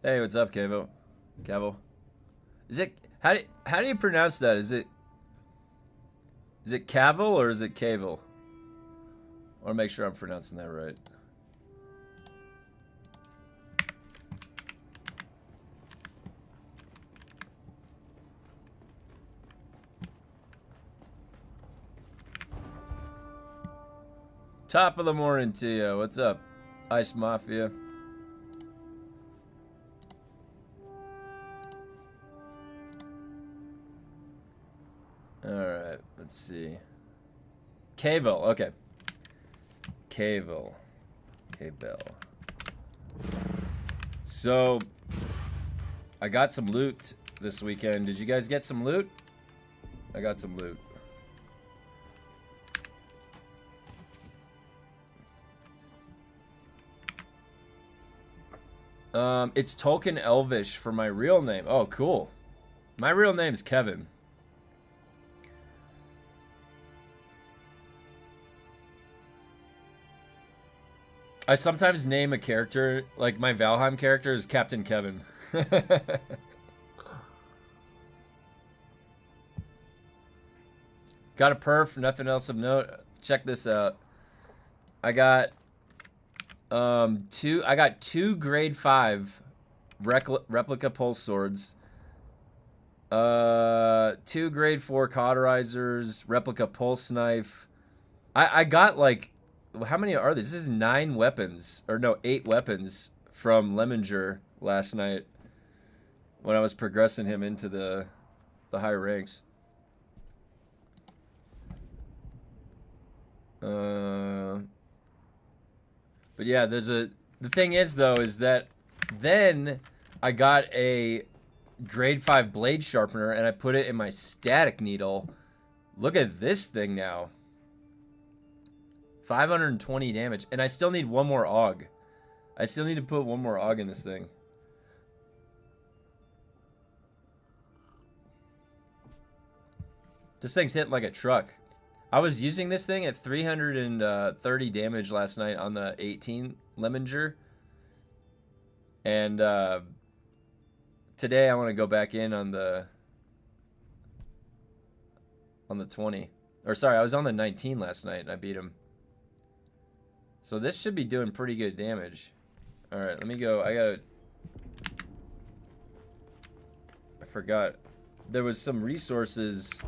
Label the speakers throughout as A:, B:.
A: Hey, what's up, Cavo? Cavo. Is it how do you pronounce that? Is it Cavill or is it Cavill? I want to make sure I'm pronouncing that right. Top of the morning to you. What's up, Ice Mafia? Alright, let's see. Cavill, okay. Cavill. So, I got some loot this weekend. Did you guys get some loot? I got some loot. It's Tolkien Elvish for my real name. Oh, cool. My real name's Kevin. I sometimes name a character, like my Valheim character is Captain Kevin. Got a perf, nothing else of note. Check this out. I got two grade 5 replica pulse swords. 2 grade 4 cauterizers, replica pulse knife. I got like, how many are these? This is 9 weapons, or no, 8 weapons from Lemminger last night when I was progressing him into the higher ranks. But yeah, the thing is though, is that then I got a grade 5 blade sharpener and I put it in my static needle. Look at this thing now. 520 damage, and I still need one more AUG. I still need to put one more AUG in this thing. This thing's hitting like a truck. I was using this thing at 330 damage last night on the 18 Lemminger. And today I want to go back in on the 20. Or sorry, I was on the 19 last night and I beat him. So this should be doing pretty good damage. Alright, let me go. I forgot. There was some resources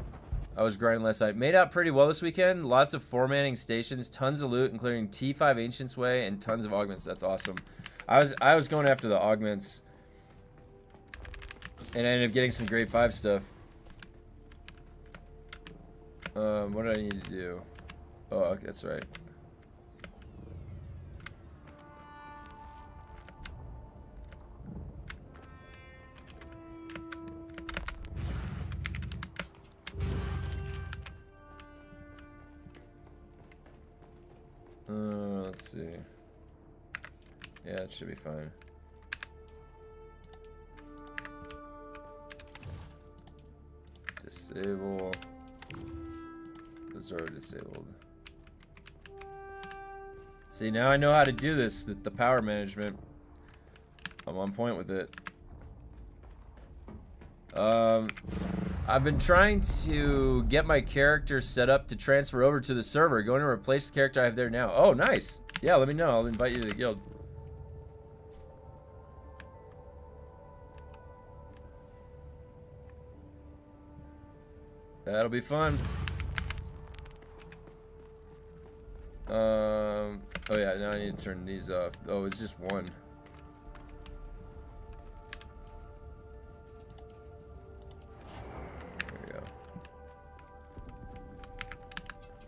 A: I was grinding last night. Made out pretty well this weekend. Lots of 4-manning stations. Tons of loot, including T5 Ancient's Way and tons of augments. That's awesome. I was going after the augments. And I ended up getting some grade 5 stuff. What do I need to do? Oh, okay, that's right. Let's see. Yeah, it should be fine. Disable. Those are disabled. See, now I know how to do this, the power management. I'm on point with it. I've been trying to get my character set up to transfer over to the server. Going to replace the character I have there now. Oh, nice. Yeah, let me know. I'll invite you to the guild. That'll be fun. Oh yeah, now I need to turn these off. Oh, it's just one.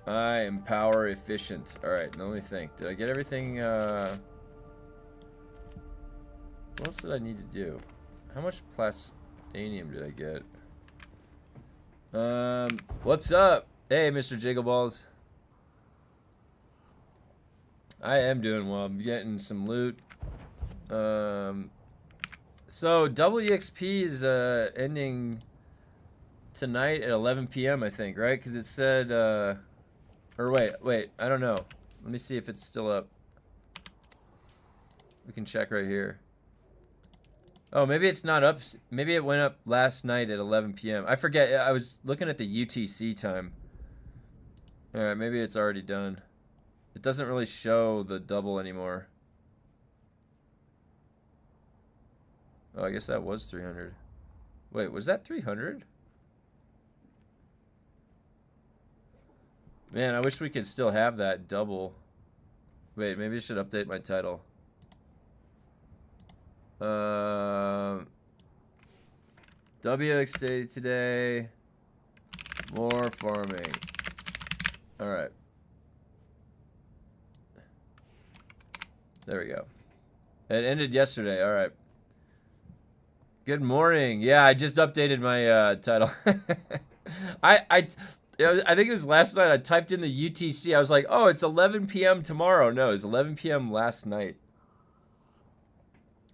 A: I am power efficient. Alright, let me think. Did I get everything, what else did I need to do? How much plastanium did I get? What's up? Hey, Mr. Jiggleballs. I am doing well. I'm getting some loot. So, double EXP is, ending tonight at 11 p.m., I think, right? Because it said, or wait, I don't know. Let me see if it's still up. We can check right here. Oh, maybe it's not up. Maybe it went up last night at 11 p.m. I forget. I was looking at the UTC time. All right, maybe it's already done. It doesn't really show the double anymore. Oh, I guess that was 300. Wait, was that 300? Man, I wish we could still have that double. Wait, maybe I should update my title. WXD today. More farming. All right. There we go. It ended yesterday. All right. Good morning. Yeah, I just updated my title. I think it was last night. I typed in the UTC. I was like, oh, it's 11 p.m. tomorrow. No, it's 11 p.m. last night.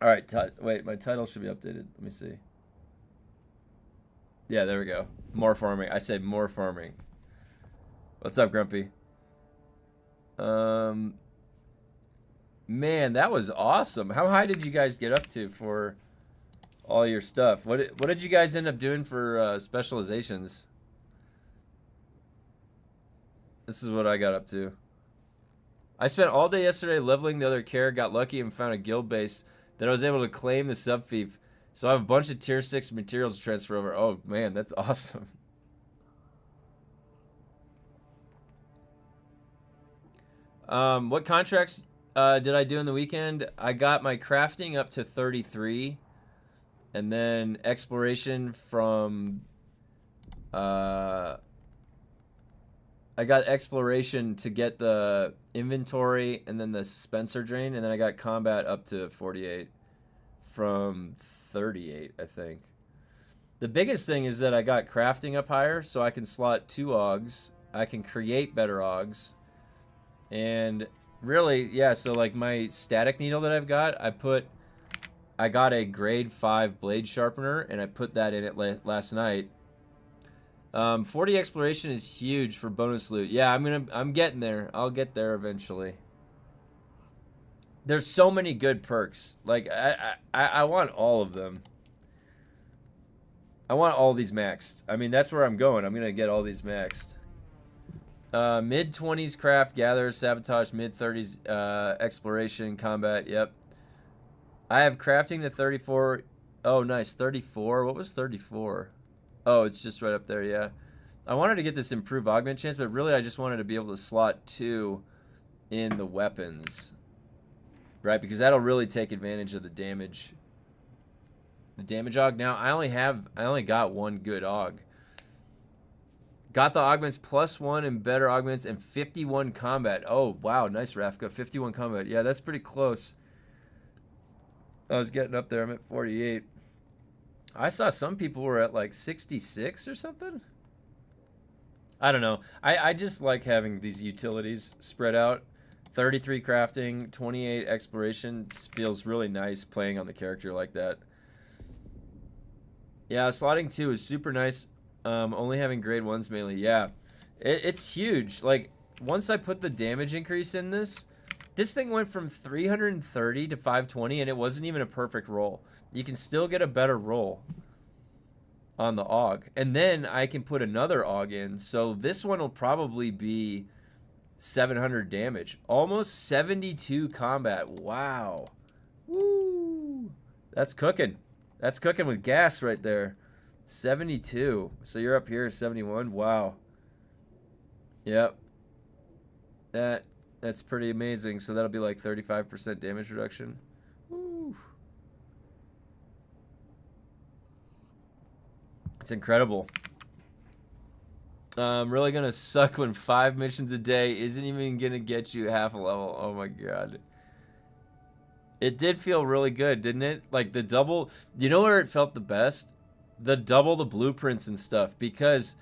A: All right, wait, my title should be updated. Let me see. Yeah, there we go. More farming. I said more farming. What's up, Grumpy? Man, that was awesome. How high did you guys get up to for all your stuff? What did you guys end up doing for specializations? This is what I got up to. I spent all day yesterday leveling the other care, got lucky and found a guild base that I was able to claim the sub-fief. So I have a bunch of tier 6 materials to transfer over. Oh man, that's awesome. What contracts did I do in the weekend? I got my crafting up to 33. And then exploration from... I got exploration to get the inventory and then the Spencer drain, and then I got combat up to 48 from 38, I think. The biggest thing is that I got crafting up higher, so I can slot 2 augs. I can create better augs. And really, yeah, so like my static needle that I've got, I got a grade 5 blade sharpener, and I put that in it last night. 40 exploration is huge for bonus loot. Yeah, I'm getting there. I'll get there eventually. There's so many good perks. Like I want all of them. I want all these maxed. I mean, that's where I'm going. I'm gonna get all these maxed. Mid 20s craft, gather, sabotage. Mid 30s exploration, combat. Yep. I have crafting to 34. Oh, nice. 34. What was 34? Oh, it's just right up there, yeah. I wanted to get this improved augment chance, but really I just wanted to be able to slot 2 in the weapons. Right, because that'll really take advantage of the damage. The damage aug. Now, I only got 1 good aug. Got the augments +1 and better augments and 51 combat. Oh, wow, nice, Rafka. 51 combat. Yeah, that's pretty close. I was getting up there. I'm at 48. I saw some people were at like 66 or something. I don't know. I just like having these utilities spread out. 33 crafting, 28 exploration. Feels really nice playing on the character like that. Yeah, slotting 2 is super nice. Only having grade 1s mainly. Yeah, it's huge. Like, once I put the damage increase in this thing went from 330 to 520, and it wasn't even a perfect roll. You can still get a better roll on the AUG. And then I can put another AUG in. So this one will probably be 700 damage. Almost 72 combat. Wow. Woo. That's cooking. That's cooking with gas right there. 72. So you're up here, 71. Wow. Yep. That's pretty amazing. So that'll be like 35% damage reduction. Woo. It's incredible. Really gonna suck when 5 missions a day isn't even gonna get you half a level. Oh my god. It did feel really good, didn't it? Like the double, you know where it felt the best? The double the blueprints and stuff, because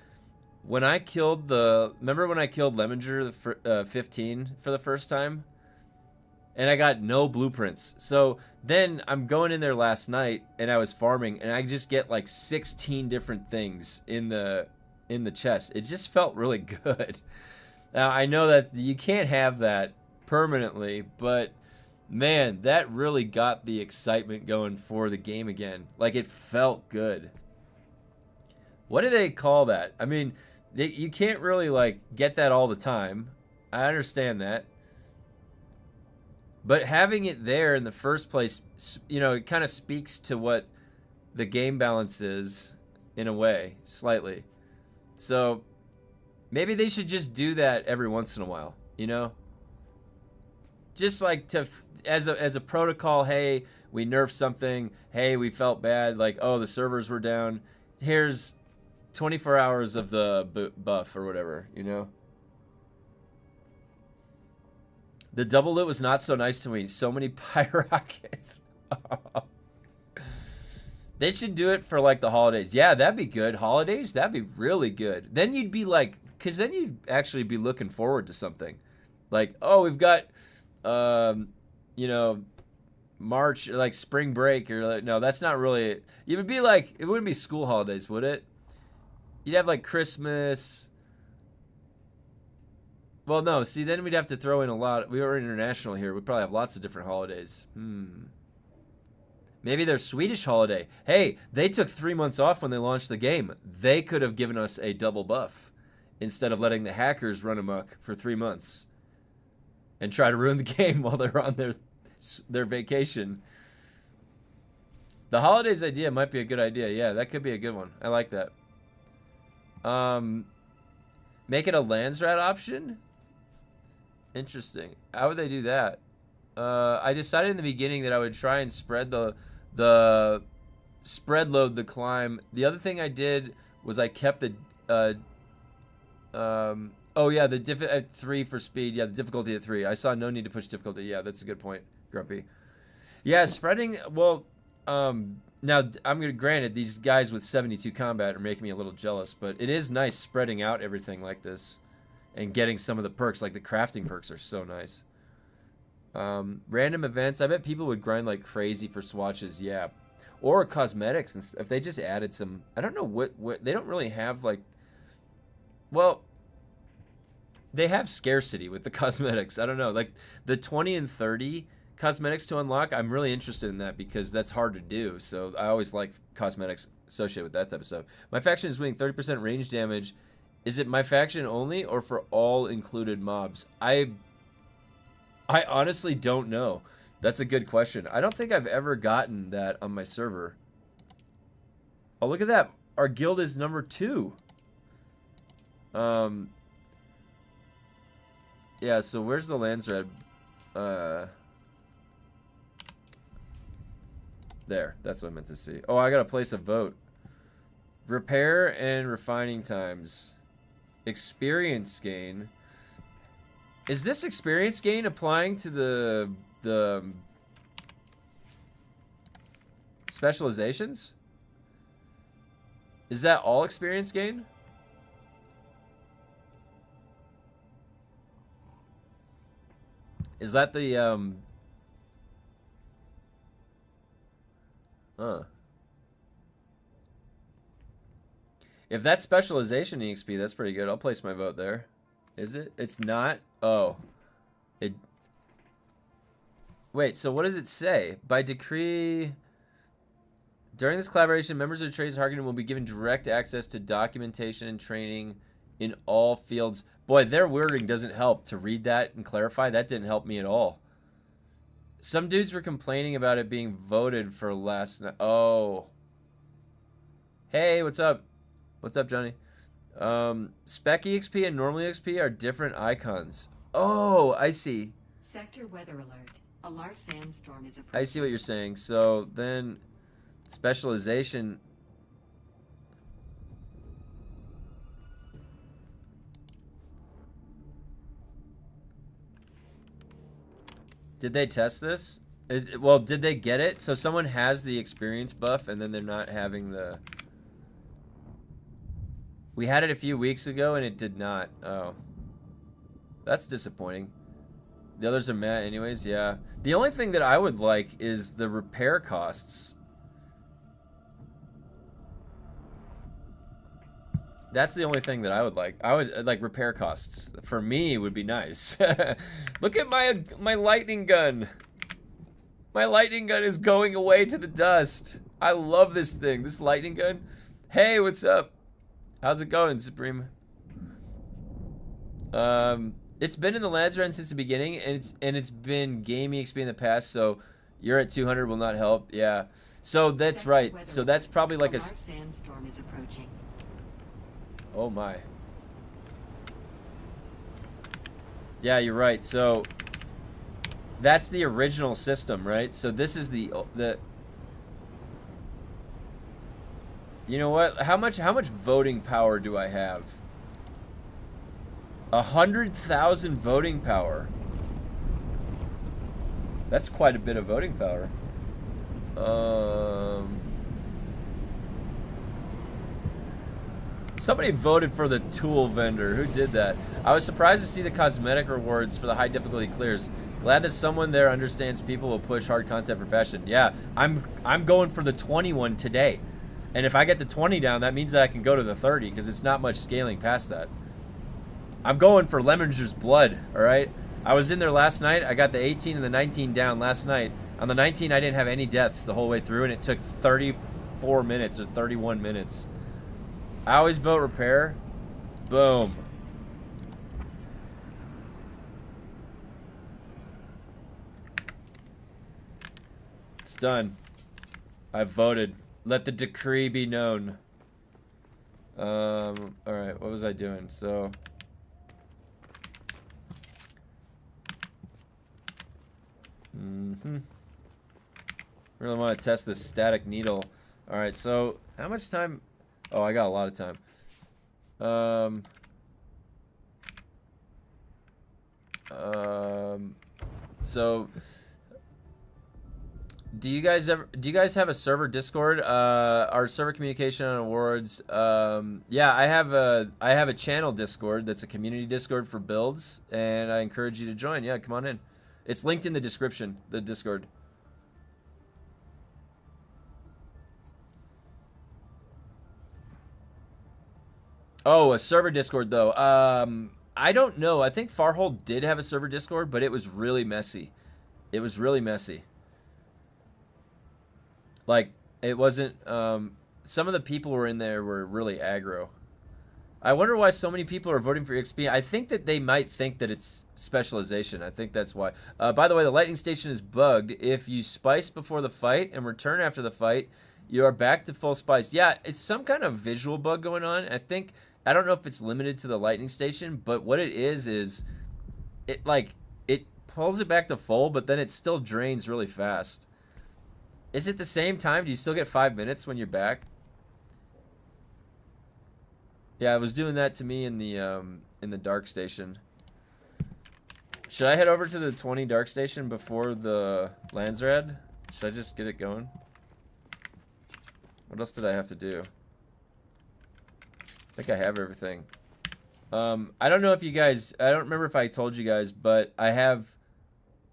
A: when I killed remember when I killed Lemminger 15 for the first time? And I got no blueprints. So then I'm going in there last night and I was farming and I just get like 16 different things in the chest. It just felt really good. Now I know that you can't have that permanently, but Man, that really got the excitement going for the game again. Like, it felt good. What do they call that? I mean, you can't really, like, get that all the time. I understand that. But having it there in the first place, you know, it kind of speaks to what the game balance is, in a way, slightly. So, maybe they should just do that every once in a while, you know? Just like as a protocol, hey, we nerfed something. Hey, we felt bad. Like, oh, the servers were down. Here's 24 hours of the buff or whatever, you know? The double lit was not so nice to me. So many pyrockets. They should do it for, like, the holidays. Yeah, that'd be good. Holidays? That'd be really good. Then you'd be like, because then you'd actually be looking forward to something. Like, oh, we've got... you know, March, like spring break, or like, no, that's not really. It would be like, it wouldn't be school holidays, would it? You'd have like Christmas. Well, no, see, then we'd have to throw in a lot. We were international here. We'd probably have lots of different holidays. Maybe their Swedish holiday. Hey, they took 3 months off when they launched the game. They could have given us a double buff instead of letting the hackers run amok for 3 months and try to ruin the game while they're on their vacation. The holidays idea might be a good idea. Yeah, that could be a good one. I like that. Make it a Landsrat option? Interesting. How would they do that? I decided in the beginning that I would try and spread the spread load the climb. The other thing I did was I kept the oh yeah, the at 3 for speed. Yeah, the difficulty at 3. I saw no need to push difficulty. Yeah, that's a good point, Grumpy. Yeah, spreading. Well, now I'm gonna granted these guys with 72 combat are making me a little jealous, but it is nice spreading out everything like this and getting some of the perks. Like the crafting perks are so nice. Random events. I bet people would grind like crazy for swatches. Yeah, or cosmetics and stuff. If they just added some. I don't know what they don't really have like. Well. They have scarcity with the cosmetics. I don't know. Like the 20 and 30 cosmetics to unlock, I'm really interested in that because that's hard to do. So I always like cosmetics associated with that type of stuff. My faction is winning 30% range damage. Is it my faction only or for all included mobs? I honestly don't know. That's a good question. I don't think I've ever gotten that on my server. Oh, look at that. Our guild is number 2. Yeah, so where's the Landsred? There, that's what I meant to see. Oh, I gotta place a vote. Repair and refining times. Experience gain. Is this experience gain applying to the specializations? Is that all experience gain? Is that the, If that's specialization EXP, that's pretty good. I'll place my vote there. Is it? It's not? Oh. Wait, so what does it say? By decree... During this collaboration, members of the Trades Harkonnen will be given direct access to documentation and training in all fields. Boy, their wording doesn't help to read that and clarify. That didn't help me at all. Some dudes were complaining about it being voted for last night. Oh. Hey, what's up? What's up, Johnny? Spec EXP and normal EXP are different icons. Oh, I see.
B: Sector weather alert. A large sandstorm is approaching.
A: I see what you're saying. So then specialization... Did they test this? Well, did they get it? So someone has the experience buff and then they're not having the... We had it a few weeks ago and it did not. Oh. That's disappointing. The others are meh anyways, yeah. The only thing that I would like is the repair costs. That's the only thing that I would like. I would like repair costs. For me, would be nice. Look at my lightning gun. My lightning gun is going away to the dust. I love this thing. This lightning gun. Hey, what's up? How's it going, Supreme? It's been in the Lands Run since the beginning, and it's been gaming XP in the past, so you're at 200 will not help. Yeah. So that's right. So that's probably like a
B: sandstorm is approaching.
A: Oh my. Yeah, you're right. So that's the original system, right? So this is the You know what? How much voting power do I have? 100,000 voting power. That's quite a bit of voting power. Somebody voted for the tool vendor. Who did that? I was surprised to see the cosmetic rewards for the high difficulty clears. Glad that someone there understands people will push hard content for fashion. Yeah, I'm going for the 21 today. And if I get the 20 down, that means that I can go to the 30 because it's not much scaling past that. I'm going for Lemonger's blood, all right? I was in there last night. I got the 18 and the 19 down last night. On the 19, I didn't have any deaths the whole way through, and it took 34 minutes or 31 minutes. I always vote repair. Boom. It's done. I voted. Let the decree be known. Alright, what was I doing? So really want to test this static needle. Alright, so how much time? Oh, I got a lot of time. So do you guys have a server Discord? Our server communication on awards. Yeah, I have a channel Discord that's a community Discord for builds, and I encourage you to join. Yeah, come on in. It's linked in the description, the Discord. Oh, a server Discord though. I don't know. I think Farhold did have a server Discord, but it was really messy. It was really messy. Like, it wasn't, some of the people who were in there were really aggro. I wonder why so many people are voting for XP. I think that they might think that it's specialization. I think that's why. By the way, the lightning station is bugged. If you spice before the fight and return after the fight, you are back to full spice. Yeah, it's some kind of visual bug going on. I don't know if it's limited to the lightning station, but what it is it pulls it back to full, but then it still drains really fast. Is it the same time? Do you still get 5 minutes when you're back? Yeah, it was doing that to me in the dark station. Should I head over to the 20 dark station before the Landsrad? Should I just get it going? What else did I have to do? I think I have everything. I don't know if you guys, I don't remember if I told you guys, but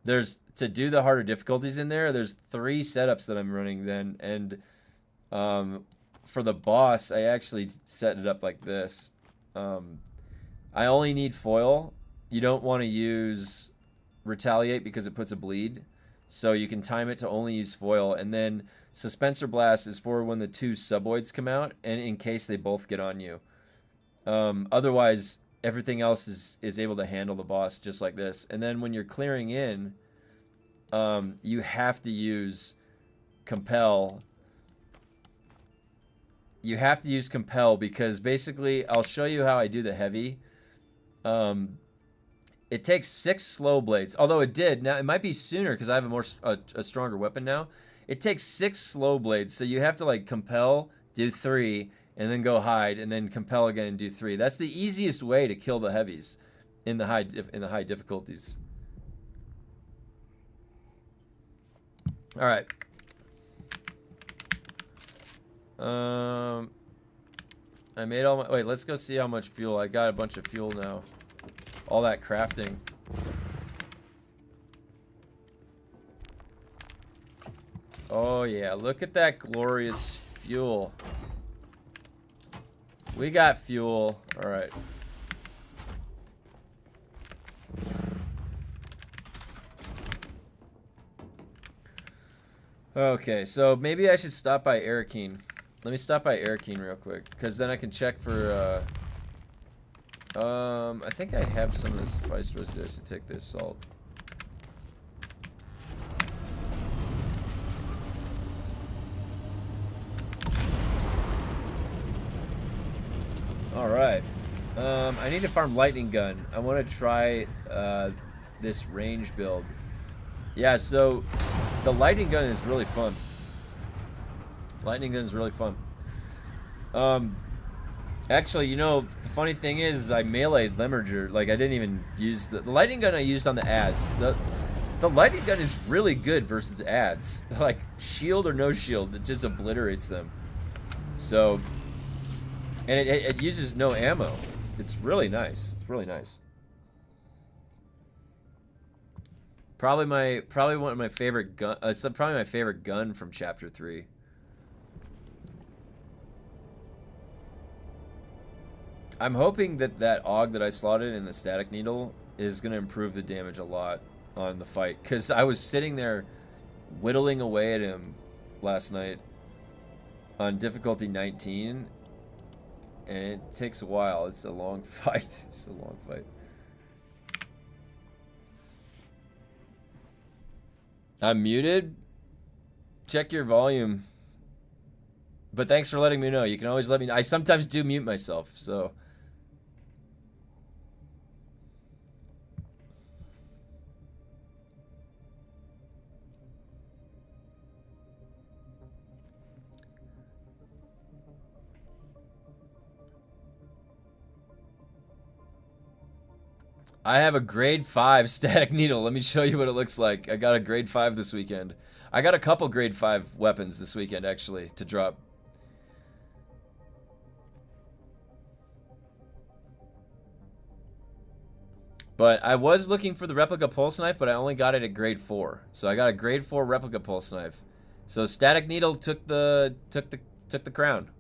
A: there's, to do the harder difficulties in there, there's 3 setups that I'm running then, and for the boss, I actually set it up like this. I only need foil. You don't want to use retaliate because it puts a bleed, so you can time it to only use foil, and then Suspenser Blast is for when the 2 suboids come out, and in case they both get on you. Otherwise, everything else is able to handle the boss just like this. And then when you're clearing in, you have to use Compel. You have to use Compel because basically, I'll show you how I do the heavy. It takes 6 slow blades, although it did. Now, it might be sooner because I have a stronger weapon now. It takes 6 slow blades, so you have to like Compel, do 3, and then go hide, and then Compel again and do 3. That's the easiest way to kill the heavies in the high difficulties. All right. I made all my... Wait, let's go see how much fuel. I got a bunch of fuel now. All that crafting. Oh, yeah. Look at that glorious fuel. We got fuel. All right. Okay, so maybe I should stop by Arakeen. Let me stop by Arakeen real quick, because then I can check for, I think I have some of this spice residue to take the assault. Alright. I need to farm lightning gun. I want to try, this range build. Yeah, so the lightning gun is really fun. Lightning gun is really fun. Actually, you know, the funny thing is I meleeed Lemmerger. Like, I didn't even use the lightning gun I used on the ads. The lightning gun is really good versus ads. Like, shield or no shield, it just obliterates them. So, and it uses no ammo. It's really nice. It's really nice. Probably one of my favorite gun. It's probably my favorite gun from Chapter 3. I'm hoping that AUG that I slotted in the static needle is going to improve the damage a lot on the fight. Because I was sitting there whittling away at him last night on difficulty 19. And it takes a while. It's a long fight. It's a long fight. I'm muted. Check your volume. But thanks for letting me know. You can always let me know. I sometimes do mute myself, so... I have a grade 5 static needle. Let me show you what it looks like. I got a grade 5 this weekend. I got a couple grade 5 weapons this weekend, actually, to drop. But I was looking for the replica pulse knife, but I only got it at grade 4. So I got a grade 4 replica pulse knife. So static needle took the crown.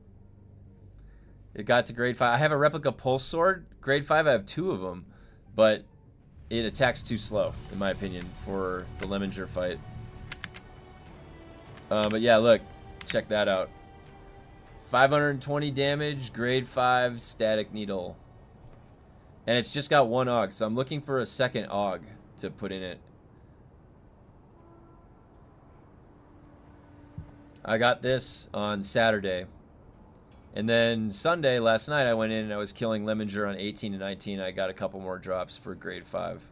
A: It got to grade 5. I have a replica pulse sword. Grade 5, I have 2 of them. But it attacks too slow, in my opinion, for the Lemmerger fight. But yeah, look. Check that out. 520 damage, grade 5, static needle. And it's just got 1 AUG, so I'm looking for a second AUG to put in it. I got this on Saturday. And then Sunday, last night, I went in and I was killing Lemmerger on 18 and 19. I got a couple more drops for grade 5.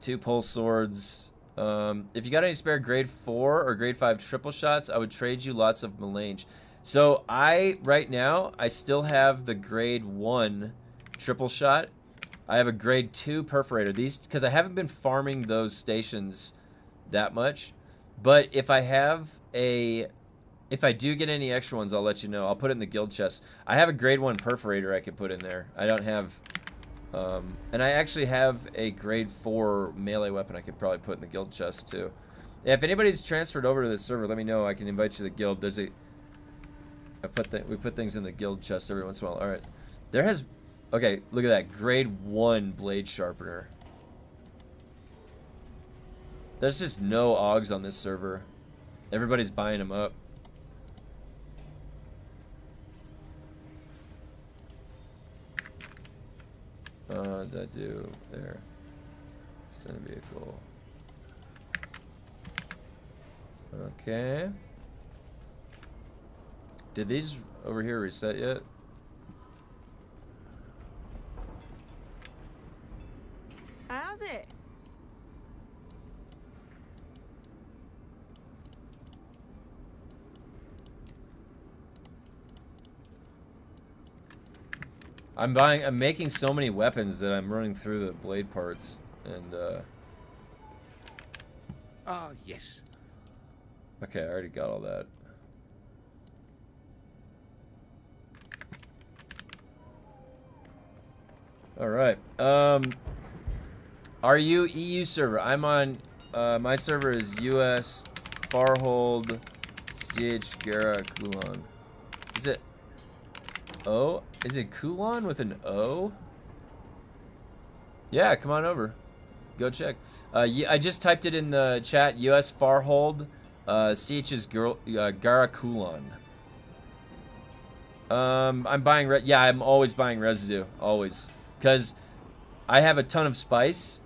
A: 2 pulse swords. If you got any spare grade 4 or grade 5 triple shots, I would trade you lots of melange. So right now, I still have the grade 1 triple shot. I have a grade 2 perforator. These, because I haven't been farming those stations that much. But if I do get any extra ones, I'll let you know. I'll put it in the guild chest. I have a grade 1 perforator I could put in there. I don't have... and I actually have a grade 4 melee weapon I could probably put in the guild chest, too. Yeah, if anybody's transferred over to this server, let me know. I can invite you to the guild. There's a... we put things in the guild chest every once in a while. Alright. There has... Okay, look at that. Grade 1 blade sharpener. There's just no AUGs on this server. Everybody's buying them up. That do there. Send a vehicle. Okay. Did these over here reset yet?
C: How's it?
A: I'm making so many weapons that I'm running through the blade parts, and
D: Ah, yes.
A: okay, I already got all that. All right. Are you EU server? I'm on. My server is US Farhold CH Gara Kulon. Is it O? Is it Kulon with an O? Yeah, come on over. Go check. I just typed it in the chat. US Farhold CH is Garakulon. I'm buying yeah, I'm always buying residue, always, because I have a ton of spice,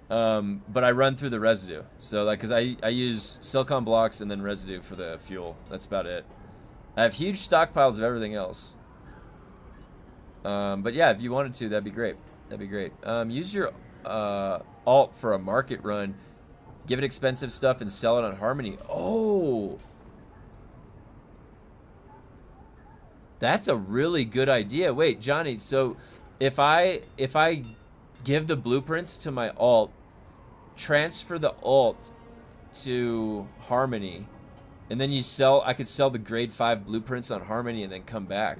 A: but I run through the residue. So like, because I use silicon blocks and then residue for the fuel. That's about it. I have huge stockpiles of everything else. But yeah, if you wanted to, that'd be great. That'd be great. Use your alt for a market run. Give it expensive stuff and sell it on Harmony. Oh, that's a really good idea. Wait, Johnny, so if I give the blueprints to my alt, transfer the alt to Harmony, and then I could sell the grade 5 blueprints on Harmony and then come back.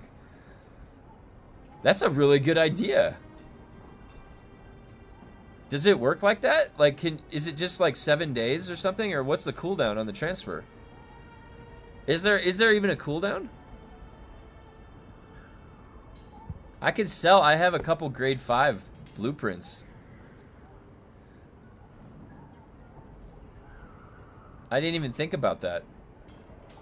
A: That's a really good idea. Does it work like that? Like, is it just like 7 days or something, or what's the cooldown on the transfer? Is there even a cooldown? I could sell. I have a couple grade 5 blueprints. I didn't even think about that.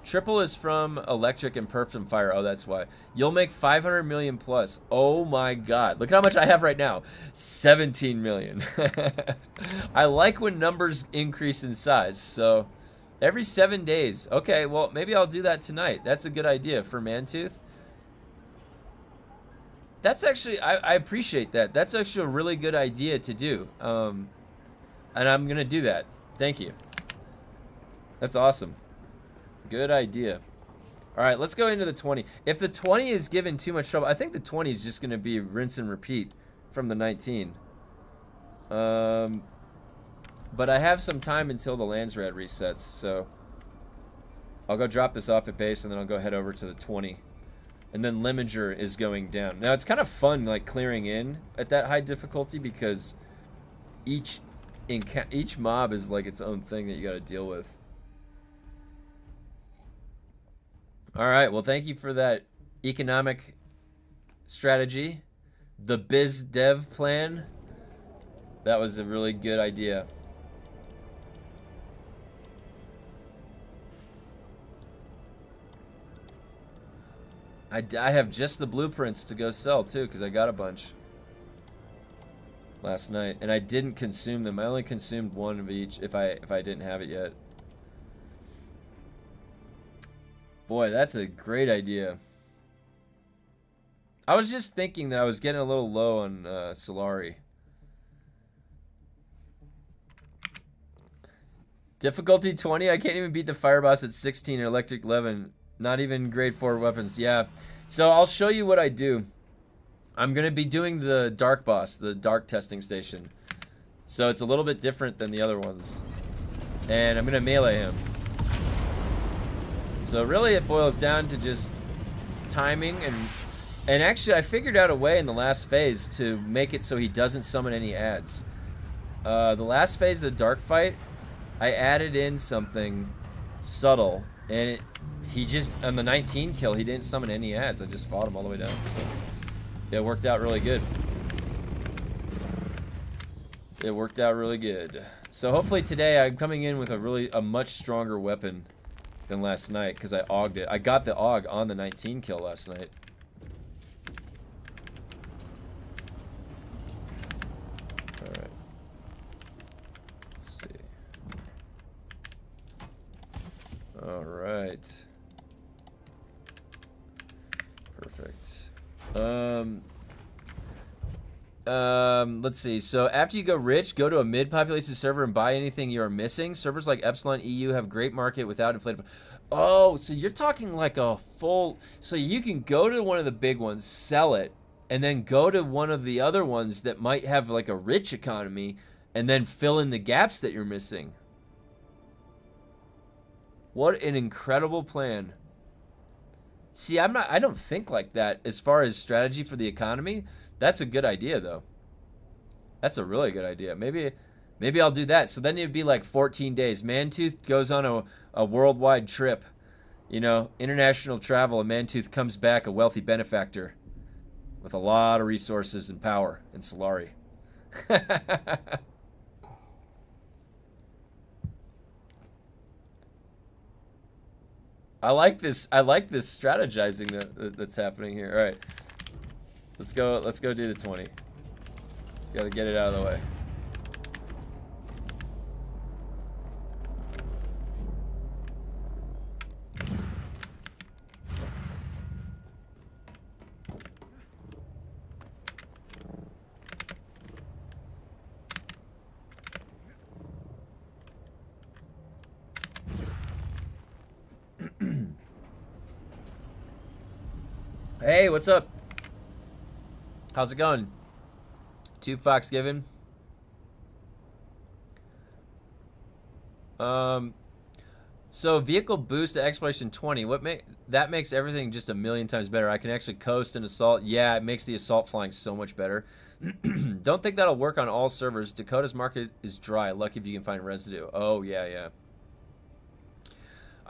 A: Triple is from electric and perf from fire. Oh, that's why. You'll make 500 million plus. Oh my god. Look how much I have right now. 17 million. I like when numbers increase in size. So every 7 days. Okay, well, maybe I'll do that tonight. That's a good idea for Mantooth. That's actually, I appreciate that. That's actually a really good idea to do. And I'm going to do that. Thank you. That's awesome. Good idea. All right, let's go into the 20. If the 20 is given too much trouble, I think the 20 is just going to be rinse and repeat from the 19. But I have some time until the Landsrad resets, so I'll go drop this off at base, and then I'll go head over to the 20. And then Limmager is going down. Now, it's kind of fun, like, clearing in at that high difficulty, because each mob is, like, its own thing that you got to deal with. All right, well, thank you for that economic strategy. The biz dev plan. That was a really good idea. I have just the blueprints to go sell, too, because I got a bunch last night. And I didn't consume them. I only consumed one of each if I didn't have it yet. Boy, that's a great idea. I was just thinking that I was getting a little low on Solari. Difficulty 20? I can't even beat the fire boss at 16 or electric 11. Not even grade 4 weapons. Yeah. So I'll show you what I do. I'm going to be doing the dark boss, the dark testing station. So it's a little bit different than the other ones. And I'm going to melee him. So really it boils down to just timing, and actually I figured out a way in the last phase to make it so he doesn't summon any ads. The last phase, the dark fight, I added in something subtle, and he just, on the 19 kill, he didn't summon any ads. I just fought him all the way down, so it worked out really good. It worked out really good. So hopefully today I'm coming in with a much stronger weapon than last night, because I AUG'd it. I got the AUG on the 19 kill last night. Alright. Let's see. Alright. Perfect. Let's see. So after you go rich, go to a mid-population server and buy anything you are missing. Servers like Epsilon EU have great market without inflatable. Oh, so you're talking like a full. So you can go to one of the big ones, sell it, and then go to one of the other ones that might have like a rich economy, and then fill in the gaps that you're missing. What an incredible plan. See, I don't think like that as far as strategy for the economy. That's a good idea, though. That's a really good idea. Maybe I'll do that. So then it'd be like 14 days. Mantooth goes on a worldwide trip. You know, international travel, and Mantooth comes back a wealthy benefactor with a lot of resources and power in Solari. I like this. I like this strategizing that's happening here. All right, let's go. Let's go do the 20. Got to get it out of the way. Hey, what's up? How's it going? 2 Fox given. So vehicle boost to exploration 20. That makes everything just a million times better. I can actually coast and assault. Yeah, it makes the assault flying so much better. Don't think that'll work on all servers. Dakota's market is dry. Lucky if you can find residue. Oh, yeah.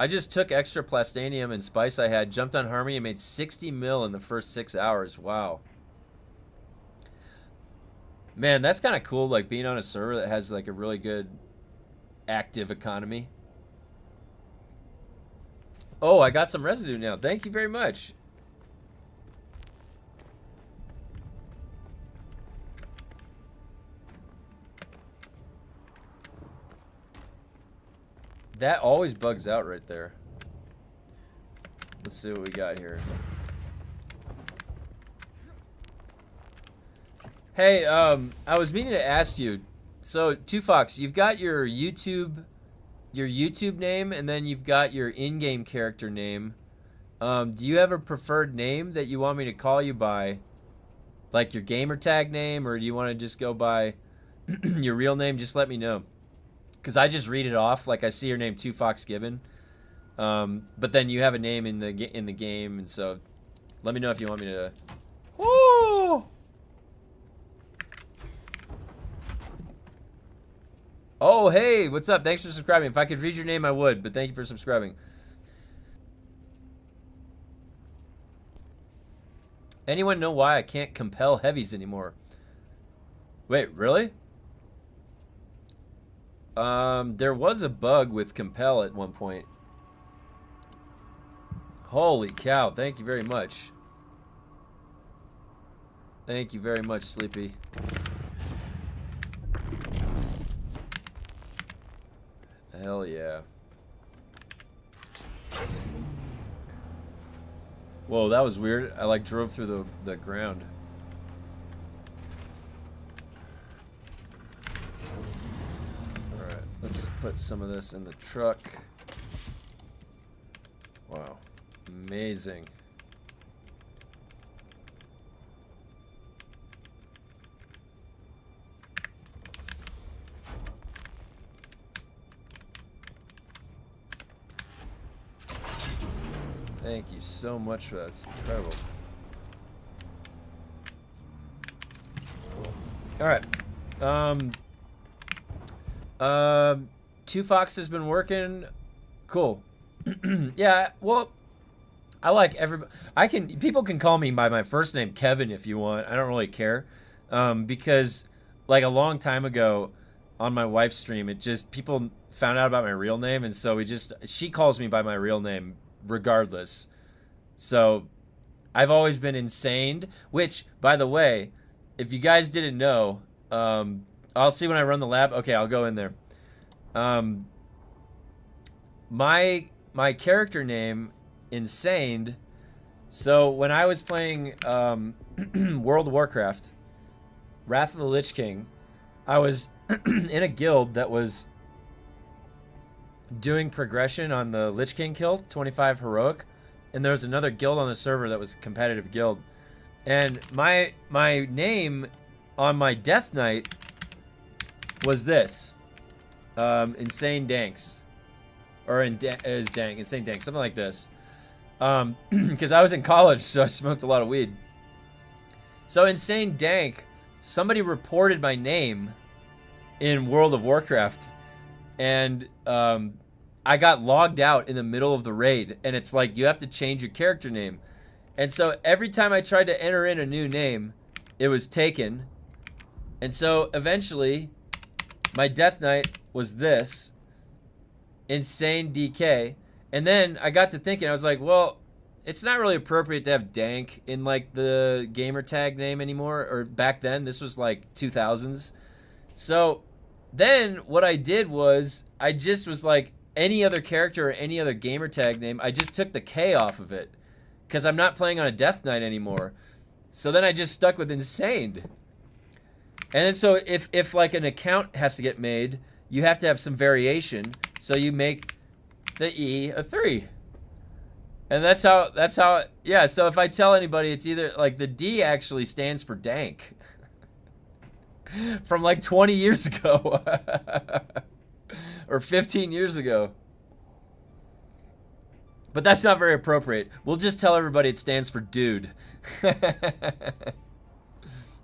A: I just took extra plastanium and spice I had, jumped on Harmony, and made 60 mil in the first 6 hours. Wow. Man, that's kind of cool, like being on a server that has like a really good active economy. Oh, I got some residue now. Thank you very much. That always bugs out right there. Let's see what we got here. Hey, I was meaning to ask you. So, 2Fox, you've got your YouTube name, and then you've got your in-game character name. Do you have a preferred name that you want me to call you by? Like your gamer tag name, or do you want to just go by your real name? Just let me know. Because I just read it off, like I see your name, 2Fox Gibbon. But then you have a name in the game, and so let me know if you want me to. Woo! Oh, hey, what's up? Thanks for subscribing. If I could read your name, I would, but thank you for subscribing. Anyone know why I can't compel heavies anymore? Wait, really? There was a bug with compel at one point. Holy cow, thank you very much. Thank you very much, Sleepy. Hell yeah. Whoa, that was weird. I like drove through the ground. Alright, let's put some of this in the truck. Wow. Amazing. Thank you so much for that. It's incredible. Alright. 2Fox has been working. Cool. Yeah, well, I like everybody. People can call me by my first name, Kevin, if you want. I don't really care. Because like a long time ago on my wife's stream, people found out about my real name, and so she calls me by my real name regardless. So I've always been Insane, which, by the way, if you guys didn't know, I'll see when I run the lab. Okay, I'll go in there. My character name, Insane. So when I was playing World of Warcraft, Wrath of the Lich King, I was in a guild that was doing progression on the Lich King kill, 25 heroic, and there was another guild on the server that was a competitive guild, and my name on my death knight was this, Insane Danks, or Insane Danks, something like this, because I was in college, so I smoked a lot of weed. So Insane Dank, somebody reported my name in World of Warcraft, and I got logged out in the middle of the raid, and it's like you have to change your character name. And so every time I tried to enter in a new name, it was taken. And so eventually my death knight was this, Insane DK, And then I got to thinking, I was like, well, it's not really appropriate to have dank in like the gamer tag name anymore. Or back then, this was like 2000s. So then what I did was I just was like any other character or any other gamer tag name. I just took the K off of it because I'm not playing on a Death Knight anymore. So then I just stuck with Insane. And then so if like an account has to get made, you have to have some variation. So you make the E a 3. And that's how, yeah, so if I tell anybody, it's either, like, the D actually stands for dank. From, like, 20 years ago. Or 15 years ago. But that's not very appropriate. We'll just tell everybody it stands for dude.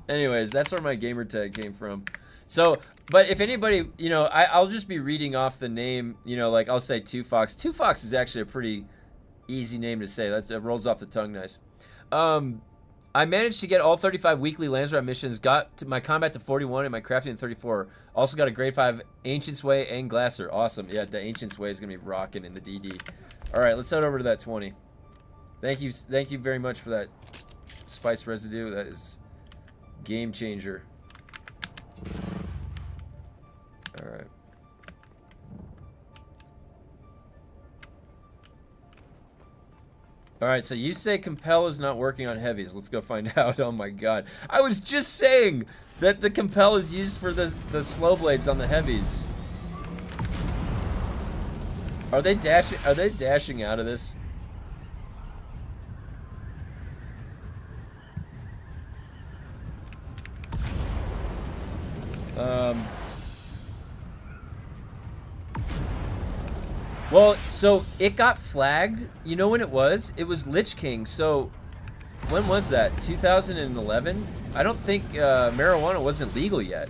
A: Anyways, that's where my gamer tag came from. So, but if anybody, you know, I'll just be reading off the name, you know, like I'll say Two Fox. Two Fox is actually a pretty easy name to say. It rolls off the tongue nice. I managed to get all 35 weekly Landsroute missions, got to my combat to 41 and my crafting to 34. Also got a grade 5 Ancient's Way and Glasser. Awesome. Yeah, the Ancient's Way is going to be rocking in the DD. All right, let's head over to that 20. Thank you very much for that spice residue. That is game changer. All right. All right, so you say Compel is not working on heavies. Let's go find out. Oh my god. I was just saying that the Compel is used for the slow blades on the heavies. Are they dashing out of this? Well, so it got flagged. You know when it was? It was Lich King. So when was that? 2011? I don't think marijuana wasn't legal yet.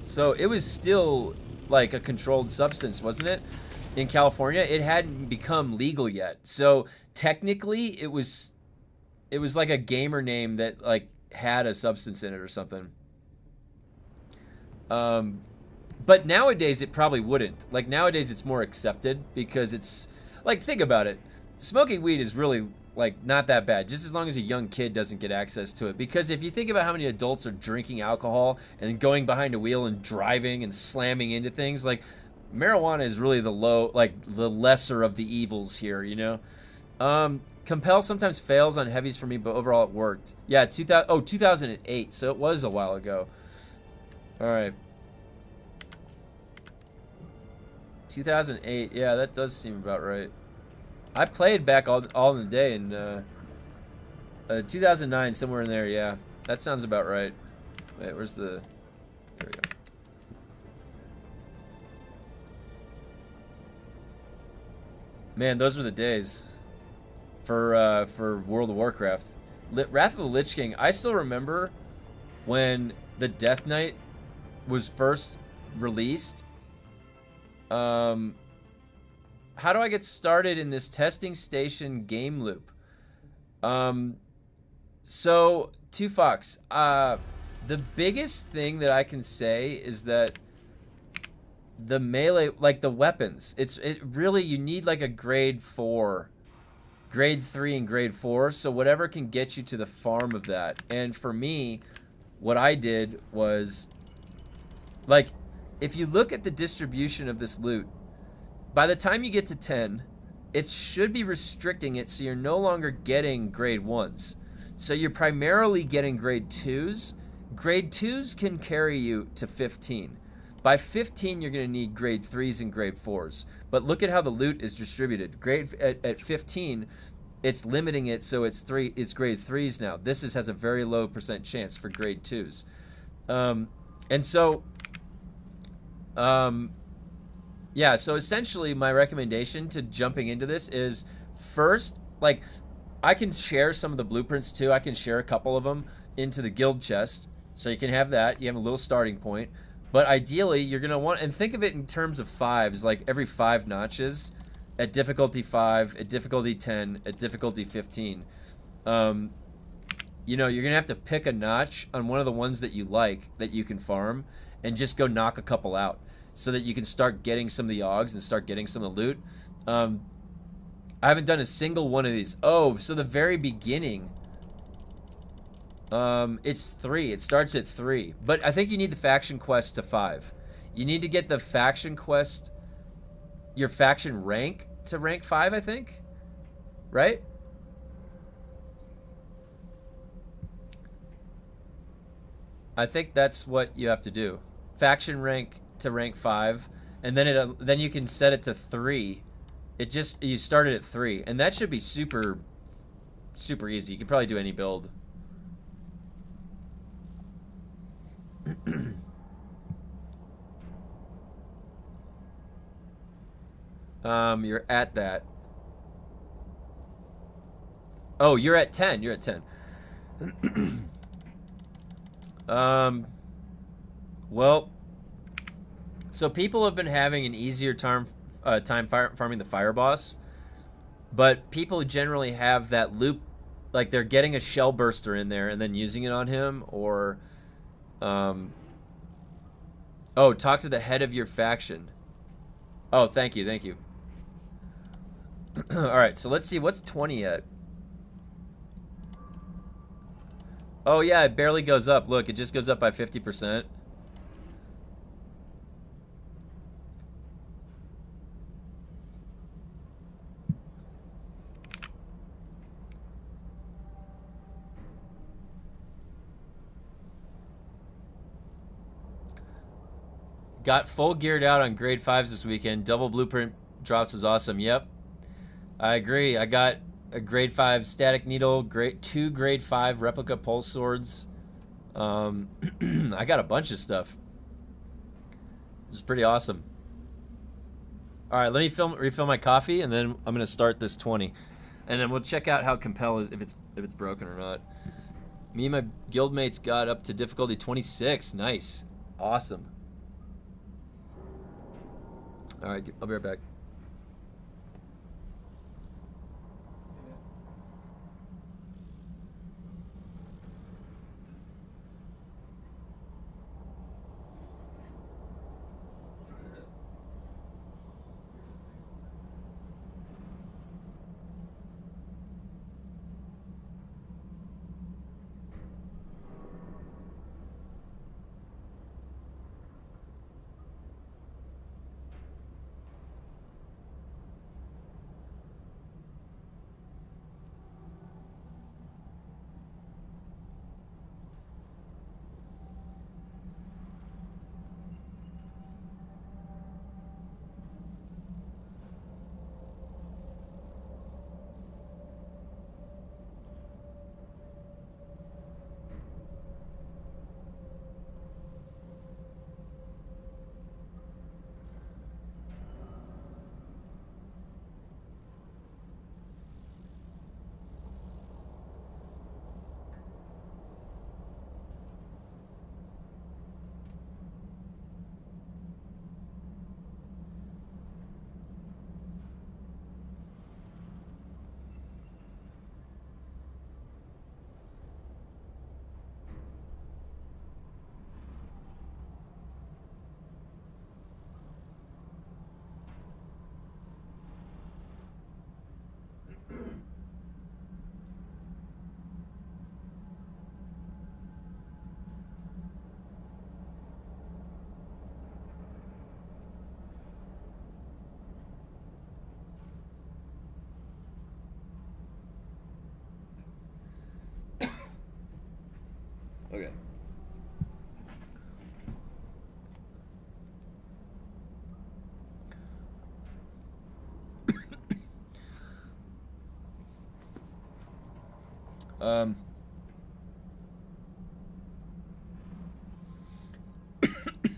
A: So it was still like a controlled substance, wasn't it? In California, it hadn't become legal yet. So technically, it was like a gamer name that like had a substance in it or something. But nowadays it probably wouldn't. Like nowadays it's more accepted because it's like, think about it. Smoking weed is really like not that bad, just as long as a young kid doesn't get access to it. Because if you think about how many adults are drinking alcohol and going behind a wheel and driving and slamming into things, like marijuana is really the lesser of the evils here, you know? Compel sometimes fails on heavies for me, but overall it worked. Yeah, 2008, so it was a while ago. All right. 2008, yeah, that does seem about right. I played back all in the day in 2009, somewhere in there, yeah. That sounds about right. Wait, where's the... There we go. Man, those were the days for World of Warcraft. Wrath of the Lich King, I still remember when the Death Knight was first released. How do I get started in this testing station game loop? So, Two Fox, the biggest thing that I can say is that the melee, like the weapons, it really, you need like a grade 4, grade 3 and grade 4, so whatever can get you to the farm of that. And for me, what I did was, like, if you look at the distribution of this loot, by the time you get to 10, it should be restricting it so you're no longer getting grade 1s. So you're primarily getting grade 2s. Grade 2s can carry you to 15. By 15, you're going to need grade 3s and grade 4s. But look at how the loot is distributed. At 15, it's limiting it so it's grade 3s now. This has a very low % chance for grade 2s. And so... yeah, so essentially my recommendation to jumping into this is first, like, I can share some of the blueprints too. I can share a couple of them into the guild chest. So you can have that. You have a little starting point. But ideally, you're going to want, and think of it in terms of 5s, like every 5 notches at difficulty 5, at difficulty 10, at difficulty 15. You know, you're going to have to pick a notch on one of the ones that you like that you can farm and just go knock a couple out, so that you can start getting some of the augs and start getting some of the loot. I haven't done a single one of these. Oh, so the very beginning. It's 3. It starts at 3. But I think you need the faction quest to 5. You need to get the faction quest, your faction rank to rank 5, I think. Right? I think that's what you have to do. Faction rank to rank 5, and then you can set it to 3. You start it at 3, and that should be super easy. You can probably do any build. You're at that. Oh, you're at 10. You're at 10. Well, so people have been having an easier time farming the fire boss, but people generally have that loop, like they're getting a shell burster in there and then using it on him, or oh, talk to the head of your faction. Oh, thank you, thank you. All right, so let's see, what's 20 at? Oh yeah, it barely goes up. Look, it just goes up by 50%. Got full geared out on grade 5s this weekend. Double blueprint drops was awesome. Yep. I agree. I got a grade 5 static needle, 2 grade 5 replica pulse swords. I got a bunch of stuff. It's pretty awesome. All right, let me refill my coffee, and then I'm gonna start this 20, and then we'll check out how compel is, if it's broken or not. Me and my guildmates got up to difficulty 26. Nice, awesome. All right, I'll be right back. Okay.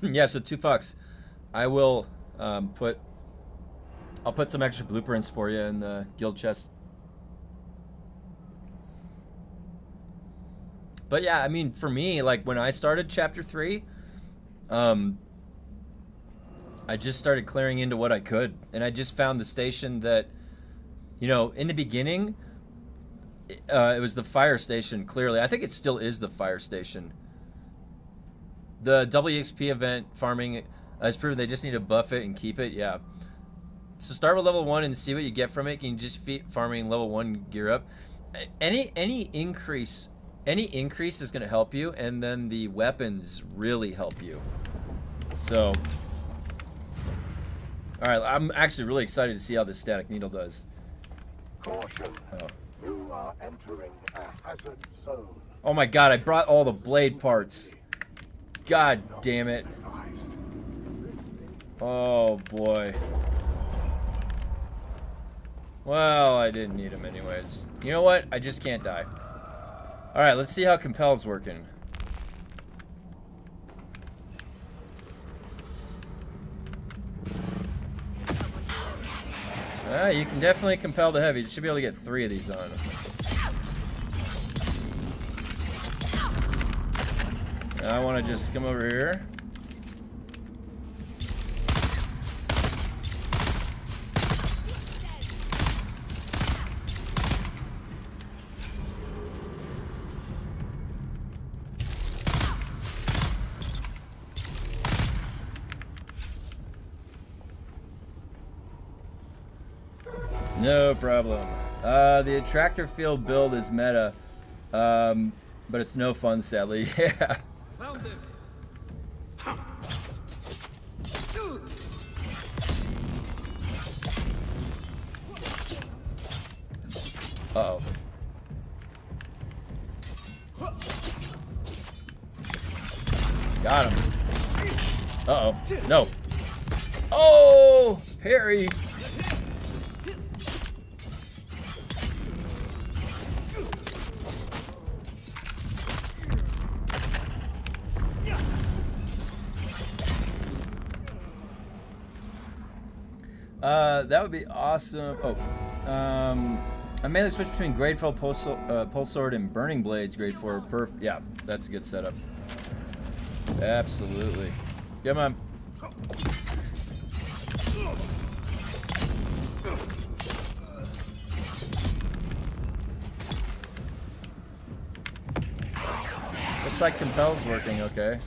A: Yeah, so 2 fucks. I will I'll put some extra blueprints for you in the guild chest. But yeah, I mean, for me, like when I started chapter 3, I just started clearing into what I could, and I just found the station that, you know, in the beginning, it was the fire station. Clearly, I think it still is the fire station. The WXP event farming has proven they just need to buff it and keep it. Yeah. So start with level 1 and see what you get from it. You can just farming level 1 gear up. Any increase is going to help you, and then the weapons really help you. So, all right, I'm actually really excited to see how this static needle does.
D: Caution.
A: Oh.
D: You are entering a hazard zone.
A: Oh my god, I brought all the blade parts. God damn it. Oh boy. Well, I didn't need them anyways. You know what? I just can't die. Alright, let's see how Compel's working. You can definitely compel the heavies. You should be able to get 3 of these on. I want to just come over here. No problem. The attractor field build is meta, but it's no fun, sadly. Yeah.
E: Found them.
A: Uh-oh. Got him. Uh-oh. No. Oh! Parry! That would be awesome. Oh, I mainly switch between grade 4 pulse sword and burning blades. Grade 4 perf. Yeah, that's a good setup. Absolutely. Come on. Looks like Compel's working okay.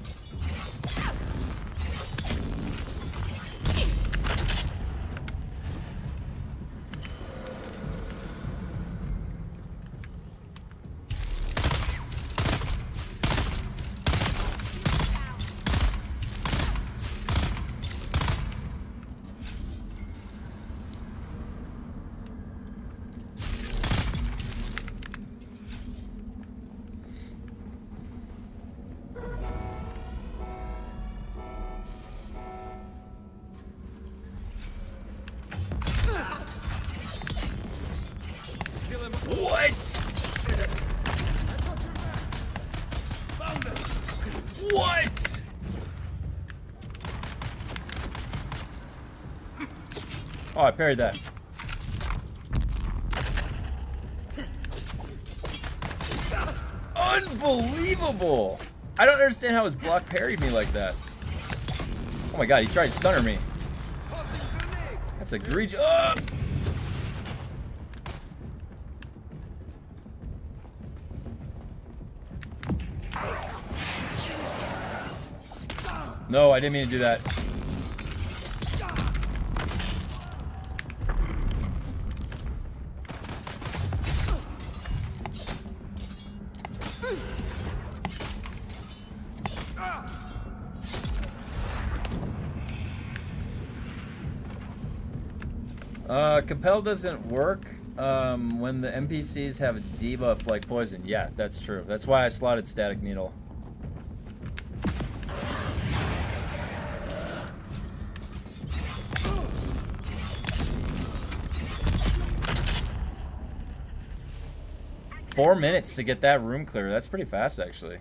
A: What? What? Oh, I parried that. Unbelievable! I don't understand how his block parried me like that. Oh my god, he tried to stunner me. That's egregious. Oh! No, I didn't mean to do that. Compel doesn't work when the NPCs have a debuff like poison. Yeah, that's true. That's why I slotted static needle. Four minutes to get that room clear. That's pretty fast, actually.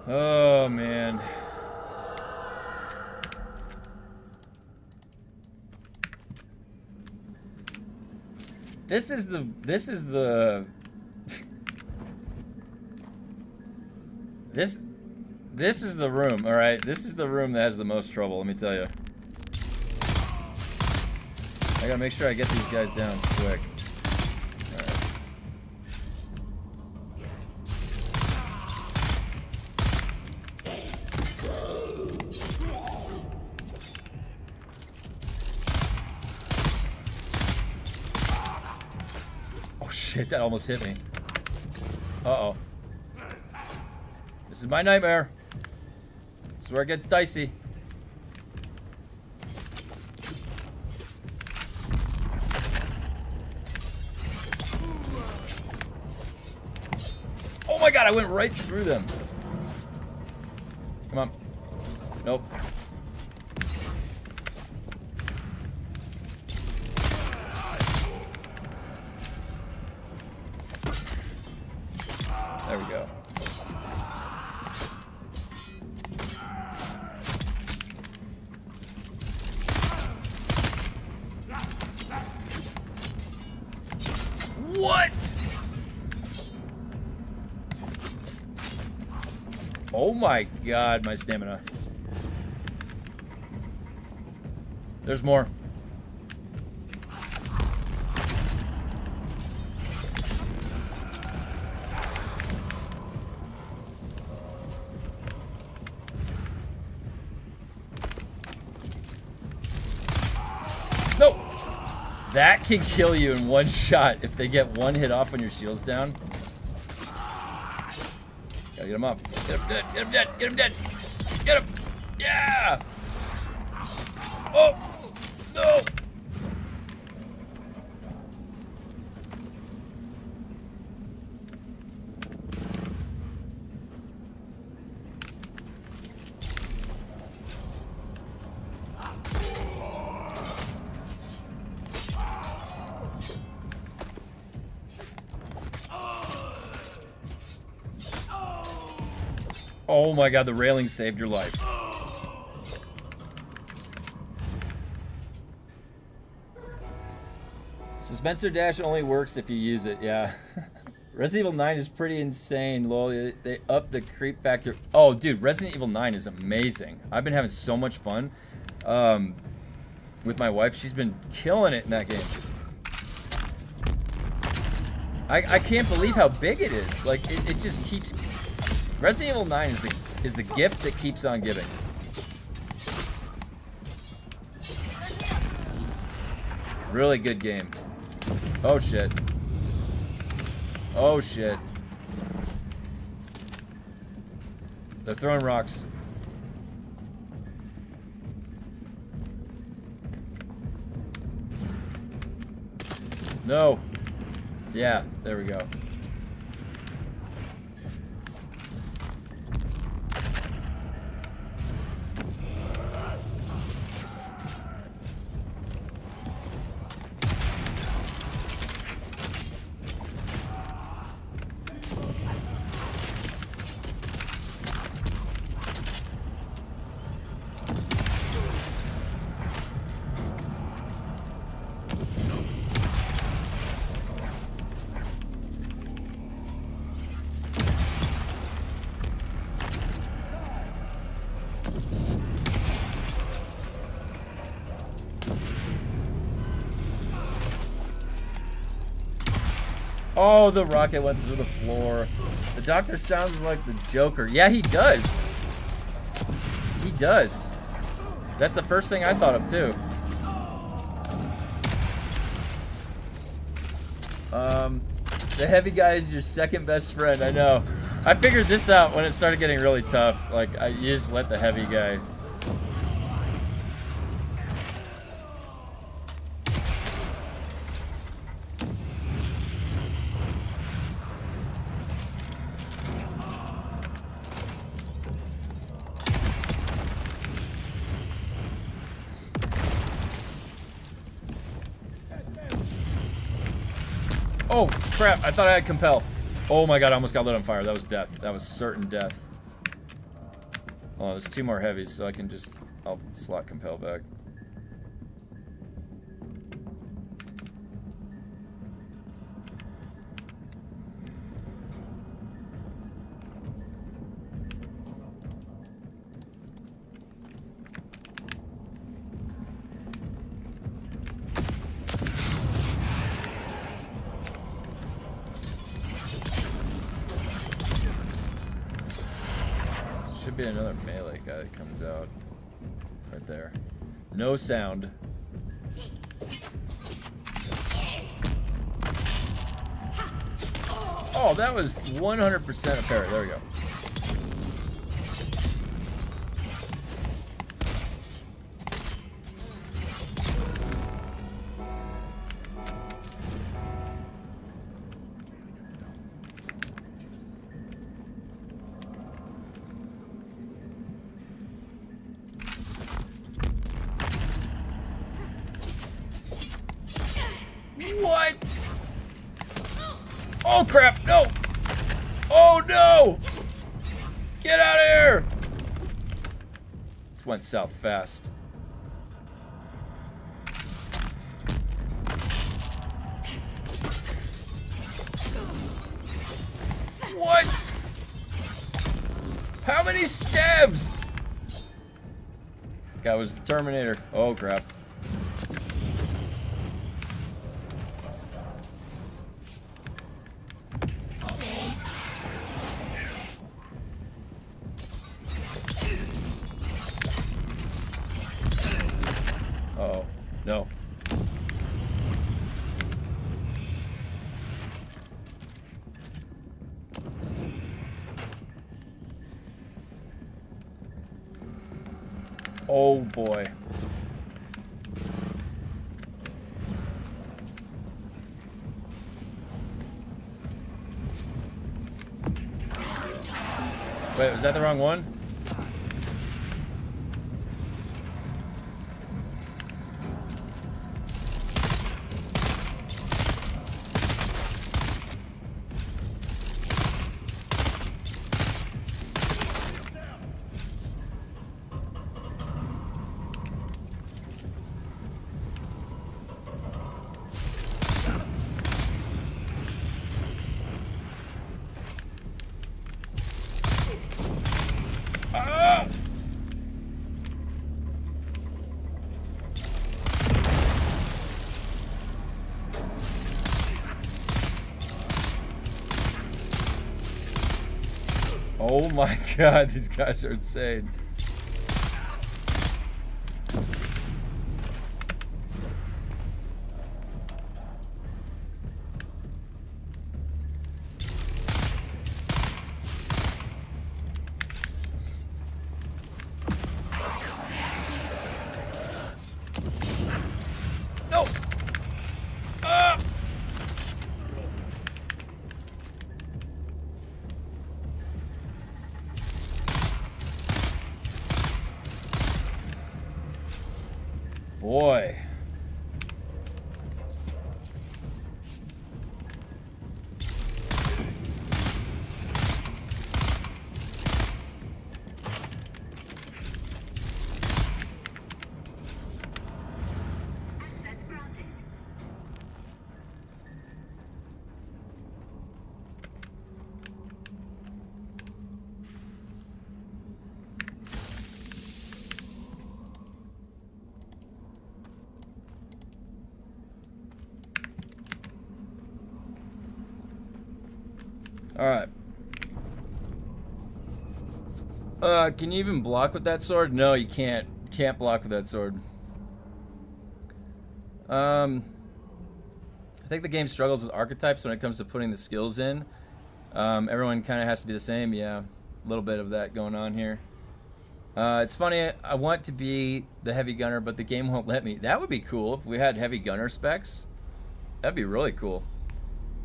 A: Oh man. This is the this is the room, all right? This is the room that has the most trouble, let me tell you. I gotta make sure I get these guys down quick. All right. shit, that almost hit me. Uh-oh. This is my nightmare. This is where it gets dicey. Oh my god, I went right through them. Come on. Nope. There we go. What? Oh my god, my stamina. There's more. No! That can kill you in one shot if they get one hit off when your shield's down. Gotta get him up. Get him dead, get him dead, get him dead! Get him! Yeah! Oh! No! Oh my god, the railing saved your life. Suspensor dash only works if you use it, yeah. Resident Evil 9 is pretty insane, lol. They upped the creep factor. Oh, dude, Resident Evil 9 is amazing. I've been having so much fun with my wife. She's been killing it in that game. I can't believe how big it is. Like, it just keeps... Resident Evil 9 is the gift that keeps on giving. Really good game. Oh shit. Oh shit. They're throwing rocks. No. Yeah, there we go. Oh, the rocket went through the floor. The doctor sounds like the Joker. Yeah, he does. He does. That's the first thing I thought of, too. The heavy guy is your second best friend, I know. I figured this out when it started getting really tough. Like, you just let the heavy guy... Oh, crap. I thought I had compel. Oh my god, I almost got lit on fire. That was death. That was certain death. Oh, there's two more heavies, so I can just... I'll slot compel back. Should be another melee guy that comes out right there. No sound. Oh, that was 100% a parry. There we go. What? Oh crap, no! Oh no! Get out of here! This went south fast. What? How many stabs? Guy was the Terminator. Oh crap. Uh-oh. No. Oh boy. Wait, was that the wrong one? Ah! Oh my god, these guys are insane. No! Ah! Boy.
B: Access granted.
A: Alright. Can you even block with that sword? No, you can't. Can't block with that sword. I think the game struggles with archetypes when it comes to putting the skills in. Everyone kind of has to be the same. Yeah, a little bit of that going on here. It's funny, I want to be the heavy gunner, but the game won't let me. That would be cool if we had heavy gunner specs. That'd be really cool.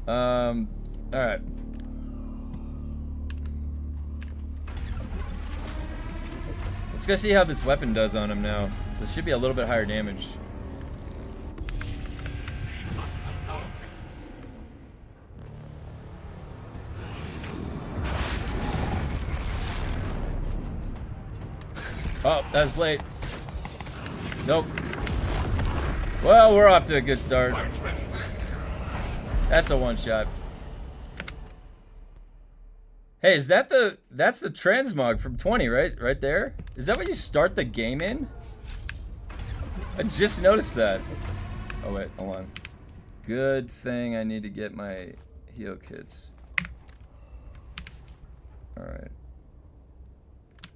A: Alright. Let's go see how this weapon does on him now. So it should be a little bit higher damage. Oh, that's late. Nope. Well, we're off to a good start. That's a one shot. Hey, is that that's the transmog from 20, right? Right there? Is that what you start the game in? I just noticed that. Oh wait, hold on. Good thing I need to get my heal kits. Alright.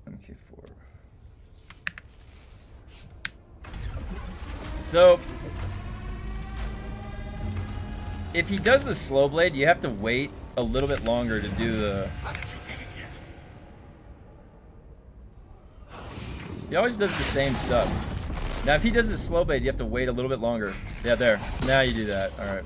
A: MK4. So, if he does the slow blade, you have to wait a little bit longer to do the... He always does the same stuff. Now, if he does the slow bait, you have to wait a little bit longer. Yeah, there. Now you do that. All right.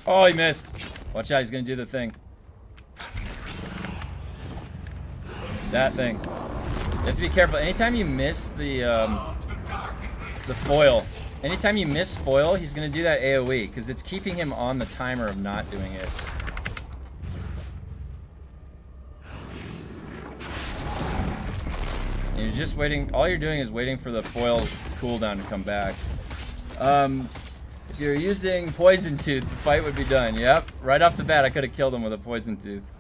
A: Oh, he missed. Watch out, he's gonna do the thing. That thing. You have to be careful. Anytime you miss the foil, anytime you miss foil, he's gonna do that AoE, because it's keeping him on the timer of not doing it. And you're just waiting, all you're doing is waiting for the foil cooldown to come back. If you're using Poison Tooth, the fight would be done. Yep, right off the bat, I could have killed him with a Poison Tooth.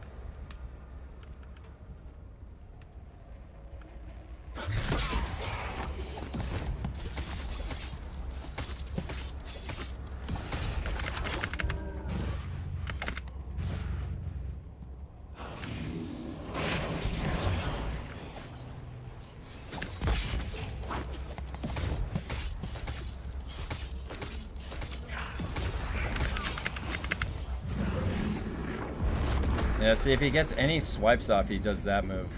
A: Yeah, see, if he gets any swipes off, he does that move.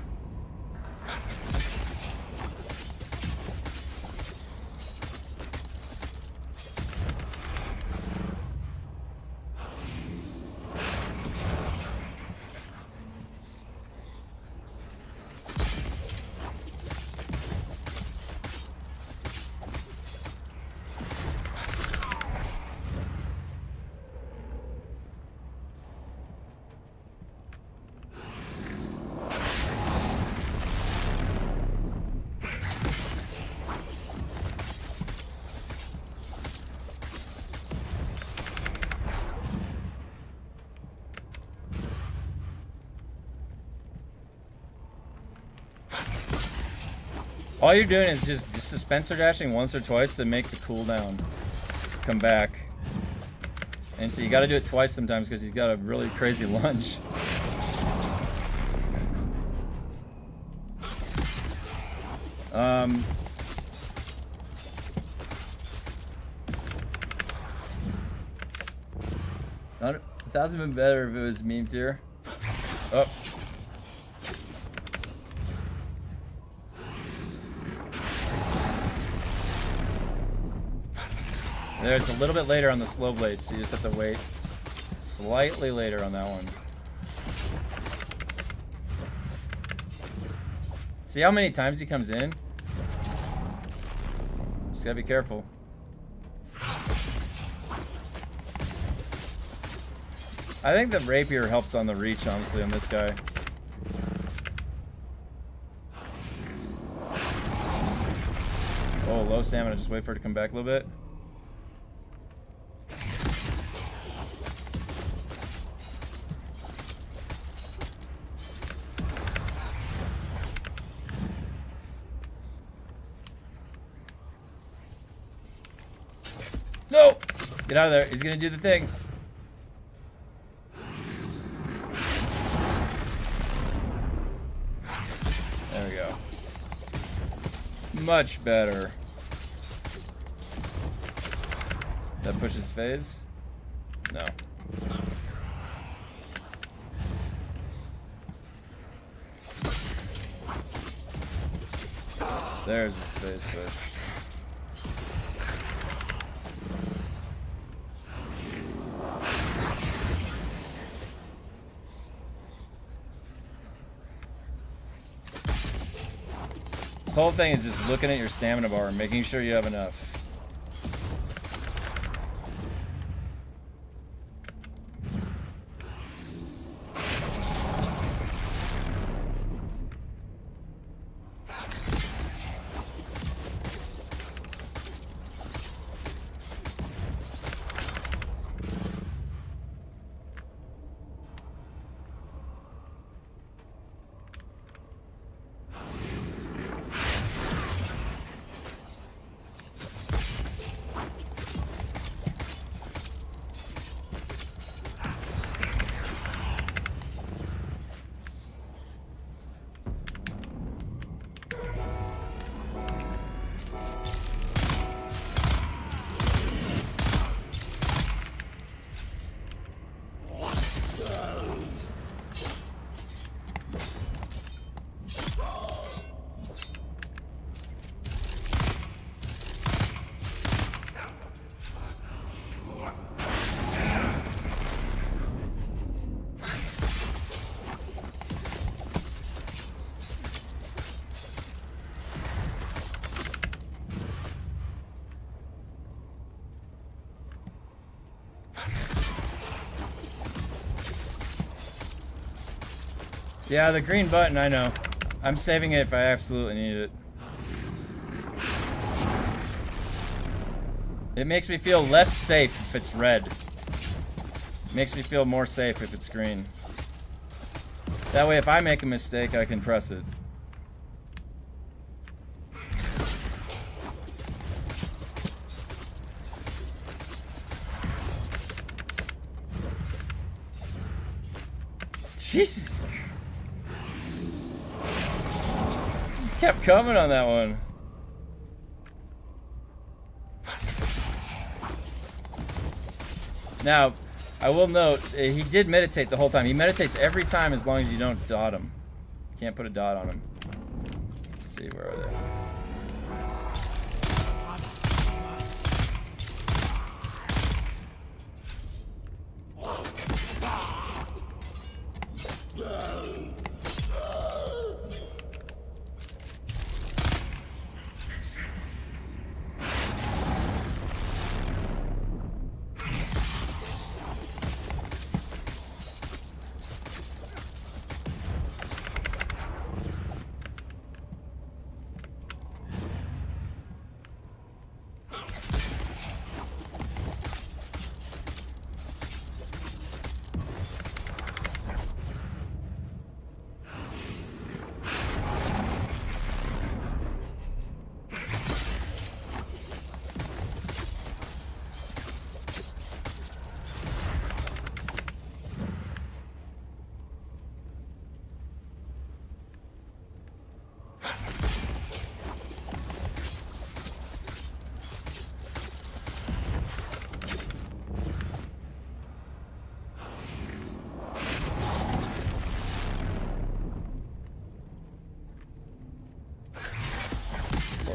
A: All you're doing is just dispenser dashing once or twice to make the cooldown come back. And so you gotta do it twice sometimes because he's got a really crazy lunge. Not 1,000 been better if it was meme tier. Oh. There, it's a little bit later on the slow blade, so you just have to wait slightly later on that one. See how many times he comes in? Just gotta be careful. I think the rapier helps on the reach, honestly, on this guy. Oh, low stamina. Just wait for it to come back a little bit. No! Get out of there. He's gonna do the thing. There we go. Much better. That pushes phase? No. There's the space fish. This whole thing is just looking at your stamina bar and making sure you have enough. Yeah, the green button, I know. I'm saving it if I absolutely need it. It makes me feel less safe if it's red. It makes me feel more safe if it's green. That way, if I make a mistake, I can press it. Jesus. Just kept coming on that one. Now, I will note, he did meditate the whole time. He meditates every time as long as you don't dot him. You can't put a dot on him. Let's see, where are they?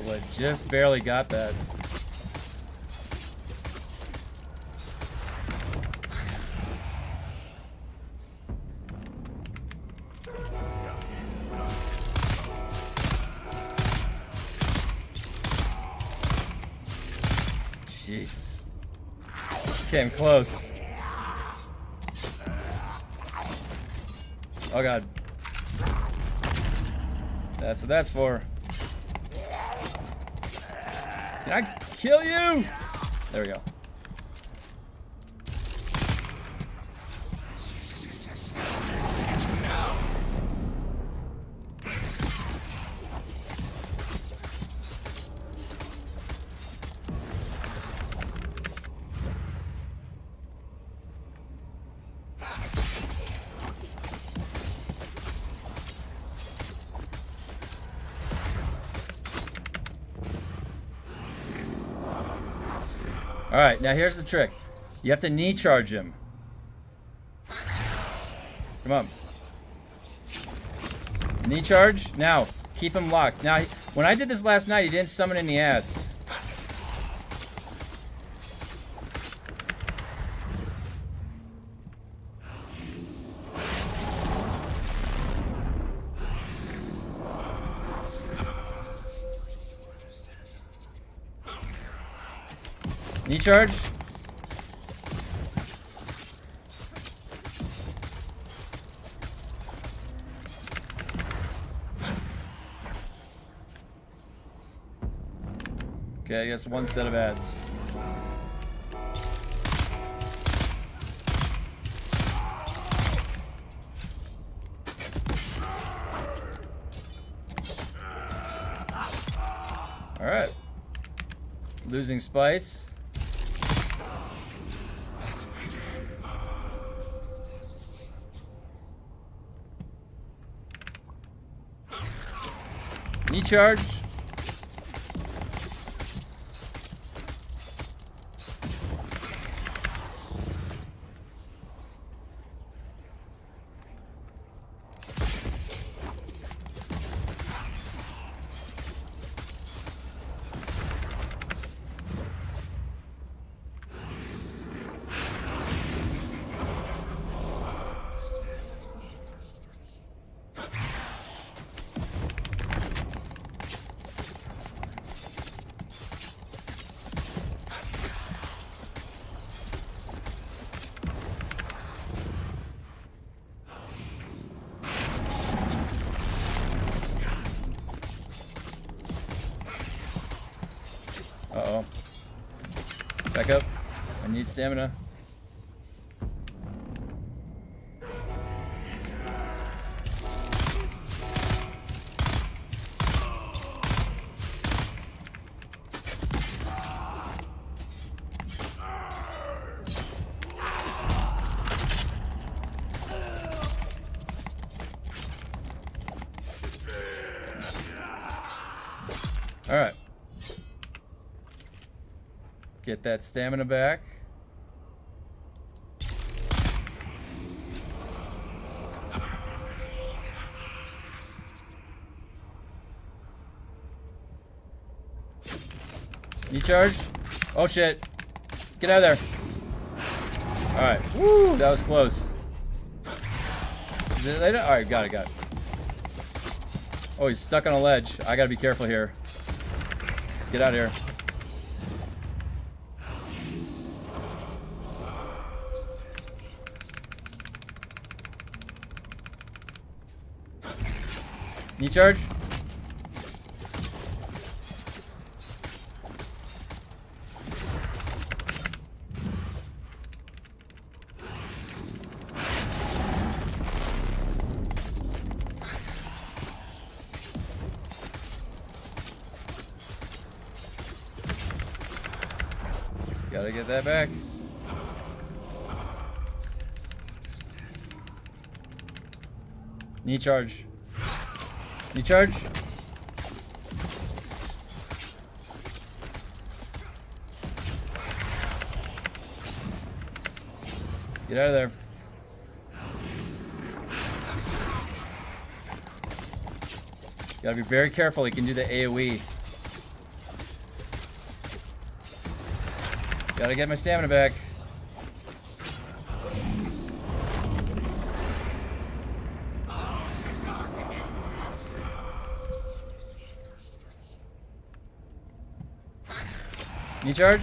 A: Well, I just barely got that. Jesus. Came close. Oh god. That's what that's for. Can I kill you? There we go. Alright, now here's the trick. You have to knee charge him. Come on. Knee charge. Now, keep him locked. Now,
E: When I did this last night, you didn't summon any ads. Knee charge? Okay, I guess one set of ads. Alright. Losing spice. Knee charge. Uh-oh. Back up. I need stamina. All right. Get that stamina back. Knee charge. Oh shit. Get out of there. Alright. Woo! That was close. Alright, got it. Oh, he's stuck on a ledge. I gotta be careful here. Let's get out of here. Knee charge. Gotta get that back. Knee charge. Knee charge. Get out of there. Gotta be very careful. He can do the AoE. Gotta get my stamina back. Knee charge.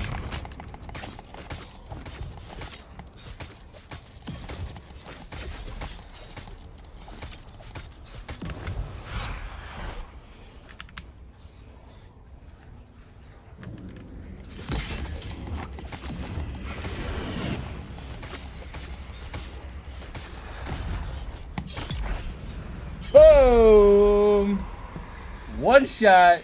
E: Boom! One shot.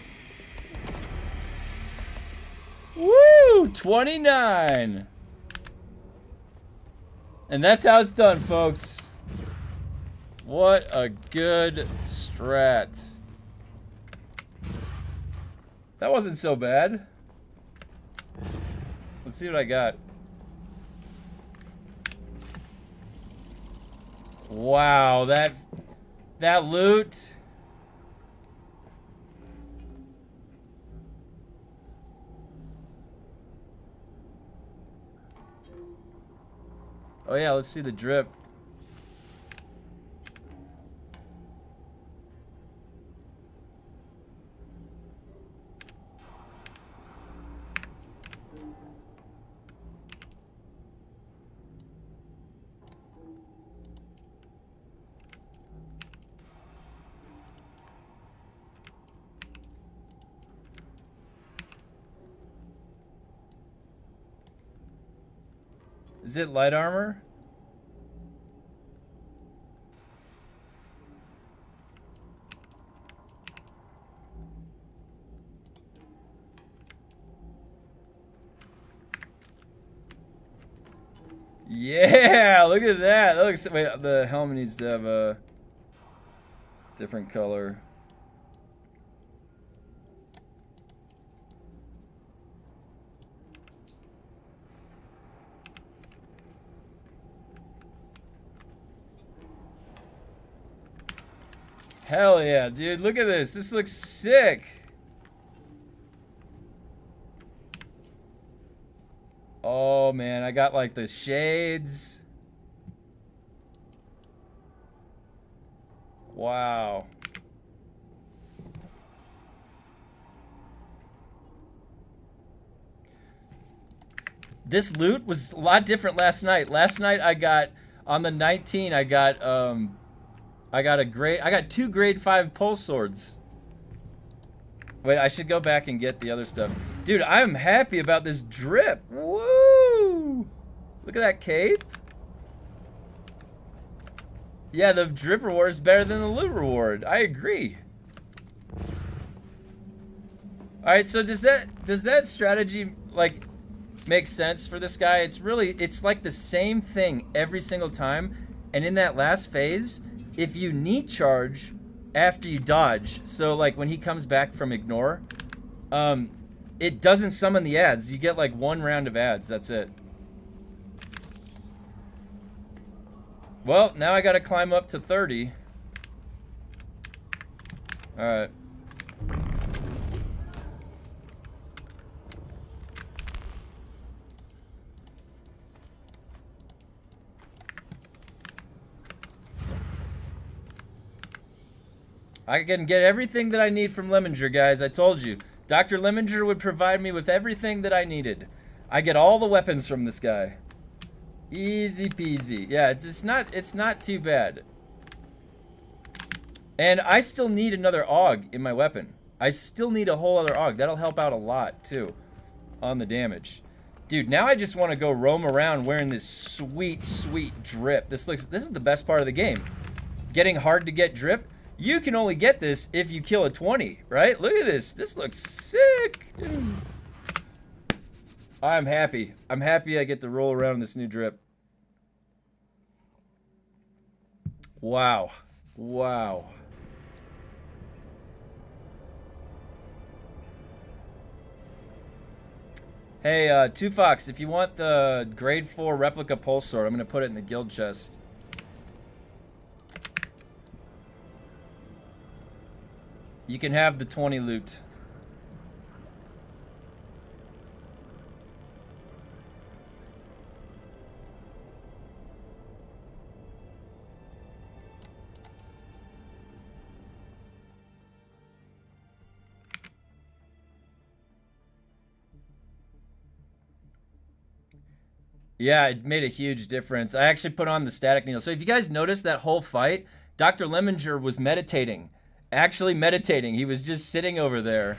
E: Woo! 29. And that's how it's done, folks. What a good strat. That wasn't so bad. Let's see what I got. Wow, that loot.
A: Oh yeah, let's see the drip. Is it light armor? Yeah, look at that. That looks. Wait, the helmet needs to have a different color. Hell yeah, dude. Look at this. This looks sick. Oh, man. I got, like, the shades. Wow. This loot was a lot different last night. Last night I got, on the 19, I got two grade 5 pulse swords. Wait, I should go back and get the other stuff. Dude, I'm happy about this drip. Woo! Look at that cape. Yeah, the drip reward is better than the loot reward. I agree. Alright, so does that strategy, like, make sense for this guy? It's like the same thing every single time. And in that last phase, if you need charge after you dodge, so like when he comes back from ignore, it doesn't summon the ads. You get like 1 round of ads. That's it. Well, now I gotta climb up to 30. Alright. I can get everything that I need from Lemminger, guys. I told you. Dr. Lemminger would provide me with everything that I needed. I get all the weapons from this guy. Easy peasy. Yeah, it's not too bad. And I still need another AUG in my weapon. I still need a whole other AUG. That'll help out a lot, too, on the damage. Dude, now I just want to go roam around wearing this sweet, sweet drip. This is the best part of the game. Getting hard to get drip. You can only get this if you kill a 20, right? Look at this. This looks sick, dude. I'm happy. I'm happy I get to roll around in this new drip. Wow. Wow. Hey, 2 Fox, if you want the grade 4 replica pulse sword, I'm going to put it in the guild chest. You can have the 20 loot. Yeah, it made a huge difference. I actually put on the static needle. So if you guys noticed that whole fight, Dr. Lemminger was meditating. Actually meditating. He was just sitting over there.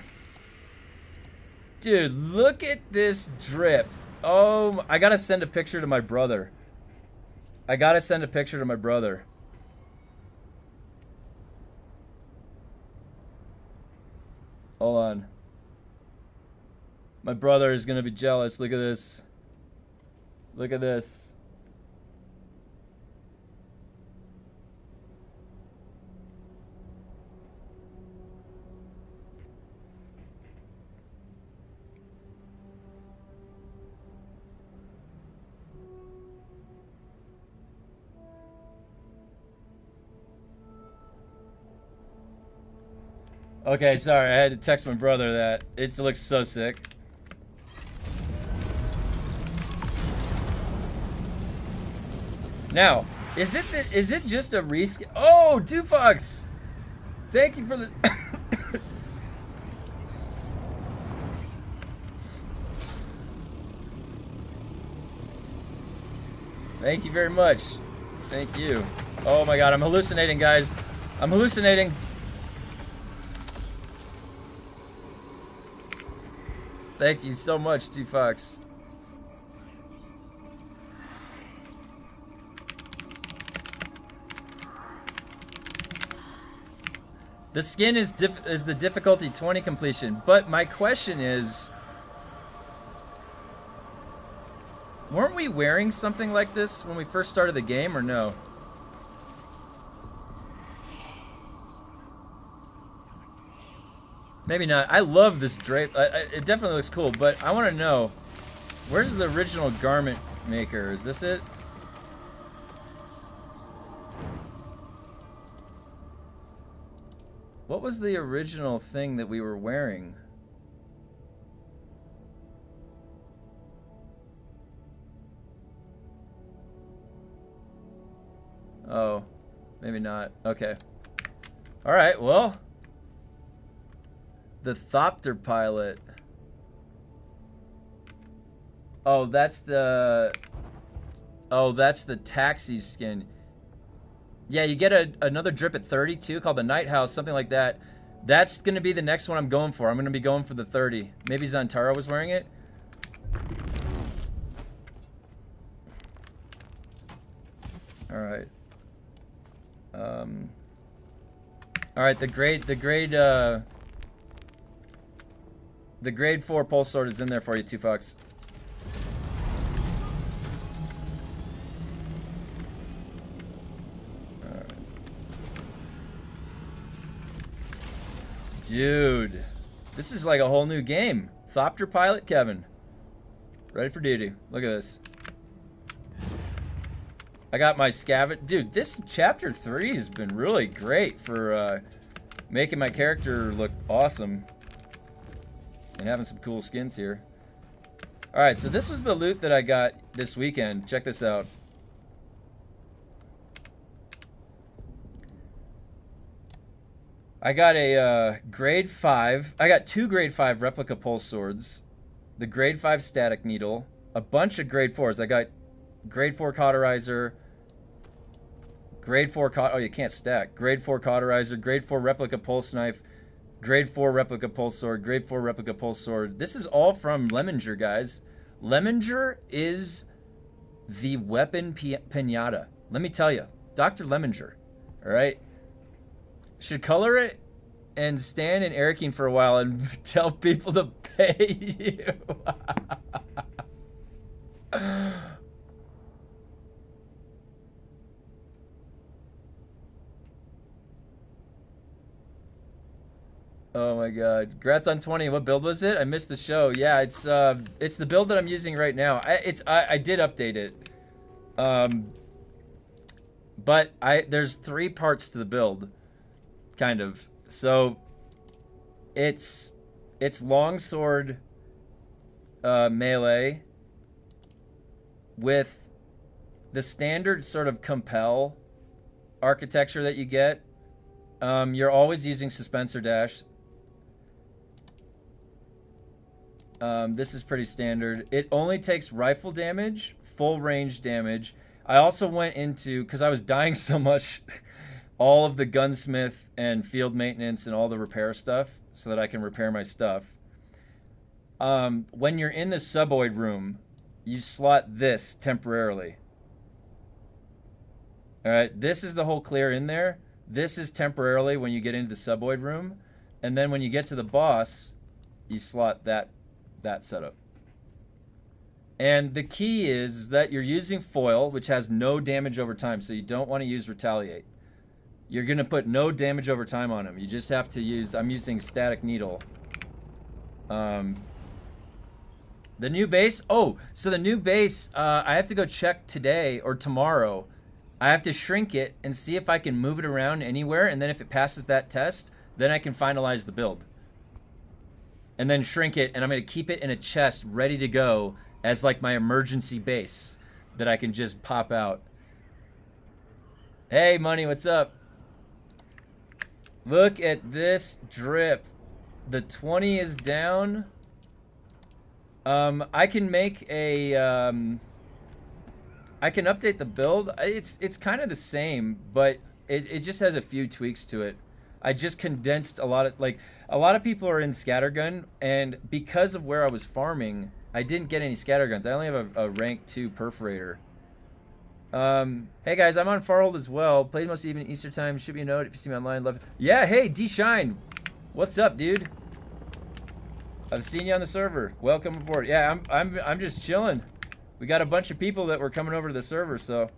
A: Dude, look at this drip. Oh, I gotta send a picture to my brother. I gotta send a picture to my brother. Hold on. My brother is gonna be jealous. Look at this. Look at this. Okay, sorry, I had to text my brother that. It looks so sick. Now, is it just a reskin? Oh, 2Fox! Thank you for the... Thank you very much. Thank you. Oh my god, I'm hallucinating, guys. I'm hallucinating. Thank you so much, 2Fox. The skin is the difficulty 20 completion, but my question is, weren't we wearing something like this when we first started the game, or no? Maybe not. I love this drape. It definitely looks cool, but I want to know, where's the original garment maker? Is this it? What was the original thing that we were wearing? Oh, maybe not. Okay. All right, well. The THOPTER pilot. Oh, that's the... Oh, that's the taxi skin. Yeah, you get another drip at 30 too, called the Night House, something like that. That's going to be the next one I'm going for. I'm going to be going for the 30. Maybe Zantara was wearing it. All right. All right, the grade 4 pulse sword is in there for you, 2Fox. Dude, this is like a whole new game. Thopter pilot, Kevin. Ready for duty. Look at this. I got my scavet. Dude, this chapter 3 has been really great for making my character look awesome. And having some cool skins here. Alright, so this was the loot that I got this weekend. Check this out. I got a grade 5. I got 2 grade 5 replica pulse swords. The grade 5 static needle. A bunch of grade 4s. I got grade 4 cauterizer. Grade 4 oh, you can't stack. Grade 4 cauterizer. Grade 4 replica pulse knife. Grade 4 replica pulse sword. Grade 4 replica pulse sword. This is all from Lemminger, guys. Lemminger is the weapon pinata. Let me tell you. Dr. Lemminger. Alright? Should color it and stand in Airking for a while and tell people to pay you. Oh my god. Congrats on 20. What build was it? I missed the show. Yeah, it's the build that I'm using right now. I did update it. But there's 3 parts to the build. Kind of. So it's longsword melee with the standard sort of compel architecture that you get. You're always using suspensor dash. This is pretty standard. It only takes rifle damage, full range damage. I also went into, because I was dying so much, all of the gunsmith and field maintenance and all the repair stuff so that I can repair my stuff. When you're in the suboid room, you slot this temporarily. Alright, this is the whole clear in there. This is temporarily when you get into the suboid room. And then when you get to the boss, you slot that setup. And the key is that you're using foil, which has no damage over time, so you don't want to use retaliate. You're going to put no damage over time on him. You just have to use... I'm using static needle. The new base... Oh, so the new base, I have to go check today or tomorrow. I have to shrink it and see if I can move it around anywhere, and then if it passes that test, then I can finalize the build. And then shrink it, and I'm going to keep it in a chest ready to go as like my emergency base that I can just pop out. Hey, Money, what's up? Look at this drip. The 20 is down. I can make a, I can update the build. It's kind of the same, but it just has a few tweaks to it. I just condensed a lot of, like, a lot of people are in scattergun, and because of where I was farming, I didn't get any scatterguns. I only have a rank 2 perforator. Hey guys, I'm on Farhold as well. Plays most even Easter time. Shoot me a note if you see me online. Love it. Yeah, hey, D-Shine. What's up, dude? I've seen you on the server. Welcome aboard. Yeah, I'm just chilling. We got a bunch of people that were coming over to the server, so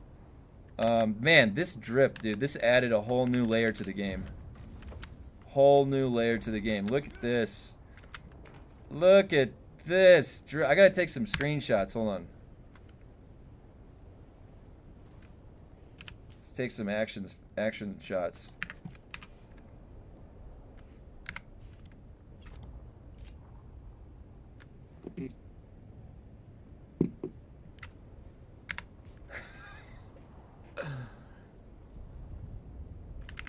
A: man, this drip, dude, this added a whole new layer to the game. Whole new layer to the game. Look at this. Look at this. I gotta take some screenshots. Hold on. Let's take some action shots.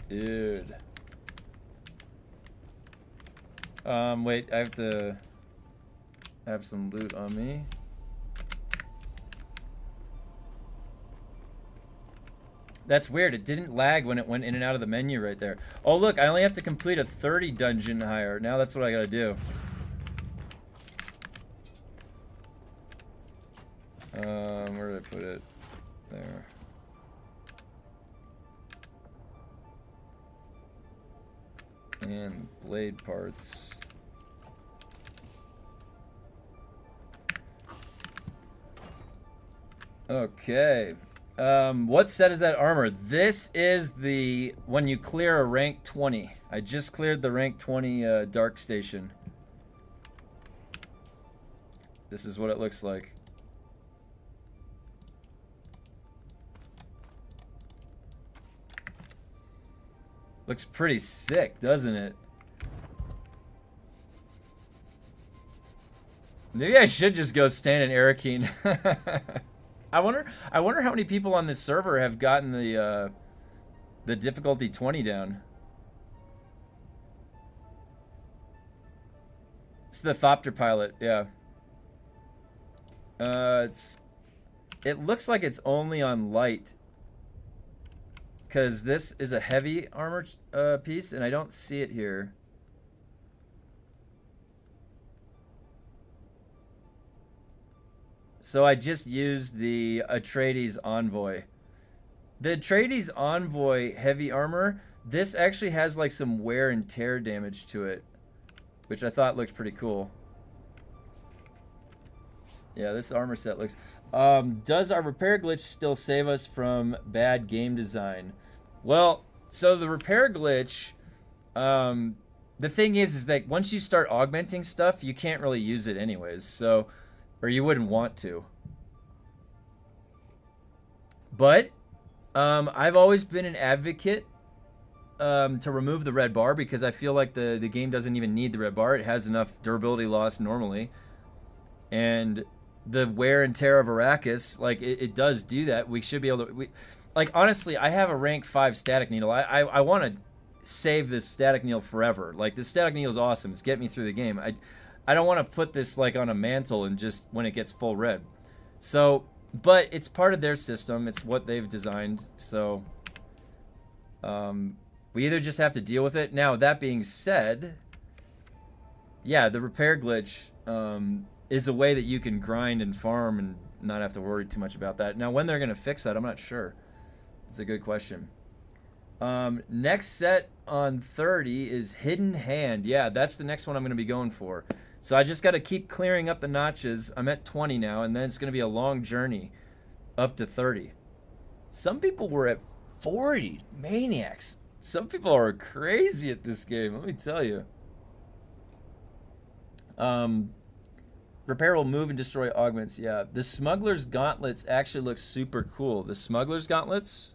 A: Dude. Wait, I have to have some loot on me. That's weird. It didn't lag when it went in and out of the menu right there. Oh, look, I only have to complete a 30 dungeon higher. Now that's what I gotta do. Where did I put it? There. And blade parts. Okay. What set is that armor? This is the when you clear a rank 20. I just cleared the rank 20 dark station. This is what it looks like. Looks pretty sick, doesn't it? Maybe I should just go stand in Arakeen. I wonder how many people on this server have gotten the difficulty 20 down. It's the Thopter pilot, yeah. It looks like it's only on light. Because this is a heavy armor piece, and I don't see it here. So I just used the Atreides Envoy. The Atreides Envoy heavy armor, this actually has like some wear and tear damage to it, which I thought looked pretty cool. Yeah, this armor set looks... does our repair glitch still save us from bad game design? Well, so the repair glitch, the thing is that once you start augmenting stuff, you can't really use it anyways, so, or you wouldn't want to. But, I've always been an advocate to remove the red bar because I feel like the game doesn't even need the red bar. It has enough durability loss normally. And the wear and tear of Arrakis, like, it does do that. We should be able to... Like, honestly, I have a rank 5 static needle. I want to save this static needle forever. Like, this static needle is awesome. It's getting me through the game. I don't want to put this, like, on a mantle and just when it gets full red. So, but it's part of their system. It's what they've designed. So, we either just have to deal with it. Now, that being said, yeah, the repair glitch is a way that you can grind and farm and not have to worry too much about that. Now, when they're going to fix that, I'm not sure. It's a good question. Next set on 30 is Hidden Hand. Yeah, that's the next one I'm going to be going for. So I just got to keep clearing up the notches. I'm at 20 now, and then it's going to be a long journey up to 30. Some people were at 40. Maniacs. Some people are crazy at this game, let me tell you. Repair will move and destroy augments. Yeah, the Smuggler's Gauntlets actually look super cool. The Smuggler's Gauntlets?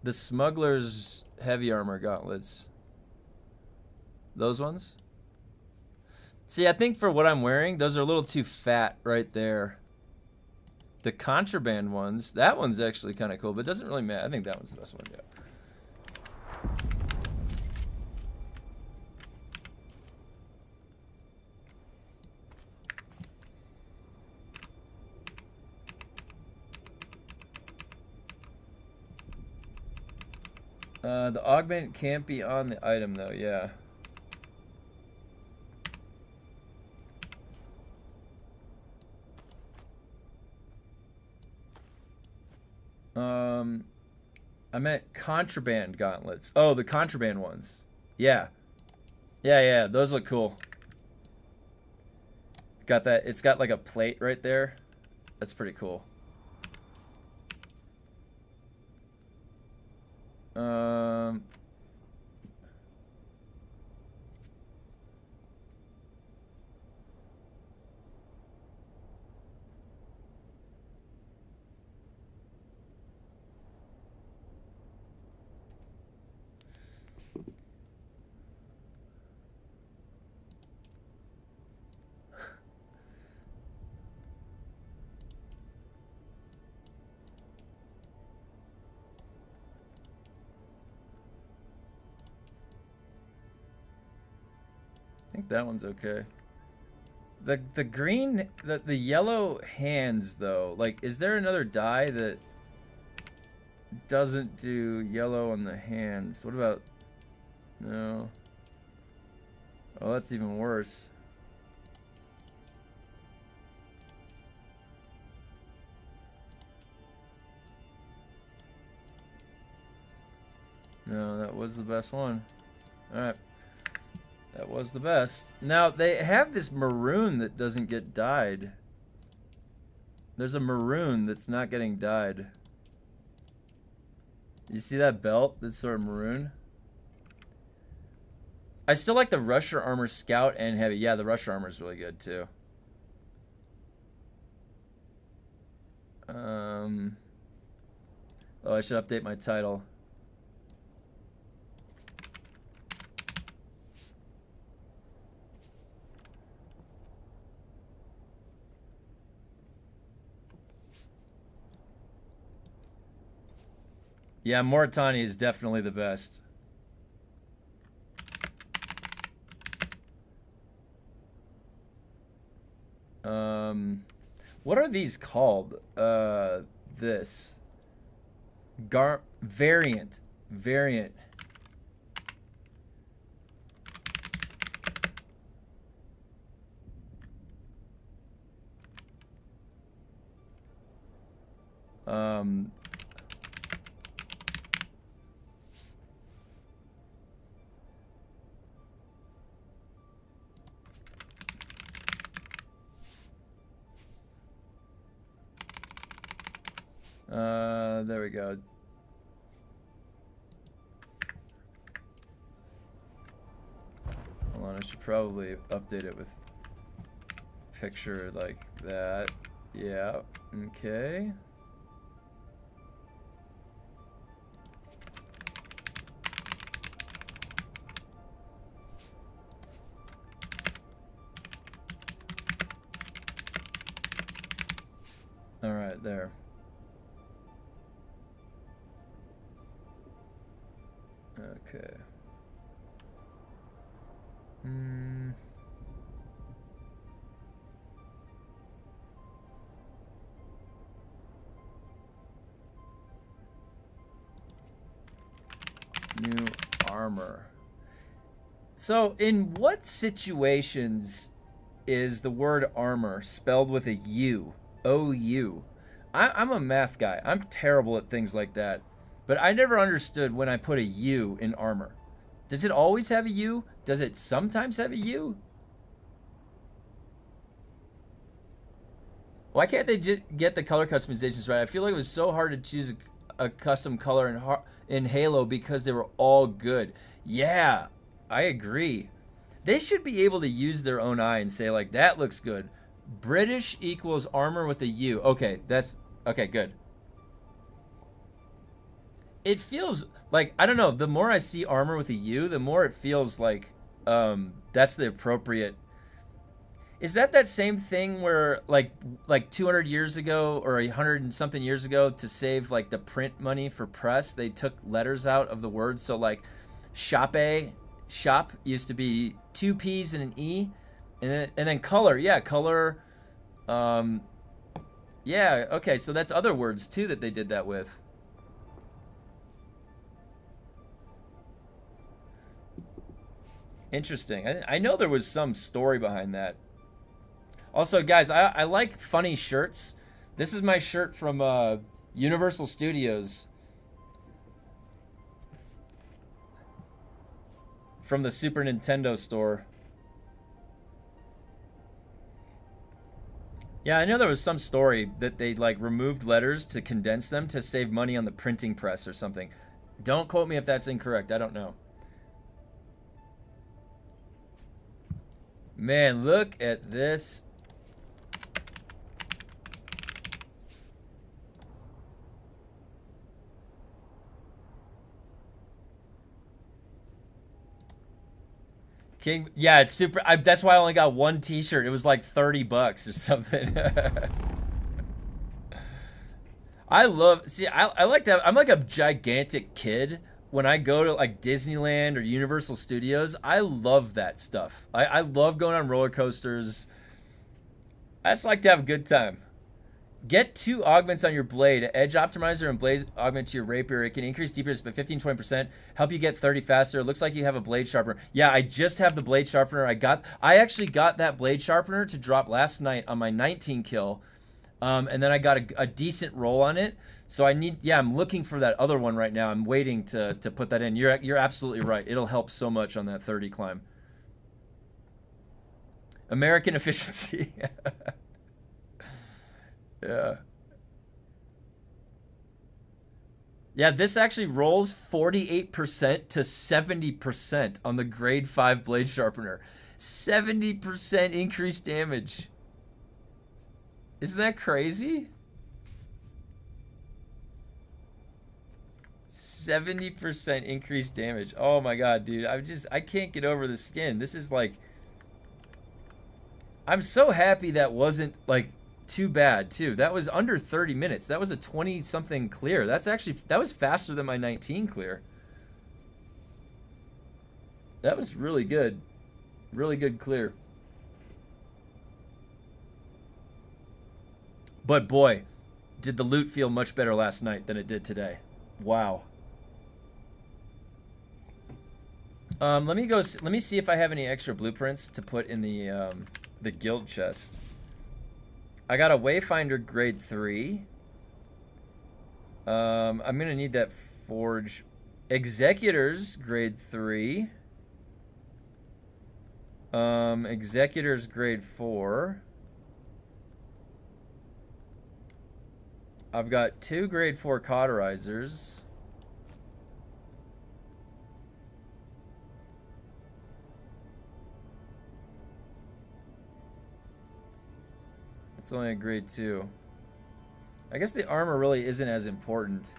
A: The Smuggler's Heavy Armor Gauntlets. Those ones? See, I think for what I'm wearing, those are a little too fat right there. The contraband ones, that one's actually kind of cool, but it doesn't really matter. I think that one's the best one, yeah. The augment can't be on the item though, yeah. I meant contraband gauntlets. Oh, the contraband ones. Yeah. Yeah, those look cool. Got that, it's got like a plate right there. That's pretty cool. I think that one's okay. The green, the yellow hands though, like, is there another dye that doesn't do yellow on the hands? What about, no. Oh, that's even worse. No, that was the best one. Alright. That was the best. Now, they have this maroon that doesn't get dyed. There's a maroon that's not getting dyed. You see that belt that's sort of maroon? I still like the Rusher Armor Scout and Heavy. Yeah, the Rusher Armor is really good too. Oh, I should update my title. Yeah, Mauritania is definitely the best. What are these called? This. Variant. Variant. There we go. Hold on, I should probably update it with picture like that. Yeah, okay. All right, there. Okay. New armor. So, in what situations is the word armor spelled with a U? O-U. I'm a math guy. I'm terrible at things like that. But I never understood when I put a U in armor. Does it always have a U? Does it sometimes have a U? Why can't they get the color customizations right? I feel like it was so hard to choose a custom color in Halo because they were all good. Yeah, I agree. They should be able to use their own eye and say, like, that looks good. British equals armor with a U. Okay, okay, good. It feels like, I don't know, the more I see armor with a U, the more it feels like that's the appropriate. Is that same thing where like 200 years ago or 100 and something years ago, to save like the print money for press, they took letters out of the words? So like shop used to be 2 P's and an E, and then color, yeah, color. Yeah, okay, so that's other words too that they did that with. Interesting. I know there was some story behind that. Also, guys, I like funny shirts. This is my shirt from Universal Studios. From the Super Nintendo store. Yeah, I know there was some story that they like removed letters to condense them to save money on the printing press or something. Don't quote me if that's incorrect. I don't know. Man, look at this. King, yeah, it's super. That's why I only got one T-shirt. It was like $30 or something. I love. See, I like to. I'm like a gigantic kid when I go to like Disneyland or Universal Studios. I love that stuff. I love going on roller coasters. I just like to have a good time. Get 2 augments on your blade, Edge Optimizer and Blade Augment to your rapier. It can increase DPS by 15-20%, help you get 30 faster. It looks like you have a blade sharpener. Yeah, I just have the blade sharpener. I actually got that blade sharpener to drop last night on my 19 kill. And then I got a decent roll on it. So I'm looking for that other one right now. I'm waiting to put that in. You're absolutely right. It'll help so much on that 30 climb. American efficiency. Yeah. Yeah, this actually rolls 48% to 70% on the grade 5 blade sharpener. 70% increased damage. Isn't that crazy? 70% increased damage. Oh my god, dude. I can't get over the skin. This is like, I'm so happy that wasn't like too bad too. That was under 30 minutes. That was a 20 something clear. That was faster than my 19 clear. That was really good. Really good clear. But boy, did the loot feel much better last night than it did today. Wow. Let me see if I have any extra blueprints to put in the guild chest. I got a Wayfinder grade 3. I'm gonna need that forge. Executors grade 3. Executors grade 4. I've got 2 grade 4 cauterizers. It's only a grade 2. I guess the armor really isn't as important.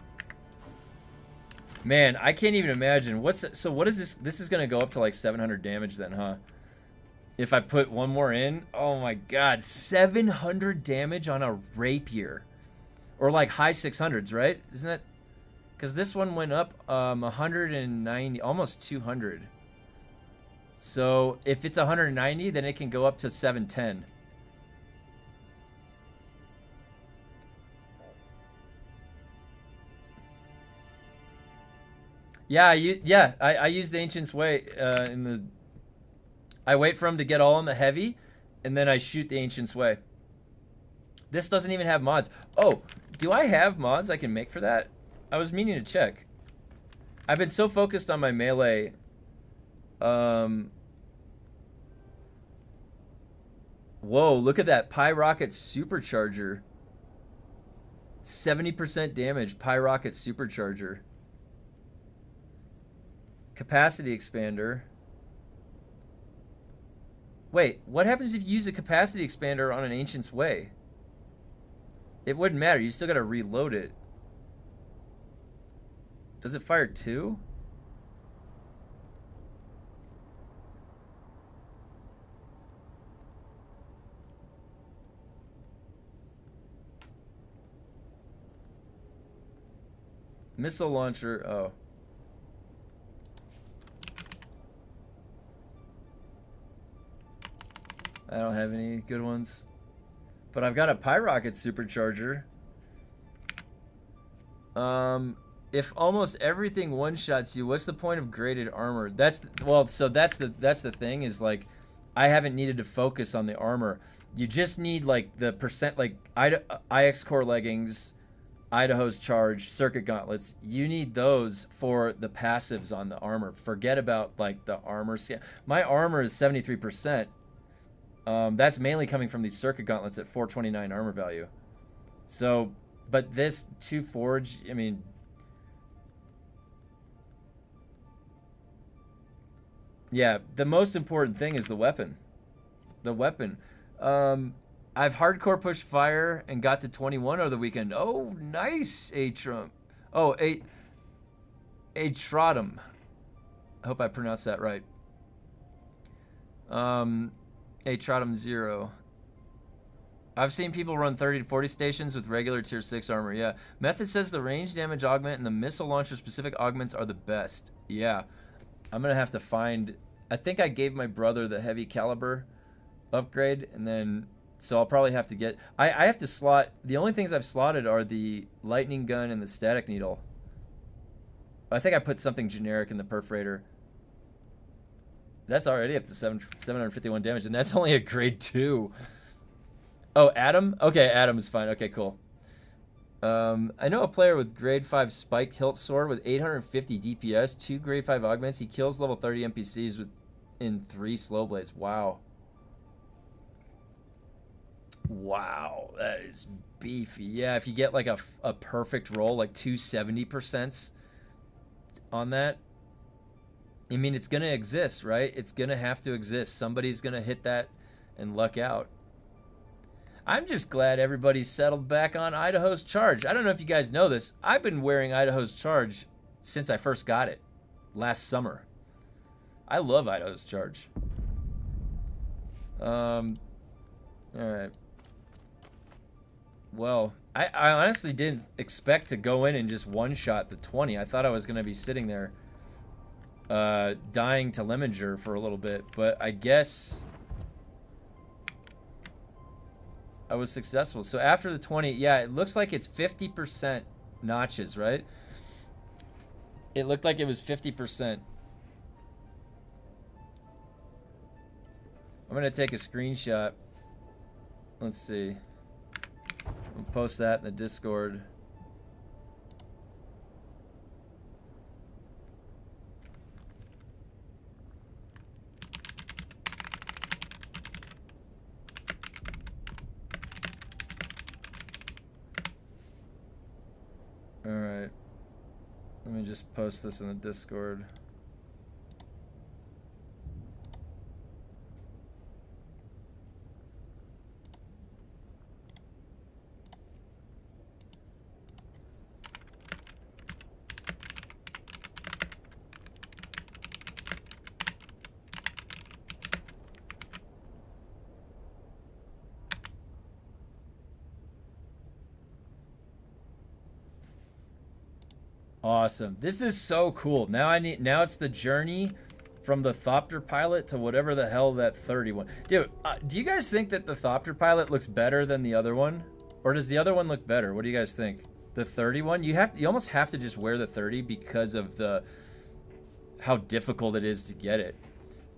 A: Man, I can't even imagine. So what is this? This is going to go up to like 700 damage then, huh? If I put one more in. Oh my god. 700 damage on a rapier. Or like high 600s, right? Isn't that? Because this one went up 190, almost 200. So if it's 190, then it can go up to 710. Yeah, I use the Ancient's Way I wait for him to get all in the heavy, and then I shoot the Ancient's Way. This doesn't even have mods. Oh, do I have mods I can make for that? I was meaning to check. I've been so focused on my melee. Whoa, look at that Pyrocket Supercharger. 70% damage, Pyrocket Supercharger. Capacity expander. Wait, what happens if you use a capacity expander on an Ancient's Way? It wouldn't matter, you still gotta reload it. Does it fire 2? Missile launcher. Oh. I don't have any good ones. But I've got a Pyrocket supercharger. If almost everything one-shots you, what's the point of graded armor? That's the thing is like I haven't needed to focus on the armor. You just need like the percent, like IX core leggings, Idaho's charge, circuit gauntlets. You need those for the passives on the armor. Forget about like the armor. My armor is 73%. That's mainly coming from these circuit gauntlets at 429 armor value. So, but this 2 forge, I mean, yeah, the most important thing is the weapon. The weapon. I've hardcore pushed fire and got to 21 over the weekend. Oh, nice, A-Trump. Oh, A-Trotum. I hope I pronounced that right. A-Trotum 0. I've seen people run 30 to 40 stations with regular tier 6 armor. Yeah. Method says the range damage augment and the missile launcher specific augments are the best. Yeah. I'm going to have to find... I think I gave my brother the heavy caliber upgrade, and then... So I'll probably have to get... I have to slot... The only things I've slotted are the lightning gun and the static needle. I think I put something generic in the perforator. That's already up to 751 damage, and that's only a grade 2. Oh, Adam? Okay, Adam is fine. Okay, cool. I know a player with grade 5 spike hilt sword with 850 DPS, 2 grade 5 augments. He kills level 30 NPCs in 3 slow blades. Wow. Wow, that is beefy. Yeah, if you get like a perfect roll, like 270% on that, I mean, it's going to exist, right? It's going to have to exist. Somebody's going to hit that and luck out. I'm just glad everybody's settled back on Idaho's charge. I don't know if you guys know this. I've been wearing Idaho's charge since I first got it last summer. I love Idaho's charge. All right. Well, I honestly didn't expect to go in and just one-shot the 20. I thought I was going to be sitting there dying to Lemminger for a little bit, but I guess I was successful. So after the 20, yeah, it looks like it's 50% notches, right? It looked like it was 50%. I'm going to take a screenshot. Let's see. I'll post that in the Discord. Alright. Let me just post this in the Discord. Awesome. This is so cool. Now it's the journey from the Thopter pilot to whatever the hell that 31. Dude, do you guys think that the Thopter pilot looks better than the other one? Or does the other one look better? What do you guys think? The 31? You almost have to just wear the 30 because of how difficult it is to get it.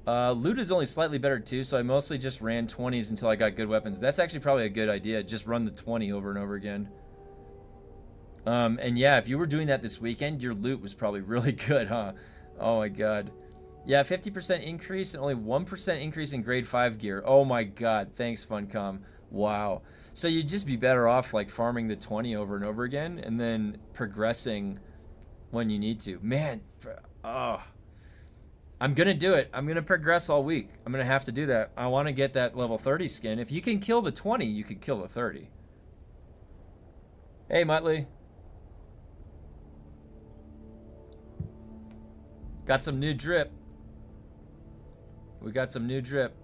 A: Loot is only slightly better too, so I mostly just ran 20s until I got good weapons. That's actually probably a good idea. Just run the 20 over and over again. And yeah, if you were doing that this weekend, your loot was probably really good, huh? Oh my god. Yeah, 50% increase and only 1% increase in grade 5 gear. Oh my god, thanks Funcom. Wow. So you'd just be better off like farming the 20 over and over again and then progressing when you need to. Man, oh. I'm gonna do it. I'm gonna progress all week. I'm gonna have to do that. I want to get that level 30 skin. If you can kill the 20, you can kill the 30. Hey, Muttley. Got some new drip. We got some new drip.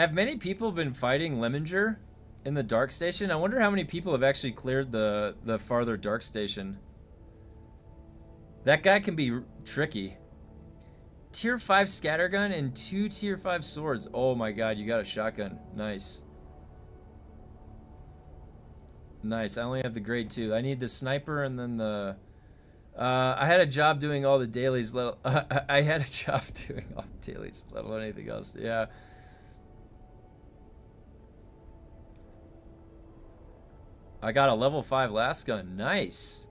A: Have many people been fighting Lemminger in the dark station? I wonder how many people have actually cleared the farther dark station. That guy can be tricky. Tier 5 scattergun and 2 tier 5 swords. Oh my god, you got a shotgun. Nice. Nice. I only have the grade 2. I need the sniper and then the... I had a job doing all the dailies, I had a job doing all the dailies, let alone anything else. Yeah. I got a level 5 last gun. Nice.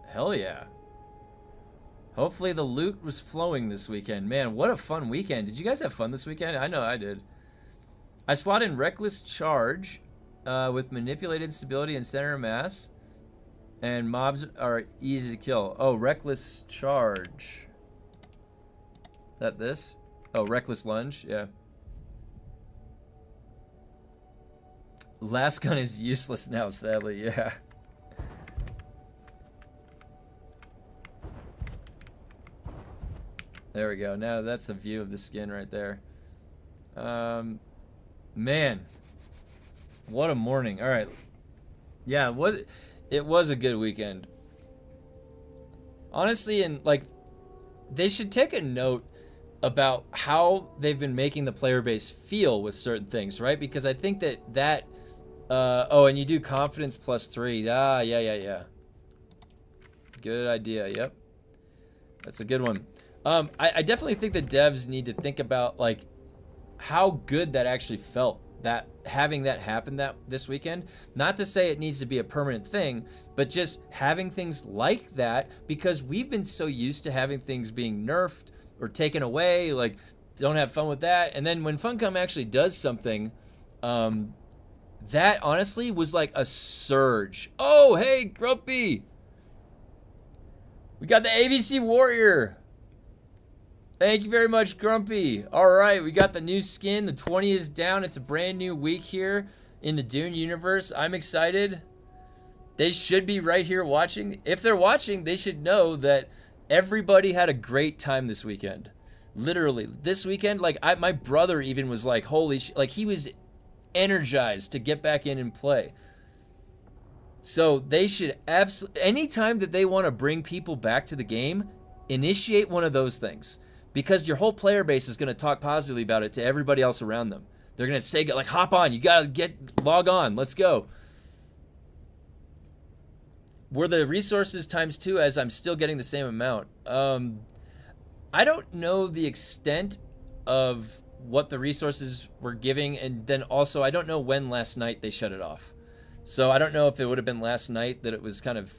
A: Hell yeah. Hopefully the loot was flowing this weekend. Man, what a fun weekend. Did you guys have fun this weekend? I know I did. I slot in Reckless Charge with Manipulated Stability and Center of Mass. And mobs are easy to kill. Oh, Reckless Charge. That this? Oh, Reckless Lunge. Yeah. Last gun is useless now, sadly. Yeah. There we go. Now that's a view of the skin right there. Man. What a morning. All right. Yeah, it was a good weekend. Honestly, and like, they should take a note about how they've been making the player base feel with certain things, right? Because I think that oh, and you do confidence +3. Ah, yeah. Good idea. Yep. That's a good one. I definitely think the devs need to think about like how good that actually felt, that having that happen this weekend. Not to say it needs to be a permanent thing, but just having things like that, because we've been so used to having things being nerfed or taken away, like don't have fun with that. And then when Funcom actually does something, that honestly was like a surge. Oh, hey, Grumpy. We got the AVC Warrior. Thank you very much, Grumpy. All right, we got the new skin. The 20 is down. It's a brand new week here in the Dune universe. I'm excited. They should be right here watching. If they're watching, they should know that everybody had a great time this weekend. Literally, this weekend, like my brother even was like, holy shit, like he was energized to get back in and play. So they should absolutely, anytime that they want to bring people back to the game, initiate one of those things. Because your whole player base is going to talk positively about it to everybody else around them. They're going to say, like, hop on. You got to log on. Let's go. Were the resources ×2 as I'm still getting the same amount? I don't know the extent of what the resources were giving. And then also, I don't know when last night they shut it off. So I don't know if it would have been last night that it was kind of...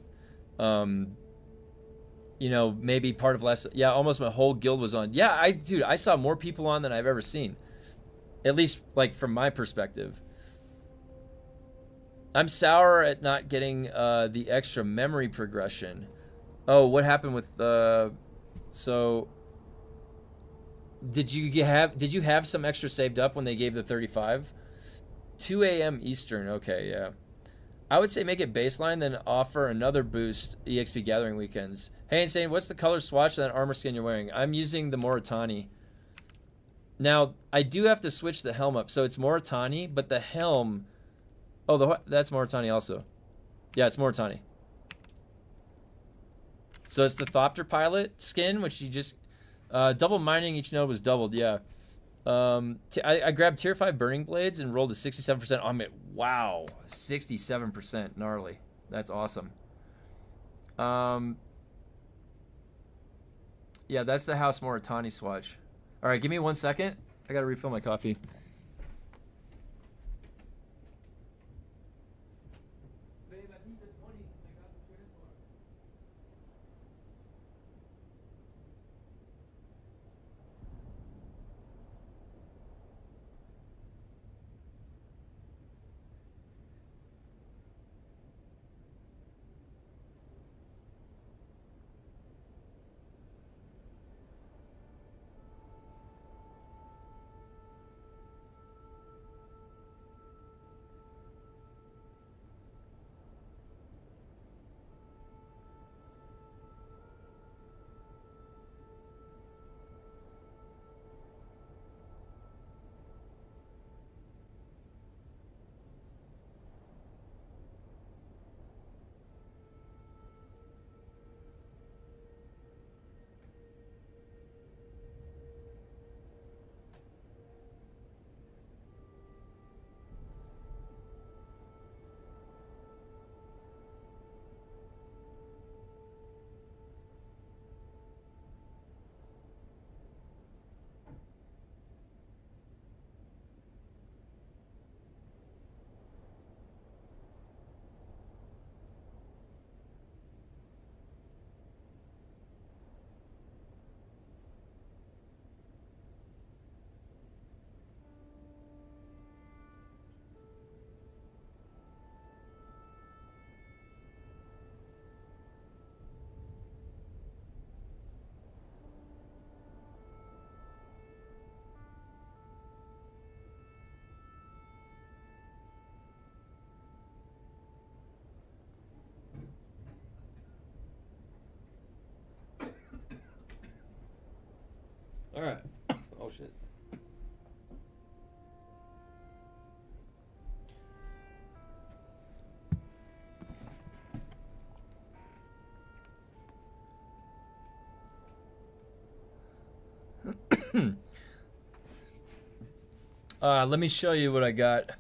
A: you know, maybe part of last... Yeah, almost my whole guild was on. Yeah, dude, I saw more people on than I've ever seen. At least, like, from my perspective. I'm sour at not getting the extra memory progression. Oh, what happened with... So... Did you have some extra saved up when they gave the 35? 2 a.m. Eastern. Okay, yeah. I would say make it baseline, then offer another boost EXP gathering weekends. Hey, Insane, what's the color swatch of that armor skin you're wearing? I'm using the Moritani. Now, I do have to switch the helm up. So it's Moritani, but the helm... Oh, that's Moritani also. Yeah, it's Moritani. So it's the Thopter Pilot skin, which you just... double mining, each node was doubled, yeah. I grabbed tier 5 burning blades and rolled a 67% on it. Wow, 67%, gnarly. That's awesome. Yeah, that's the House Moritani swatch. All right, give me 1 second. I gotta refill my coffee.
E: right. Oh shit. Let me show you what I got.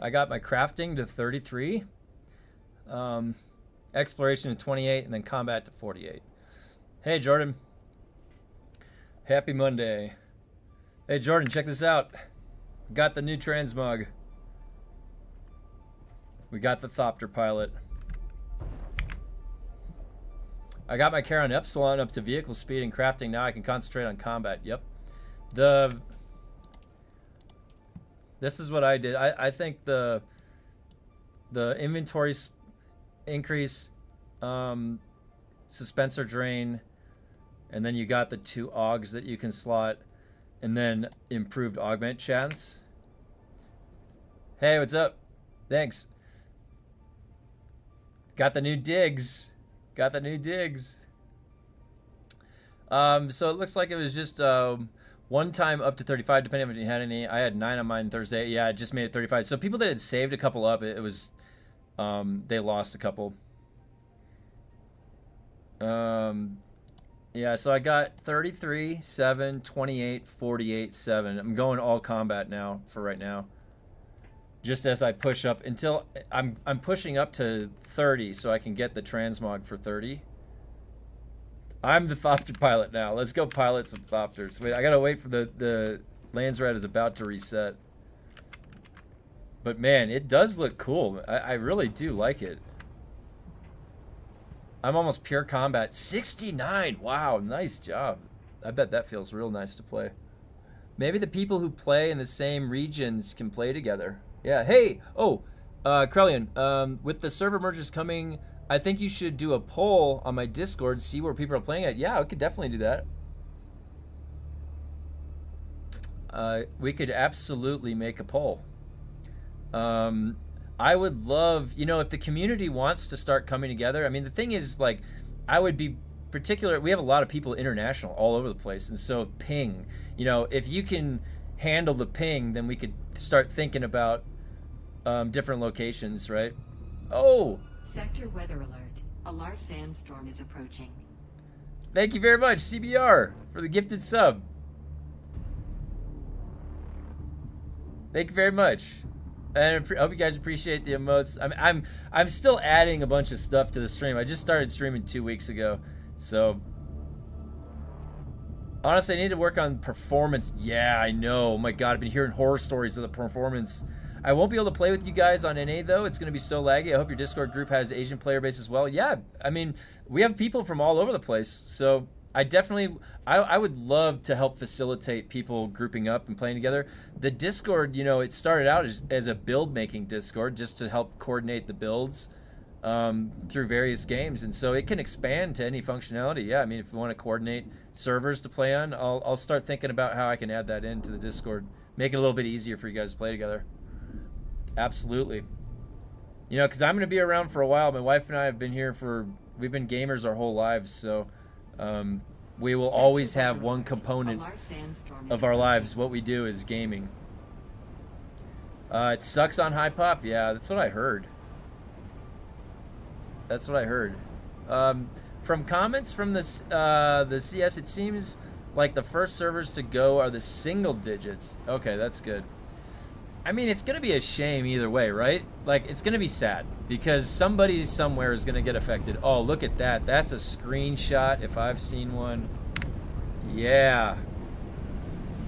E: I got my crafting to 33, exploration to 28, and then combat to 48. Hey, Jordan. Happy Monday. Hey, Jordan, check this out. Got the new transmog. We got the Thopter pilot. I got my Charon Epsilon up to vehicle speed and crafting. Now I can concentrate on combat. Yep. This is what I did. I think the inventory increase, suspensor drain, and then you got the 2 augs that you can slot, and then improved augment chance. Hey, what's up? Thanks. Got the new digs. Got the new digs. So it looks like it was just one time up to 35, depending on if you had any. I had 9 on mine Thursday. Yeah, I just made it 35. So people that had saved a couple up, it was they lost a couple. Yeah, so I got 33, 7, 28, 48, 7. I'm going all combat now for right now. Just as I push up until I'm pushing up to 30 so I can get the transmog for 30. I'm the Thopter pilot now. Let's go pilot some Thopters. Wait, I gotta wait for the Landsrat is about to reset. But man, it does look cool. I really do like it. I'm almost pure combat. 69! Wow, nice job. I bet that feels real nice to play. Maybe the people who play in the same regions can play together. Yeah, hey! Oh, Krellian, with the server merges coming, I think you should do a poll on my Discord, see where people are playing at. Yeah, we could definitely do that. We could absolutely make a poll. I would love, you know, if the community wants to start coming together. I mean, the thing is, like, I would be particular. We have a lot of people international all over the place, and so ping. You know, if you can handle the ping, then we could start thinking about different locations, right? Oh!
F: Sector weather alert. A large sandstorm is approaching.
A: Thank you very much, CBR, for the gifted sub. Thank you very much. And I hope you guys appreciate the emotes. I'm still adding a bunch of stuff to the stream. I just started streaming 2 weeks ago, so honestly, I need to work on performance. Yeah, I know. Oh my god, I've been hearing horror stories of the performance. I won't be able to play with you guys on NA though. It's going to be so laggy. I hope your Discord group has Asian player base as well. Yeah, I mean, we have people from all over the place, so I definitely, I would love to help facilitate people grouping up and playing together. The Discord, you know, it started out as a build-making Discord just to help coordinate the builds through various games, and so it can expand to any functionality. Yeah, I mean, if you want to coordinate servers to play on, I'll start thinking about how I can add that into the Discord, make it a little bit easier for you guys to play together. Absolutely. You know, because I'm going to be around for a while. My wife and I have been here we've been gamers our whole lives, so we will always have one component of our lives. What we do is gaming. It sucks on high pop. Yeah, that's what I heard. That's what I heard. From comments from the CS, it seems like the first servers to go are the single digits. Okay, that's good. I mean, it's going to be a shame either way, right? Like, it's going to be sad because somebody somewhere is going to get affected. Oh, look at that. That's a screenshot if I've seen one. Yeah.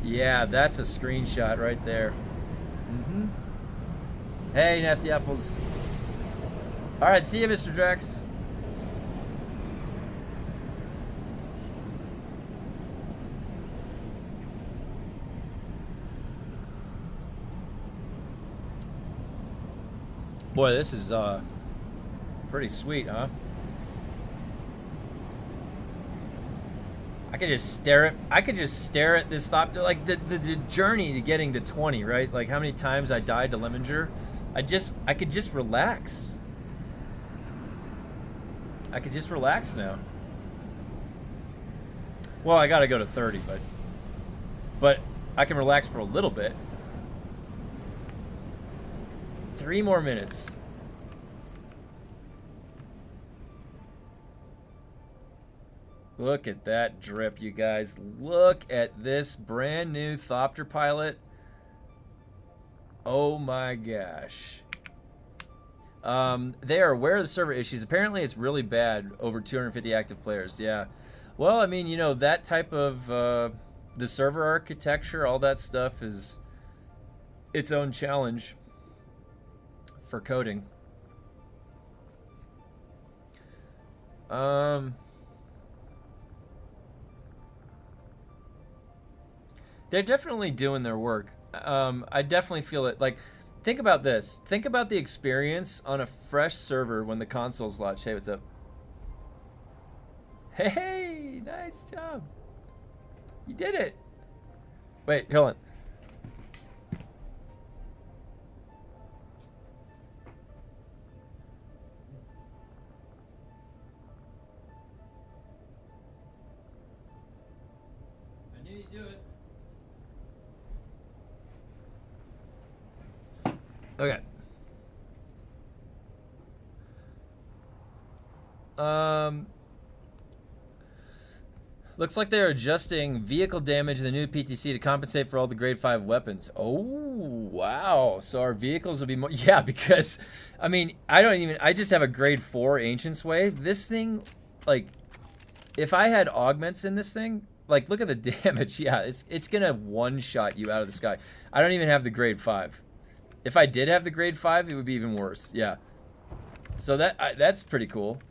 A: Yeah, that's a screenshot right there. Mm-hmm. Hey, Nasty Apples. All right, see you, Mr. Drax. Boy, this is pretty sweet, huh? I could just stare at this thought, like the journey to getting to 20, right? Like how many times I died to Lemminger.
E: I could just relax. I could just relax now. Well, I gotta go to 30, but I can relax for a little bit. 3 more minutes. Look at that drip, you guys. Look at this brand new Thopter Pilot. Oh my gosh. They are aware of the server issues. Apparently it's really bad, over 250 active players. Yeah. Well, I mean, you know, that type of, the server architecture, all that stuff is its own challenge for coding. They're definitely doing their work. I definitely feel it. Like, think about this. Think about the experience on a fresh server when the console's launched. Hey, what's up? Hey, nice job. You did it. Wait, hold on. I knew you'd do it. Okay. Looks like they're adjusting vehicle damage in the new PTC to compensate for all the grade 5 weapons. Oh, wow. So our vehicles will be more... Yeah, because, I mean, I just have a grade 4 Ancient's Way. This thing, like, if I had augments in this thing, like, look at the damage. Yeah, it's going to one-shot you out of the sky. I don't even have the grade 5. If I did have the grade 5, it would be even worse. Yeah. So that's pretty cool.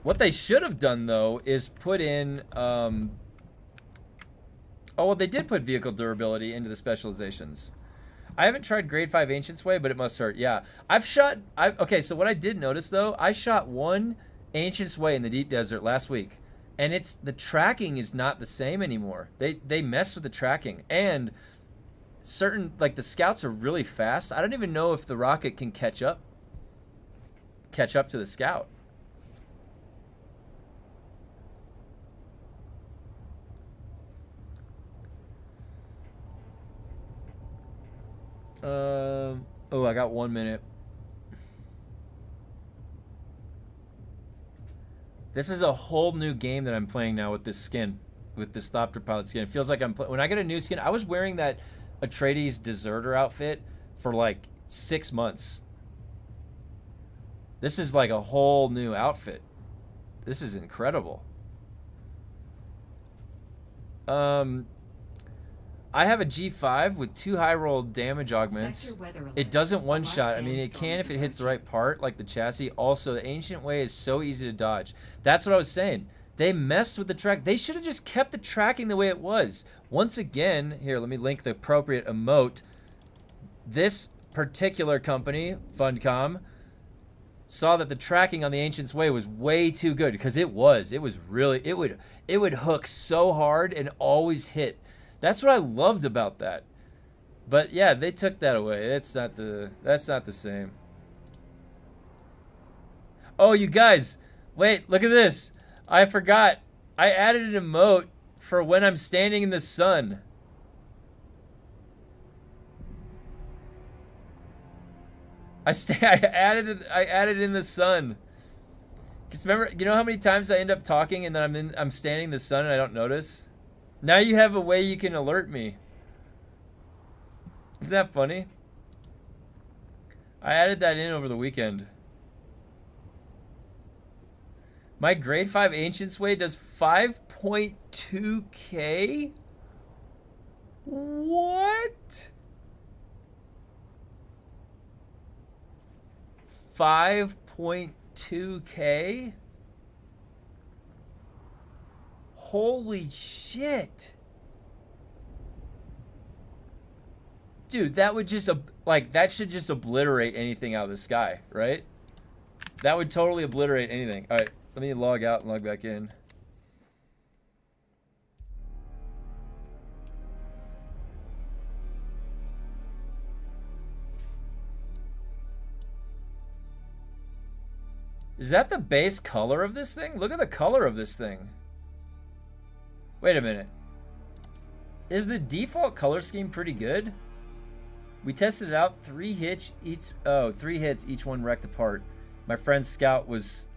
E: What they should have done, though, is put in... oh, well, they did put vehicle durability into the specializations. I haven't tried grade 5 Ancient's Way, but it must hurt. Yeah. Okay, so what I did notice, though, I shot one Ancient's Way in the Deep Desert last week. And the tracking is not the same anymore. They mess with the tracking. And certain, like, the scouts are really fast. I don't even know if the rocket can catch up to the scout. Oh, I got 1 minute. This is a whole new game that I'm playing now with this skin, with this Thopter Pilot skin. It feels like when I get a new skin. I was wearing that Atreides Deserter outfit for like 6 months. This is like a whole new outfit. This is incredible. I have a G5 with 2 high roll damage augments. It doesn't one-shot. I mean, it can if it hits the right part, like the chassis. Also, the Ancient Way is so easy to dodge. That's what I was saying. They messed with the track. They should have just kept the tracking the way it was. Once again, here, let me link the appropriate emote. This particular company, Funcom, saw that the tracking on the Ancient's Way was way too good, because it was really, it would hook so hard and always hit. That's what I loved about that. But yeah, they took that away. That's not the same. Oh, you guys, wait, look at this. I forgot. I added an emote for when I'm standing in the sun. I added in the sun. Cause remember, you know how many times I end up talking and then I'm standing in the sun and I don't notice? Now you have a way you can alert me. Isn't that funny? I added that in over the weekend. My grade 5 Ancient's Way does 5.2k? What? 5.2k? Holy shit. Dude, that would just, like, that should just obliterate anything out of the sky, right? That would totally obliterate anything. All right, let me log out and log back in. Is that the base color of this thing? Look at the color of this thing. Wait a minute. Is the default color scheme pretty good? We tested it out. 3 hits, each one wrecked apart. My friend's scout was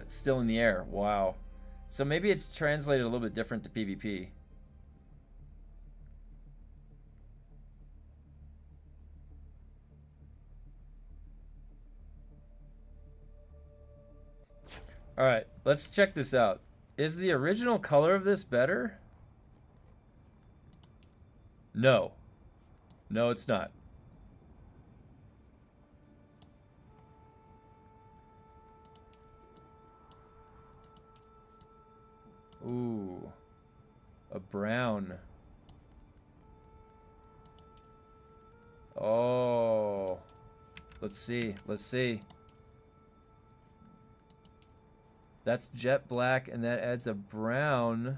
E: still in the air. Wow. So maybe it's translated a little bit different to PvP. Alright, let's check this out. Is the original color of this better? No. No, it's not. Ooh. A brown. Oh. Let's see. Let's see. That's jet black, and that adds a brown.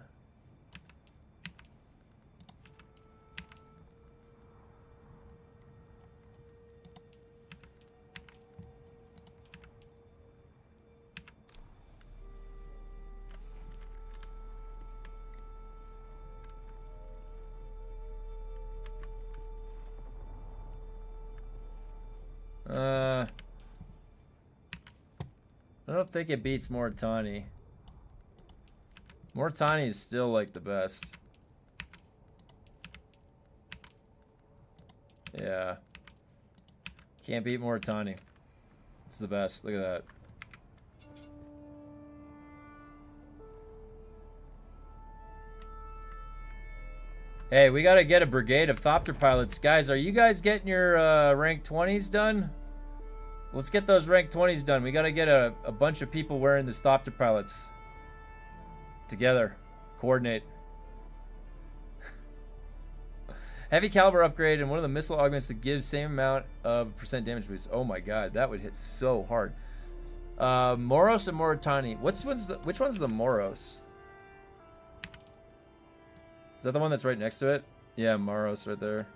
E: I don't think it beats Moritani. Moritani is still like the best. Yeah. Can't beat Moritani. It's the best. Look at that. Hey, we gotta get a brigade of Thopter pilots. Guys, are you guys getting your rank 20s done? Let's get those rank 20s done. We gotta get a bunch of people wearing the Thopter pilots. Together. Coordinate. Heavy caliber upgrade and one of the missile augments that gives same amount of % damage boost. Oh my god, that would hit so hard. Moros and Moritani. Which one's the Moros? Is that the one that's right next to it? Yeah, Moros right there.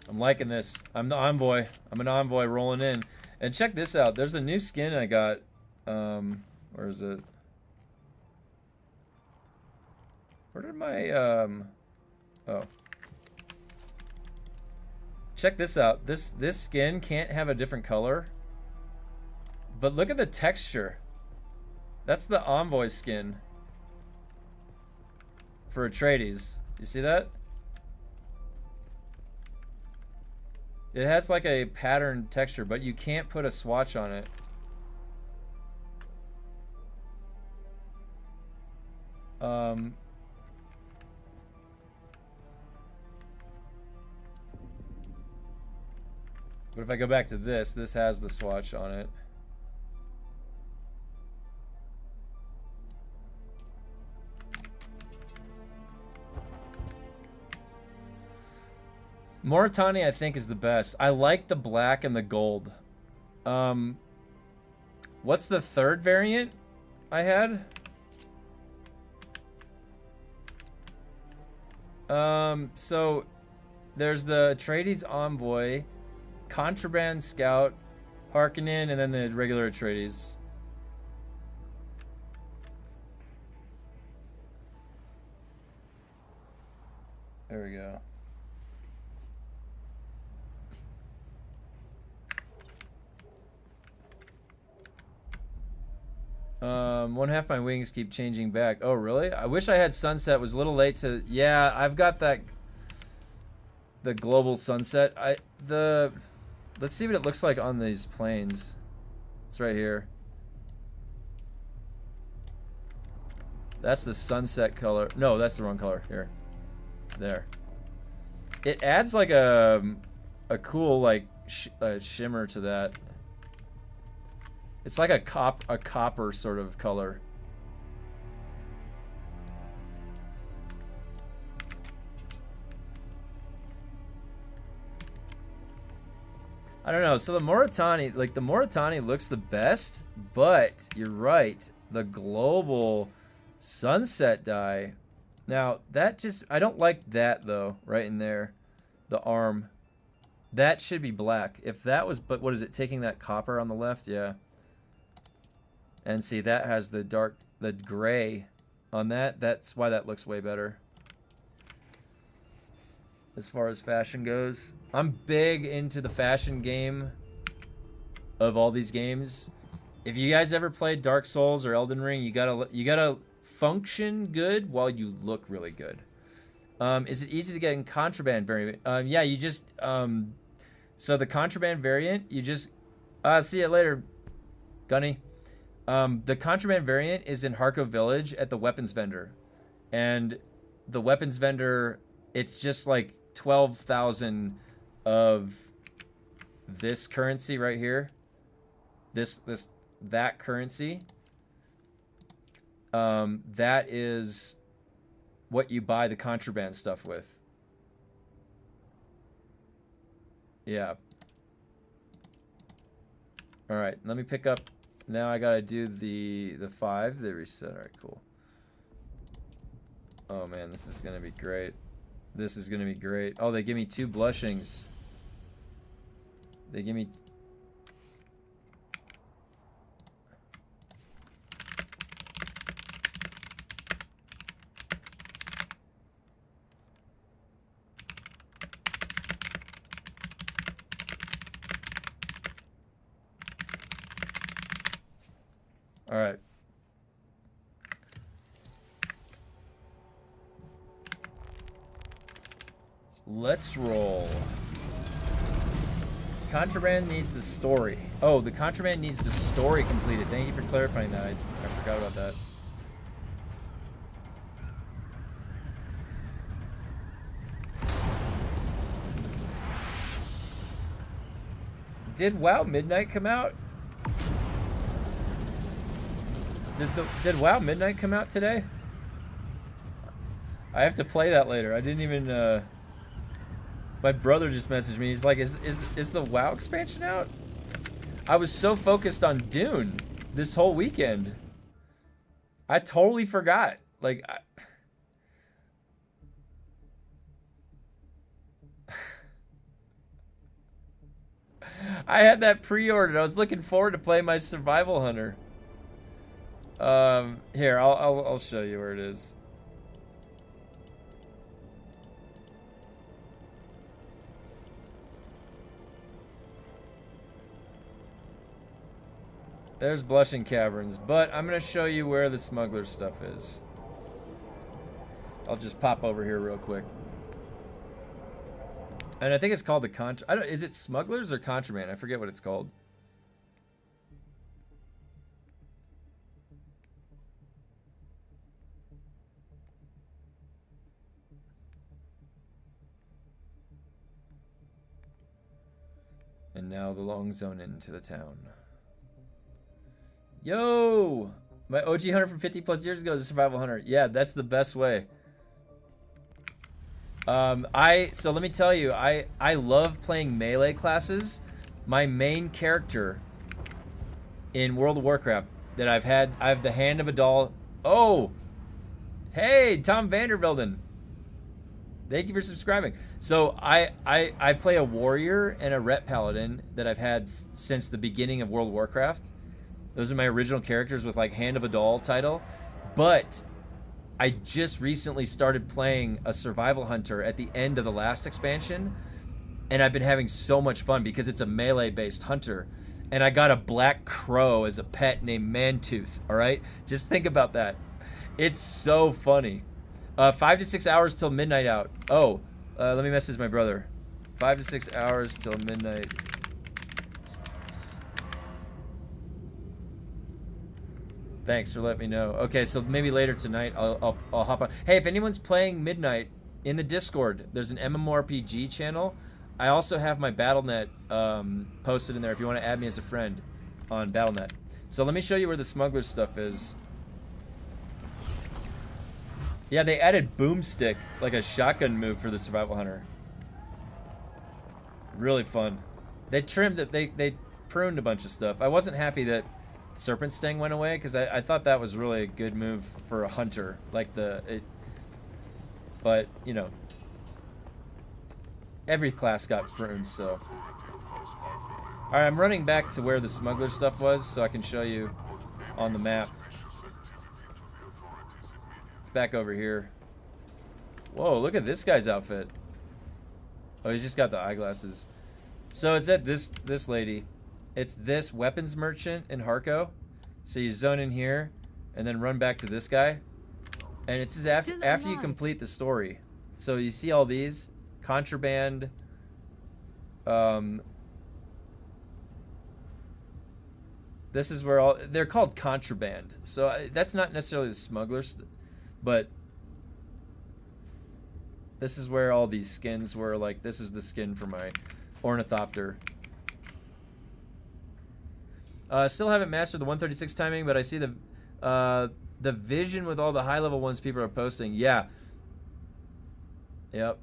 E: I'm liking this. I'm the envoy. I'm an envoy rolling in. And check this out. There's a new skin I got. Where is it? Where did my oh. Check this out. This skin can't have a different color. But look at the texture. That's the envoy skin for Atreides. You see that? It has like a patterned texture, but you can't put a swatch on it. But if I go back to this has the swatch on it. Moritani, I think, is the best. I like the black and the gold. What's the third variant I had? So there's the Atreides Envoy, Contraband Scout, Harkonnen, and then the regular Atreides. There we go. One half my wings keep changing back. Oh, really? I wish I had sunset. Was a little late to... Yeah, I've got that... The global sunset. Let's see what it looks like on these planes. It's right here. That's the sunset color. No, that's the wrong color. Here. There. It adds like a cool like shimmer to that. It's like a copper sort of color. I don't know. So the Moritani, like the Moritani looks the best, but you're right. The global sunset dye
A: Now, that just... I don't like that, though, right in there. The arm. That should be black. If that was... But what is it? Taking that copper on the left? Yeah. And see, that has the dark... The gray on that. That's why that looks way better. As far as fashion goes. I'm big into the fashion game of all these games. If you guys ever played Dark Souls or Elden Ring, you gotta function good while you look really good. Is it easy to get in contraband variant? Yeah, you just so the contraband variant, you just see you later, Gunny. The contraband variant is in Harko Village at the weapons vendor, and the weapons vendor, it's just like 12,000 of this currency right here. That currency. That is what you buy the contraband stuff with. Yeah. All right, let me pick up. Now I gotta do the 5. They reset. All right, cool. Oh man, this is gonna be great. This is gonna be great. Oh, they give me 2 blushings. They give me. All right. Let's roll. Contraband needs the story. Oh, the contraband needs the story completed. Thank you for clarifying that. I forgot about that. Did WoW Midnight come out? Did WoW Midnight come out today? I have to play that later. I didn't even my brother just messaged me. He's like, is the WoW expansion out? I was so focused on Dune this whole weekend. I totally forgot. Like I had that pre-ordered. I was looking forward to playing my Survival Hunter. Here, I'll show you where it is. There's Blushing Caverns, but I'm gonna show you where the smuggler stuff is. I'll just pop over here real quick. And I think it's called the is it smugglers or contraband? I forget what it's called. And now the long zone into the town. Yo! My OG hunter from 50 plus years ago is a survival hunter. Yeah, that's the best way. So let me tell you, I love playing melee classes. My main character in World of Warcraft that I have the Hand of a Doll. Oh! Hey, Tom Vandervelden. Thank you for subscribing. So I play a warrior and a ret paladin that I've had since the beginning of World of Warcraft. Those are my original characters with like Hand of a Doll title. But I just recently started playing a survival hunter at the end of the last expansion. And I've been having so much fun because it's a melee based hunter. And I got a black crow as a pet named Mantooth. All right, just think about that. It's so funny. 5 to 6 hours till midnight out. Oh, let me message my brother. 5 to 6 hours till midnight. Thanks for letting me know. Okay, so maybe later tonight I'll hop on. Hey, if anyone's playing Midnight in the Discord, there's an MMORPG channel. I also have my Battle.net posted in there if you want to add me as a friend on Battle.net. So let me show you where the smuggler stuff is. Yeah, they added boomstick, like a shotgun move for the survival hunter. Really fun. They trimmed it. They pruned a bunch of stuff. I wasn't happy that Serpent Sting went away because I thought that was really a good move for a hunter. Like But, you know, every class got pruned, so. Alright, I'm running back to where the smuggler stuff was so I can show you on the map. It's back over here. Whoa, look at this guy's outfit. Oh, he's just got the eyeglasses. So it's at this lady. It's this weapons merchant in Harco. So you zone in here and then run back to this guy. And it's just after you complete the story. So you see all these contraband. This is where all they're called contraband. So that's not necessarily the smugglers, but this is where all these skins were. Like this is the skin for my ornithopter. Still haven't mastered the 136 timing, but I see the vision with all the high level ones people are posting. Yeah. Yep.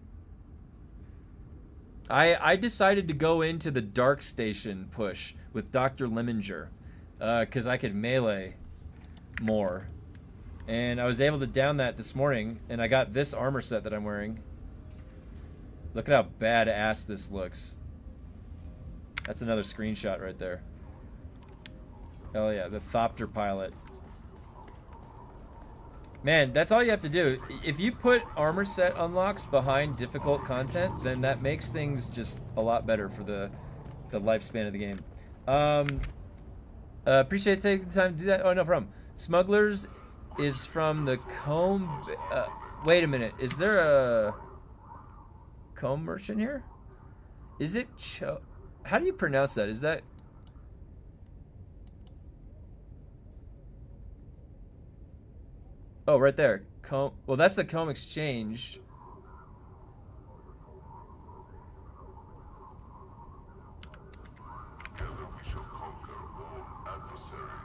A: I decided to go into the dark station push with Dr. Lemminger because I could melee more. And I was able to down that this morning, and I got this armor set that I'm wearing. Look at how badass this looks. That's another screenshot right there. Hell yeah, the THOPTER pilot. Man, that's all you have to do. If you put armor set unlocks behind difficult content, then that makes things just a lot better for the lifespan of the game. Appreciate taking the time to do that. Oh, no problem. Smugglers is from the comb. Wait a minute. Is there a comb merchant here? Is it how do you pronounce that? Is that... Oh, right there. Comb. Well, that's the comb exchange.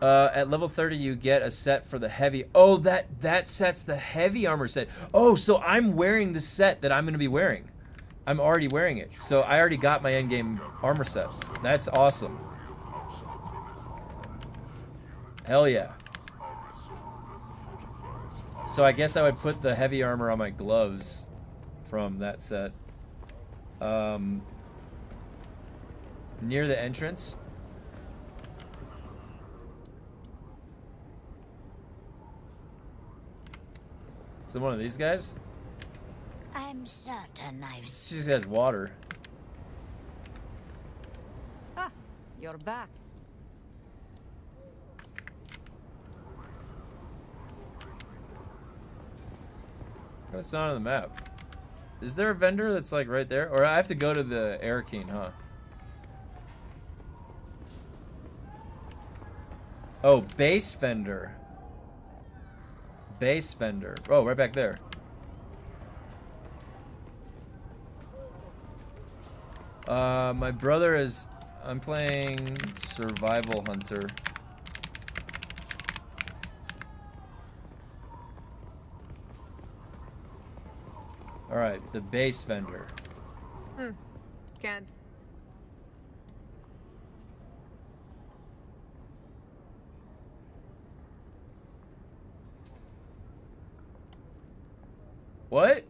A: At level 30, you get a set for the heavy. Oh, that set's the heavy armor set. Oh, so I'm wearing the set that I'm going to be wearing. I'm already wearing it. So I already got my endgame armor set. That's awesome. Hell yeah. So I guess I would put the heavy armor on my gloves from that set. Near the entrance. So one of these guys?
B: I'm certain I've...
A: She just has water.
C: Ah, you're back.
A: It's not on the map. Is there a vendor that's like right there? Or I have to go to the Air King, huh? Oh, base vendor. Base vendor. Oh, right back there. My brother is... I'm playing Survival Hunter. Alright, the base vendor.
C: Can't.
A: What?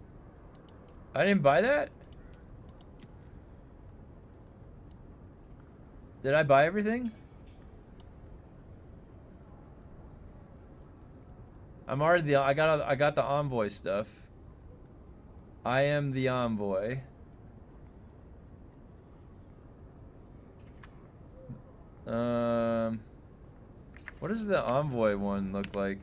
A: I didn't buy that? Did I buy everything? I'm already the... I got the envoy stuff. I am the envoy. What does the envoy one look like?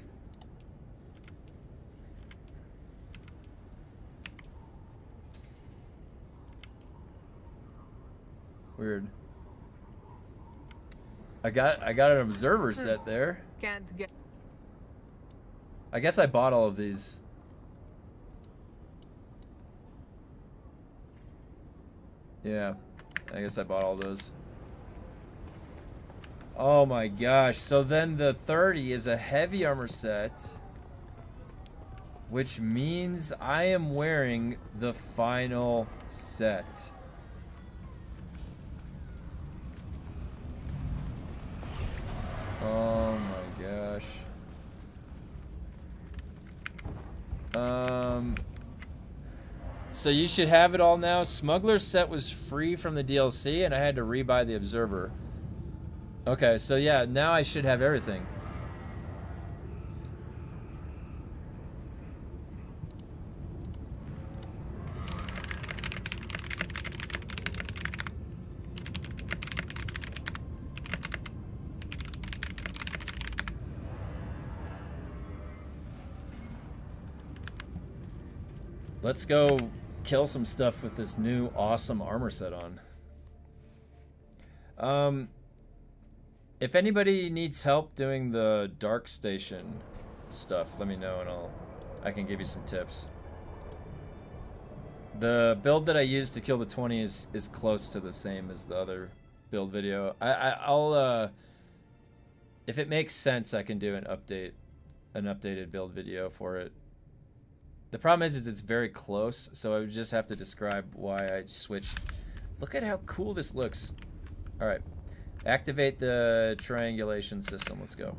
A: Weird. I got an observer set there.
C: Can't get...
A: I guess I bought all of these. Yeah, I guess I bought all those. Oh my gosh, so then the 30 is a heavy armor set, which means I am wearing the final set. Oh my gosh. So you should have it all now. Smuggler's set was free from the DLC, and I had to rebuy the Observer. Okay, so yeah, now I should have everything. Let's go kill some stuff with this new awesome armor set on. If anybody needs help doing the dark station stuff, let me know and I can give you some tips. The build that I used to kill the 20 is close to the same as the other build video. I'll if it makes sense, I can do an updated build video for it. The problem is it's very close, so I would just have to describe why I switched. Look at how cool this looks. All right, activate the triangulation system. Let's go.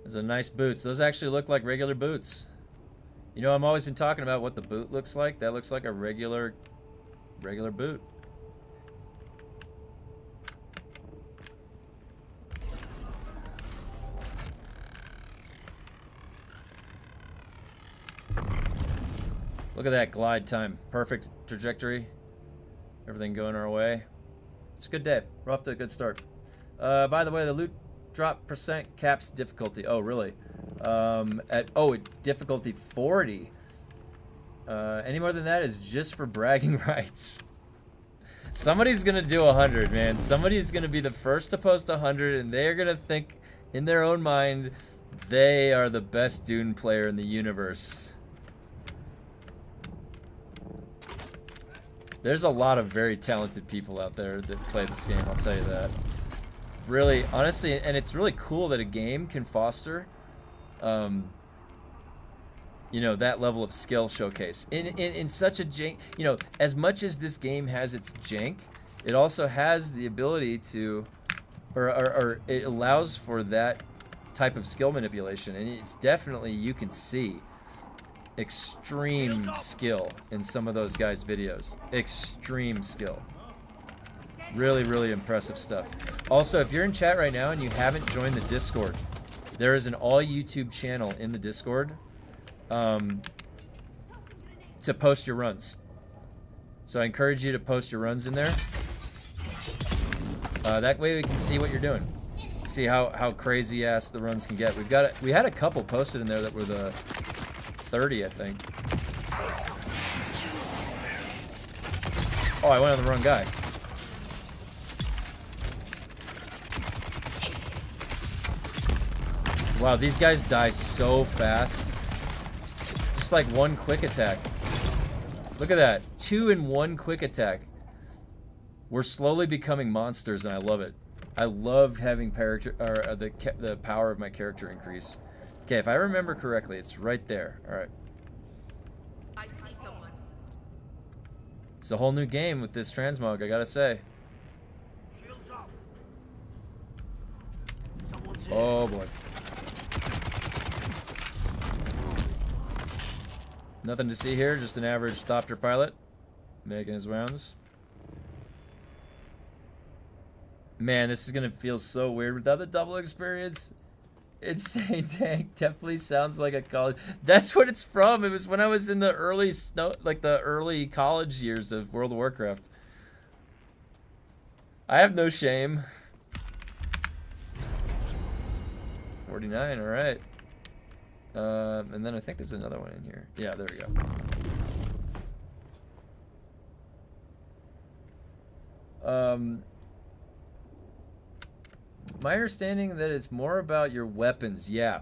A: Those are nice boots. Those actually look like regular boots. You know, I've always been talking about what the boot looks like. That looks like a regular boot. Look at that glide time. Perfect trajectory. Everything going our way. It's a good day. We're off to a good start. By the way, the loot drop percent caps difficulty. Oh, really? Difficulty 40. Any more than that is just for bragging rights. Somebody's gonna do 100, man. Somebody's gonna be the first to post 100, and they're gonna think in their own mind they are the best Dune player in the universe. There's a lot of very talented people out there that play this game, I'll tell you that. Really, honestly, and it's really cool that a game can foster you know, that level of skill showcase in such a jank. You know, as much as this game has its jank, it also has the ability to, or it allows for that type of skill manipulation, and it's definitely, you can see extreme skill in some of those guys' videos. Extreme skill. Really, really impressive stuff. Also, if you're in chat right now and you haven't joined the Discord, there is an all YouTube channel in the Discord to post your runs. So I encourage you to post your runs in there. That way we can see what you're doing. See how crazy ass the runs can get. We had a couple posted in there that were the 30, I think. Oh, I went on the wrong guy. Wow, these guys die so fast. Just like one quick attack. Look at that. 2 in 1 quick attack. We're slowly becoming monsters, and I love it. I love having the power of my character increase. Okay, if I remember correctly, it's right there. All right.
C: I see someone.
A: It's a whole new game with this transmog, I gotta say. Oh boy. Nothing to see here, just an average THOPTER pilot making his rounds. Man, this is gonna feel so weird without the double experience. Insane Tank definitely sounds like a college. That's what it's from. It was when I was in the early early college years of World of Warcraft. I have no shame. 49, all right. And then I think there's another one in here. Yeah, there we go. My understanding that it's more about your weapons. Yeah.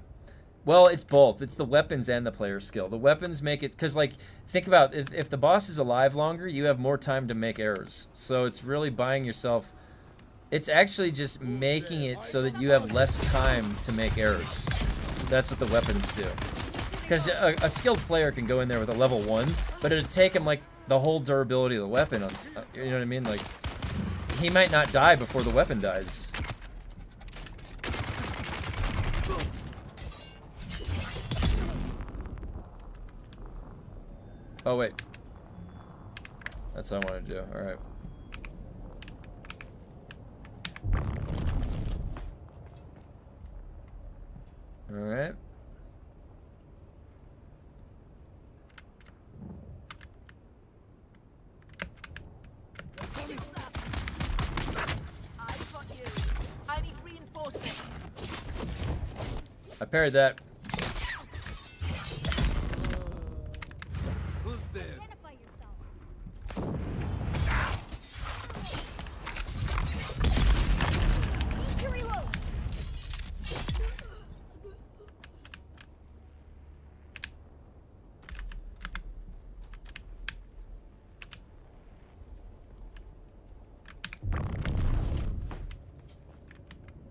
A: Well, it's both. It's the weapons and the player skill. The weapons make it, because, like, think about if the boss is alive longer, you have more time to make errors. So it's really buying yourself. It's actually just making it so that you have less time to make errors. That's what the weapons do. Because a skilled player can go in there with a level 1, but it'd take him like the whole durability of the weapon. On, you know what I mean? Like, he might not die before the weapon dies. Oh, wait. That's what I wanted to do. Alright. Alright.
C: I've got you. I need reinforcements.
A: I parried that.
G: Who's dead?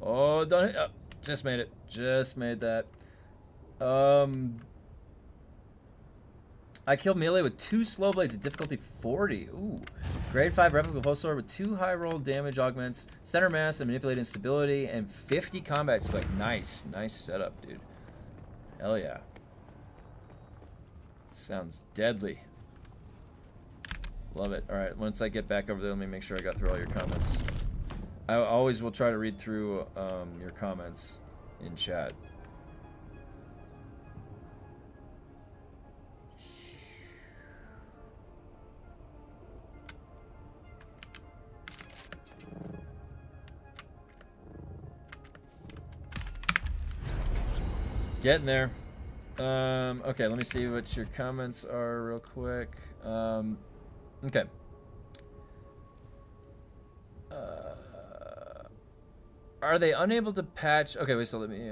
A: Oh, don't hit. Oh, just made it. Just made that. I killed melee with 2 slow blades at difficulty 40. Ooh. Grade 5 replica pulse sword with 2 high roll damage augments, center mass and manipulate instability, and 50 combat spike. Nice. Nice setup, dude. Hell yeah. Sounds deadly. Love it. Alright, once I get back over there, let me make sure I got through all your comments. I always will try to read through your comments in chat. Getting there. Okay, let me see what your comments are real quick. Okay. Are they unable to patch? Okay, wait, so let me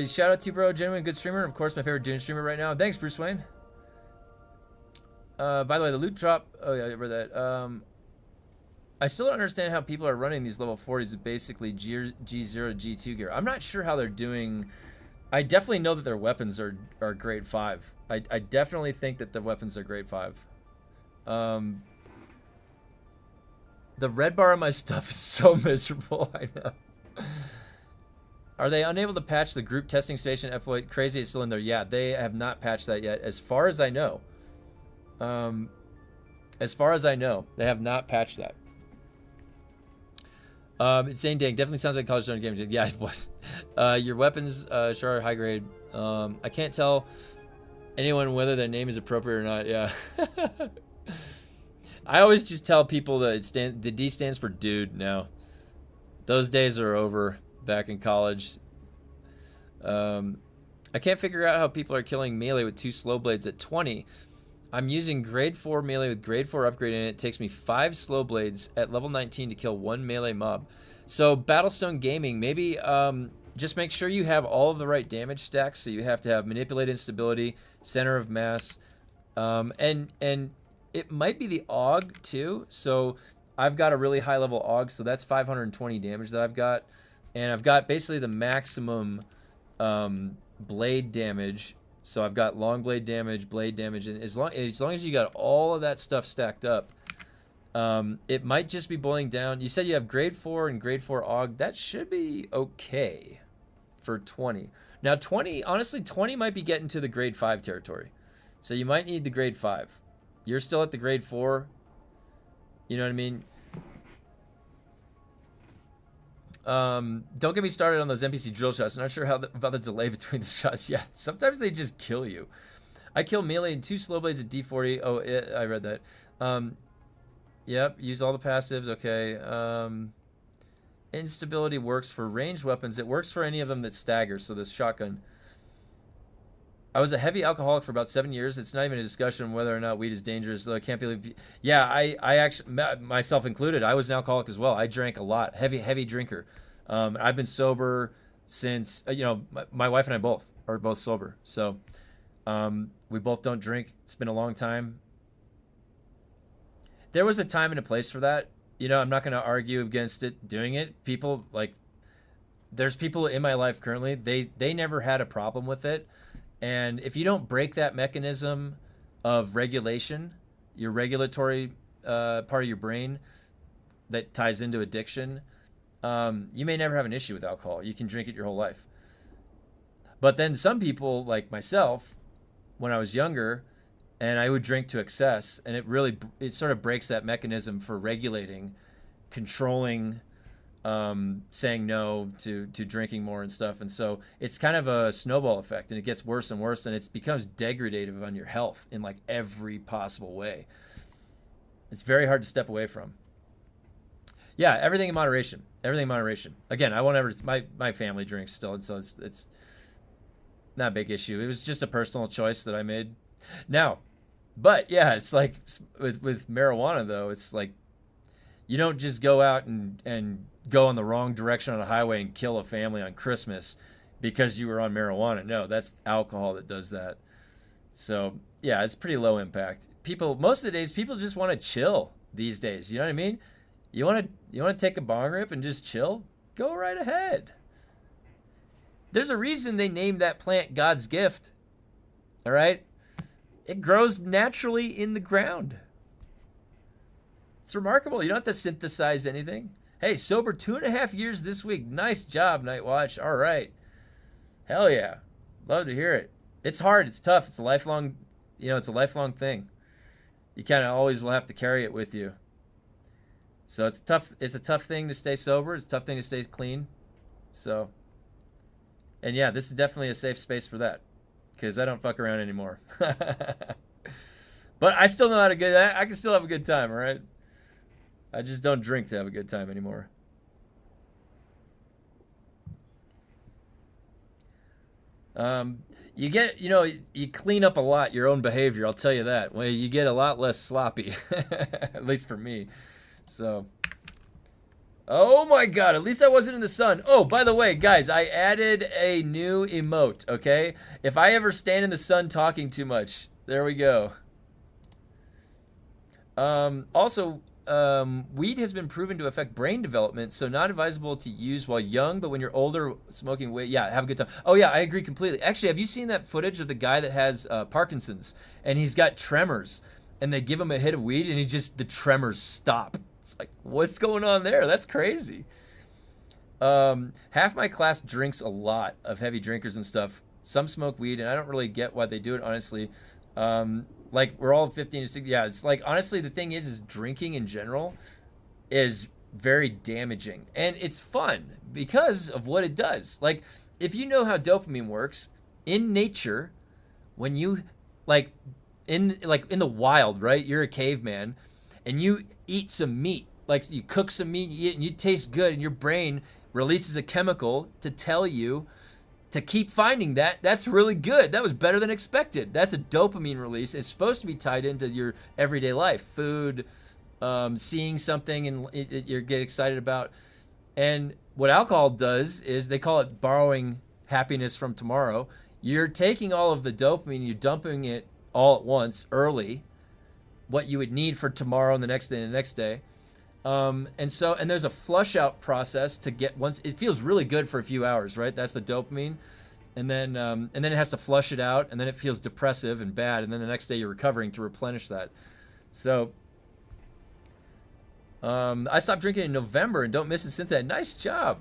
A: shout out to you, bro. Genuine good streamer. Of course, my favorite Dune streamer right now. Thanks, Bruce Wayne. By the way, the loot drop. Oh yeah, I read that. I still don't understand how people are running these level 40s with basically G0 G2 gear. I'm not sure how they're doing. I definitely know that their weapons are grade 5. I definitely think that the weapons are grade 5. The red bar on my stuff is so miserable. I know. Are they unable to patch the group testing station exploit? Crazy is still in there. Yeah, they have not patched that yet, as far as I know. As far as I know, they have not patched that. Insane Dang definitely sounds like college zone game. Yeah, it was. Your weapons sure are high grade. I can't tell anyone whether their name is appropriate or not. Yeah. I always just tell people that the D stands for dude now. Those days are over back in college. I can't figure out how people are killing melee with 2 slow blades at 20. I'm using grade 4 melee with grade 4 upgrade in it. It takes me 5 slow blades at level 19 to kill 1 melee mob. So Battlestone Gaming, maybe just make sure you have all of the right damage stacks. So you have to have manipulate instability, center of mass, and it might be the AUG too. So I've got a really high level AUG, so that's 520 damage that I've got, and I've got basically the maximum blade damage. So I've got long blade damage, and as long as you got all of that stuff stacked up, it might just be boiling down. You said you have grade 4 and grade 4 AUG. That should be okay for 20. Now 20, honestly, 20 might be getting to the grade 5 territory. So you might need the grade 5. You're still at the grade 4. You know what I mean? Don't get me started on those NPC drill shots. I'm not sure about the delay between the shots. Yeah, sometimes they just kill you. I kill melee and 2 slow blades at D40. Oh, I read that. Yep, use all the passives. Okay. Instability works for ranged weapons. It works for any of them that stagger. So this shotgun. I was a heavy alcoholic for about 7 years. It's not even a discussion whether or not weed is dangerous. Though I can't believe. Yeah, I actually, myself included, I was an alcoholic as well. I drank a lot. Heavy drinker. I've been sober since, my wife and I both are both sober. So we both don't drink. It's been a long time. There was a time and a place for that.
E: you know, I'm not going to argue against it doing it. People like, there's people in my life currently, they never had a problem with it. And if you don't break that mechanism of regulation, your regulatory part of your brain that ties into addiction, you may never have an issue with alcohol. You can drink it your whole life. But then some people, like myself, when I was younger, and I would drink to excess, and it sort of breaks that mechanism for regulating, controlling, saying no to drinking more and stuff. And so it's kind of a snowball effect, and it gets worse and worse, and it becomes degradative on your health in like every possible way. It's very hard to step away from. Yeah, everything in moderation. Everything in moderation. Again, I won't ever. My family drinks still, and so it's not a big issue. It was just a personal choice that I made. Now, but yeah, it's like with marijuana though. It's like you don't just go out and go in the wrong direction on a highway and kill a family on Christmas because you were on marijuana. No, that's alcohol that does that. So yeah, it's pretty low impact. Most of the days, people just want to chill these days. You know what I mean? You want to take a bong rip and just chill? Go right ahead. There's a reason they named that plant God's gift. All right? It grows naturally in the ground. It's remarkable. You don't have to synthesize anything. Hey, sober 2.5 years this week. Nice job, Night Watch. All right. Hell yeah. Love to hear it. It's hard. It's tough. It's a lifelong, it's a lifelong thing. You kind of always will have to carry it with you. So it's tough. It's a tough thing to stay sober. It's a tough thing to stay clean. So, and yeah, this is definitely a safe space for that because I don't fuck around anymore. But I still know how to I can still have a good time, all right? I just don't drink to have a good time anymore. You clean up a lot your own behavior, I'll tell you that. Well, you get a lot less sloppy, at least for me. So, oh my God, at least I wasn't in the sun. Oh, by the way, guys, I added a new emote, okay? If I ever stand in the sun talking too much, there we go. Also, weed has been proven to affect brain development, so not advisable to use while young, but when you're older, smoking weed, yeah, have a good time. Oh yeah, I agree completely. Actually, have you seen that footage of the guy that has Parkinson's, and he's got tremors, and they give him a hit of weed, and the tremors stop. It's like, what's going on there? That's crazy. Half my class drinks a lot of heavy drinkers and stuff. Some smoke weed, and I don't really get why they do it, honestly. Like, we're all 15 to 16. Yeah, it's like, honestly, the thing is drinking in general is very damaging. And it's fun because of what it does. Like, if you know how dopamine works, in nature, when you, in the wild, right? You're a caveman, and you eat some meat. Like, you cook some meat, you eat it, and you taste good, and your brain releases a chemical to tell you to keep finding that. That's really good. That was better than expected. That's a dopamine release. It's supposed to be tied into your everyday life. Food, seeing something and you get excited about. And what alcohol does is they call it borrowing happiness from tomorrow. You're taking all of the dopamine, you're dumping it all at once, early, what you would need for tomorrow and the next day and the next day. And there's a flush out process to get once it feels really good for a few hours, right? That's the dopamine. And then it has to flush it out, and then it feels depressive and bad. And then the next day you're recovering to replenish that. So, I stopped drinking in November and don't miss it since then. Nice job.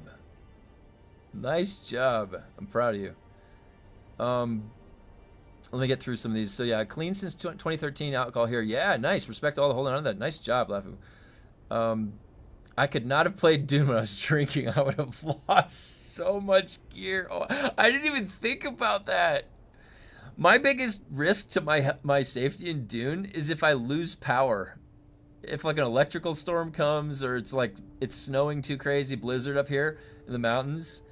E: Nice job. I'm proud of you. Let me get through some of these. So yeah, clean since 2013, alcohol here. Yeah, nice. Respect to all the holding on to that. Nice job, Lafu. I could not have played DUNE when I was drinking. I would have lost so much gear. Oh, I didn't even think about that. My biggest risk to my safety in DUNE is if I lose power. If like an electrical storm comes, or it's snowing too crazy, blizzard up here in the mountains.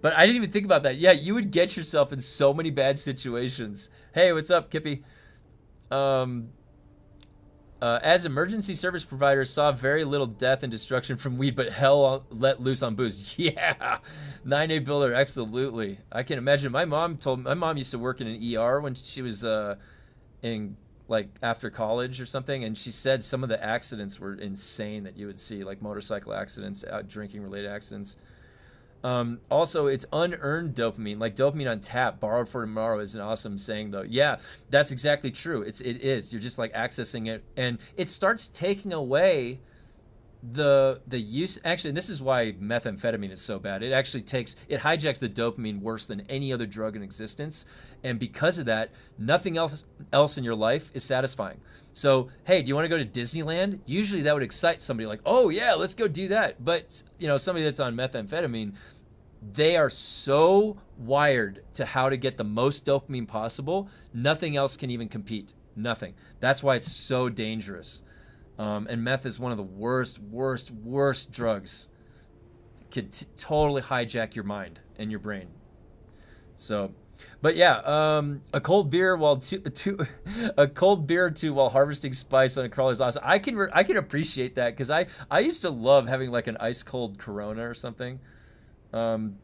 E: But I didn't even think about that. Yeah, you would get yourself in so many bad situations. Hey, what's up, Kippy? As emergency service providers, saw very little death and destruction from weed, but hell let loose on booze. Yeah, 9A builder, absolutely. I can imagine. My mom used to work in an ER when she was in like after college or something, and she said some of the accidents were insane that you would see, like motorcycle accidents, drinking related accidents. Also, it's unearned dopamine, like dopamine on tap, borrowed for tomorrow is an awesome saying though. Yeah, that's exactly true. It is. You're just like accessing it, and it starts taking away the use. Actually, this is why methamphetamine is so bad. It actually hijacks the dopamine worse than any other drug in existence, and because of that, nothing else in your life is satisfying. So, hey, do you want to go to Disneyland? Usually that would excite somebody, like, oh yeah, let's go do that. But somebody that's on methamphetamine, they are so wired to how to get the most dopamine possible. Nothing else can even compete. Nothing. That's why it's so dangerous. And meth is one of the worst drugs. It could totally hijack your mind and your brain. So, but yeah, a cold beer a cold beer or two while harvesting spice on a crawler is awesome. I can appreciate that, because I used to love having like an ice cold Corona or something, and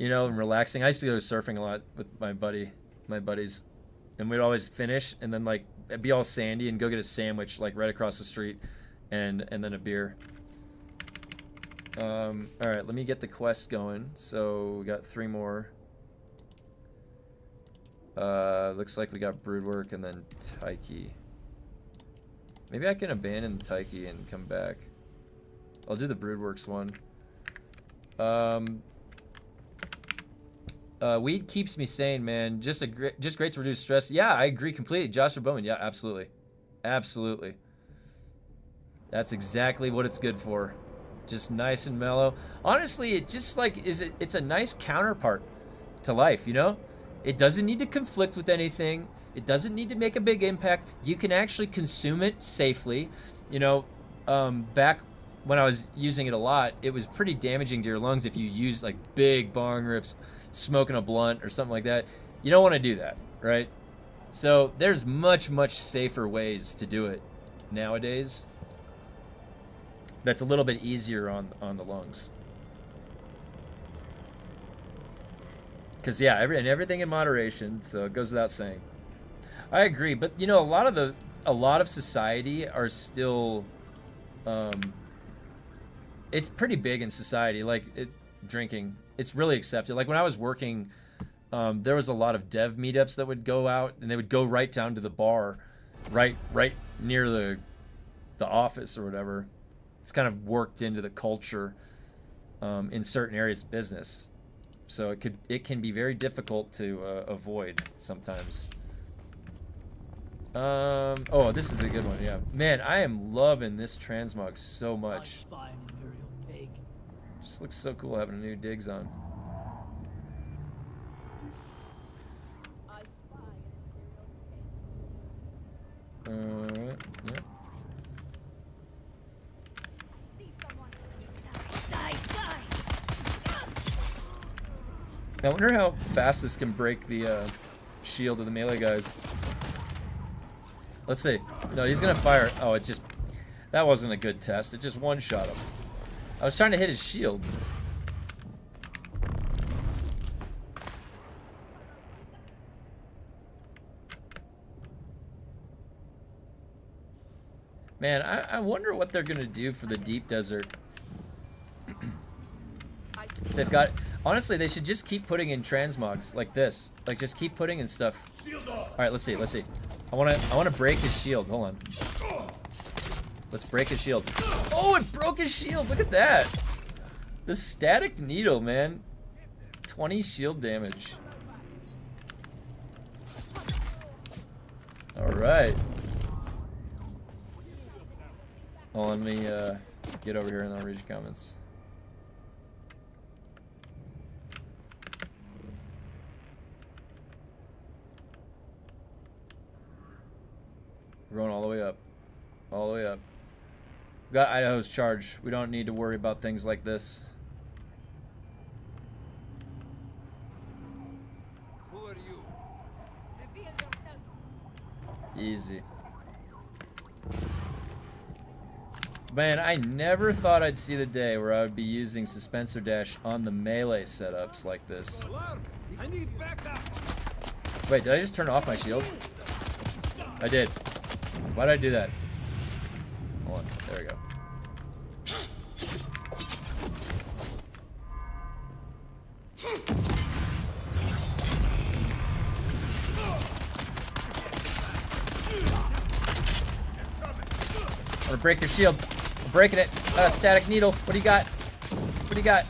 E: relaxing. I used to go surfing a lot with my buddies, and we'd always finish and then like it'd be all sandy and go get a sandwich like right across the street, and then a beer. All right, let me get the quest going. So we got 3 more. Looks like we got brood work and then Taiki. Maybe I can abandon the Taiki and come back. I'll do the broodworks one. Weed keeps me sane, man. Just great to reduce stress. Yeah, I agree completely. Joshua Bowman. Yeah, absolutely. Absolutely. That's exactly what it's good for. Just nice and mellow. Honestly, it just like it's a nice counterpart to life, It doesn't need to conflict with anything. It doesn't need to make a big impact. You can actually consume it safely. Back when I was using it a lot, it was pretty damaging to your lungs if you use like big bong rips, smoking a blunt or something like that. You don't want to do that, right? So there's much safer ways to do it nowadays. That's a little bit easier on the lungs. Because yeah, everything in moderation, so it goes without saying. I agree, but a lot of society are still, it's pretty big in society. Like drinking, it's really accepted. Like when I was working, there was a lot of dev meetups that would go out, and they would go right down to the bar, right near the office or whatever. It's kind of worked into the culture in certain areas of business. So it can be very difficult to avoid sometimes. Oh, this is a good one. Yeah, man, I am loving this transmog so much. Just looks so cool having a new digs on. Yeah. I wonder how fast this can break the shield of the melee guys. Let's see. No, he's gonna fire. Oh, that wasn't a good test. It just one-shot him. I was trying to hit his shield. Man, I wonder what they're gonna do for the deep desert. They've got. Honestly, they should just keep putting in transmogs like this. Like just keep putting in stuff. All right, let's see. I wanna break his shield. Hold on. Let's break his shield. Oh, it broke his shield. Look at that. The static needle, man. 20 shield damage. All right. Well, let me get over here and I'll read your comments. We're going all the way up. All the way up. We got Idaho's charge. We don't need to worry about things like this.
G: Who are you?
C: Reveal yourself.
E: Easy. Man, I never thought I'd see the day where I would be using Suspensor Dash on the melee setups like this.
G: Alarm! I need backup.
E: Wait, did I just turn off my shield?
A: I did. Why did I do that? Hold on. There we go. I'm gonna break your shield. I'm breaking it. Static needle. What do you got? What do you got?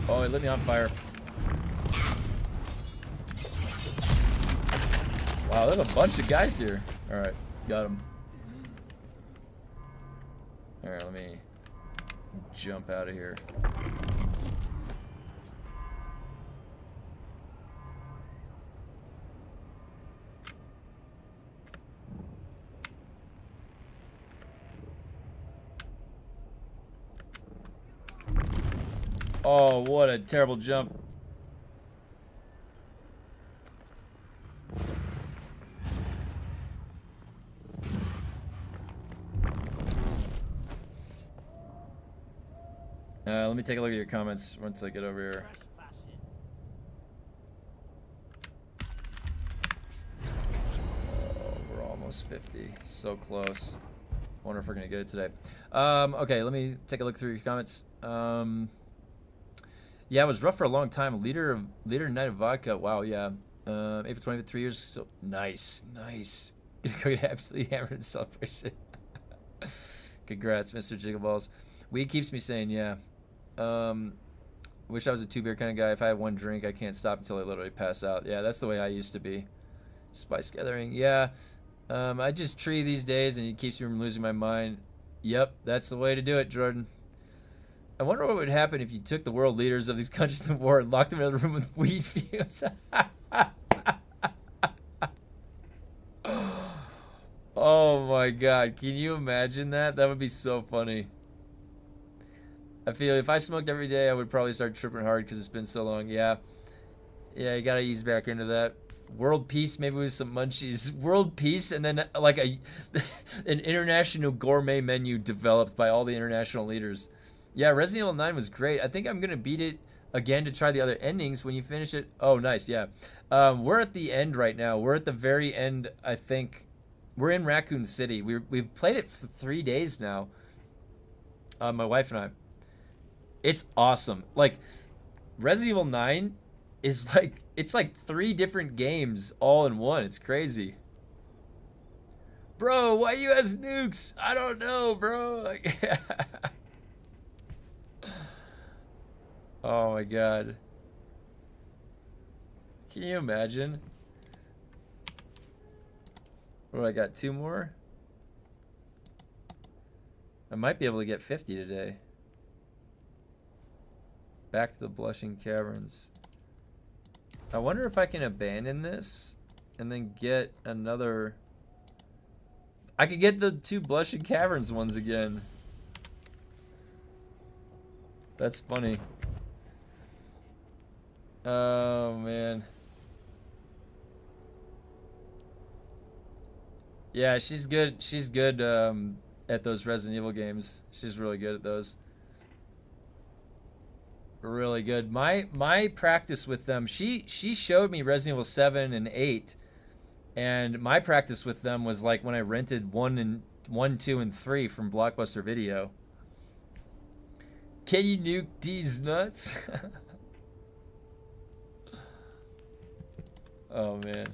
A: Oh, it lit me on fire. Wow, there's a bunch of guys here. Alright, got him. Alright, let me jump out of here. Oh, what a terrible jump. Let me take a look at your comments once I get over here. Oh, we're almost 50. So close. Wonder if we're gonna get it today. Okay, let me take a look through your comments. Yeah, it was rough for a long time. Liter night of vodka. Wow, yeah. April 25th, 3 years. So nice. Gonna go get absolutely hammered in celebration. Congrats, Mr. Jiggleballs. Weed keeps me sane, yeah. Wish I was a 2-beer kind of guy. If I had one drink, I can't stop until I literally pass out. Yeah, that's the way I used to be. Spice gathering, yeah. I just tree these days, and it keeps me from losing my mind. Yep, that's the way to do it, Jordan. I wonder what would happen if you took the world leaders of these countries to war and locked them in a room with weed fumes. Oh my god, can you imagine that? That would be so funny. I feel if I smoked every day, I would probably start tripping hard because it's been so long. Yeah, you gotta ease back into that. World peace, maybe with some munchies. World peace, and then like an international gourmet menu developed by all the international leaders. Yeah, Resident Evil 9 was great. I think I'm gonna beat it again to try the other endings when you finish it. Oh, nice, yeah. We're at the end right now. We're at the very end, I think. We're in Raccoon City. We've played it for 3 days now. My wife and I. It's awesome. Like, Resident Evil 9 is like, it's like 3 different games all in one. It's crazy. Bro, why you has nukes? I don't know, bro. Like, oh my god. Can you imagine? What, I got 2 more? I might be able to get 50 today. Back to the Blushing Caverns. I wonder if I can abandon this and then get another... I could get the 2 Blushing Caverns ones again. That's funny. Oh, man. Yeah, she's good. She's good at those Resident Evil games. She's really good at those. Really good. My practice with them, she showed me Resident Evil 7 and 8, and my practice with them was like when I rented 1, 2, and 3 from Blockbuster Video. Can you nuke these nuts? Oh man.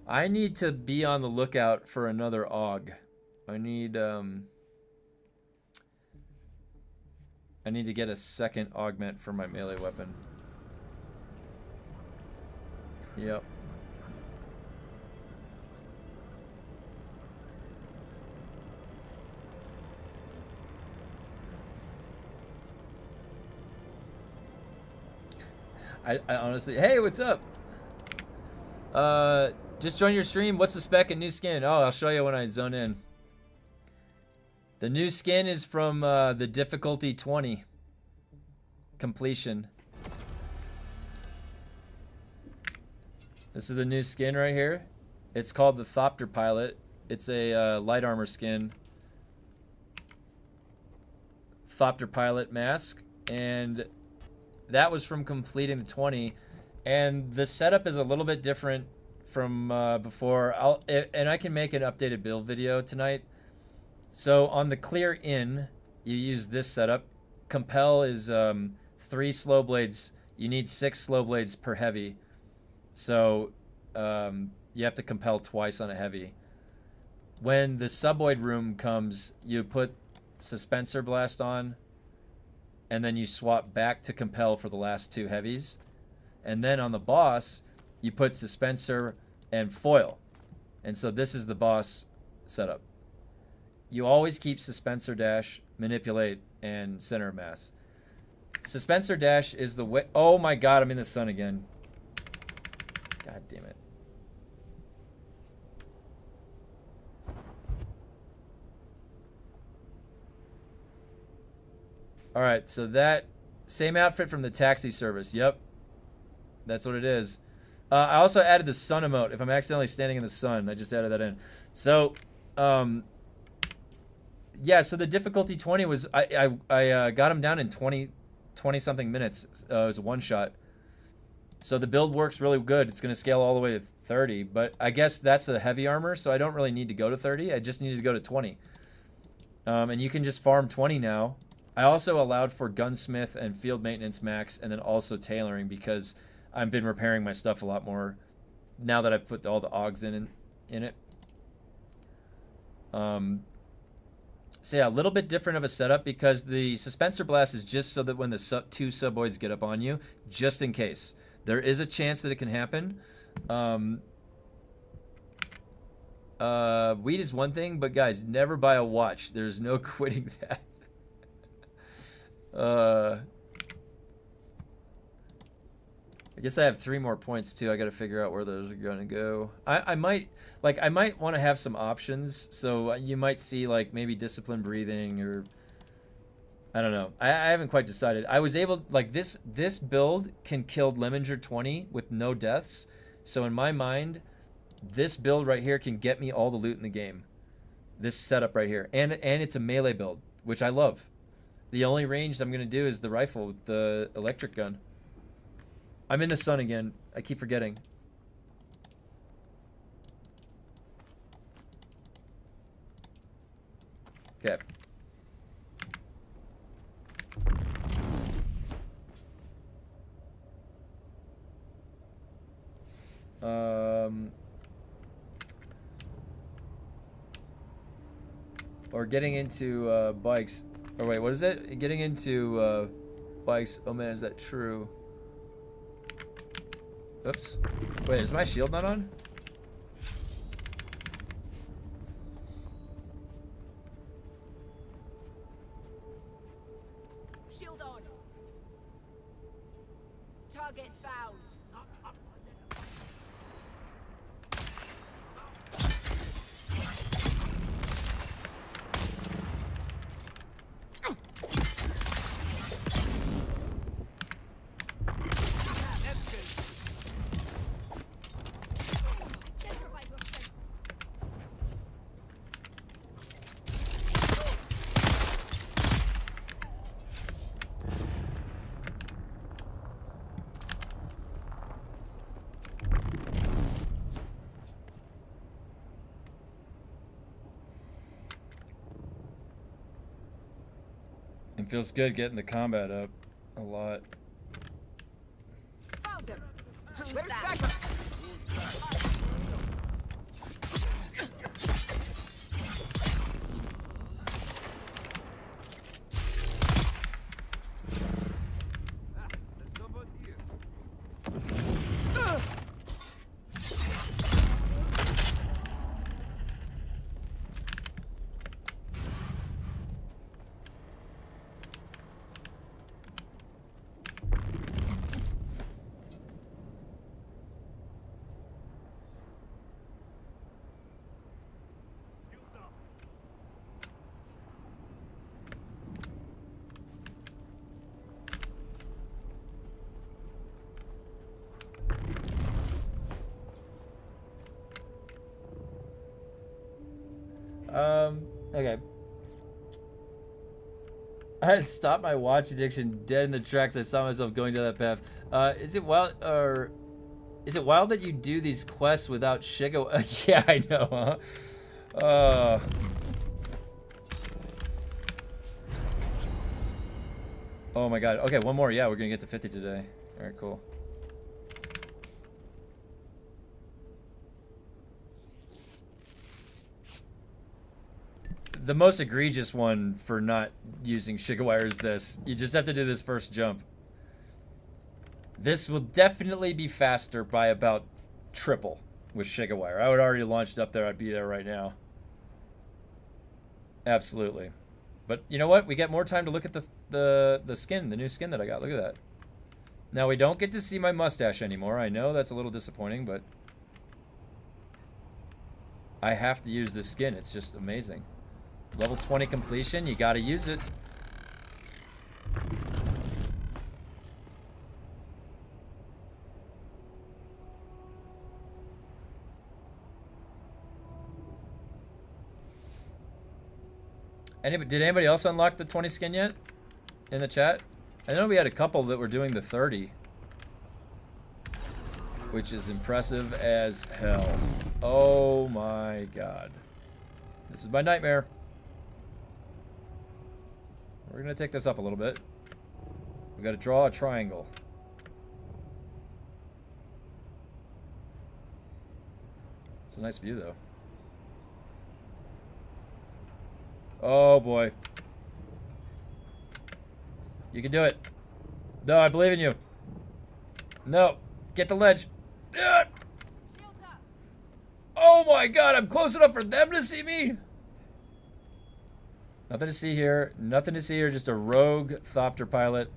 A: I need to be on the lookout for another AUG. I need to get a second augment for my melee weapon. Yep. I honestly, hey, what's up? Just join your stream. What's the spec and new skin? Oh, I'll show you when I zone in. The new skin is from the difficulty 20 completion. This is the new skin right here. It's called the THOPTER Pilot. It's a light armor skin.
E: Thopter Pilot mask, and that was from completing the 20. And the setup is a little bit different from before. And I can make an updated build video tonight. So on the clear in, you use this setup. Compel is 3 slow blades. You need 6 slow blades per heavy. So you have to compel twice on a heavy. When the suboid room comes, you put Suspensor Blast on, and then you swap back to compel for the last 2 heavies. And then on the boss, you put Suspensor and foil. And so this is the boss setup. You always keep Suspensor Dash, Manipulate, and Center of Mass. Suspensor Dash is the way... Oh my god, I'm in the sun again. God damn it. Alright, so that... Same outfit from the taxi service. Yep. That's what it is. I also added the sun emote. If I'm accidentally standing in the sun, I just added that in. So, yeah, so the difficulty 20 was... I got him down in 20 something minutes. It was a one-shot. So the build works really good. It's going to scale all the way to 30, but I guess that's the heavy armor, so I don't really need to go to 30. I just needed to go to 20. And you can just farm 20 now. I also allowed for gunsmith and field maintenance max, and then also tailoring, because I've been repairing my stuff a lot more now that I've put all the augs in it. So yeah, a little bit different of a setup, because the Suspensor Blast is just so that when the 2 suboids get up on you, just in case. There is a chance that it can happen. Weed is one thing, but guys, never buy a watch. There's no quitting that. I guess I have 3 more points too. I got to figure out where those are going to go. I might want to have some options. So you might see like maybe disciplined breathing, or I don't know. I haven't quite decided. I was able, like, this build can kill Lemminger 20 with no deaths. So in my mind, this build right here can get me all the loot in the game. This setup right here, and it's a melee build, which I love. The only range I'm gonna do is the rifle with the electric gun. I'm in the sun again. I keep forgetting. Okay. Or getting into bikes. Or wait, what is it? Getting into bikes. Oh man, is that true? Oops. Wait, is my shield not on?
C: Shield on. Target found.
E: It feels good getting the combat up a lot.
C: Found them. Who's
G: Where's
C: that?
G: backup?
E: Okay. Trying to stop my watch addiction dead in the tracks. I saw myself going down that path. Is it wild that you do these quests without Shiga? Yeah, I know, huh? Oh my god. Okay, one more. Yeah, we're gonna get to 50 today. Alright, cool. The most egregious one for not using Shigawire is this. You just have to do this first jump. This will definitely be faster by about triple with Shigawire. I would already launched up there. I'd be there right now. Absolutely. But you know what? We get more time to look at the skin, the new skin that I got. Look at that. Now we don't get to see my mustache anymore. I know that's a little disappointing, but I have to use this skin. It's just amazing. Level 20 completion, you gotta use it. Did anybody else unlock the 20 skin yet? In the chat? I know we had a couple that were doing the 30. Which is impressive as hell. Oh my god. This is my nightmare. We're gonna take this up a little bit. We gotta draw a triangle. It's a nice view though. Oh boy. You can do it. No, I believe in you. No. Get the ledge. Ah! Oh my god, I'm close enough for them to see me. Nothing to see here. Nothing to see here. Just a rogue Thopter pilot.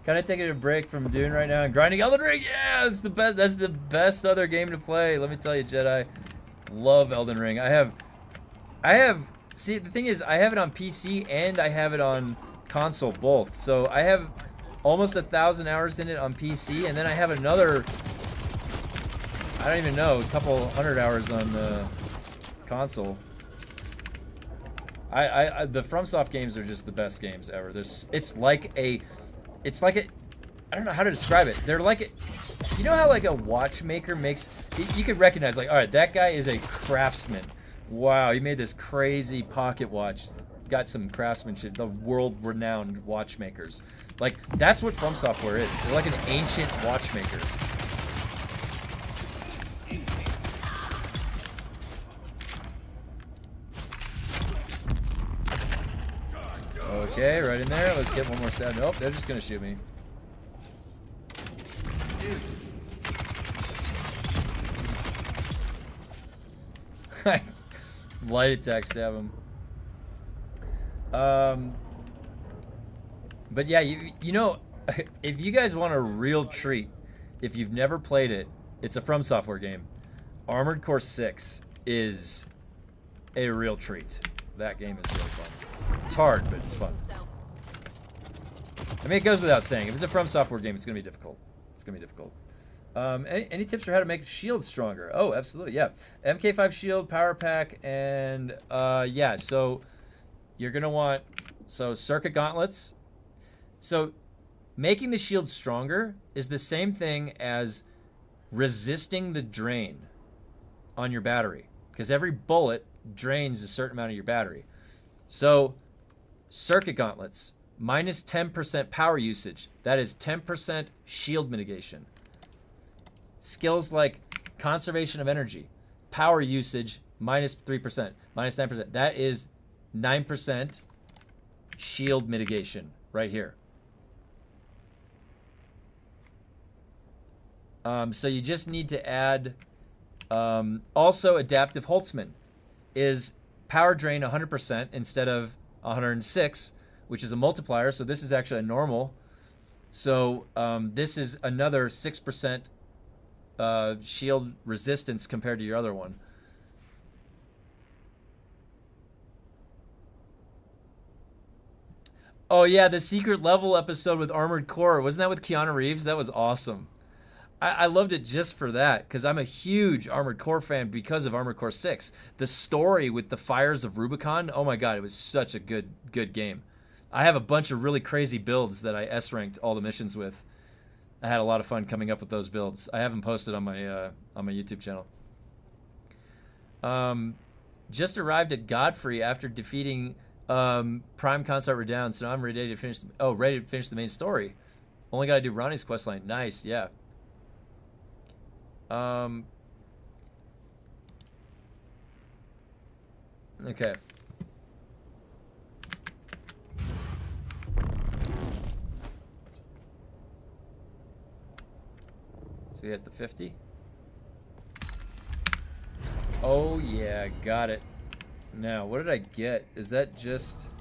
E: Kind of taking a break from Dune right now and grinding Elden Ring. Yeah, that's the best. That's the best other game to play. Let me tell you, Jedi. Love Elden Ring. I have. See, the thing is, I have it on PC and I have it on console both. So I have almost 1,000 hours in it on PC, and then I have another, I don't even know, a couple hundred hours on the console. The FromSoft games are just the best games ever. It's like a, I don't know how to describe it. They're like, you know how like a watchmaker makes, you could recognize like, all right, that guy is a craftsman. Wow, he made this crazy pocket watch. Got some craftsmanship, the world-renowned watchmakers. Like, that's what From Software is. They're like an ancient watchmaker. Okay, right in there. Let's get one more stab. Nope, they're just gonna shoot me. Light attack stab him. But yeah, you know, if you guys want a real treat, if you've never played it, it's a From Software game. Armored Core 6 is a real treat. That game is really fun. It's hard, but it's fun. I mean, it goes without saying. If it's a From Software game, it's going to be difficult. It's going to be difficult. Any tips for how to make shields stronger? Oh, absolutely, yeah. MK5 shield, power pack, and yeah, so you're going to want, so circuit gauntlets. So making the shield stronger is the same thing as resisting the drain on your battery, because every bullet drains a certain amount of your battery. So circuit gauntlets, minus 10% power usage. That is 10% shield mitigation. Skills like conservation of energy, power usage, minus 3%, minus 9%. That is 9% shield mitigation right here. So you just need to add, also adaptive Holtzman is power drain 100% instead of 106, which is a multiplier. So this is actually a normal. So this is another 6% shield resistance compared to your other one. Oh yeah, the secret level episode with Armored Core. Wasn't that with Keanu Reeves? That was awesome.
A: I loved it just for that, because I'm a huge Armored Core fan because of Armored Core 6. The story with the Fires of Rubicon, oh my god, it was such a good game. I have a bunch of really crazy builds that I S-ranked all the missions with. I had a lot of fun coming up with those builds. I have them posted on my YouTube channel. Just arrived at Godfrey after defeating Prime Consort Redound, so now I'm ready to finish. Ready to finish the main story. Only gotta do Ronnie's questline. Nice, yeah. Okay. So we hit the 50. Oh yeah, got it. Now, what did I get? Is that just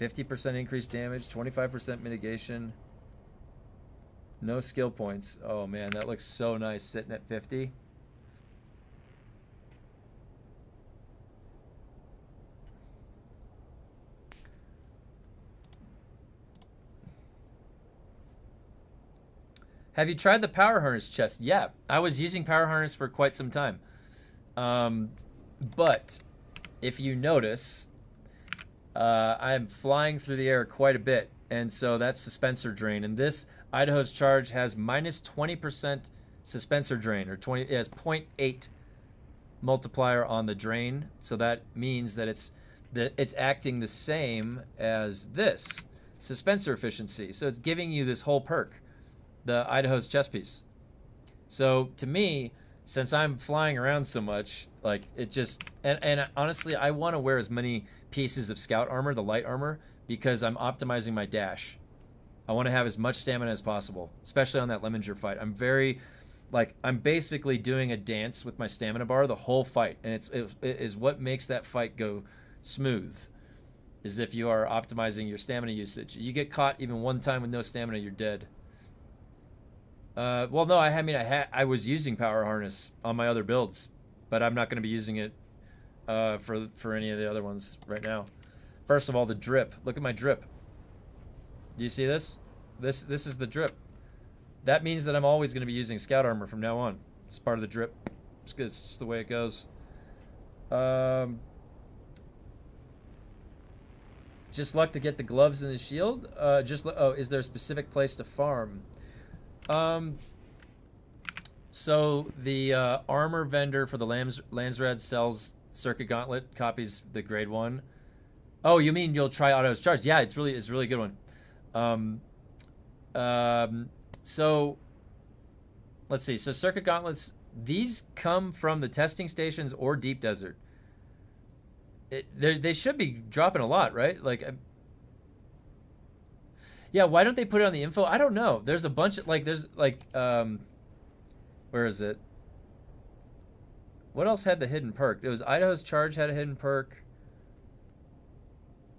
A: 50% increased damage, 25% mitigation, no skill points? Oh man, that looks so nice sitting at 50. Have you tried the power harness chest? Yeah, I was using power harness for quite some time. But if you notice, I'm flying through the air quite a bit, and so that's suspensor drain. And this Idaho's Charge has minus 20% suspensor drain, or 20. It has 0.8 multiplier on the drain, so that means that it's acting the same as this suspensor efficiency. So it's giving you this whole perk, the Idaho's chest piece. So to me, since I'm flying around so much, like it just, and honestly, I want to wear as many pieces of scout armor, the light armor, because I'm optimizing my dash. I want to have as much stamina as possible, especially on that Lemminger fight. I'm basically doing a dance with my stamina bar the whole fight, and it is what makes that fight go smooth, is if you are optimizing your stamina usage. You get caught even one time with no stamina, you're dead. Well, no, I was using power harness on my other builds, but I'm not going to be using it for any of the other ones right now. First of all, the drip. Look at my drip. Do you see this? This is the drip. That means that I'm always going to be using scout armor from now on. It's part of the drip. It's good. It's just the way it goes. Just luck to get the gloves and the shield. Is there a specific place to farm? So the armor vendor for the Landsrad sells Circuit Gauntlet copies, the grade 1. Oh, you mean you'll try Auto's Charge? Yeah, it's really a good one. So let's see. So Circuit Gauntlets, these come from the testing stations or Deep Desert. They should be dropping a lot, right? Yeah, why don't they put it on the info? I don't know. There's a bunch of, where is it? What else had the hidden perk? It was Idaho's Charge had a hidden perk.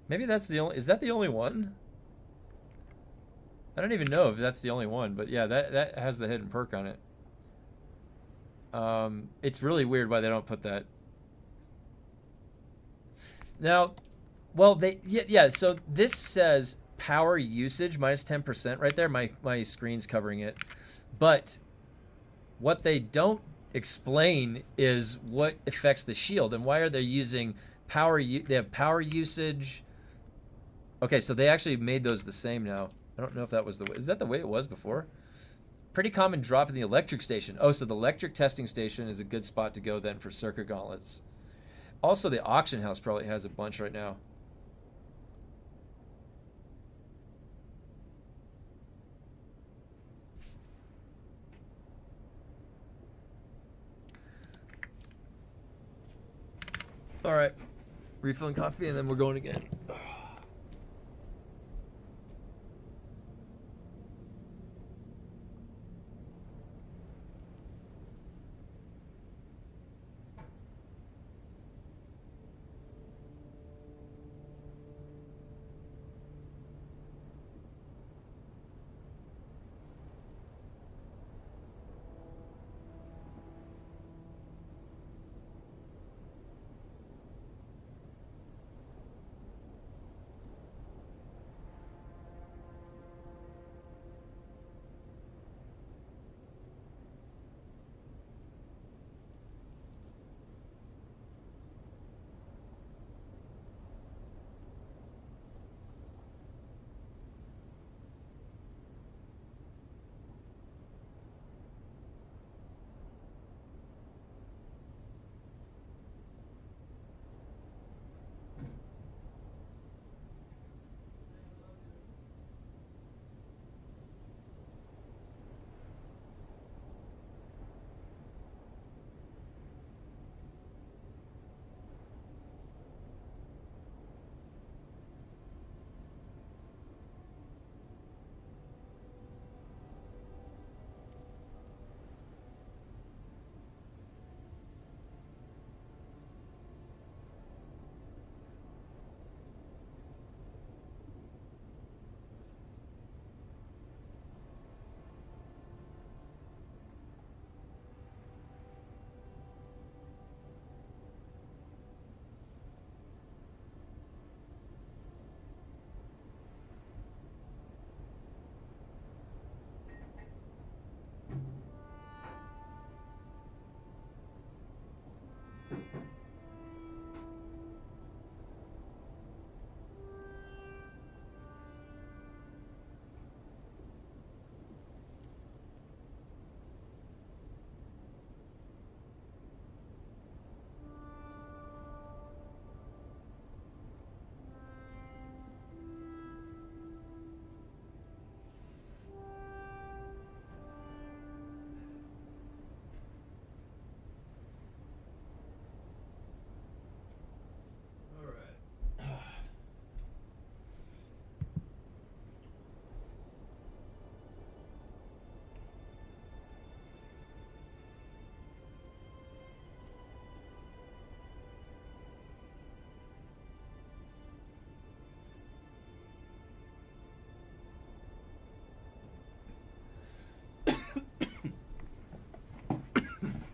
A: Maybe that's the only, is that the only one? I don't even know if that's the only one, but yeah, that has the hidden perk on it. It's really weird why they don't put that. Now, well, so this says power usage minus 10% right there. My screen's covering it. But what they don't explain is what affects the shield and why are they using power. They have power usage. Okay, so they actually made those the same now. I don't know if that was the way. Is that the way it was before? Pretty common drop in the electric station. Oh, so the electric testing station is a good spot to go then for Circuit Gauntlets. Also, the auction house probably has a bunch right now. All right, refilling coffee and then we're going again.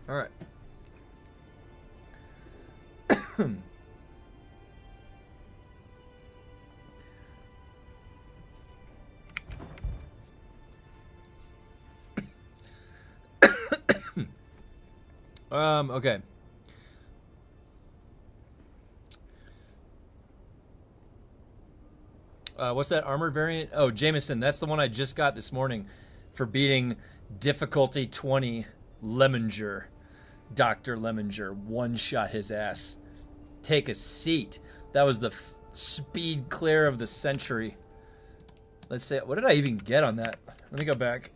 A: All right. Okay. What's that armored variant? Oh, Jameson. That's the one I just got this morning for beating difficulty 20 Lemminger. Dr. Lemminger one-shot his ass. Take a seat. That was the speed clear of the century. Let's say, what did I even get on that? Let me go back.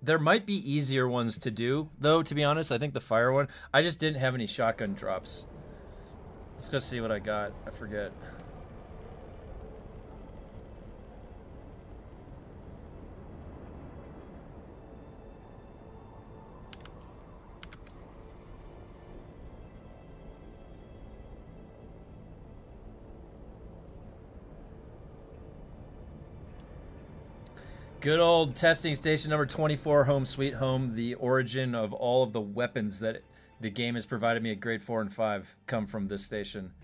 A: There might be easier ones to do, though, to be honest. I think the fire one. I just didn't have any shotgun drops. Let's go see what I got. I forget. Good old testing station number 24, home sweet home. The origin of all of the weapons that the game has provided me at grade 4 and 5 come from this station.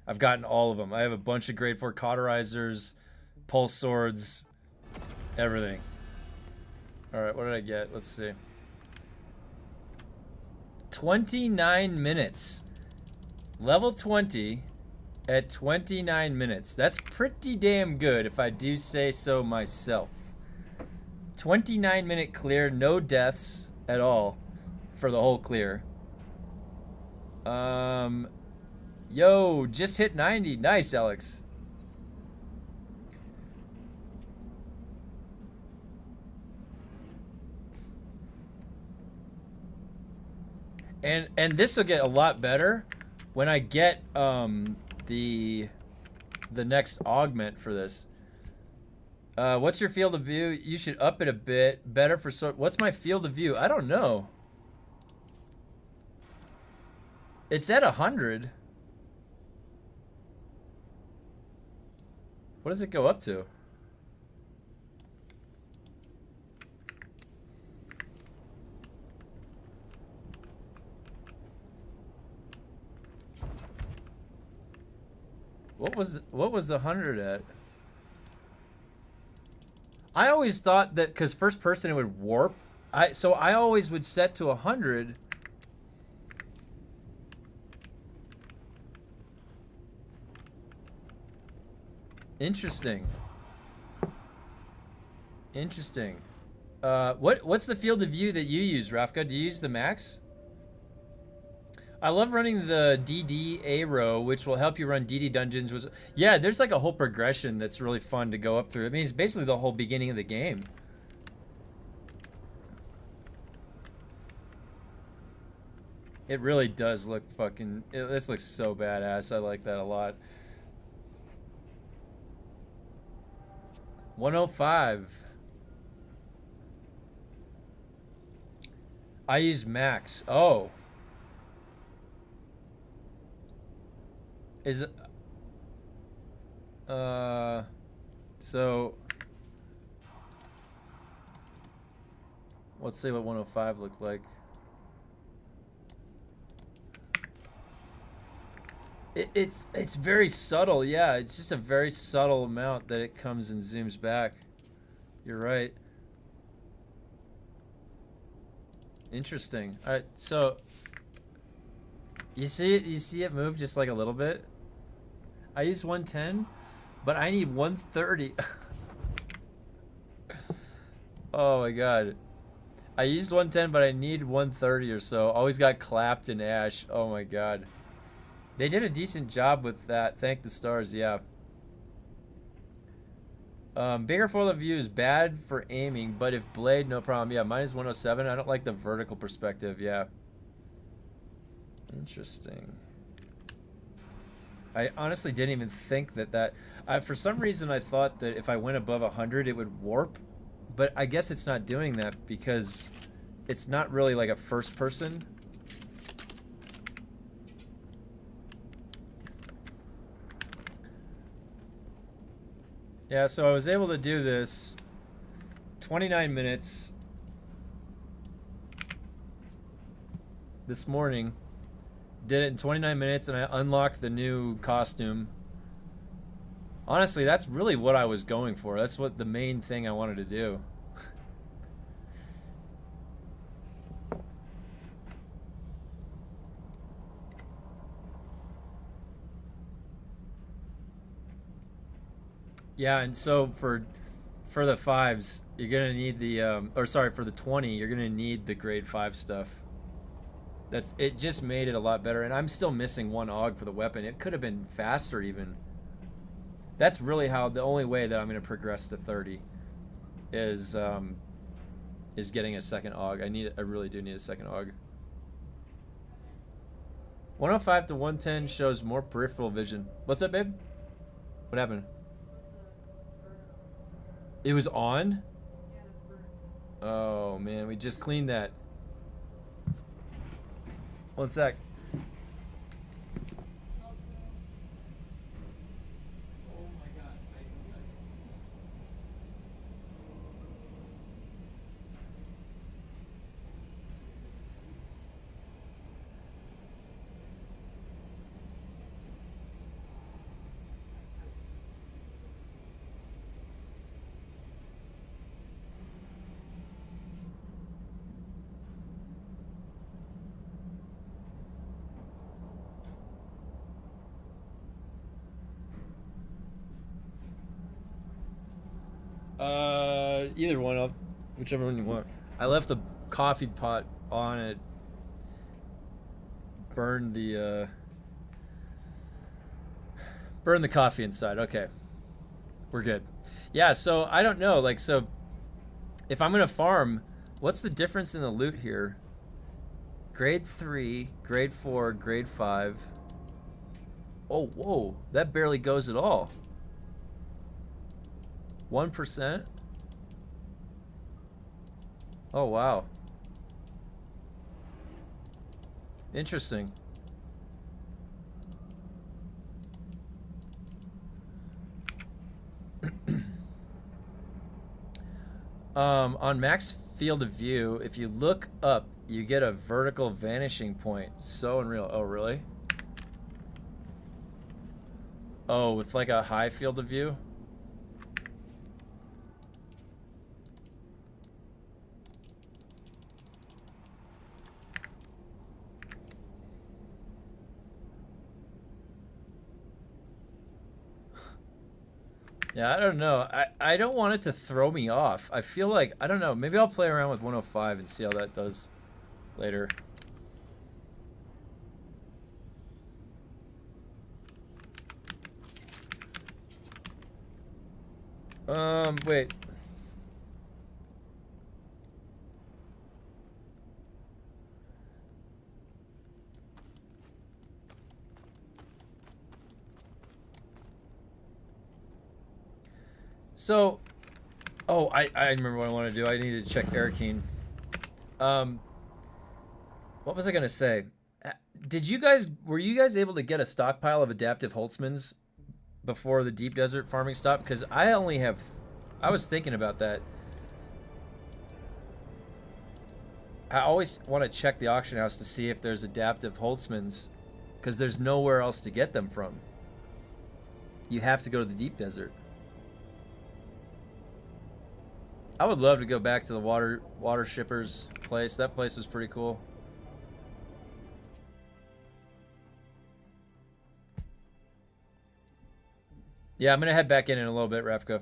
A: I've gotten all of them. I have a bunch of grade 4 cauterizers, pulse swords, everything. Alright, what did I get? Let's see. 29 minutes. Level 20 at 29 minutes. That's pretty damn good if I do say so myself. 29-minute clear, no deaths at all for the whole clear. Yo, just hit 90. Nice, Alex. And this will get a lot better when I get the next augment for this. What's your field of view? You should up it a bit. Better for what's my field of view? I don't know. It's at 100. What does it go up to? What was the 100 at? I always thought that because first person it would warp. So I always would set to 100. Interesting. Interesting. What's the field of view that you use, Rafka? Do you use the max? I love running the DD A-row, which will help you run DD dungeons. Yeah, there's like a whole progression that's really fun to go up through. I mean, it's basically the whole beginning of the game. It really does look fucking... This looks so badass. I like that a lot. 105. I use max. Oh. Is it... So... Let's see what 105 looked like. It's very subtle, yeah. It's just a very subtle amount that it comes and zooms back. You're right. Interesting. Alright, so... You see it? You see it move just like a little bit? I use 110, but I need 130. Oh my god. I used 110, but I need 130 or so. Always got clapped in Ash. Oh my god. They did a decent job with that. Thank the stars, yeah. Bigger field of view is bad for aiming, but if blade, no problem. Yeah, mine is 107. I don't like the vertical perspective, yeah. Interesting. I honestly didn't even think that for some reason I thought that if I went above 100 it would warp, but I guess it's not doing that because it's not really like a first person.
E: Yeah, so I was able to do this 29 minutes this morning. Did it in 29 minutes and I unlocked the new costume. Honestly, that's really what I was going for. That's what the main thing I wanted to do. Yeah, and so for the 5s, you're gonna need the or sorry, for the 20, you're gonna need the grade 5 stuff. It just made it a lot better, and I'm still missing 1 AUG for the weapon. It could have been faster even. That's really the only way that I'm gonna progress to 30 is getting a second AUG. I really do need a second AUG. 105 to 110 shows more peripheral vision. What's up, babe? What happened? It was on? Oh man, we just cleaned that. One sec. Either one, whichever one you want. I left the coffee pot on. It burned the coffee inside. Okay, we're good. Yeah, so I don't know. Like, so if I'm gonna farm, what's the difference in the loot here? Grade 3, grade 4, grade 5. Oh, whoa, that barely goes at all. 1%. Oh, wow. Interesting. On max field of view, if you look up, you get a vertical vanishing point. So unreal. Oh, really? Oh, with like a high field of view? Yeah, I don't know. I don't want it to throw me off. I feel like, I don't know, maybe I'll play around with 105 and see how that does later. Wait. So, oh, I remember what I want to do. I need to check Airkeen. What was I gonna say? Were you guys able to get a stockpile of adaptive Holtzmans before the deep desert farming stopped? Because I was thinking about that. I always want to check the auction house to see if there's adaptive Holtzmans, because there's nowhere else to get them from. You have to go to the deep desert. I would love to go back to the water shippers place. That place was pretty cool. Yeah, I'm gonna head back in a little bit, Rafka.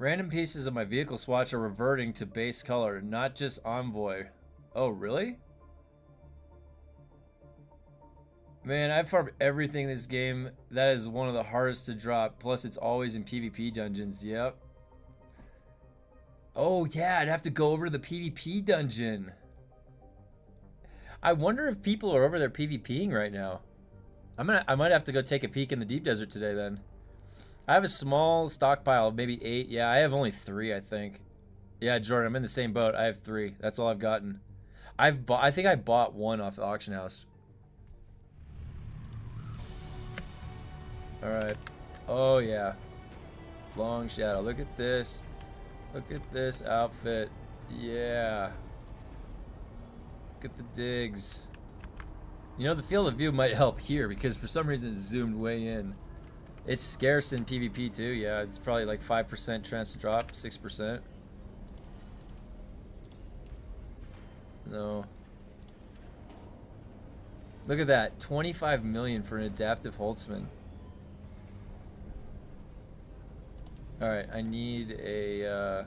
E: Random pieces of my vehicle swatch are reverting to base color, not just Envoy. Oh, really? Man, I've farmed everything in this game. That is one of the hardest to drop. Plus, it's always in PvP dungeons. Yep. Oh, yeah, I'd have to go over to the PvP dungeon. I wonder if people are over there PvPing right now. I might have to go take a peek in the deep desert today then. I have a small stockpile of maybe 8. Yeah, I have only 3, I think. Yeah, Jordan, I'm in the same boat. I have 3. That's all I've gotten. I think I bought 1 off the auction house. All right. Oh yeah. Long shadow. Look at this. Look at this outfit. Yeah. Look at the digs. You know, the field of view might help here because for some reason it's zoomed way in. It's scarce in PvP too. Yeah, it's probably like 5% chance to drop, 6%. No. Look at that. 25 million for an adaptive Holtzman. Alright, I need a...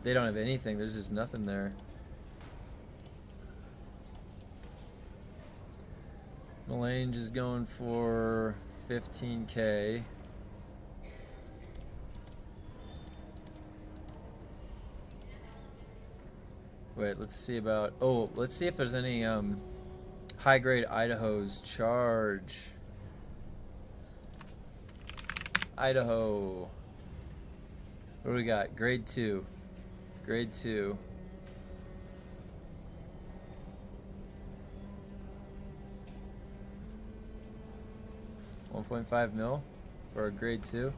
E: They don't have anything. There's just nothing there. Mulange is going for 15K. Wait, let's see about... Oh, let's see if there's any high-grade Idaho's charge. Idaho. What do we got? Grade 2. Grade 2. $1.5 mil for a grade 2.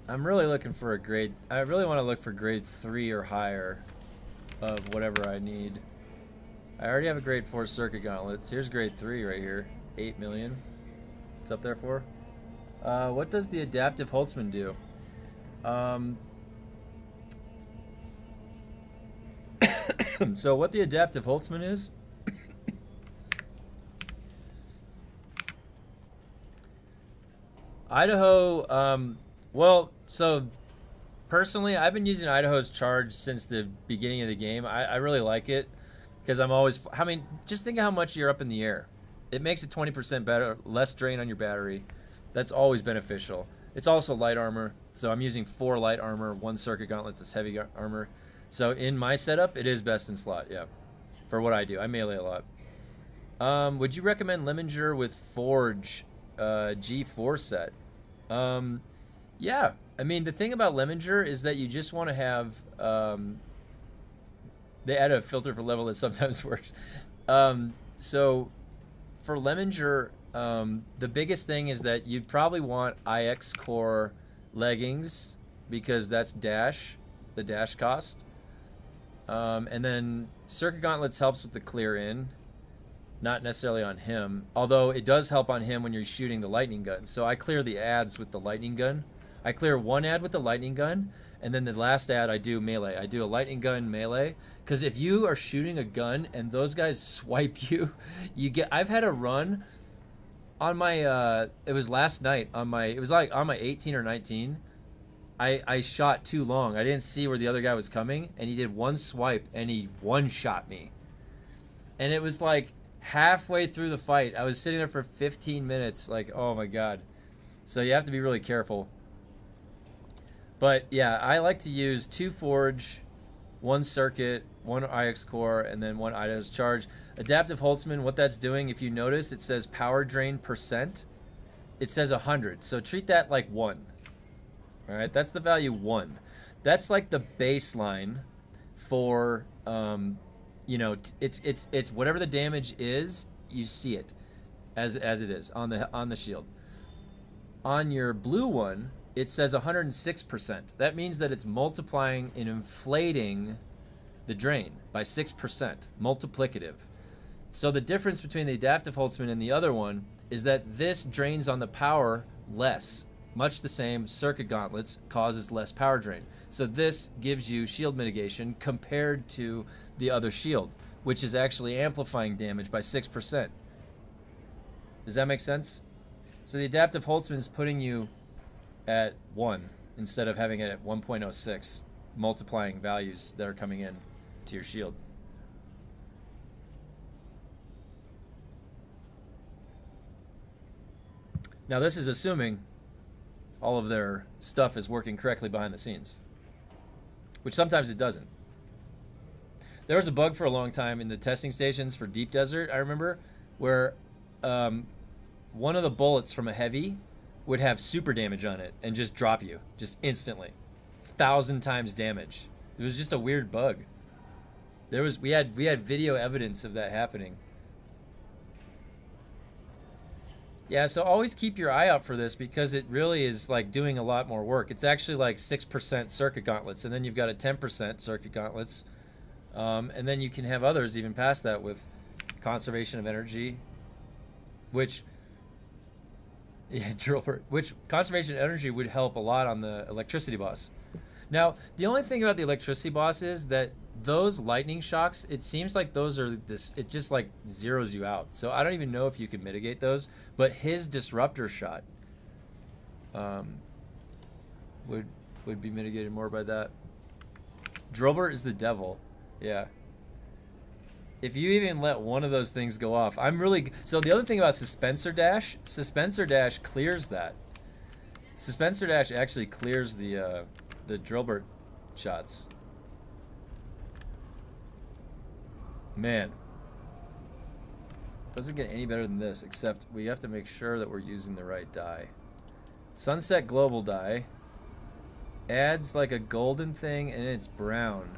E: I'm really looking for a grade... I really want to look for grade 3 or higher of whatever I need. I already have a grade 4 circuit gauntlets. Here's grade 3 right here. 8 million. It's up there for. What does the adaptive Holtzman do? So what the adaptive Holtzman is... Idaho, well, so personally, I've been using Idaho's charge since the beginning of the game. I really like it because I'm always, I mean, just think of how much you're up in the air. It makes it 20% better, less drain on your battery. That's always beneficial. It's also light armor, so I'm using 4 light armor, 1 circuit gauntlets that's heavy armor. So in my setup, it is best in slot, yeah, for what I do. I melee a lot. Would you recommend Lemminger with Forge G4 set? Yeah, I mean, the thing about Lemminger is that you just want to have, they add a filter for level that sometimes works. So for Lemminger, the biggest thing is that you'd probably want IX core leggings because that's dash, the dash cost. And then circuit gauntlets helps with the clear in. Not necessarily on him, although it does help on him when you're shooting the lightning gun. So I clear the ads with the lightning gun. I clear 1 ad with the lightning gun, and then the last ad I do melee. I do a lightning gun melee, because if you are shooting a gun and those guys swipe you, you get... I've had a run on my, it was last night, on my, it was like on my 18 or 19. I shot too long. I didn't see where the other guy was coming, and he did 1 swipe, and he one-shot me. And it was like... halfway through the fight, I was sitting there for 15 minutes, like, oh my god. So you have to be really careful. But yeah, I like to use 2 Forge, 1 circuit, 1 IX core, and then 1 Idaho's charge. Adaptive Holtzman, what that's doing, if you notice, it says power drain %. It says 100, so treat that like 1. Alright, that's the value 1. That's like the baseline for... you know, it's whatever the damage is, you see it as it is on the shield. On your blue one, it says 106%. That means that it's multiplying and inflating the drain by 6%, multiplicative. So the difference between the adaptive Holtzman and the other one is that this drains on the power less. Much the same, circuit gauntlets causes less power drain. So this gives you shield mitigation compared to the other shield, which is actually amplifying damage by 6%. Does that make sense? So the adaptive Holtzman is putting you at 1 instead of having it at 1.06, multiplying values that are coming in to your shield. Now this is assuming all of their stuff is working correctly behind the scenes, which sometimes it doesn't. There was a bug for a long time in the testing stations for Deep Desert, I remember, where one of the bullets from a heavy would have super damage on it and just drop you just instantly, 1,000 times damage. It was just a weird bug. We had video evidence of that happening. Yeah, so always keep your eye out for this because it really is like doing a lot more work. It's actually like 6% circuit gauntlets, and then you've got a 10% circuit gauntlets, and then you can have others even past that with conservation of energy, which conservation of energy would help a lot on the electricity boss. Now, the only thing about the electricity boss is that those lightning shocks, it seems like those are it just like zeroes you out. So I don't even know if you can mitigate those, but his disruptor shot would be mitigated more by that. Drobert is the devil. Yeah. If you even let one of those things go off, so the other thing about Suspensor Dash clears that. Suspensor Dash actually clears the Drobert shots. Man, doesn't get any better than this, except we have to make sure that we're using the right dye. Sunset Global dye adds like a golden thing, and it's brown.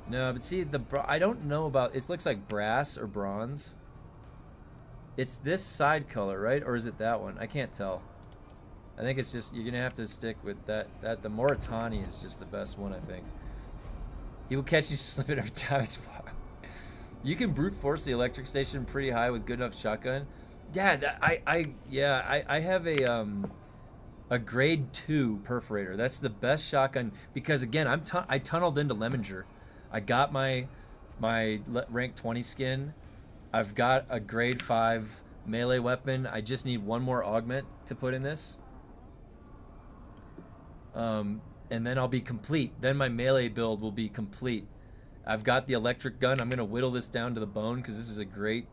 E: No, but see, I don't know about, it looks like brass or bronze. It's this side color, right? Or is it that one? I can't tell. I think it's just, you're going to have to stick with that. The Moritani is just the best one, I think. He will catch you slipping every time. It's wild. You can brute force the electric station pretty high with good enough shotgun. Yeah, I have a grade 2 perforator. That's the best shotgun because again, I tunneled into Lemminger. I got my rank 20 skin. I've got a grade 5 melee weapon. I just need one more augment to put in this. And then I'll be complete. Then my melee build will be complete. I've got the electric gun. I'm going to whittle this down to the bone because this is a great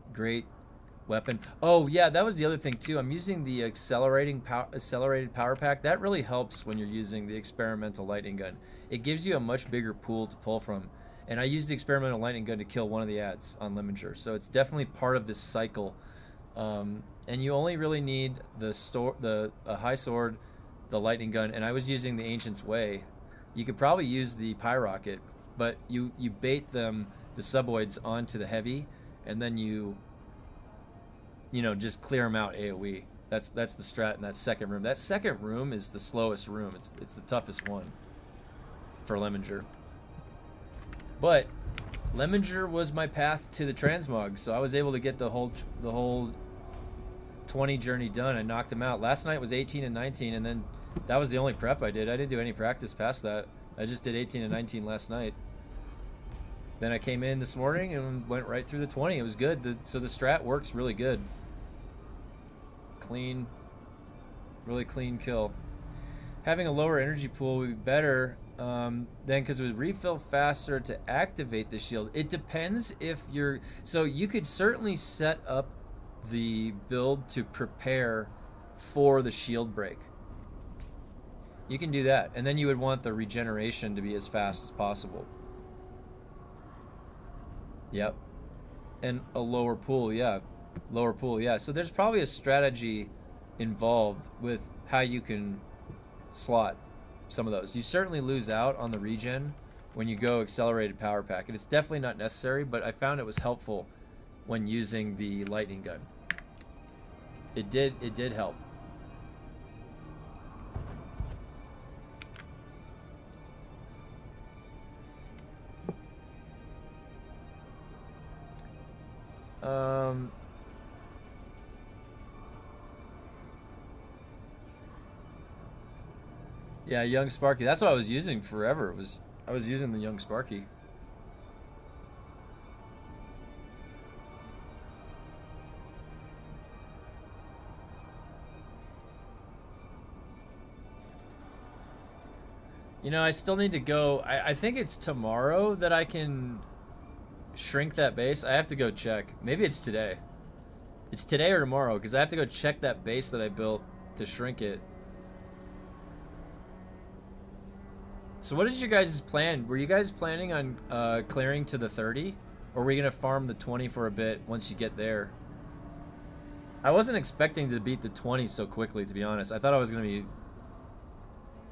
E: weapon. Oh, yeah, that was the other thing, too. I'm using the accelerated power pack. That really helps when you're using the experimental lightning gun. It gives you a much bigger pool to pull from. And I used the experimental lightning gun to kill one of the ads on Lemminger. So it's definitely part of this cycle. And you only really need a high sword, the lightning gun, and I was using the Ancient's Way. You could probably use the Pyrocket, but you bait the suboids onto the heavy, and then you just clear them out AoE. That's the strat in that second room. That second room is the slowest room. It's the toughest one for Lemminger. But Lemminger was my path to the transmog, so I was able to get the whole 20 journey done. I knocked him out. Last night was 18 and 19, and then that was the only prep I did. I didn't do any practice past that. I just did 18 and 19 last night. Then I came in this morning and went right through the 20. It was good. So the strat works really good. Clean, really clean kill. Having a lower energy pool would be better then because it would refill faster to activate the shield. It depends if you're... So you could certainly set up the build to prepare for the shield break. You can do that. And then you would want the regeneration to be as fast as possible. Yep. And a lower pool, yeah. Lower pool, yeah. So there's probably a strategy involved with how you can slot some of those. You certainly lose out on the regen when you go accelerated power pack. And it's definitely not necessary, but I found it was helpful when using the lightning gun. It did help. Yeah, Young Sparky. That's what I was using forever. I was using the Young Sparky. I still need to go. I think it's tomorrow that I can shrink that base. I have to go check. Maybe it's today. It's today or tomorrow because I have to go check that base that I built to shrink it. So what is your guys' plan? Were you guys planning on clearing to the 30? Or were you going to farm the 20 for a bit once you get there?
A: I wasn't expecting to beat the 20 so quickly, to be honest. I thought I was going to be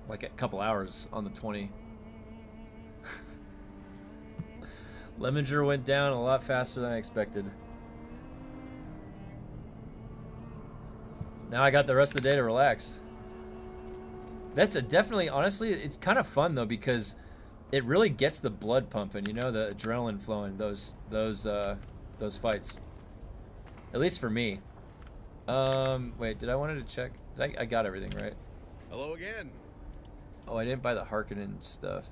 A: like a couple hours on the 20. Lemminger went down a lot faster than I expected. Now I got the rest of the day to relax. That's a definitely, honestly, it's kind of fun though because it really gets the blood pumping, you know, the adrenaline flowing. Those fights. At least for me. Wait, did I wanted to check? I got everything right.
G: Hello again.
A: Oh, I didn't buy the Harkonnen stuff.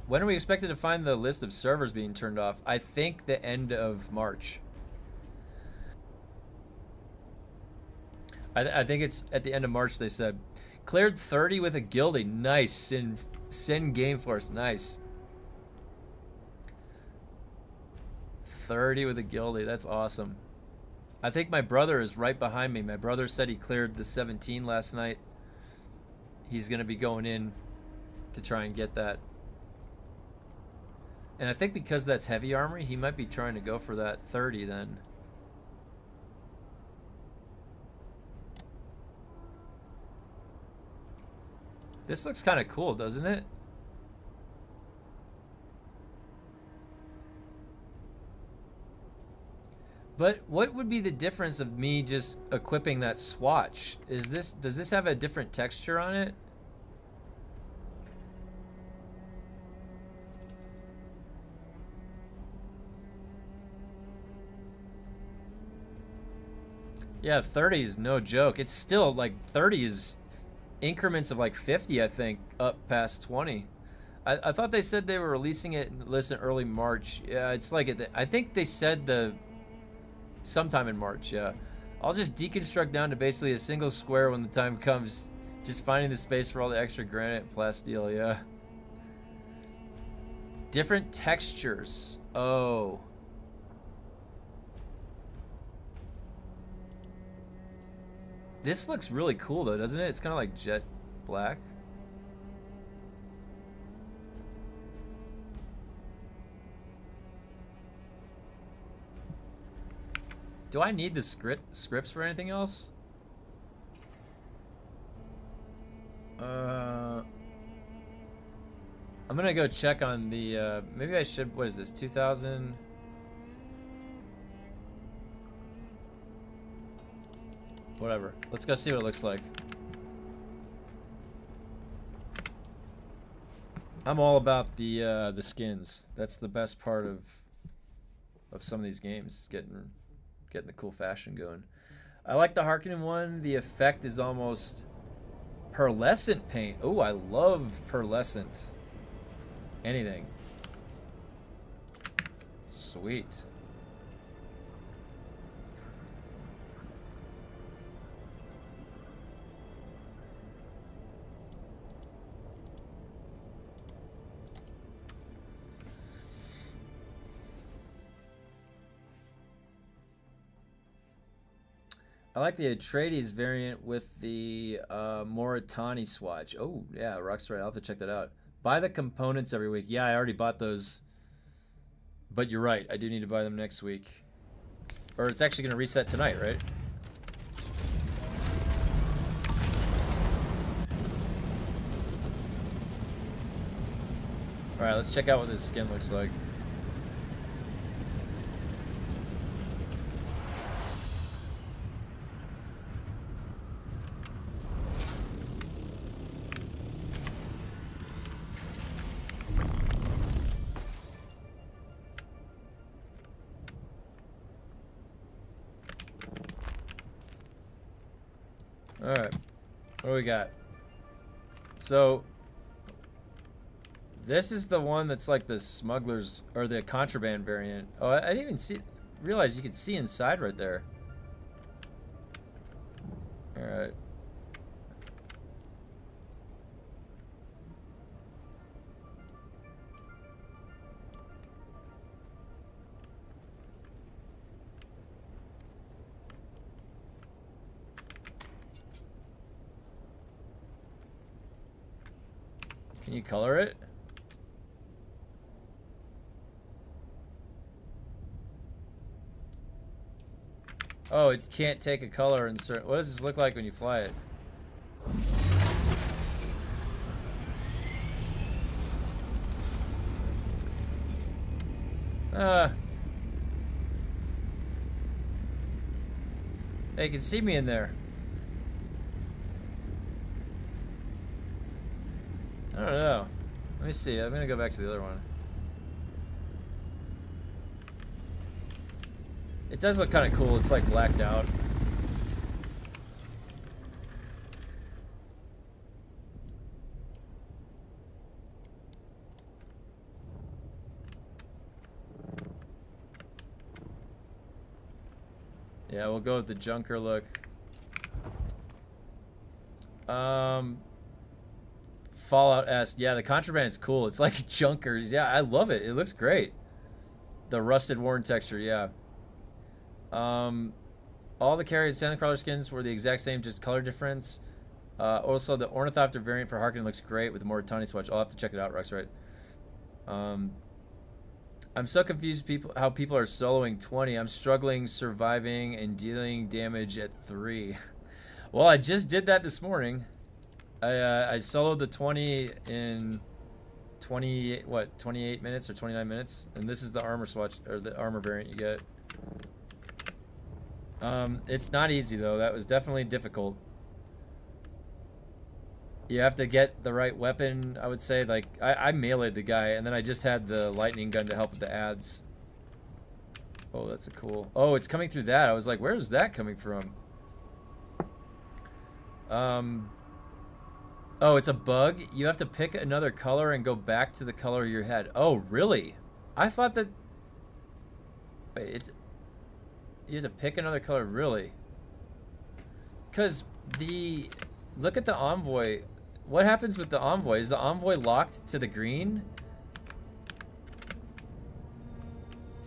A: When are we expected to find the list of servers being turned off? I think the end of March. I think it's at the end of March, they said. Cleared 30 with a guildie. Nice. Sin Game Force. Nice. 30 with a guildie. That's awesome. I think my brother is right behind me. My brother said he cleared the 17 last night. He's going to be going in to try and get that. And I think because that's heavy armor, he might be trying to go for that 30 then. This looks kind of cool, doesn't it? But what would be the difference of me just equipping that swatch? Does this have a different texture on it? Yeah, 30 is no joke. It's still like 30 is increments of like 50, I think, up past 20. I thought they said they were releasing it in early March. Yeah, it's like I think they said sometime in March. Yeah, I'll just deconstruct down to basically a single square when the time comes. Just finding the space for all the extra granite and plasteel. Yeah. Different textures. Oh. This looks really cool though, doesn't it? It's kind of like jet black. Do I need the scripts for anything else? I'm gonna go check on the, maybe I should, what is this, 2000? Whatever. Let's go see what it looks like. I'm all about the skins. That's the best part of some of these games. Getting the cool fashion going. I like the Harkonnen one. The effect is almost pearlescent paint. Oh, I love pearlescent. Anything. Sweet. I like the Atreides variant with the Moritani swatch. Oh, yeah, Rock's right. I'll have to check that out. Buy the components every week. Yeah, I already bought those. But you're right. I do need to buy them next week. Or it's actually going to reset tonight, right? Alright, let's check out what this skin looks like. Alright, what do we got? So, this is the one that's like the smugglers, or the contraband variant. Oh, I didn't even realize you could see inside right there. Alright.
E: Can you color it? Oh, it can't take a color in certain... What does this look like when you fly it? Hey, you can see me in there. I don't know. Let me see. I'm gonna go back to the other one. It does look kind of cool. It's like blacked out. Yeah, we'll go with the junker look. Fallout S. Yeah, the contraband is cool. It's like junkers. Yeah, I love it. It looks great. The rusted worn texture, yeah. All the carried Sandcrawler skins were the exact same, just color difference. Also, the Ornithopter variant for Harkonnen looks great with the more tiny swatch. I'll have to check it out, Rex, right? I'm so confused how people are soloing 20. I'm struggling surviving and dealing damage at 3. Well, I just did that this morning. I soloed the 20 in 28 minutes or 29 minutes, and this is the armor swatch or the armor variant you get. It's not easy though. That was definitely difficult. You have to get the right weapon, I would say. Like, I meleeed the guy, and then I just had the lightning gun to help with the ads. Oh, that's a cool... Oh, it's coming through that. I was like, where is that coming from? Oh, it's a bug? You have to pick another color and go back to the color of your head. Oh, really? I thought that... Wait, it's... You have to pick another color, really? Because the... Look at the Envoy. What happens with the Envoy? Is the Envoy locked to the green?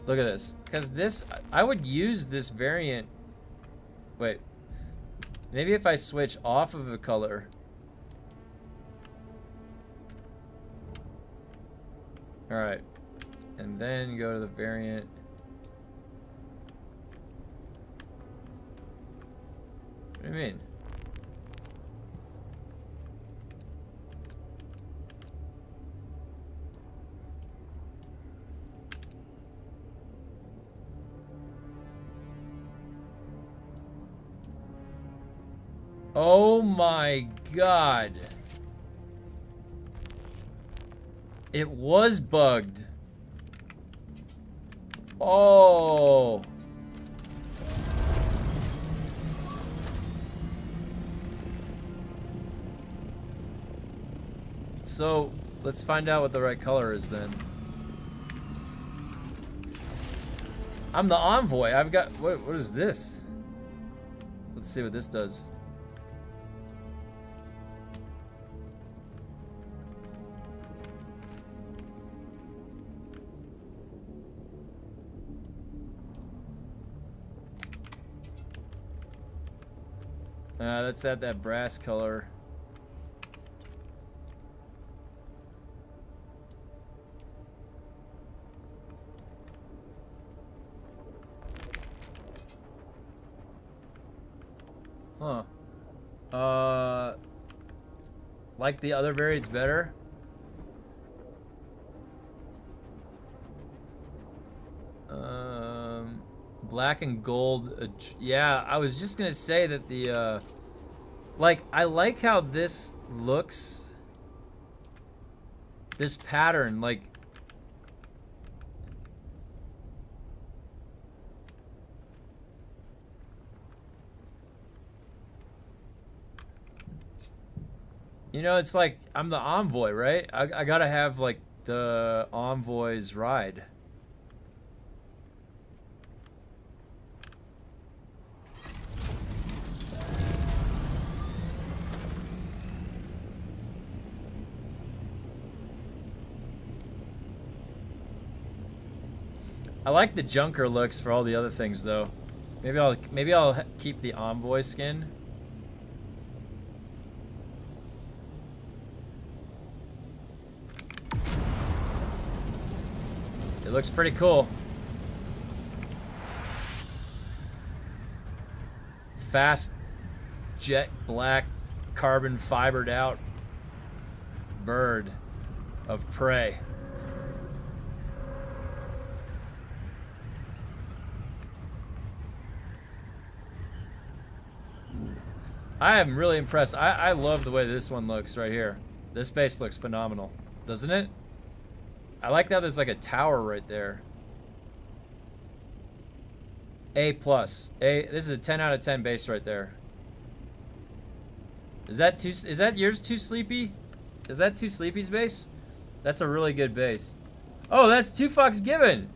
E: Look at this. Because this... I would use this variant... Wait. Maybe if I switch off of a color... Alright. And then go to the variant... What do you mean? Oh my god. It was bugged. Oh. So, let's find out what the right color is then. I'm the Envoy. I've got... What is this? Let's see what this does. That's that brass color. Huh. Like the other variants better? Black and gold. Yeah, I was just gonna say that the, like, I like how this looks. This pattern, like... You know, it's like, I'm the Envoy, right? I gotta have, like, the Envoy's ride. I like the junker looks for all the other things, though. Maybe I'll keep the Envoy skin.
A: looks pretty cool. Fast, jet black, carbon fibered out bird of prey. I am really impressed. I love the way this one looks right here. This base looks phenomenal, doesn't it? I like how there's like a tower right there. A plus. This is a 10 out of 10 base right there. Is that yours too sleepy? Is that too sleepy's base? That's a really good base. Oh, that's 2 Fox Given.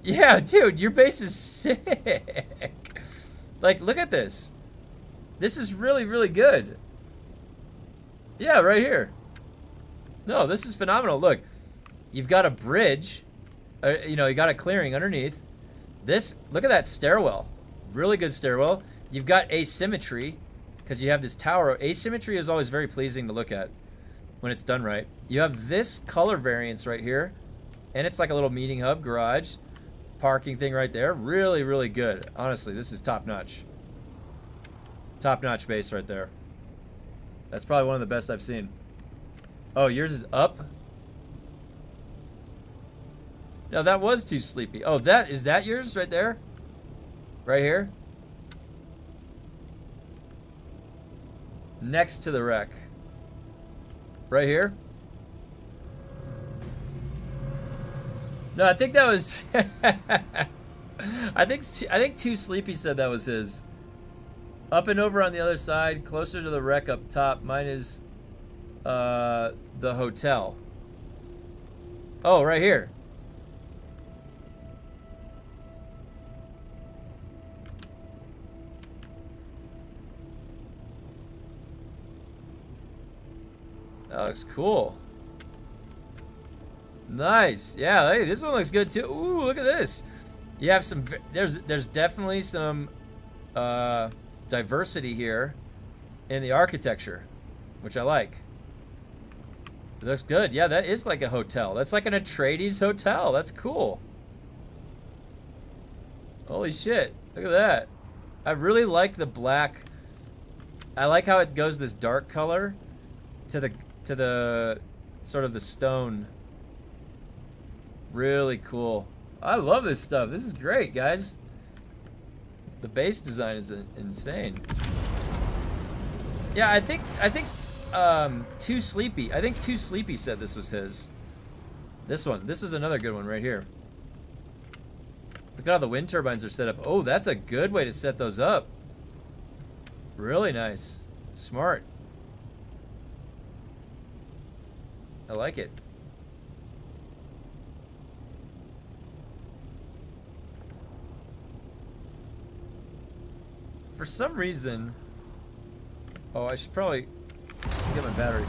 A: Yeah, dude, your base is sick. Like, look at this. This is really, really good. Yeah, right here. No, this is phenomenal. Look, you've got a bridge. You know, you got a clearing underneath. This, look at that stairwell. Really good stairwell. You've got asymmetry because you have this tower. Asymmetry is always very pleasing to look at when it's done right. You have this color variance right here, and it's like a little meeting hub, garage, parking thing right there. Really, really good. Honestly, this is top notch. Top notch base right there. That's probably one of the best I've seen. Oh, yours is up? No, that was too sleepy. Oh, is that yours right there? Right here? Next to the wreck. Right here? No, I think that was I think Too Sleepy said that was his. Up and over on the other side, closer to the wreck up top. Mine is the hotel. Oh, right here. That looks cool. Nice. Yeah, hey, this one looks good too. Ooh, look at this. You have some, there's definitely some diversity here in the architecture, which I like. It looks good. Yeah, that is like a hotel. That's like an Atreides hotel. That's cool. Holy shit. Look at that. I really like the black. I like how it goes this dark color to the sort of the stone. Really cool. I love this stuff. This is great, guys. The base design is insane. Yeah, I think Too Sleepy. I think Too Sleepy said this was his. This one. This is another good one right here. Look at how the wind turbines are set up. Oh, that's a good way to set those up. Really nice. Smart. I like it. For some reason, oh, I should probably get my battery.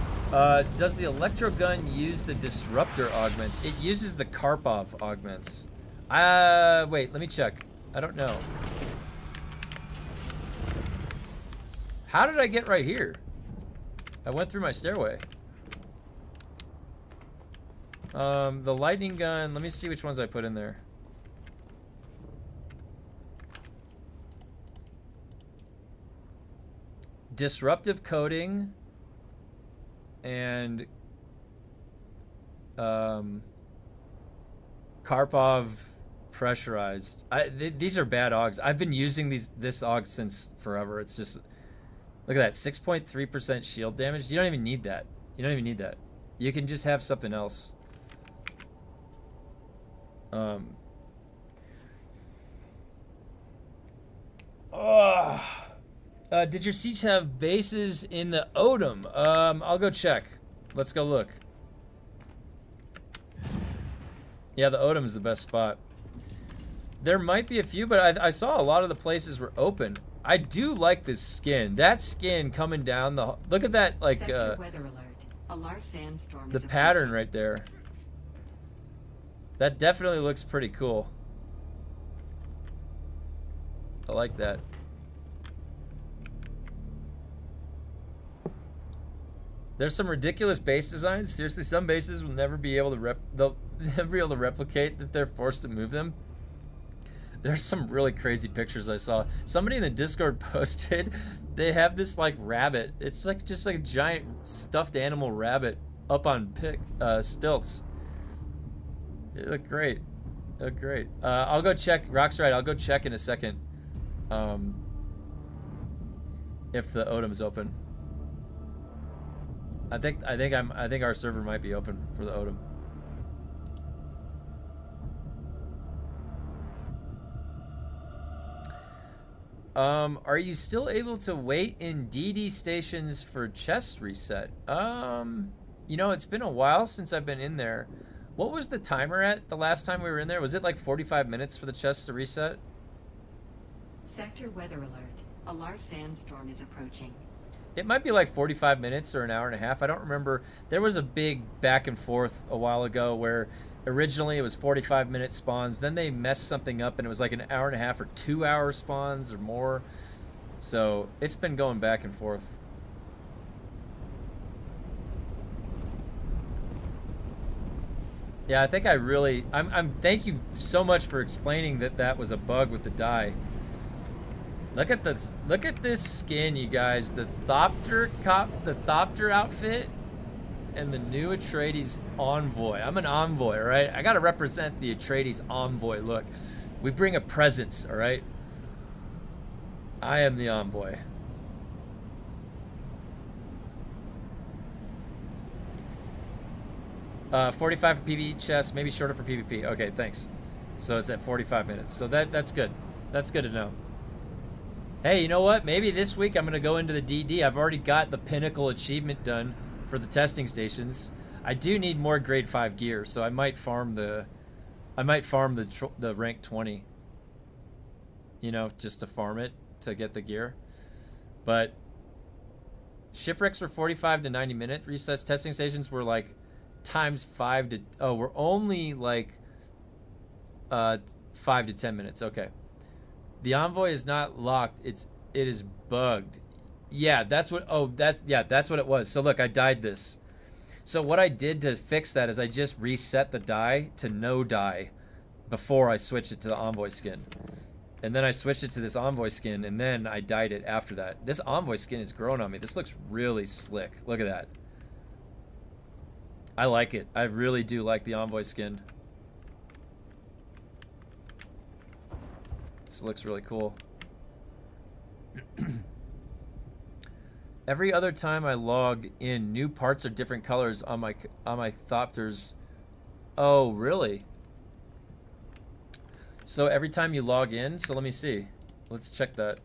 A: Does the electro gun use the disruptor augments? It uses the Karpov augments. Wait, let me check. I don't know. How did I get right here? I went through my stairway. The lightning gun, let me see which ones I put in there. Disruptive coating and Karpov pressurized. These are bad augs. I've been using this aug since forever. It's just, look at that, 6.3% shield damage. You don't even need that. You don't even need that. You can just have something else. Did your siege have bases in the Odom? I'll go check. Let's go look. Yeah, the Odom is the best spot. There might be a few, but I saw a lot of the places were open. I do like this skin. That skin coming down the... Look at that, like,
F: Sector weather alert. A large sandstorm
A: the
F: is
A: pattern
F: approaching.
A: right there. That definitely looks pretty cool. I like that. There's some ridiculous base designs. Seriously, some bases will never be able to
E: They'll be able to replicate if they're forced to move them. There's some really crazy pictures I saw. Somebody in the Discord posted, they have this like rabbit. It's like just like a giant stuffed animal rabbit up on stilts. It looked great. It looked great. I'll go check. Rock's right. I'll go check in a second. If the Odom's open. I think our server might be open for the Odom. Are you still able to wait in DD stations for chest reset? You know, it's been a while since I've been in there. What was the timer at the last time we were in there? Was it like 45 minutes for the chest to reset?
F: Sector weather alert. A large sandstorm is approaching.
E: It might be like 45 minutes or an hour and a half. I don't remember. There was a big back and forth a while ago where originally it was 45-minute spawns. Then they messed something up and it was like an hour and a half or 2-hour spawns or more. So it's been going back and forth. Yeah, I think I really... thank you so much for explaining that was a bug with the die. Look at this. Look at this skin, you guys. The Thopter outfit and the new Atreides envoy. I'm an envoy, all right? I got to represent the Atreides envoy look. We bring a presence, all right? I am the envoy. $45 for PvE chest, maybe shorter for PvP. Okay, thanks. So it's at 45 minutes. So that's good. That's good to know. Hey, you know what? Maybe this week I'm going to go into the DD. I've already got the pinnacle achievement done for the testing stations. I do need more grade 5 gear, so I might farm the rank 20. You know, just to farm it to get the gear. But shipwrecks were 45 to 90 minute recess. Testing stations were like times 5 to we're only like 5 to 10 minutes. Okay. The envoy is not locked. It is bugged. Yeah, that's what it was. So look, I dyed this. So what I did to fix that is I just reset the dye to no dye before I switched it to the envoy skin. And then I switched it to this envoy skin and then I dyed it after that. This envoy skin is growing on me. This looks really slick. Look at that. I like it. I really do like the envoy skin. This looks really cool. Every other time I log in, new parts are different colors on my Thopters. Oh, really? So every time you log in, so let me see. Let's check that.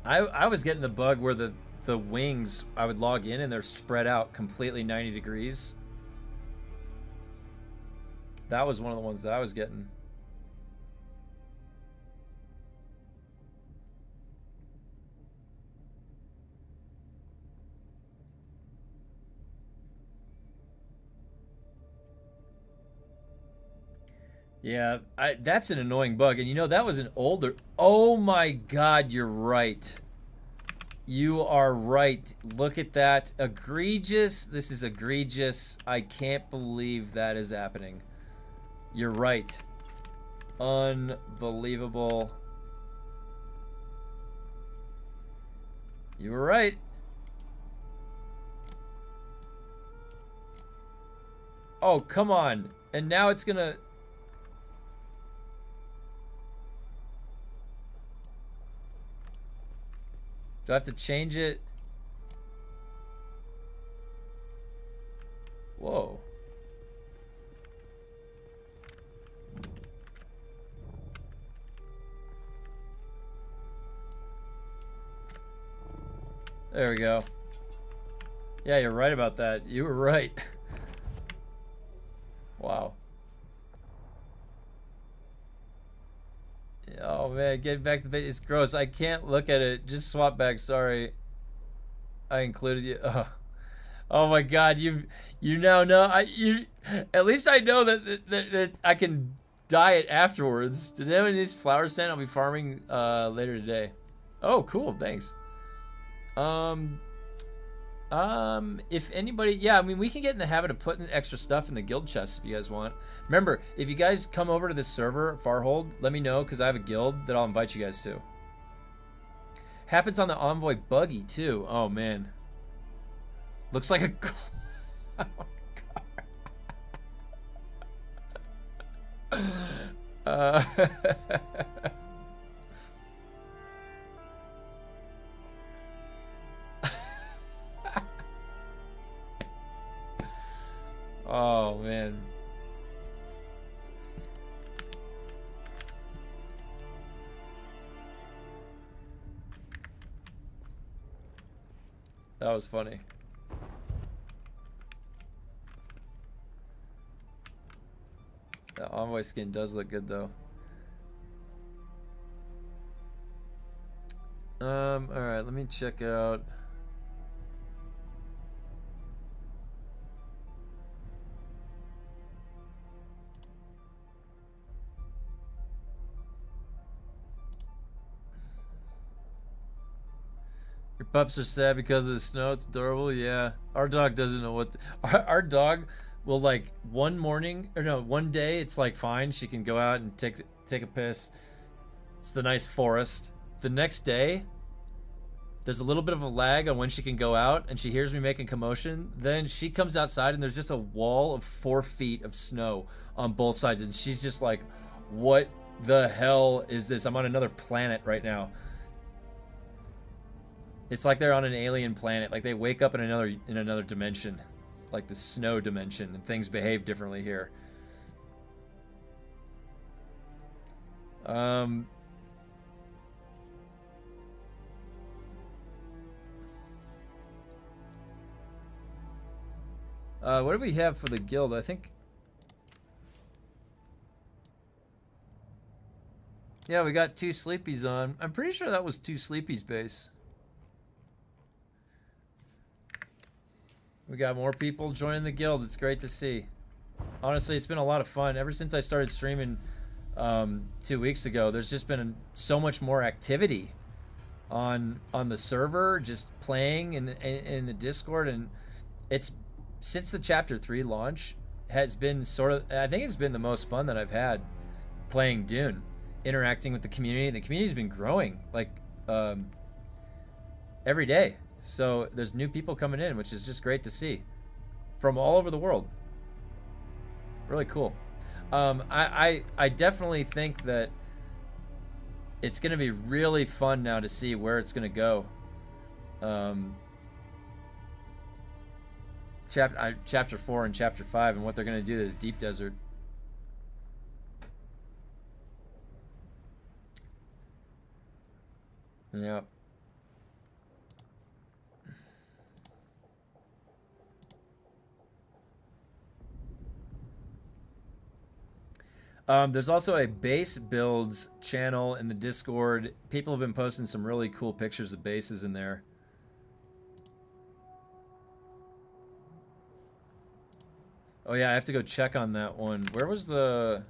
E: I was getting the bug where the wings, I would log in and they're spread out completely 90 degrees. That was one of the ones that I was getting. Yeah, that's an annoying bug. And you know, that was an older... Oh my god, you're right. You are right. Look at that. Egregious. This is egregious. I can't believe that is happening. You're right. Unbelievable. You were right. Oh, come on. And now it's gonna... Do I have to change it? Whoa. There we go. Yeah, you're right about that. You were right. Wow. Oh man, getting back to the it's gross. I can't look at it. Just swap back. Sorry, I included you. Oh my God, you now know at least I know that I can dye it afterwards. Did anyone need flower scent? I'll be farming later today. Oh, cool, thanks. If anybody, yeah, I mean, we can get in the habit of putting extra stuff in the guild chest if you guys want. Remember, if you guys come over to this server, Farhold, let me know because I have a guild that I'll invite you guys to. Happens on the Envoy buggy too. Oh man, looks like a. Oh my God. Oh man. That was funny. The Envoy skin does look good though. Alright, let me check out. Your pups are sad because of the snow. It's adorable. Yeah. Our dog doesn't know what. Our dog will like one day it's like fine. She can go out and take a piss. It's the nice forest. The next day, there's a little bit of a lag on when she can go out, and she hears me making commotion. Then she comes outside, and there's just a wall of 4 feet of snow on both sides, and she's just like, "What the hell is this? I'm on another planet right now." It's like they're on an alien planet. Like they wake up in another dimension, like the snow dimension, and things behave differently here. What do we have for the guild? I think. Yeah, we got 2 sleepies on. I'm pretty sure that was 2 sleepies base. We got more people joining the guild. It's great to see. Honestly, it's been a lot of fun. Ever since I started streaming 2 weeks ago, there's just been so much more activity on the server, just playing in the Discord, and it's since the Chapter 3 launch has been I think it's been the most fun that I've had playing Dune, interacting with the community. The community's been growing like every day. So there's new people coming in, which is just great to see from all over the world. Really cool. I definitely think that it's going to be really fun now to see where it's going to go. Chapter 4 and Chapter 5 and what they're going to do to the Deep Desert. Yeah. There's also a base builds channel in the Discord. People have been posting some really cool pictures of bases in there. Oh yeah, I have to go check on that one. Where was the...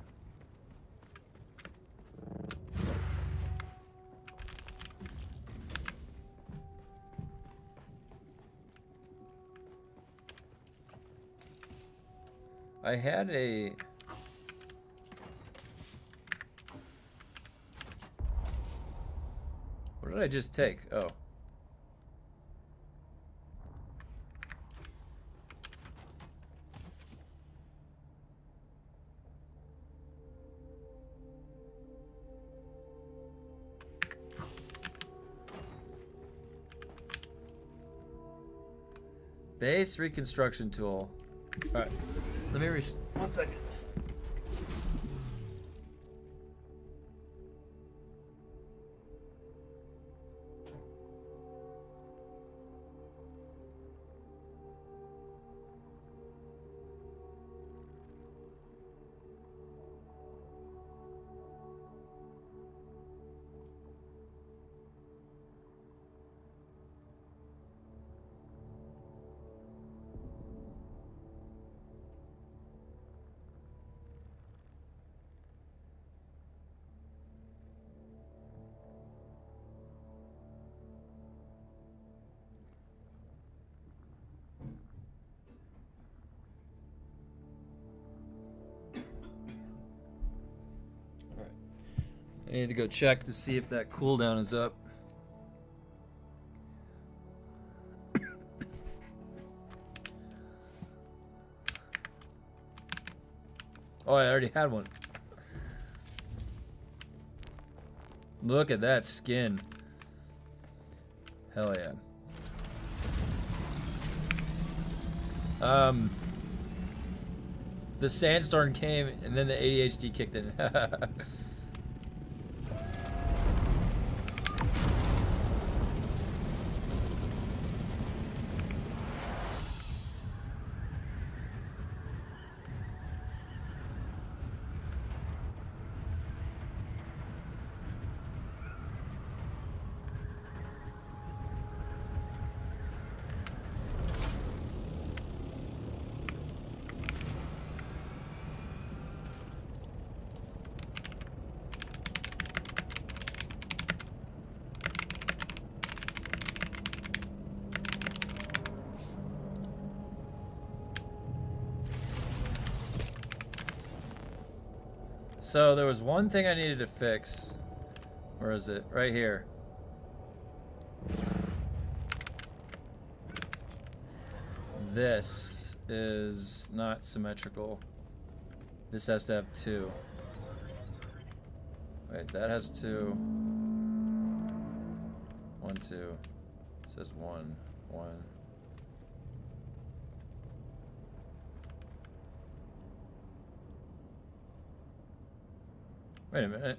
E: I had a... What did I just take? Oh. Base reconstruction tool. All right. Let me 1 second.
A: need to go check to see if that cooldown is up. Oh, I already had one. Look at that skin. Hell yeah. The sandstorm came and then the ADHD kicked in. So there was one thing I needed to fix. Where is it? Right here. This is not symmetrical. This has to have 2. Wait, that has 2. 1, 2. It says 1, 1. Wait a minute.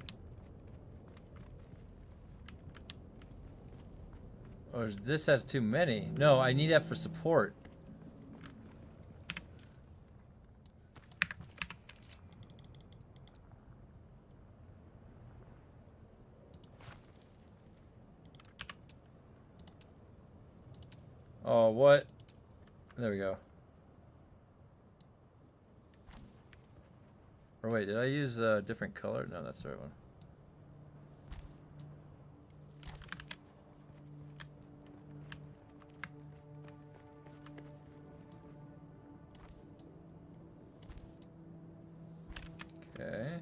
A: Or this has too many. No, I need that for support. Oh, what? There we go. Or wait, did I use a different color? No, that's the right one. Okay.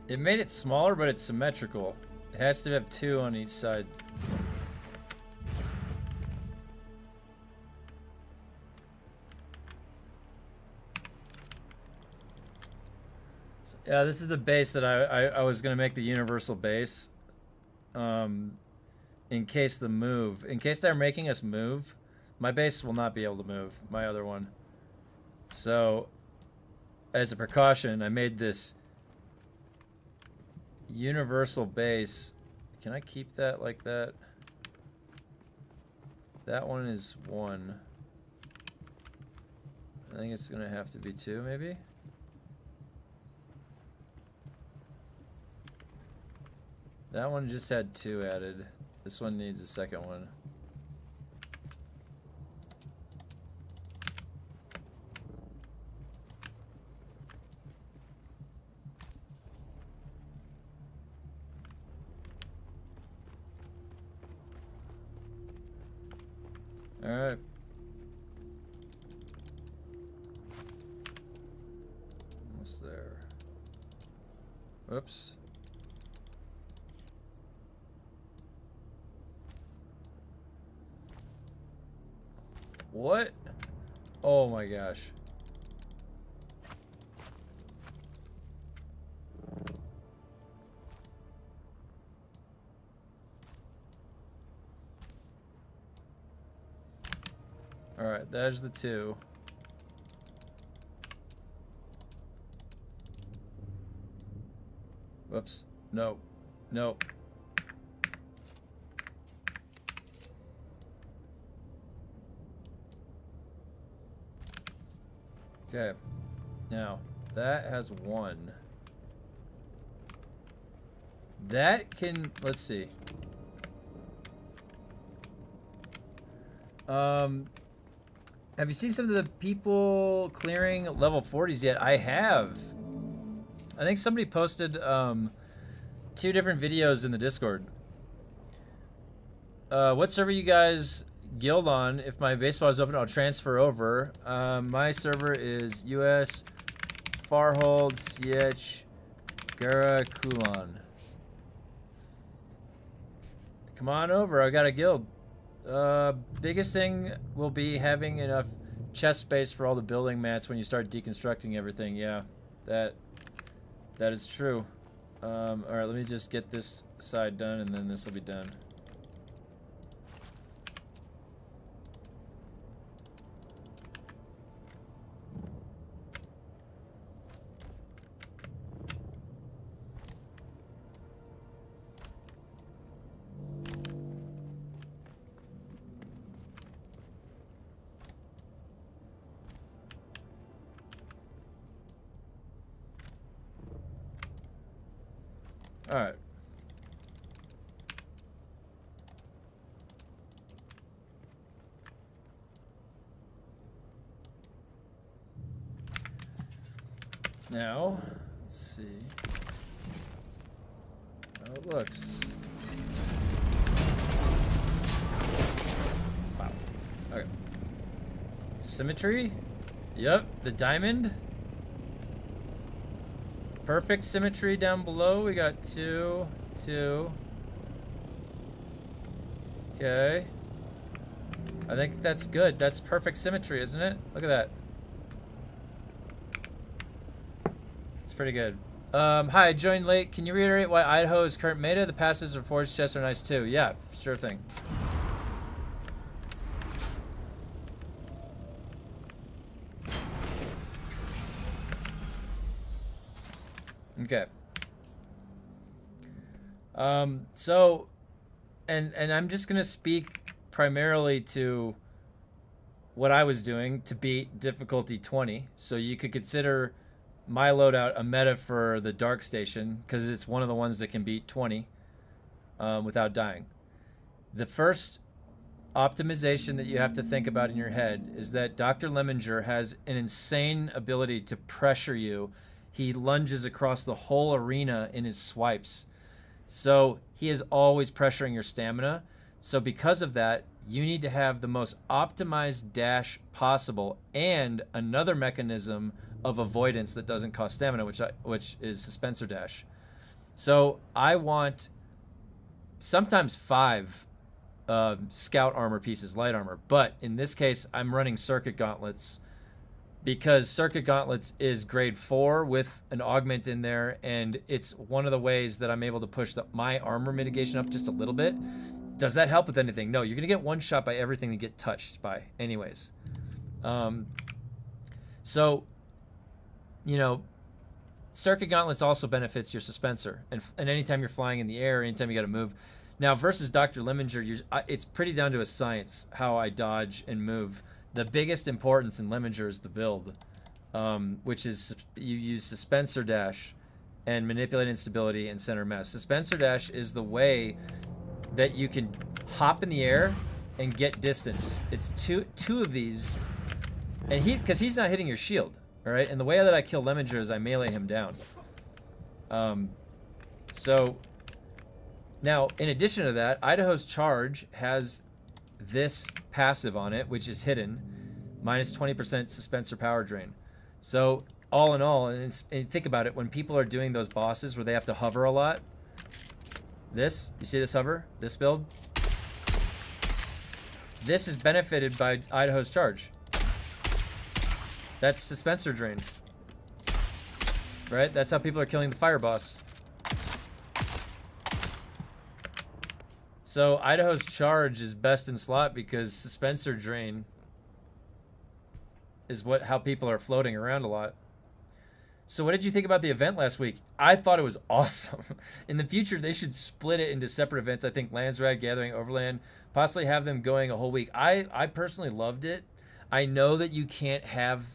A: It made it smaller, but it's symmetrical. It has to have 2 on each side. Yeah, this is the base that I was gonna make the universal base. In case they're making us move, my base will not be able to move, my other one. So, as a precaution, I made this universal base. Can I keep that like that? That one is 1. I think it's gonna have to be 2, maybe? That one just had 2 added. This one needs a second one. Alright. Almost there. Whoops. What? Oh my gosh. Alright, there's the 2. Whoops. No. No.
E: Okay. Now, that has 1. That can, let's see. Have you seen some of the people clearing level 40s yet? I have. I think somebody posted 2 different videos in the Discord. What server you guys guild on? If my base spot is open, I'll transfer over. My server is US Farhold CH Gara Kulon. Come on over, I got a guild. Biggest thing will be having enough chest space for all the building mats when you start deconstructing everything. Yeah, that is true. Alright, let me just get this side done and then this will be done. All right. Now, let's see how it looks. Wow. Okay. Symmetry? Yep, the diamond. Perfect symmetry down below. We got 2, 2. Okay. I think that's good. That's perfect symmetry, isn't it? Look at that. It's pretty good. Hi, I joined late. Can you reiterate why Idaho is current meta? The passives of forged chests are nice too. Yeah, sure thing. Okay. So, and I'm just gonna speak primarily to what I was doing to beat difficulty 20. So you could consider my loadout a meta for the Dark Station because it's one of the ones that can beat 20 without dying. The first optimization that you have to think about in your head is that Dr. Lemminger has an insane ability to pressure you. He lunges across the whole arena in his swipes. So he is always pressuring your stamina. So because of that, you need to have the most optimized dash possible and another mechanism of avoidance that doesn't cost stamina, which is suspensor dash. So I want sometimes 5 scout armor pieces, light armor. But in this case, I'm running circuit gauntlets because circuit gauntlets is grade 4 with an augment in there, and it's one of the ways that I'm able to push my armor mitigation up just a little bit. Does that help with anything? No, you're gonna get one shot by everything you get touched by anyways. So, you know, circuit gauntlets also benefits your suspensor, and anytime you're flying in the air, anytime you gotta move. Now versus Dr. Lemminger, it's pretty down to a science how I dodge and move. The biggest importance in Lemminger is the build, which is you use suspensor dash and manipulate instability and center mass. Suspensor dash is the way that you can hop in the air and get distance. It's two of these, and because he's not hitting your shield, all right? And the way that I kill Lemminger is I melee him down. So now, in addition to that, Idaho's Charge has this passive on it, which is hidden, minus 20% suspensor power drain. So all in all, and think about it, when people are doing those bosses where they have to hover a lot, you see this hover, this build? This is benefited by Idaho's Charge. That's suspensor drain. Right? That's how people are killing the fire boss. So Idaho's Charge is best in slot because suspensor drain is how people are floating around a lot. So what did you think about the event last week? I thought it was awesome. In the future, they should split it into separate events. I think Landsrad, Gathering, Overland, possibly have them going a whole week. I personally loved it. I know that you can't have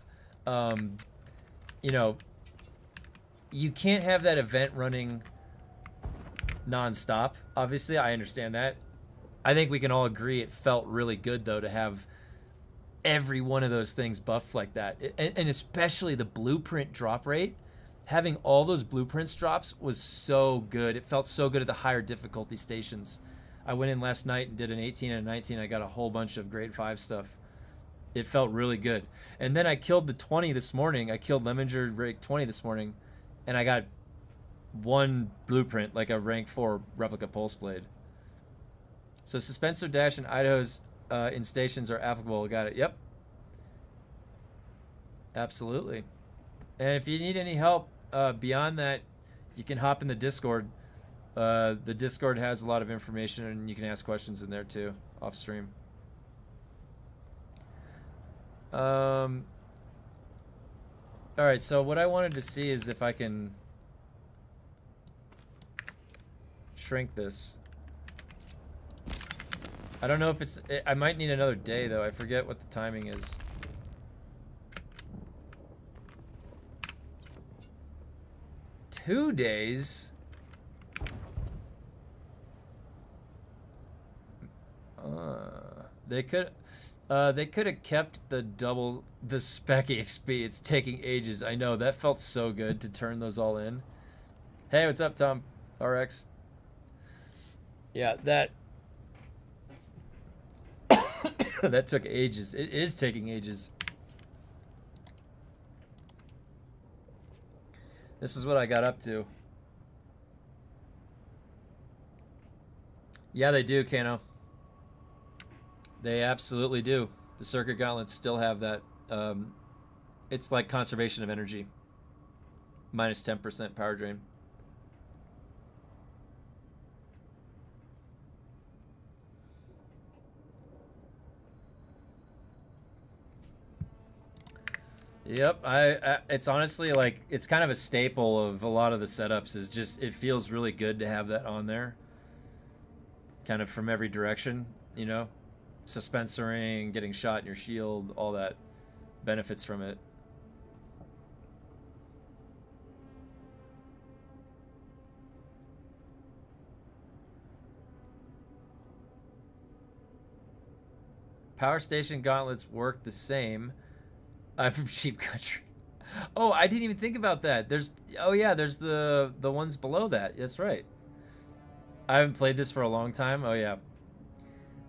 E: you know, you can't have that event running non-stop. Obviously, I understand that. I think we can all agree it felt really good, though, to have every one of those things buffed like that. And especially the blueprint drop rate. Having all those blueprints drops was so good. It felt so good at the higher difficulty stations. I went in last night and did an 18 and a 19. I got a whole bunch of grade 5 stuff. It felt really good. And then I killed the 20 this morning. I killed Lemminger rank 20 this morning, and I got one blueprint, like a rank 4 replica pulse blade. So Suspensor Dash and Idaho's in stations are applicable. Got it. Yep. Absolutely. And if you need any help beyond that, you can hop in the Discord. The Discord has a lot of information, and you can ask questions in there too, off stream. All right, so what I wanted to see is if I can shrink this. I don't know if it's... I might need another day, though. I forget what the timing is. Two days? They could have kept the spec EXP. It's taking ages. I know, that felt so good to turn those all in. Hey, what's up, Tom? RX. Yeah, that that took ages. It is taking ages. This is what I got up to. Yeah, they do, Kano. They absolutely do. The circuit gauntlets still have that. It's like conservation of energy. Minus 10% power drain. Yep, it's honestly like, it's kind of a staple of a lot of the setups, is just, it feels really good to have that on there. Kind of from every direction, you know? Suspensoring, getting shot in your shield, all that benefits from it. Power station gauntlets work the same. I'm from Sheep Country. Oh, I didn't even think about that. There's, oh yeah, there's the ones below that. That's right. I haven't played this for a long time. Oh yeah.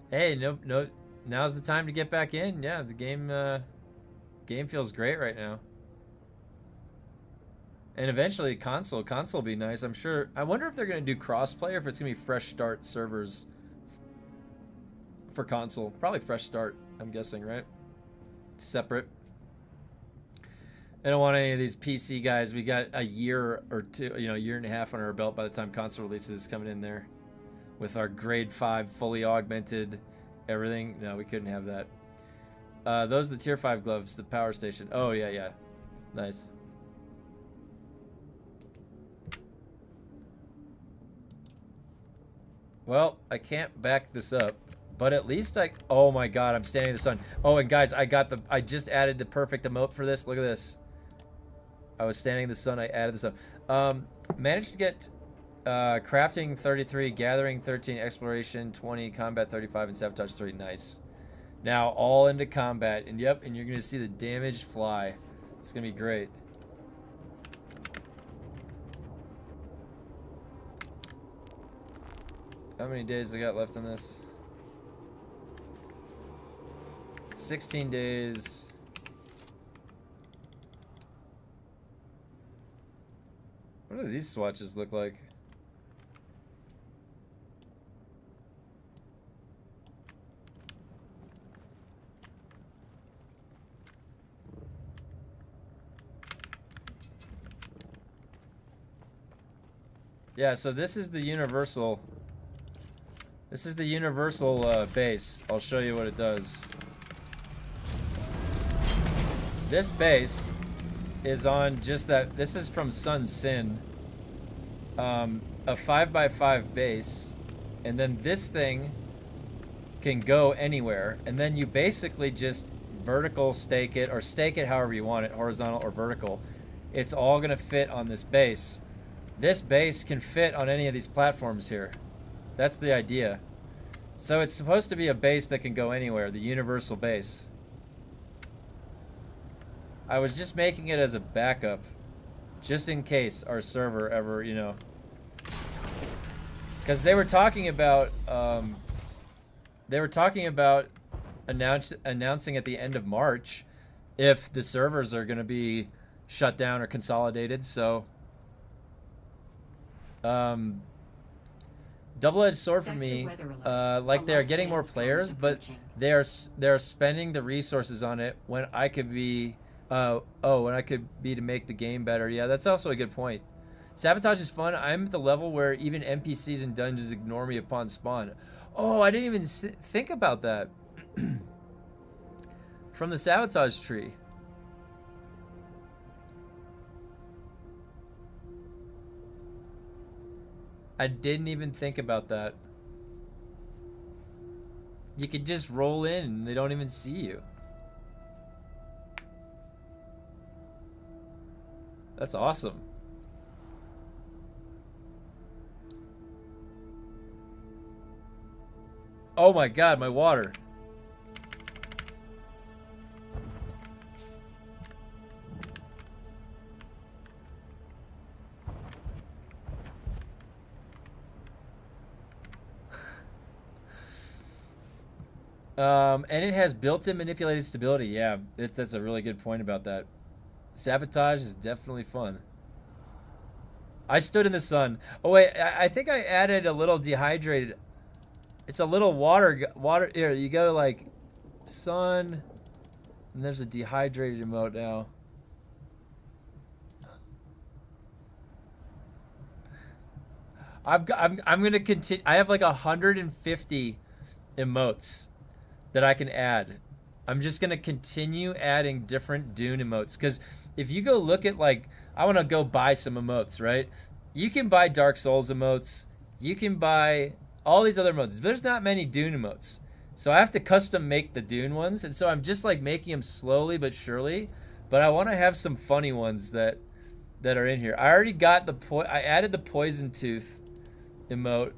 E: Hey, no, now's the time to get back in. Yeah, the game feels great right now. And eventually console will be nice. I'm sure. I wonder if they're gonna do crossplay or if it's gonna be fresh start servers for console. Probably fresh start, I'm guessing, right? Separate. I don't want any of these PC guys. We got a year or two, you know, a year and a half on our belt by the time console releases coming in there. With our grade 5 fully augmented everything. No, we couldn't have that. Those are the tier 5 gloves, the power station. Oh, yeah, yeah. Nice. Well, I can't back this up. But at least oh my god, I'm standing in the sun. Oh, and guys, I just added the perfect emote for this. Look at this. I was standing in the sun, I added this up. Managed to get crafting 33, gathering 13, exploration 20, combat 35, and sabotage 3. Nice. Now all into combat, and yep, and you're gonna see the damage fly. It's gonna be great. How many days I got left on this? 16 days. What do these swatches look like? Yeah, so this is the universal. This is the universal base. I'll show you what it does. This base is on just that. This is from Sun Sin. A 5x5 base, and then this thing can go anywhere, and then you basically just vertical stake it, or stake it however you want it, horizontal or vertical. It's all going to fit on this base. This base can fit on any of these platforms here. That's the idea. So it's supposed to be a base that can go anywhere, the universal base. I was just making it as a backup, just in case our server ever, you know. Because they were talking about, announcing at the end of March if the servers are going to be shut down or consolidated. So, double-edged sword for me. Like they're getting more players, but they're spending the resources on it when I could be, when I could be to make the game better. Yeah, that's also a good point. Sabotage is fun. I'm at the level where even NPCs in dungeons ignore me upon spawn. Oh, I didn't even think about that. From the sabotage tree. I didn't even think about that. You could just roll in and they don't even see you. That's awesome. Oh my god, my water. And it has built-in manipulated stability. Yeah, that's a really good point about that. Sabotage is definitely fun. I stood in the sun. Oh wait, I think I added a little dehydrated. It's a little water here. You go like sun, and there's a dehydrated emote now. I'm gonna continue. I have like 150 emotes that I can add. I'm just gonna continue adding different Dune emotes, because if you go look at, like, I want to go buy some emotes, right? You can buy Dark Souls emotes. You can buy all these other emotes. There's not many Dune emotes, so I have to custom make the Dune ones, and so I'm just like making them slowly but surely. But I want to have some funny ones that are in here. I already got I added the Poison Tooth emote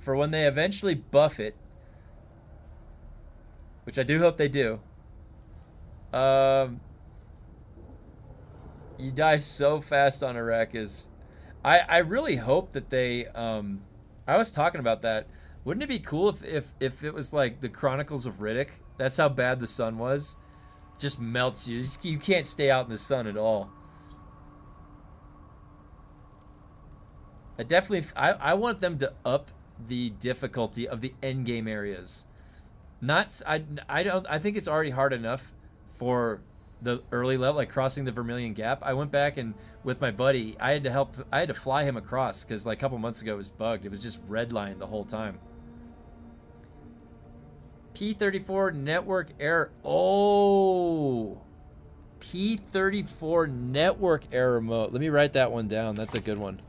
E: for when they eventually buff it, which I do hope they do. You die so fast on Arrakis. I really hope that they, I was talking about that. Wouldn't it be cool if it was like the Chronicles of Riddick? That's how bad the sun was. Just melts you. You can't stay out in the sun at all. I want them to up the difficulty of the end game areas. I think it's already hard enough for the early level, like crossing the Vermilion Gap. I went back and with my buddy, I had to fly him across because like a couple months ago it was bugged. It was just redlined the whole time. P34 network error. Oh, P34 network error mode. Let me write that one down. That's a good one.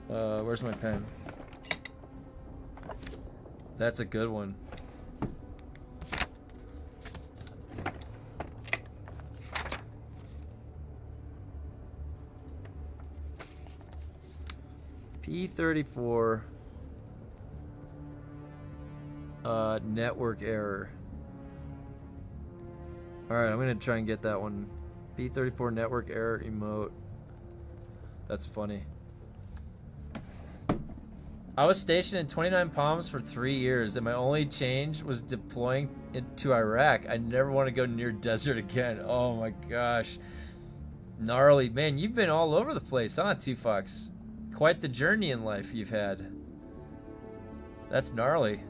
E: Where's my pen? That's a good one. P34 network error. Alright, I'm gonna try and get that one. P34 network error emote. That's funny. I was stationed in 29 Palms for 3 years, and my only change was deploying to Iraq. I never want to go near desert again. Oh my gosh. Gnarly. Man, you've been all over the place, huh, 2Fox? Quite the journey in life you've had. That's gnarly.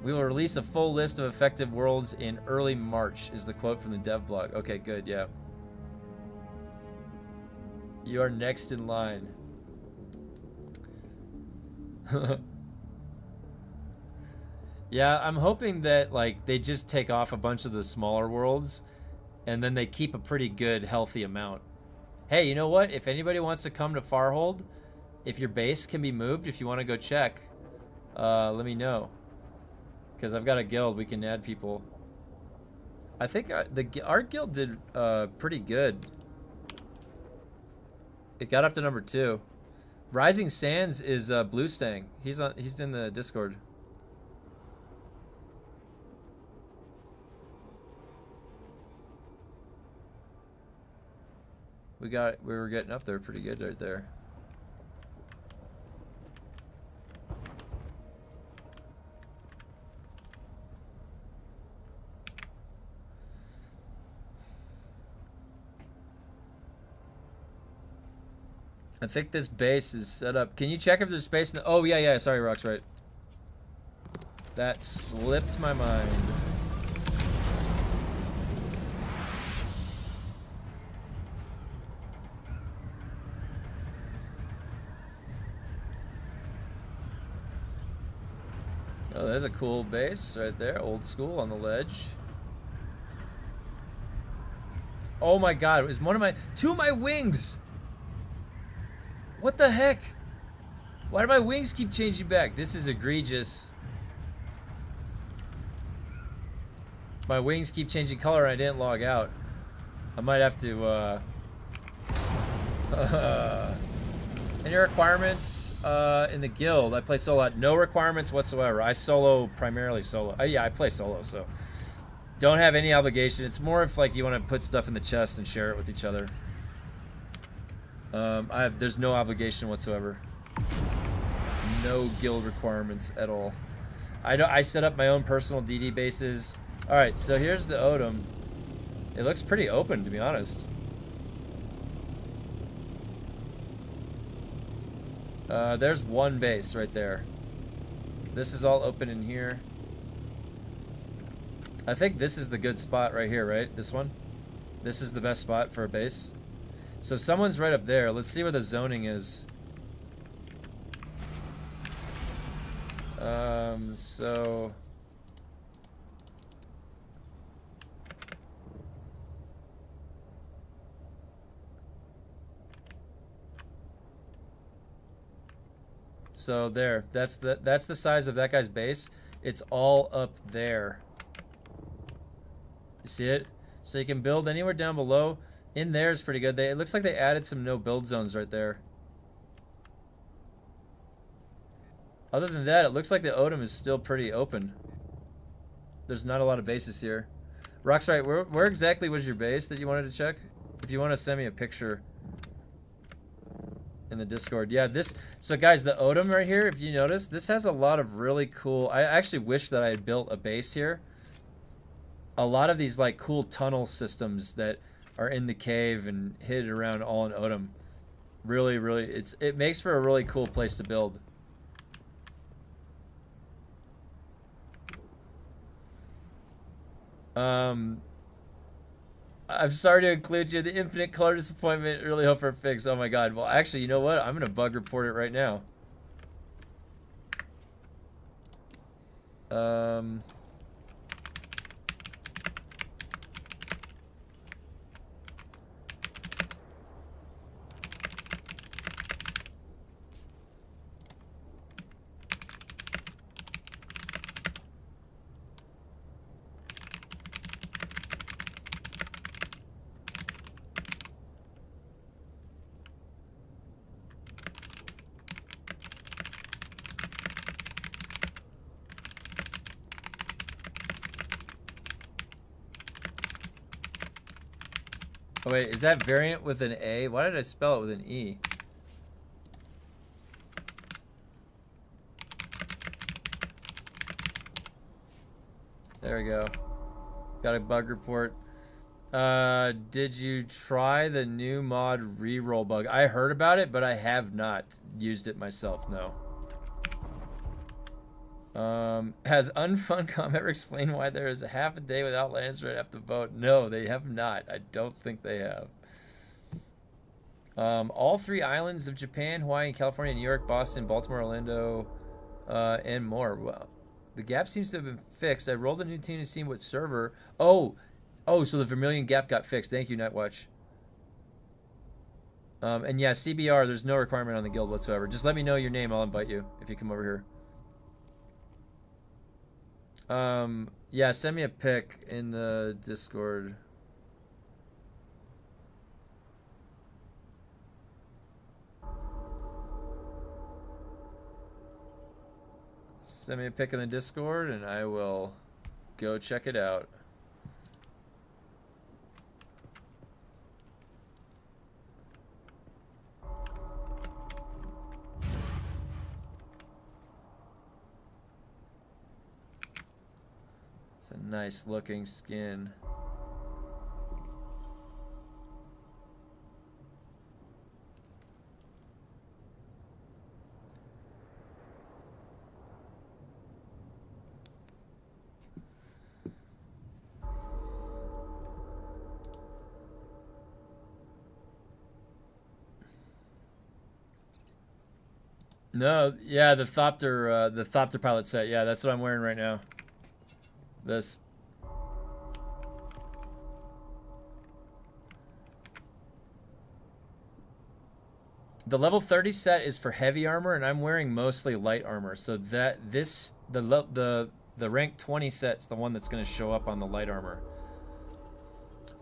E: We will release a full list of effective worlds in early March, is the quote from the dev blog. Okay, good, yeah. You are next in line. Yeah, I'm hoping that like they just take off a bunch of the smaller worlds and then they keep a pretty good healthy amount. Hey, you know what? If anybody wants to come to Farhold, if your base can be moved, if you want to go check, let me know. because I've got a guild. We can add people. I think our guild did pretty good. It got up to number 2. Rising Sands is Blue Stang. He's in the Discord. We were getting up there pretty good right there. I think this base is set up. Can you check if there's space in the... Oh, yeah. Sorry, Rock's right. That slipped my mind. Oh, there's a cool base right there. Old school on the ledge. Oh my god, it was two of my wings! What the heck? Why do my wings keep changing back? This is egregious. My wings keep changing color and I didn't log out. I might have to, Any requirements in the guild? I play solo. No requirements whatsoever. I solo primarily solo. Yeah, I play solo, so don't have any obligation. It's more if like you want to put stuff in the chest and share it with each other. There's no obligation whatsoever. No guild requirements at all. I set up my own personal DD bases. All right, so here's the Odom. It looks pretty open, to be honest. There's one base right there. This is all open in here. I think this is the good spot right here, right? This one? This is the best spot for a base. So someone's right up there. Let's see where the zoning is. So... So there, that's the size of that guy's base. It's all up there. You see it? So you can build anywhere down below. In there is pretty good. It looks like they added some no build zones right there. Other than that, it looks like the Odom is still pretty open. There's not a lot of bases here. Rock's right. Where exactly was your base that you wanted to check? If you want to send me a picture in the Discord. Yeah, so guys, the Odom right here, if you notice, this has a lot of really cool... I actually wish that I had built a base here. A lot of these like cool tunnel systems that are in the cave and hid around all in Odom. Really, it makes for a really cool place to build. I'm sorry to include you. The infinite color disappointment. Really hope for a fix. Oh my god. Well, actually, you know what? I'm gonna bug report it right now. Oh wait, is that variant with an A? Why did I spell it with an E? There we go. Got a bug report. Did you try the new mod reroll bug? I heard about it, but I have not used it myself, no. Has Unfuncom ever explained why there is a half a day without lands right after the vote? No, they have not. I don't think they have. All 3 islands of Japan, Hawaii, California, New York, Boston, Baltimore, Orlando, and more. Well, the gap seems to have been fixed. I rolled a new team to see what server. Oh, so the Vermilion gap got fixed. Thank you, Nightwatch. And yeah, CBR, there's no requirement on the guild whatsoever. Just let me know your name. I'll invite you if you come over here. Yeah, send me a pic in the Discord. Send me a pic in the Discord and I will go check it out. It's a nice looking skin. No, yeah, the Thopter pilot set. Yeah, that's what I'm wearing right now. This. The level 30 set is for heavy armor, and I'm wearing mostly light armor. So the rank 20 set's the one that's going to show up on the light armor.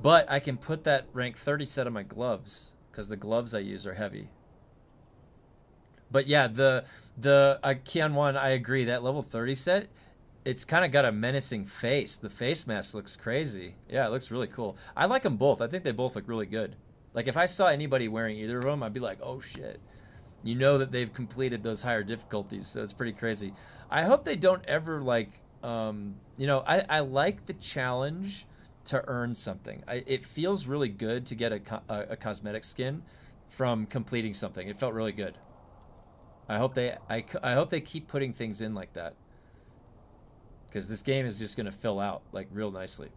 E: But I can put that rank 30 set on my gloves because the gloves I use are heavy. But yeah, the Keon 1, I agree. That level 30 set, it's kind of got a menacing face. The face mask looks crazy. Yeah, it looks really cool. I like them both. I think they both look really good. Like, if I saw anybody wearing either of them, I'd be like, oh, shit. You know that they've completed those higher difficulties, so it's pretty crazy. I hope they don't ever, like, you know, I like the challenge to earn something. It feels really good to get a cosmetic skin from completing something. It felt really good. I hope they keep putting things in like that, because this game is just going to fill out like real nicely.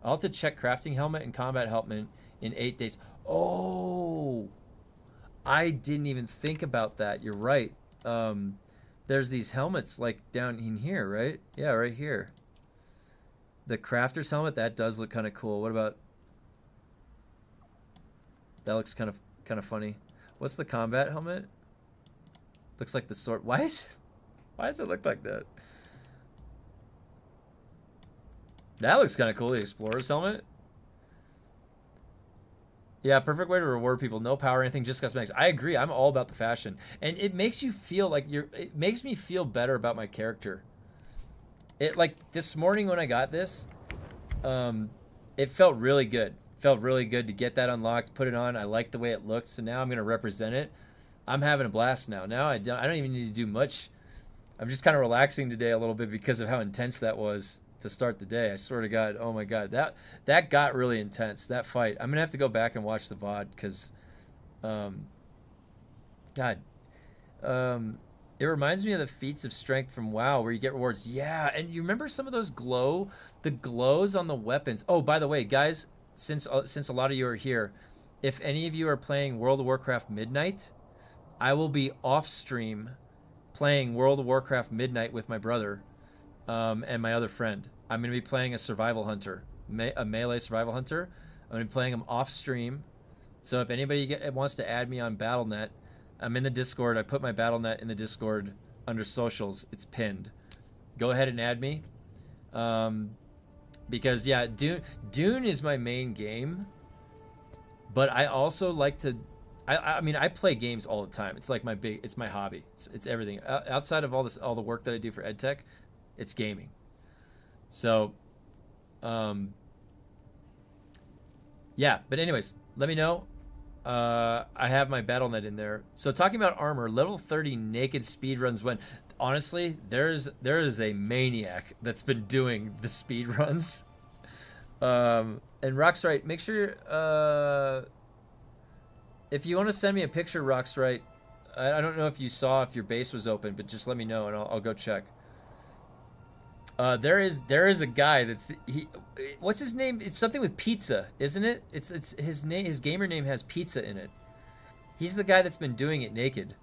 E: I'll have to check crafting helmet and combat helmet in 8 days. Oh, I didn't even think about that. You're right. There's these helmets like down in here, right? Yeah, right here. The crafter's helmet, that does look kind of cool. What about that? Looks kind of funny. What's the combat helmet? Looks like the sword. Why does it look like that? That looks kind of cool. The explorer's helmet. Yeah, perfect way to reward people. No power or anything, just cosmetics. I agree. I'm all about the fashion, and it makes you feel like it makes me feel better about my character. It, like, this morning when I got this, it felt really good. Felt really good to get that unlocked, put it on. I like the way it looked, so now I'm gonna represent it. I'm having a blast now. Now I don't even need to do much. I'm just kind of relaxing today a little bit because of how intense that was to start the day. I swear to God, oh my God, that got really intense. That fight. I'm gonna have to go back and watch the VOD because, God, it reminds me of the feats of strength from WoW where you get rewards. Yeah, and you remember some of those the glows on the weapons. Oh, by the way, guys, since a lot of you are here, if any of you are playing World of Warcraft Midnight, I will be off stream playing World of Warcraft Midnight with my brother and my other friend. I'm going to be playing a survival hunter, a melee survival hunter. I'm going to be playing him off stream. So if anybody wants to add me on Battle.net, I'm in the Discord. I put my Battle.net in the Discord under socials. It's pinned. Go ahead and add me. Because, yeah, Dune is my main game. But I also like to... I mean, I play games all the time. It's like it's my hobby. It's everything. Outside of all the work that I do for EdTech, it's gaming. So, yeah. But anyways, let me know. I have my Battle.net in there. So talking about armor, level 30 naked speedruns. When honestly, there is a maniac that's been doing the speedruns. And Rock's right. Make sure. If you want to send me a picture, Rock's right. I don't know if you saw if your base was open, but just let me know and I'll go check. There is a guy what's his name? It's something with pizza, isn't it? It's his name. His gamer name has pizza in it. He's the guy that's been doing it naked.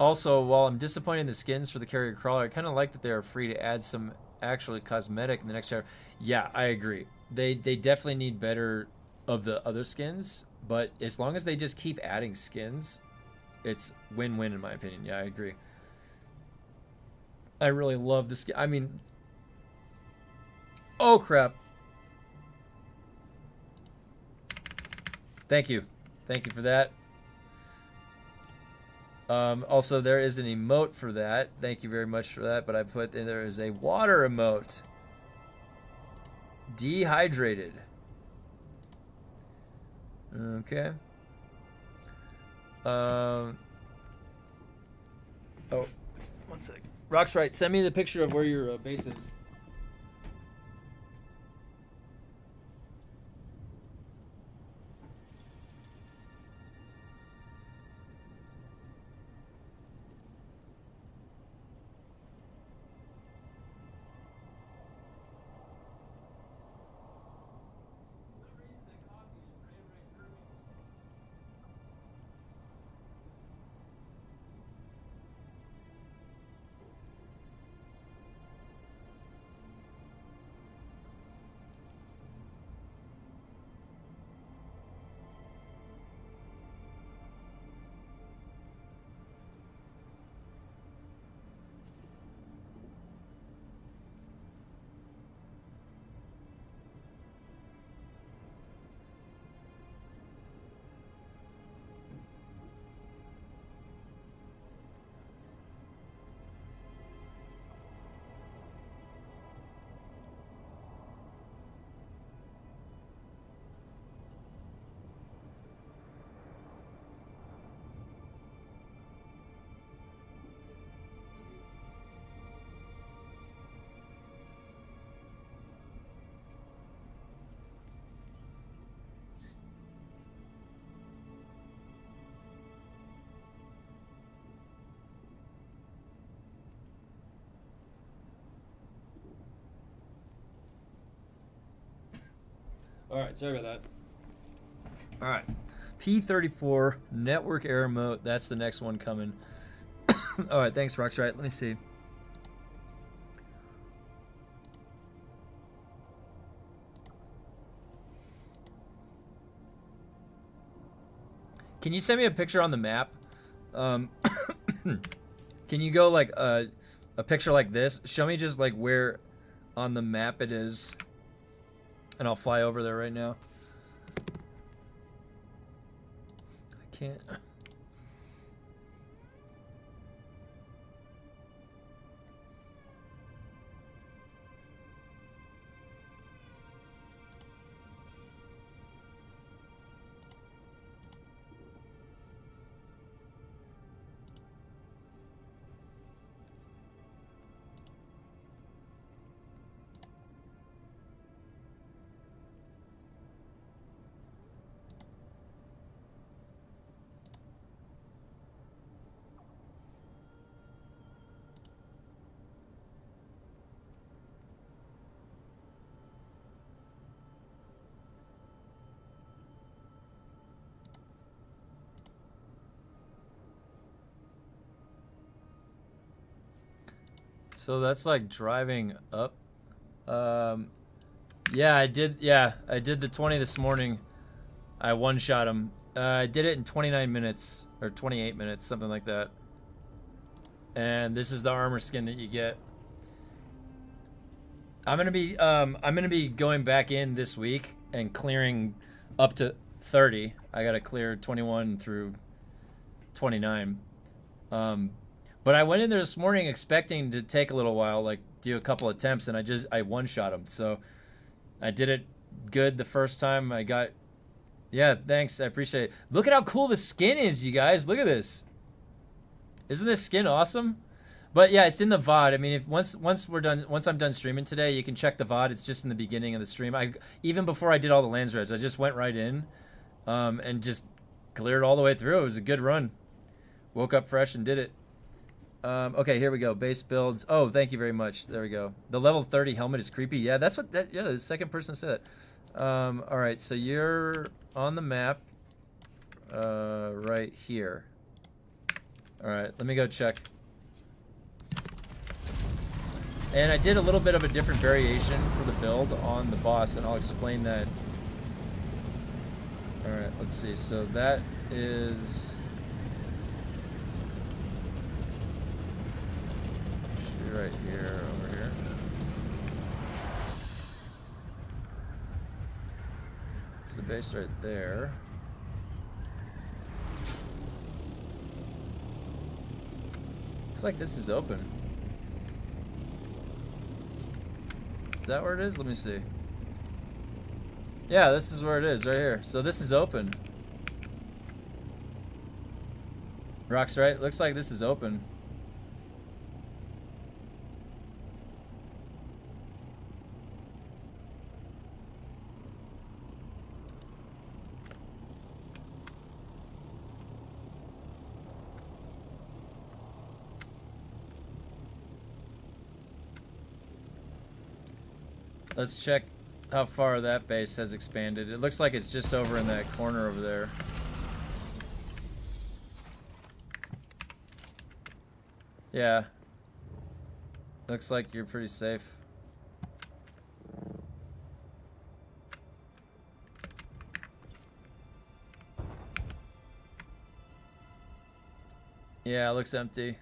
E: Also, while I'm disappointed in the skins for the carrier crawler, I kind of like that they are free to add some actually cosmetic in the next chapter. Yeah, I agree. They definitely need better of the other skins, but as long as they just keep adding skins, it's win-win in my opinion. Yeah, I agree. I really love this. I mean, oh crap. Thank you for that. Also, there is an emote for that. Thank you very much for that. But I put in there is a water emote. Dehydrated. Okay. Oh, one sec. Rock's right. Send me the picture of where your base is. All right, sorry about that. All right, P34 network error mode. That's the next one coming. All right, thanks, Rockstrite. Let me see. Can you send me a picture on the map? Can you go like a picture like this? Show me just like where on the map it is. And I'll fly over there right now. I can't. So that's like driving up. Yeah, I did the 20 this morning. I one-shot him. I did it in 29 minutes or 28 minutes, something like that. And this is the armor skin that you get. I'm gonna be going back in this week and clearing up to 30. I gotta clear 21 through 29. But I went in there this morning expecting to take a little while, like do a couple attempts, and I one-shot him. So I did it good the first time. I got, yeah, thanks, I appreciate it. Look at how cool the skin is, you guys. Look at this. Isn't this skin awesome? But yeah, it's in the VOD. I mean, if once I'm done streaming today, you can check the VOD. It's just in the beginning of the stream. Even before I did all the lands reds, I just went right in, and just cleared all the way through. It was a good run. Woke up fresh and did it. Okay, here we go. Base builds. Oh, thank you very much. There we go. The level 30 helmet is creepy. Yeah, that's what that. Yeah, the second person said that. All right, so you're on the map, right here. Alright, let me go check. And I did a little bit of a different variation for the build on the boss, and I'll explain that. Alright, let's see. So that is... should be right here, over here. It's the base right there. Looks like this is open. Is that where it is? Let me see. Yeah, this is where it is, right here. So this is open. Rock's right. Looks like this is open. Let's check how far that base has expanded. It looks like it's just over in that corner over there. Yeah. Looks like you're pretty safe. Yeah, it looks empty.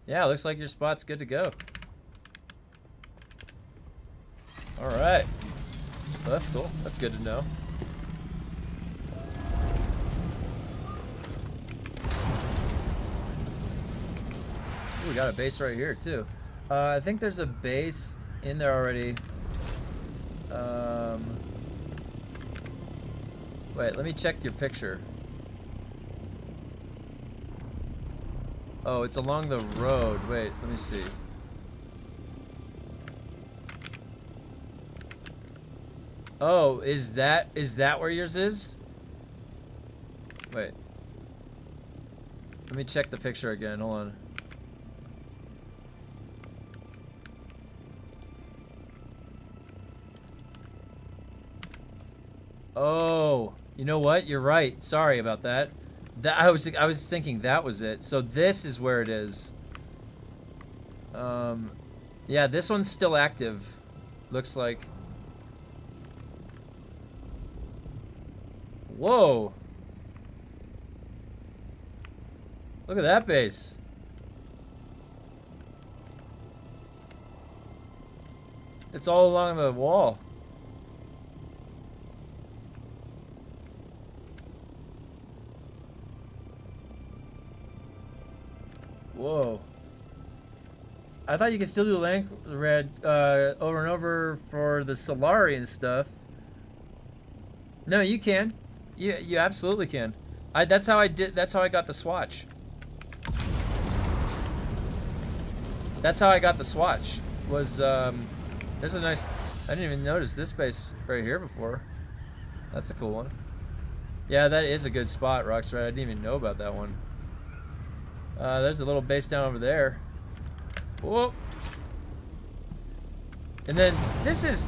E: Yeah, it looks like your spot's good to go. Alright. Well, that's cool. That's good to know. Ooh, we got a base right here, too. I think there's a base in there already. Wait, let me check your picture. Oh, it's along the road. Wait, let me see. Oh, is that where yours is? Wait. Let me check the picture again. Hold on. Oh, you know what? You're right. Sorry about that. I was thinking that was it. So this is where it is. Yeah, this one's still active. Looks like. Whoa. Look at that base. It's all along the wall. Whoa. I thought you could still do land red over and over for the Solari and stuff. No, you can. You absolutely can. That's how I got the swatch. That's how I got the swatch. Was there's a nice. I didn't even notice this base right here before. That's a cool one. Yeah, that is a good spot, Rockstar. I didn't even know about that one. There's a little base down over there. Whoa. And then this is.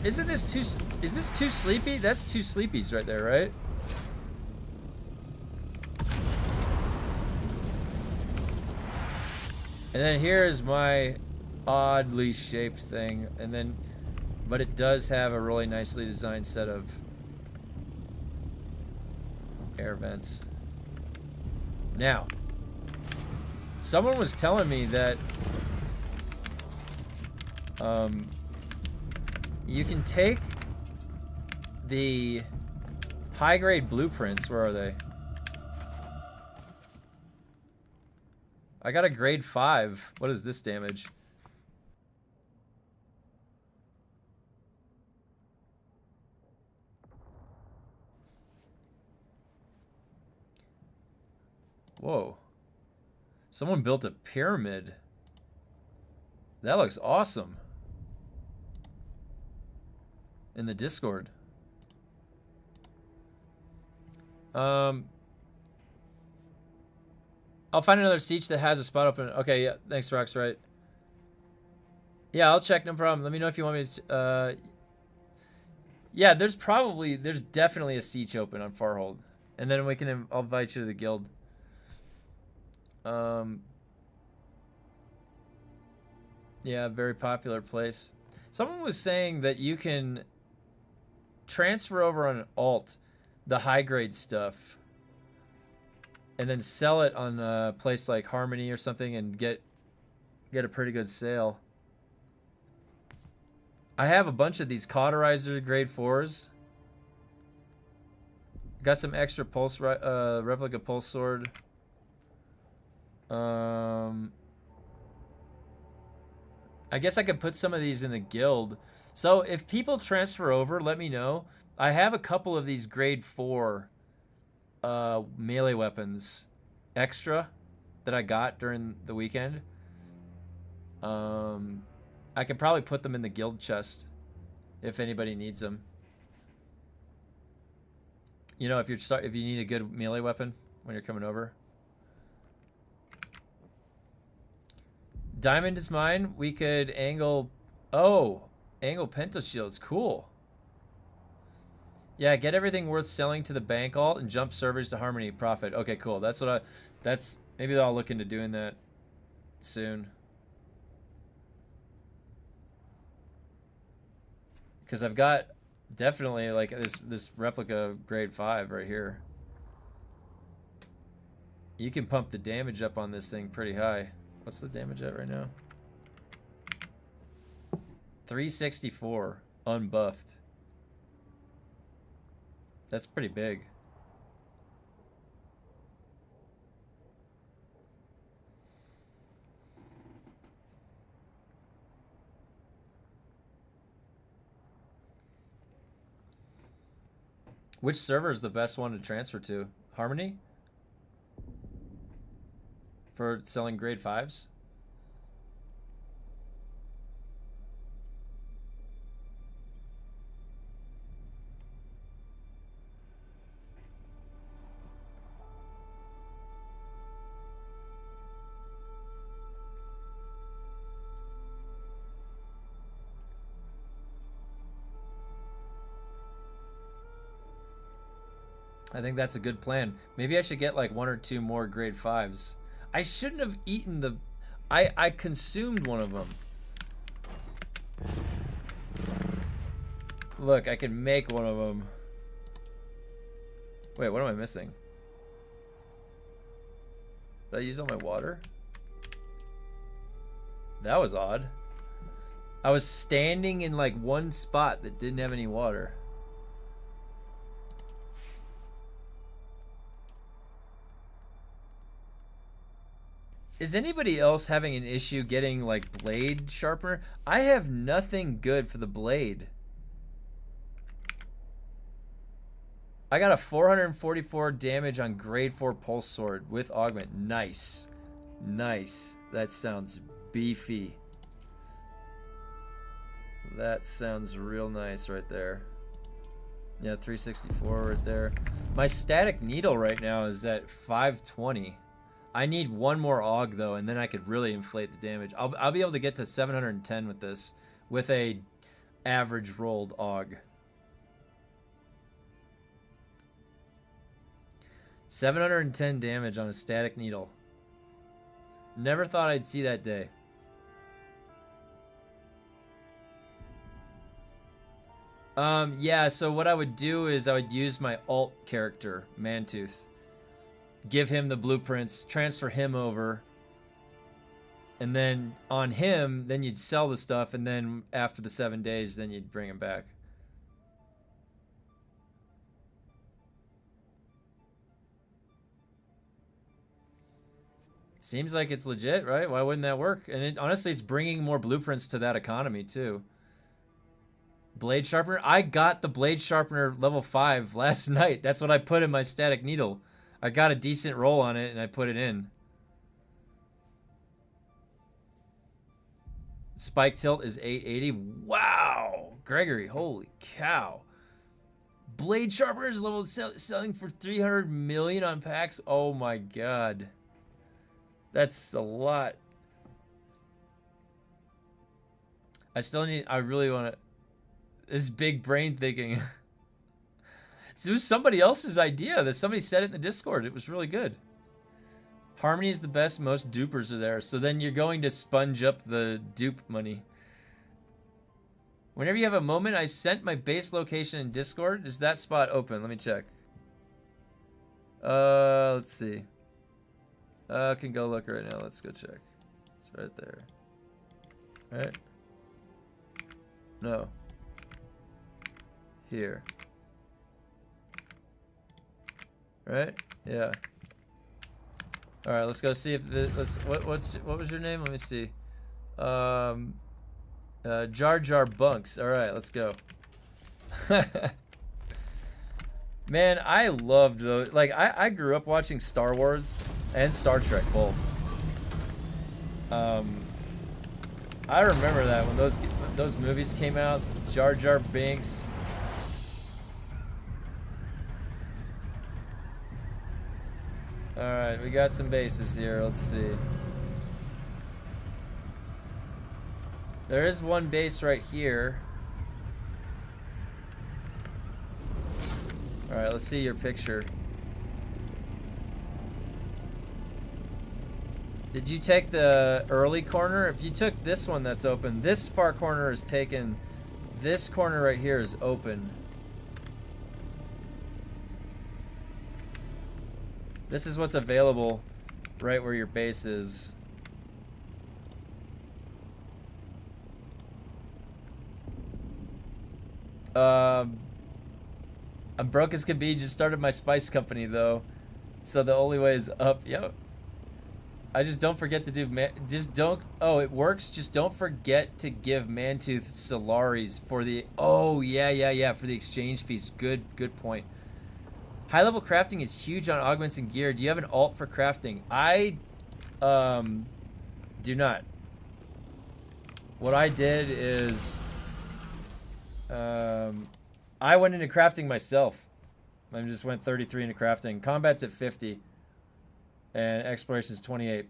E: Isn't this too? Is this too sleepy? That's two sleepies right there, right? And then here is my oddly shaped thing, and then, but it does have a really nicely designed set of air vents. Now, someone was telling me that you can take the high-grade blueprints. Where are they? I got a grade 5. What is this damage? Whoa. Someone built a pyramid. That looks awesome. In the Discord. I'll find another siege that has a spot open. Okay, yeah, thanks, Rox, right. Yeah, I'll check, no problem. Let me know if you want me to, yeah, there's definitely a siege open on Farhold.
A: And then we can, I'll invite you to the guild. Yeah, very popular place. Someone was saying that you can transfer over on an alt the high grade stuff and then sell it on a place like Harmony or something and get a pretty good sale. I have a bunch of these cauterizer grade 4s. Got some extra pulse replica pulse sword. I guess I could put some of these in the guild. So if people transfer over, let me know. I have a couple of these grade 4 melee weapons extra that I got during the weekend. I could probably put them in the guild chest if anybody needs them. You know, if you need a good melee weapon when you're coming over. Diamond is mine. We could angle... Oh, angle pentashields. Cool. Yeah, get everything worth selling to the bank alt and jump servers to Harmony profit. Okay, cool. That's what maybe I'll look into doing that soon. Because I've got definitely like this replica grade 5 right here. You can pump the damage up on this thing pretty high. What's the damage at right now? 364 unbuffed. That's pretty big. Which server is the best one to transfer to? Harmony? For selling grade 5s? I think that's a good plan. Maybe I should get like 1 or 2 more grade 5s. I shouldn't have eaten the... I consumed one of them. Look, I can make one of them. Wait, what am I missing? Did I use all my water? That was odd. I was standing in like one spot that didn't have any water. Is anybody else having an issue getting like blade sharpener? I have nothing good for the blade. I got a 444 damage on grade 4 pulse sword with augment. Nice. Nice. That sounds beefy. That sounds real nice right there. Yeah, 364 right there. My static needle right now is at 520. I need one more AUG though, and then I could really inflate the damage. I'll be able to get to 710 with this, with a average rolled AUG. 710 damage on a static needle. Never thought I'd see that day. Yeah, so what I would do is I would use my alt character, Mantooth. Give him the blueprints, transfer him over, and then on him, then you'd sell the stuff, and then after the 7 days, then you'd bring him back. Seems like it's legit, right? Why wouldn't that work? And honestly, it's bringing more blueprints to that economy, too. Blade sharpener? I got the blade sharpener level 5 last night. That's what I put in my static needle. I got a decent roll on it, and I put it in. Spike tilt is 880. Wow! Gregory, holy cow. Blade sharpener is level selling for 300 million on packs? Oh my god. That's a lot. I really want to... This big brain thinking.
E: It was somebody else's idea. That somebody said it in the Discord. It was really good. Harmony is the best. Most dupers are there. So then you're going to sponge up the dupe money. Whenever you have a moment, I sent my base location in Discord. Is that spot open? Let me check. Let's see. I can go look right now. Let's go check. It's right there. Right? No. Here. Right? Yeah. All right, let's go see if the, what was your name? Let me see. Jar Jar Bunks. All right, let's go. Man, I loved those. Like, I grew up watching Star Wars and Star Trek both. I remember that when those movies came out. Jar Jar Binks. All right, we got some bases here. Let's see. There is one base right here. All right, let's see your picture. Did you take the early corner? If you took this one that's open, this far corner is taken. This corner right here is open. This is what's available right where your base is. I'm broke as can be. Just started my spice company though, so the only way is up. Yep. I just don't forget to do just don't. Oh, it works. Just don't forget to give Mantooth Solaris for the. Oh yeah for the exchange fees. Good point. High level crafting is huge on augments and gear. Do you have an alt for crafting? I do not. What I did is I went into crafting myself. I just went 33 into crafting. Combat's at 50 and exploration is 28.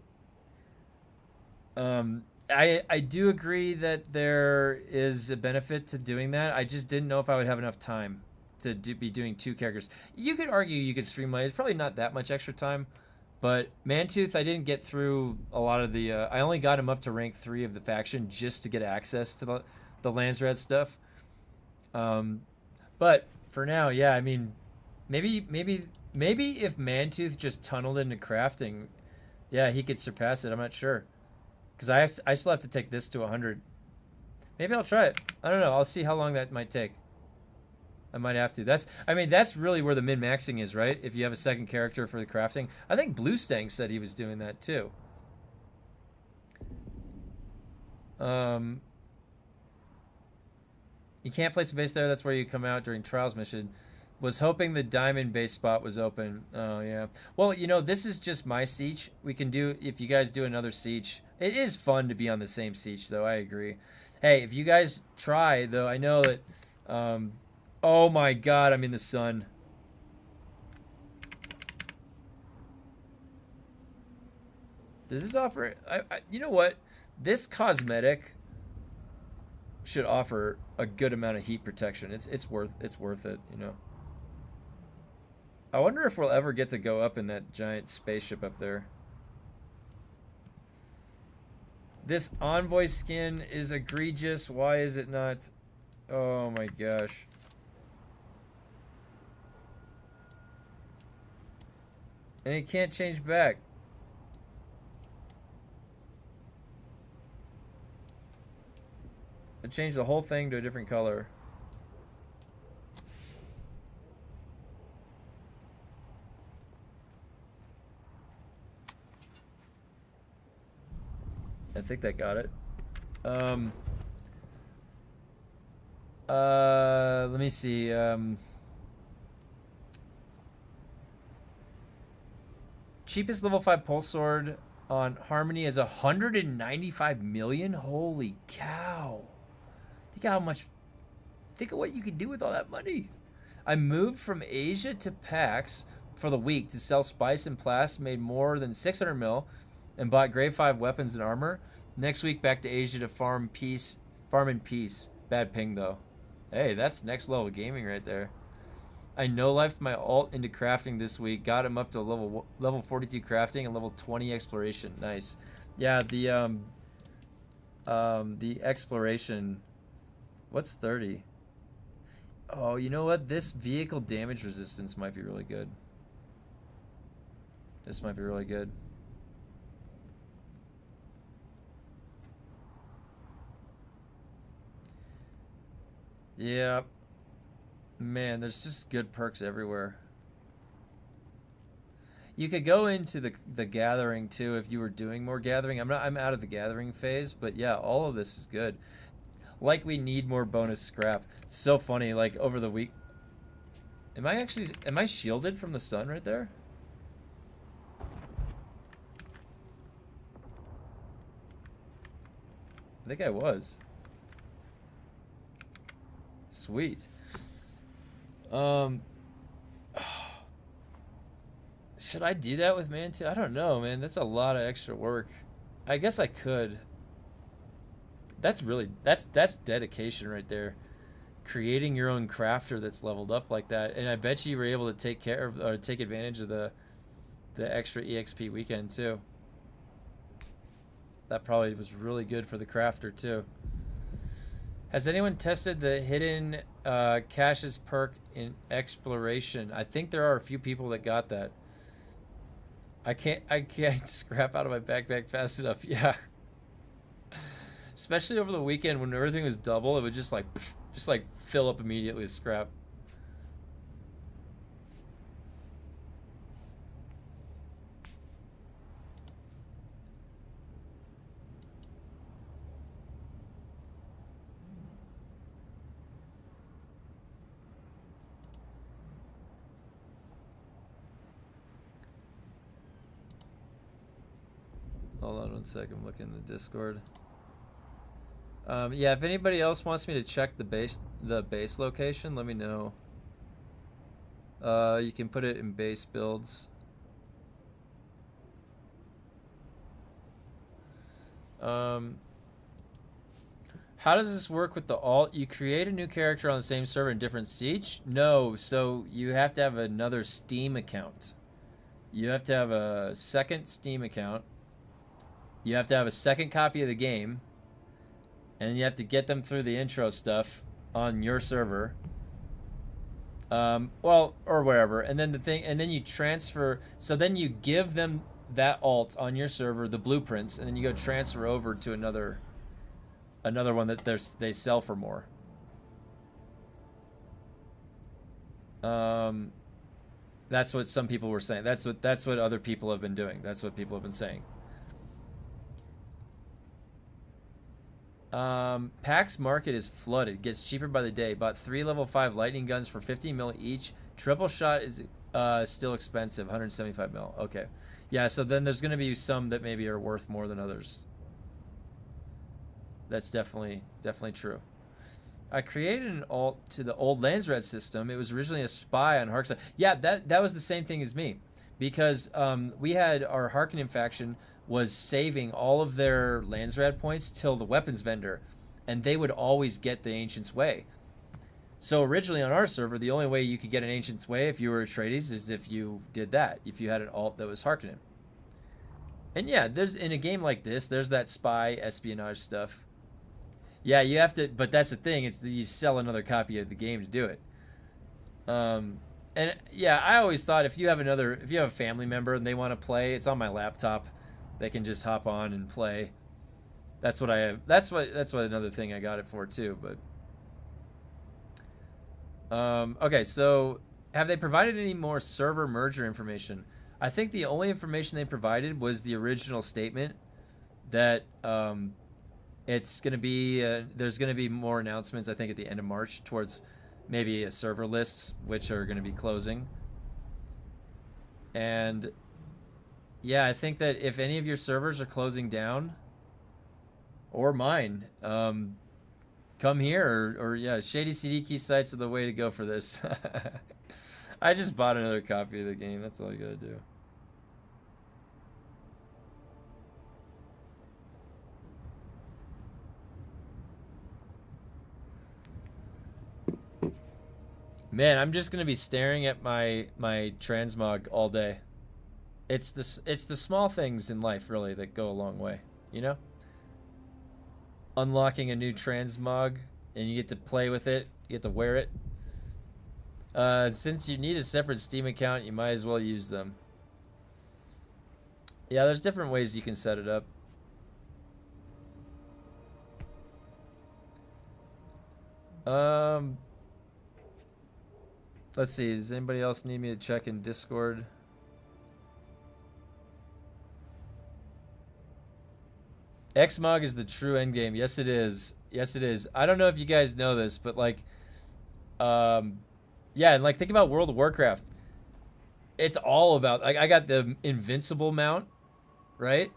E: I do agree that there is a benefit to doing that. I just didn't know if I would have enough time to be doing 2 characters. You could argue you could streamline. It's probably not that much extra time, but Mantooth, I didn't get through a lot of the. I only got him up to rank 3 of the faction just to get access to the Landsrat stuff. But for now, yeah, I mean, maybe if Mantooth just tunneled into crafting, yeah, he could surpass it. I'm not sure, because I still have to take this to 100. Maybe I'll try it. I don't know. I'll see how long that might take. I might have to. That's really where the min-maxing is, right? If you have a second character for the crafting. I think Blue Stang said he was doing that too. You can't place a base there. That's where you come out during Trials mission. Was hoping the diamond base spot was open. Oh, yeah. Well, you know, this is just my siege. We can do, if you guys do another siege. It is fun to be on the same siege, though. I agree. Hey, if you guys try, though, I know that... oh my god, I'm in the sun. Does this offer... you know what? This cosmetic should offer a good amount of heat protection. It's worth it, you know. I wonder if we'll ever get to go up in that giant spaceship up there. This Envoy skin is egregious. Why is it not? Oh my gosh. And it can't change back. It changed the whole thing to a different color. I think that got it. Let me see. Cheapest level 5 pulse sword on Harmony is 195 million. Holy cow! Think how much. Think of what you could do with all that money. I moved from Asia to PAX for the week to sell spice and plast. Made more than 600 mil, and bought grade 5 weapons and armor. Next week back to Asia to farm in peace. Bad ping though. Hey, that's next level gaming right there. I no-lifed my alt into crafting this week. Got him up to level 42 crafting and level 20 exploration. Nice. Yeah, the exploration. What's 30? Oh, you know what? This vehicle damage resistance might be really good. This might be really good. Yeah. Man, there's just good perks everywhere. You could go into the gathering too if you were doing more gathering. I'm out of the gathering phase, but yeah, all of this is good. Like we need more bonus scrap. It's so funny, like over the week. Am I shielded from the sun right there? I think I was. Sweet. Should I do that with Man 2? I don't know, man. That's a lot of extra work. I guess I could. That's dedication right there. Creating your own crafter that's leveled up like that. And I bet you were able to take care of or take advantage of the extra EXP weekend too. That probably was really good for the crafter too. Has anyone tested the hidden caches perk in exploration? I think there are a few people that got that. I can't scrap out of my backpack fast enough. Yeah. Especially over the weekend when everything was double, it would just like fill up immediately with scrap. Hold on one second, I'm looking in the Discord. Yeah, if anybody else wants me to check the base location, let me know. You can put it in base builds. How does this work with the alt? You create a new character on the same server in different siege? No, so you have to have another Steam account. You have to have a second Steam account. You have to have a second copy of the game. And you have to get them through the intro stuff on your server. Well, or wherever. And then you transfer. So then you give them that alt on your server, the blueprints, and then you go transfer over to another one that they sell for more. That's what some people were saying. That's what other people have been doing. That's what people have been saying. PAX market is flooded. Gets cheaper by the day. Bought 3 level 5 lightning guns for 50 mil each. Triple shot is still expensive, 175 mil. Okay. Yeah, so then there's going to be some that maybe are worth more than others. That's definitely true. I created an alt to the old Landsred system. It was originally a spy on Harkson. Yeah, that was the same thing as me. Because we had our Harkonnen faction was saving all of their Landsrad points till the weapons vendor, and they would always get the Ancient's Way. So originally on our server, the only way you could get an Ancient's Way if you were Atreides is if you did that, if you had an alt that was Harkonnen. And yeah, there's in a game like this, there's that spy espionage stuff. Yeah, you have to, but that's the thing, it's you sell another copy of the game to do it. And yeah, I always thought if you have a family member and they want to play, it's on my laptop. They can just hop on and play. That's what I have. That's what another thing I got it for too. But okay, so have they provided any more server merger information? I think the only information they provided was the original statement that it's going to be there's going to be more announcements. I think at the end of March towards maybe a server lists which are going to be closing. And yeah, I think that if any of your servers are closing down, or mine, come here, or yeah, Shady CD key sites are the way to go for this. I just bought another copy of the game. That's all you gotta do. Man, I'm just gonna be staring at my transmog all day. It's the small things in life really that go a long way, you know? Unlocking a new transmog and you get to play with it, you get to wear it. Since you need a separate Steam account, you might as well use them. Yeah, there's different ways you can set it up. Let's see, does anybody else need me to check in Discord? Xmog is the true endgame. Yes, it is. Yes, it is. I don't know if you guys know this, but like, yeah, and like think about World of Warcraft. It's all about like I got the invincible mount, right?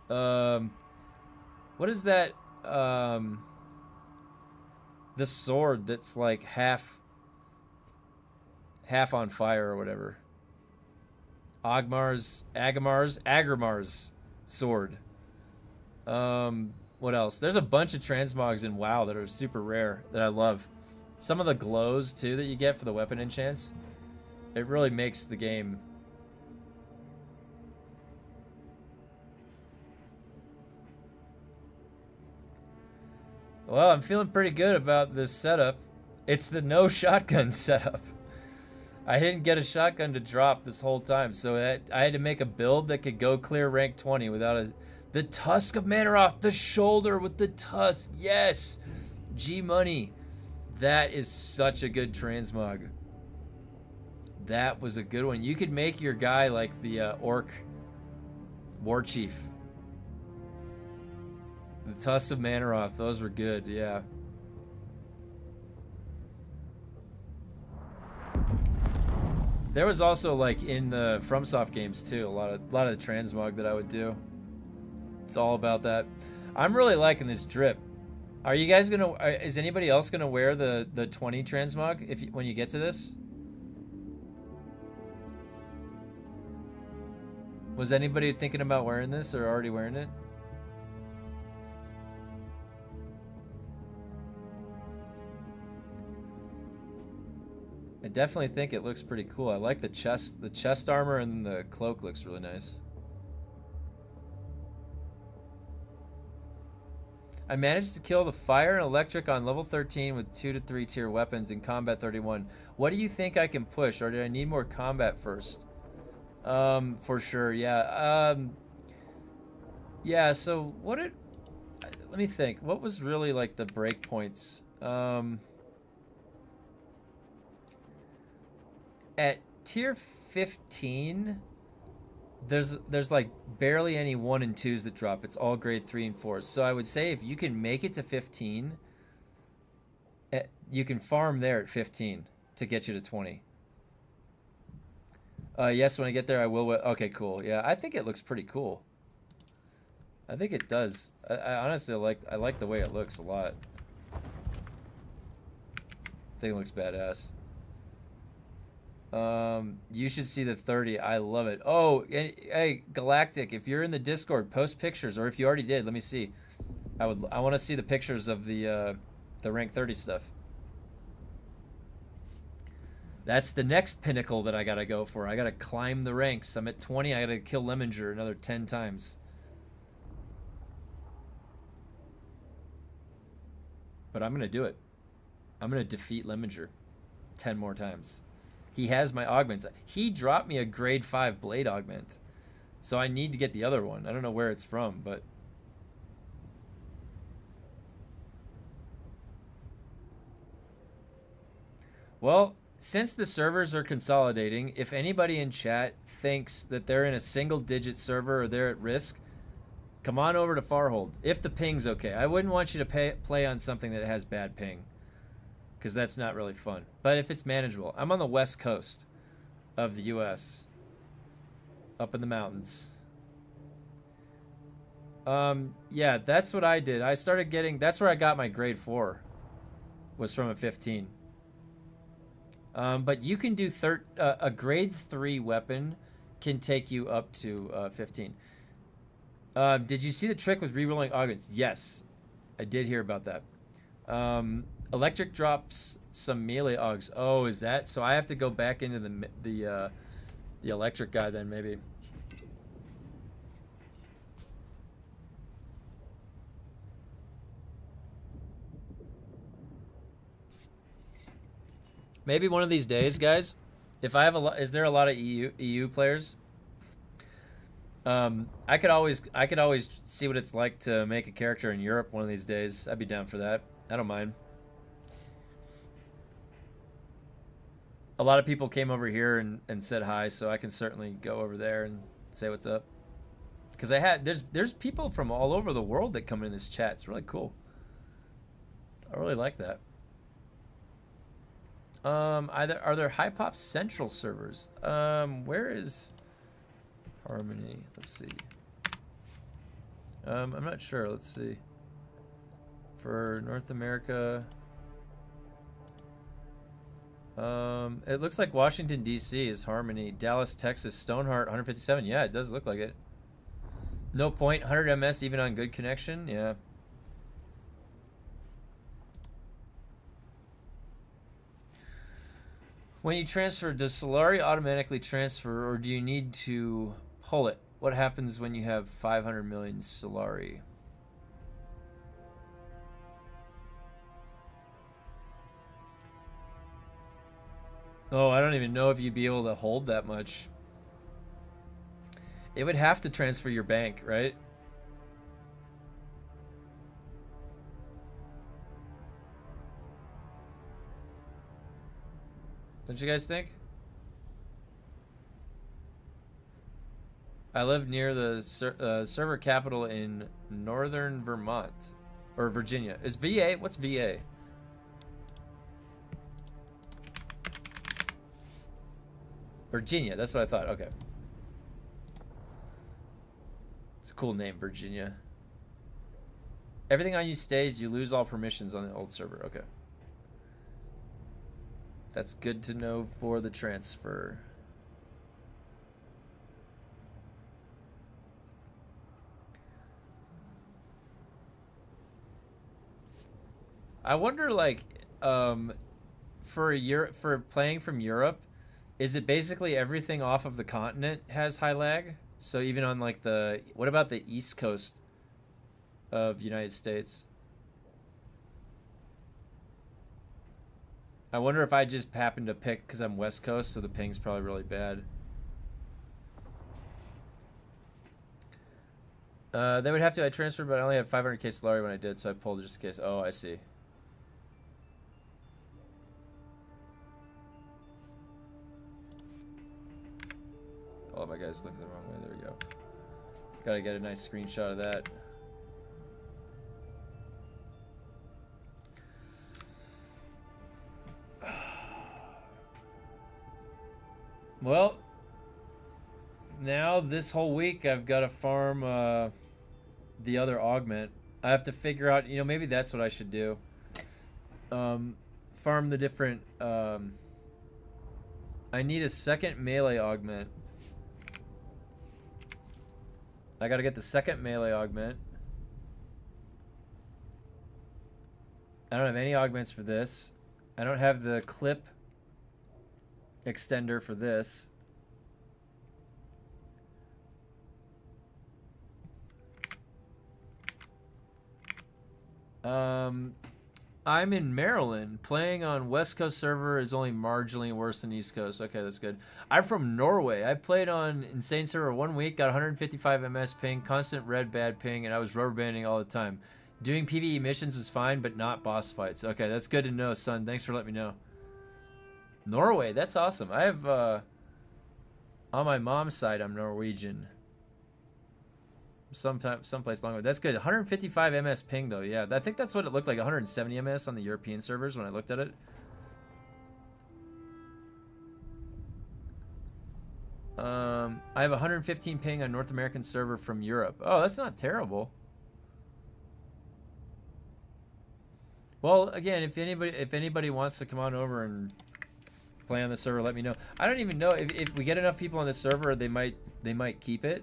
E: What is that? The sword that's like half on fire or whatever. Agrimar's sword. What else? There's a bunch of transmogs in WoW that are super rare that I love. Some of the glows too that you get for the weapon enchants. It really makes the game. Well, I'm feeling pretty good about this setup. It's the no shotgun setup. I didn't get a shotgun to drop this whole time, so I had to make a build that could go clear rank 20 without a... The Tusk of Manaroth, the shoulder with the tusk, yes! G-Money. That is such a good transmog. That was a good one. You could make your guy like the Orc War Chief. The Tusk of Manaroth, those were good, yeah. There was also like in the FromSoft games too, a lot of the transmog that I would do. It's all about that. I'm really liking this drip. Are you guys gonna? Is anybody else gonna wear the 20 transmog when you get to this? Was anybody thinking about wearing this or already wearing it? I definitely think it looks pretty cool. I like the chest armor, and the cloak looks really nice. I managed to kill the fire and electric on level 13 with 2 to 3 tier weapons in combat 31. What do you think I can push, or do I need more combat first? For sure, yeah. Yeah, so let me think. What was really like the breakpoints? At tier 15, there's like barely any 1 and 2s that drop. It's all grade 3 and 4s. So I would say if you can make it to 15, you can farm there at 15 to get you to 20. Yes, when I get there, I will. Okay, cool. Yeah, I think it looks pretty cool. I think it does. I honestly like the way it looks a lot. I think it looks badass. You should see the 30. I love it. Oh, hey, Galactic, if you're in the Discord, post pictures, or if you already did, let me see. I want to see the pictures of the rank 30 stuff. That's the next pinnacle that I gotta go for. I gotta climb the ranks. I'm at 20. I gotta kill Lemminger another 10 times. But I'm gonna do it. I'm gonna defeat Lemminger 10 more times. He has my augments. He dropped me a grade 5 blade augment. So I need to get the other one. I don't know where it's from, but... Well, since the servers are consolidating, if anybody in chat thinks that they're in a single-digit server or they're at risk, come on over to Farhold. If the ping's okay. I wouldn't want you to play on something that has bad ping, because that's not really fun. But if it's manageable. I'm on the west coast of the US, up in the mountains. Yeah, that's what I did. I started getting, that's where I got my grade 4, was from a 15. But you can do a grade 3 weapon can take you up to 15. Did you see the trick with rerolling augments? Yes, I did hear about that. Electric drops some melee augs. Oh, is that so? I have to go back into the electric guy then maybe. Maybe one of these days, guys. If I have a lot, is there a lot of EU players? I could always see what it's like to make a character in Europe one of these days. I'd be down for that. I don't mind. A lot of people came over here and said hi, so I can certainly go over there and say what's up. Because there's people from all over the world that come in this chat. It's really cool. I really like that. Are there Hypop Central servers? Where is Harmony? Let's see. I'm not sure. Let's see. For North America, it looks like Washington D.C. is Harmony. Dallas, Texas, Stoneheart, 157. Yeah, it does look like it. No point, 100 ms even on good connection. Yeah. When you transfer, does Solari automatically transfer, or do you need to pull it? What happens when you have 500 million Solari? Oh, I don't even know if you'd be able to hold that much. It would have to transfer your bank, right? Don't you guys think? I live near the server capital in northern Vermont. Or Virginia. Is VA? What's VA? Virginia. That's what I thought. Okay. It's a cool name, Virginia. Everything on you stays. You lose all permissions on the old server. Okay. That's good to know for the transfer. I wonder, like, for playing from Europe, is it basically everything off of the continent has high lag? So even on like what about the East Coast of United States? I wonder if I just happen to pick because I'm West Coast, so the ping's probably really bad. They would have to. I transferred, but I only had 500k Solari when I did, so I pulled just in case. Oh, I see. Oh, my guy's looking the wrong way. There we go. Gotta get a nice screenshot of that. Well, now this whole week I've got to farm the other augment. I have to figure out, you know, maybe that's what I should do. Farm the different... I need a second melee augment. I gotta get the second melee augment. I don't have any augments for this. I don't have the clip extender for this. I'm in Maryland. Playing on West Coast server is only marginally worse than East Coast. Okay, that's good. I'm from Norway. I played on Insane server 1 week, got 155 ms ping, constant red bad ping, and I was rubber banding all the time. Doing PvE missions was fine, but not boss fights. Okay, that's good to know, son. Thanks for letting me know. Norway, that's awesome. I have, on my mom's side, I'm Norwegian. Someplace long way. That's good. 155 ms ping though. Yeah, I think that's what it looked like. 170 ms on the European servers when I looked at it. I have 115 ping on North American server from Europe. Oh, that's not terrible. Well, again, if anybody wants to come on over and play on the server, let me know. I don't even know if we get enough people on the server, they might keep it.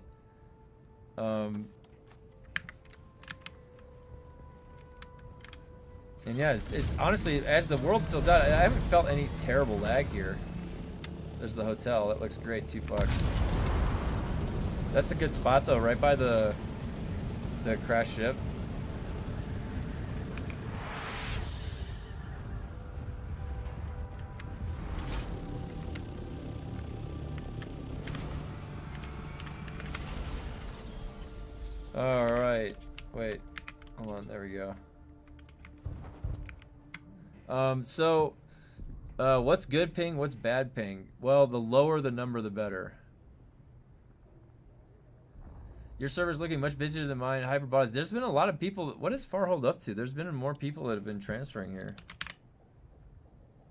E: And yeah, it's honestly, as the world fills out, I haven't felt any terrible lag here. There's the hotel. That looks great. $2. That's a good spot though, right by the crashed ship. All right. Wait. Hold on. There we go. What's good ping? What's bad ping? Well, the lower the number, the better. Your server's looking much busier than mine. Hyperbolics. There's been a lot of people. What is Farhold up to? There's been more people that have been transferring here.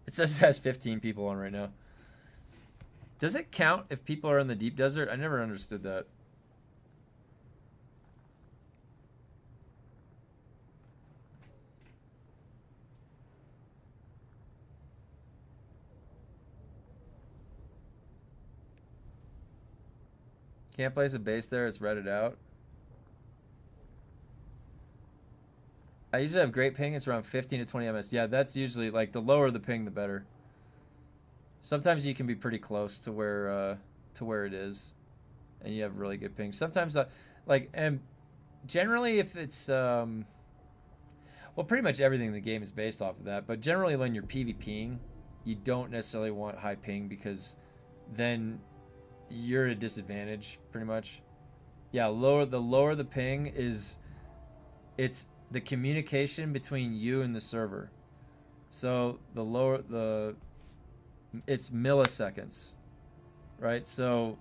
E: It says it has 15 people on right now. Does it count if people are in the deep desert? I never understood that. Can't place a base there, it's redded out. I usually have great ping, it's around 15 to 20 ms. Yeah, that's usually, like, the lower the ping, the better. Sometimes you can be pretty close to where it is, and you have really good ping. Sometimes, and generally if it's, well, pretty much everything in the game is based off of that, but generally when you're PvPing, you don't necessarily want high ping because then you're at a disadvantage pretty much. Yeah, the lower the ping is, it's the communication between you and the server. So the lower it's milliseconds, right? So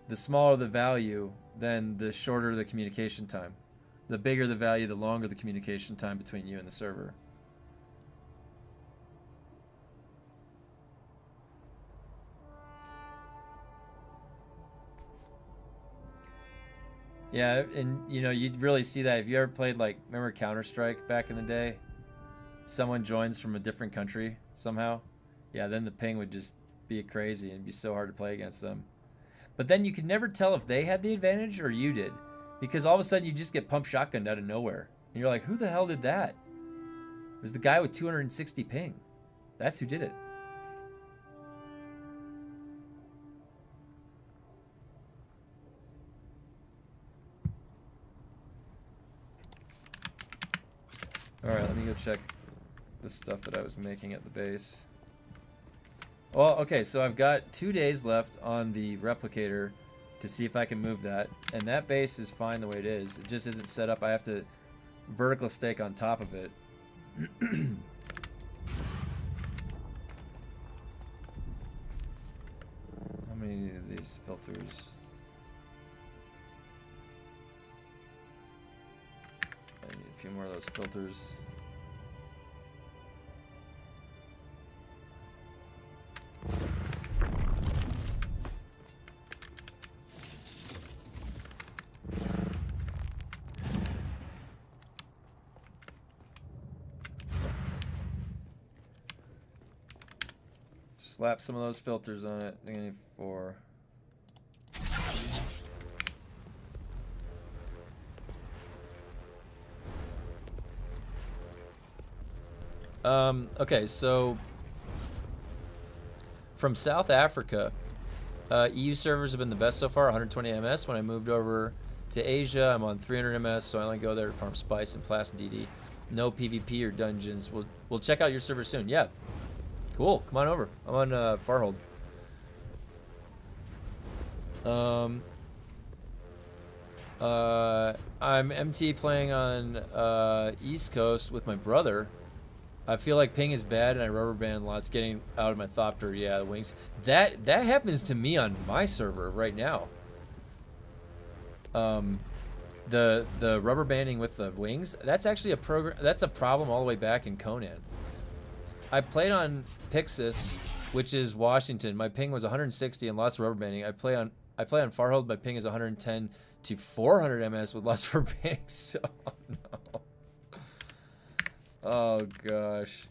E: the smaller the value, then the shorter the communication time. The bigger the value, the longer the communication time between you and the server. Yeah, and you know, you'd really see that if you ever played, like, remember Counter-Strike back in the day? Someone joins from a different country somehow. Yeah, then the ping would just be crazy and be so hard to play against them. But then you could never tell if they had the advantage or you did. Because all of a sudden you just get pump shotgunned out of nowhere. And you're like, who the hell did that? It was the guy with 260 ping. That's who did it. Alright, let me go check the stuff that I was making at the base. Well, okay, so I've got 2 days left on the replicator to see if I can move that. And that base is fine the way it is. It just isn't set up. I have to vertical stake on top of it. How many of these filters? I need a few more of those filters. Slap some of those filters on it. I think I need 4. Okay, so from South Africa, EU servers have been the best so far, 120 ms. When I moved over to Asia, I'm on 300 ms, so I only go there to farm spice and Plas DD. No PvP or dungeons. We'll check out your server soon. Yeah, cool. Come on over. I'm on Farhold. I'm MT playing on East Coast with my brother. I feel like ping is bad and I rubber band lots getting out of my Thopter. Yeah, the wings. That happens to me on my server right now. The rubber banding with the wings, that's actually a problem all the way back in Conan. I played on Pixis, which is Washington. My ping was 160 and lots of rubber banding. I play on Farhold. My ping is 110 to 400 ms with lots of rubber banding. So no. Oh gosh.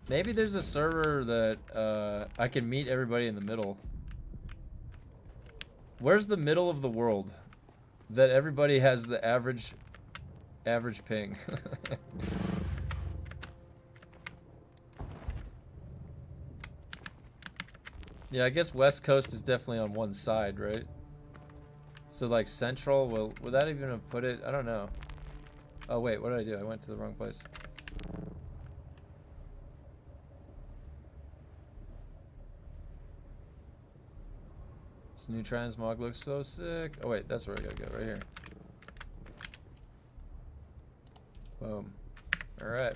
E: Maybe there's a server that I can meet everybody in the middle. Where's the middle of the world?
A: that everybody has the average ping. Yeah, I guess West Coast is definitely on one side, right? So like Central, would that even have put it? I don't know. Oh wait, what did I do? I went to the wrong place. This new transmog looks so sick. Oh wait, that's where I gotta go, right here. Boom. Alright.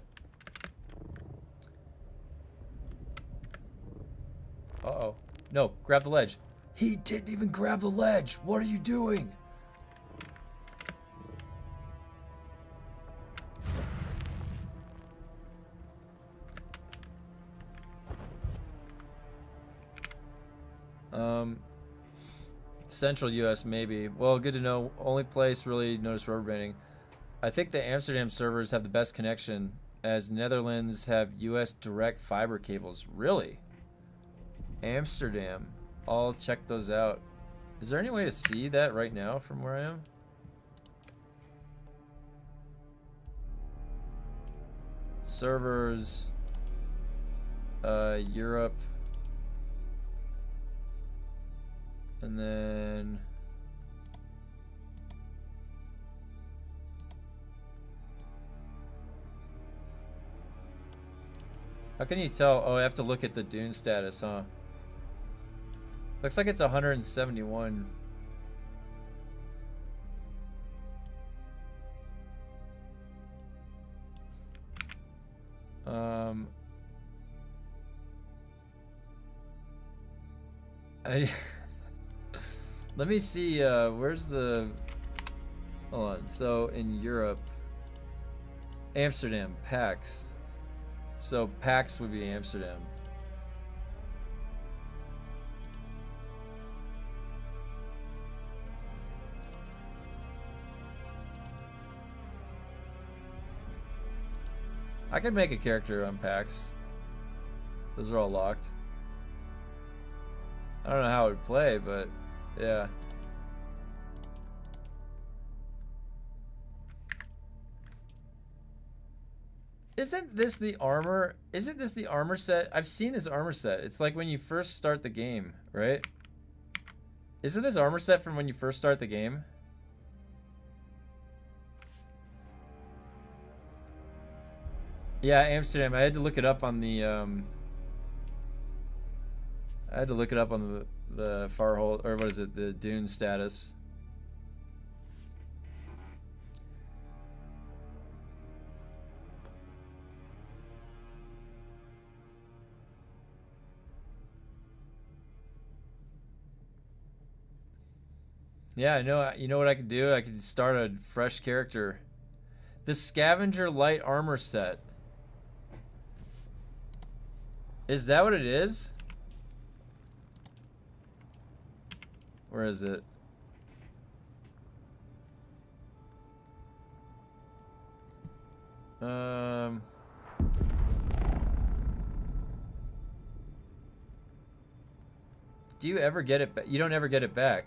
A: Uh-oh. No, grab the ledge. He didn't even grab the ledge. What are you doing? Central US maybe. Well, good to know. Only place really noticed rubber banding. I think the Amsterdam servers have the best connection, as Netherlands have US direct fiber cables. Really? Amsterdam. I'll check those out. Is there any way to see that right now from where I am? Servers. Europe. And then... How can you tell? Oh, I have to look at the DUNE status, huh? Looks like it's 171. Let me see, where's the... Hold on, so in Europe... Amsterdam, PAX. So PAX would be Amsterdam. I could make a character on PAX. Those are all locked. I don't know how it would play, but yeah. Isn't this the armor? Isn't this the armor set? I've seen this armor set. It's like when you first start the game, right? Isn't this armor set from when you first start the game? Yeah, Amsterdam. I had to look it up on the I had to look it up on the Farhold, or what is it, the DUNE status. Yeah, I know. You know what I could do? I could start a fresh character. The Scavenger Light Armor set. Is that what it is? Where is it? Do you ever get it back? You don't ever get it back.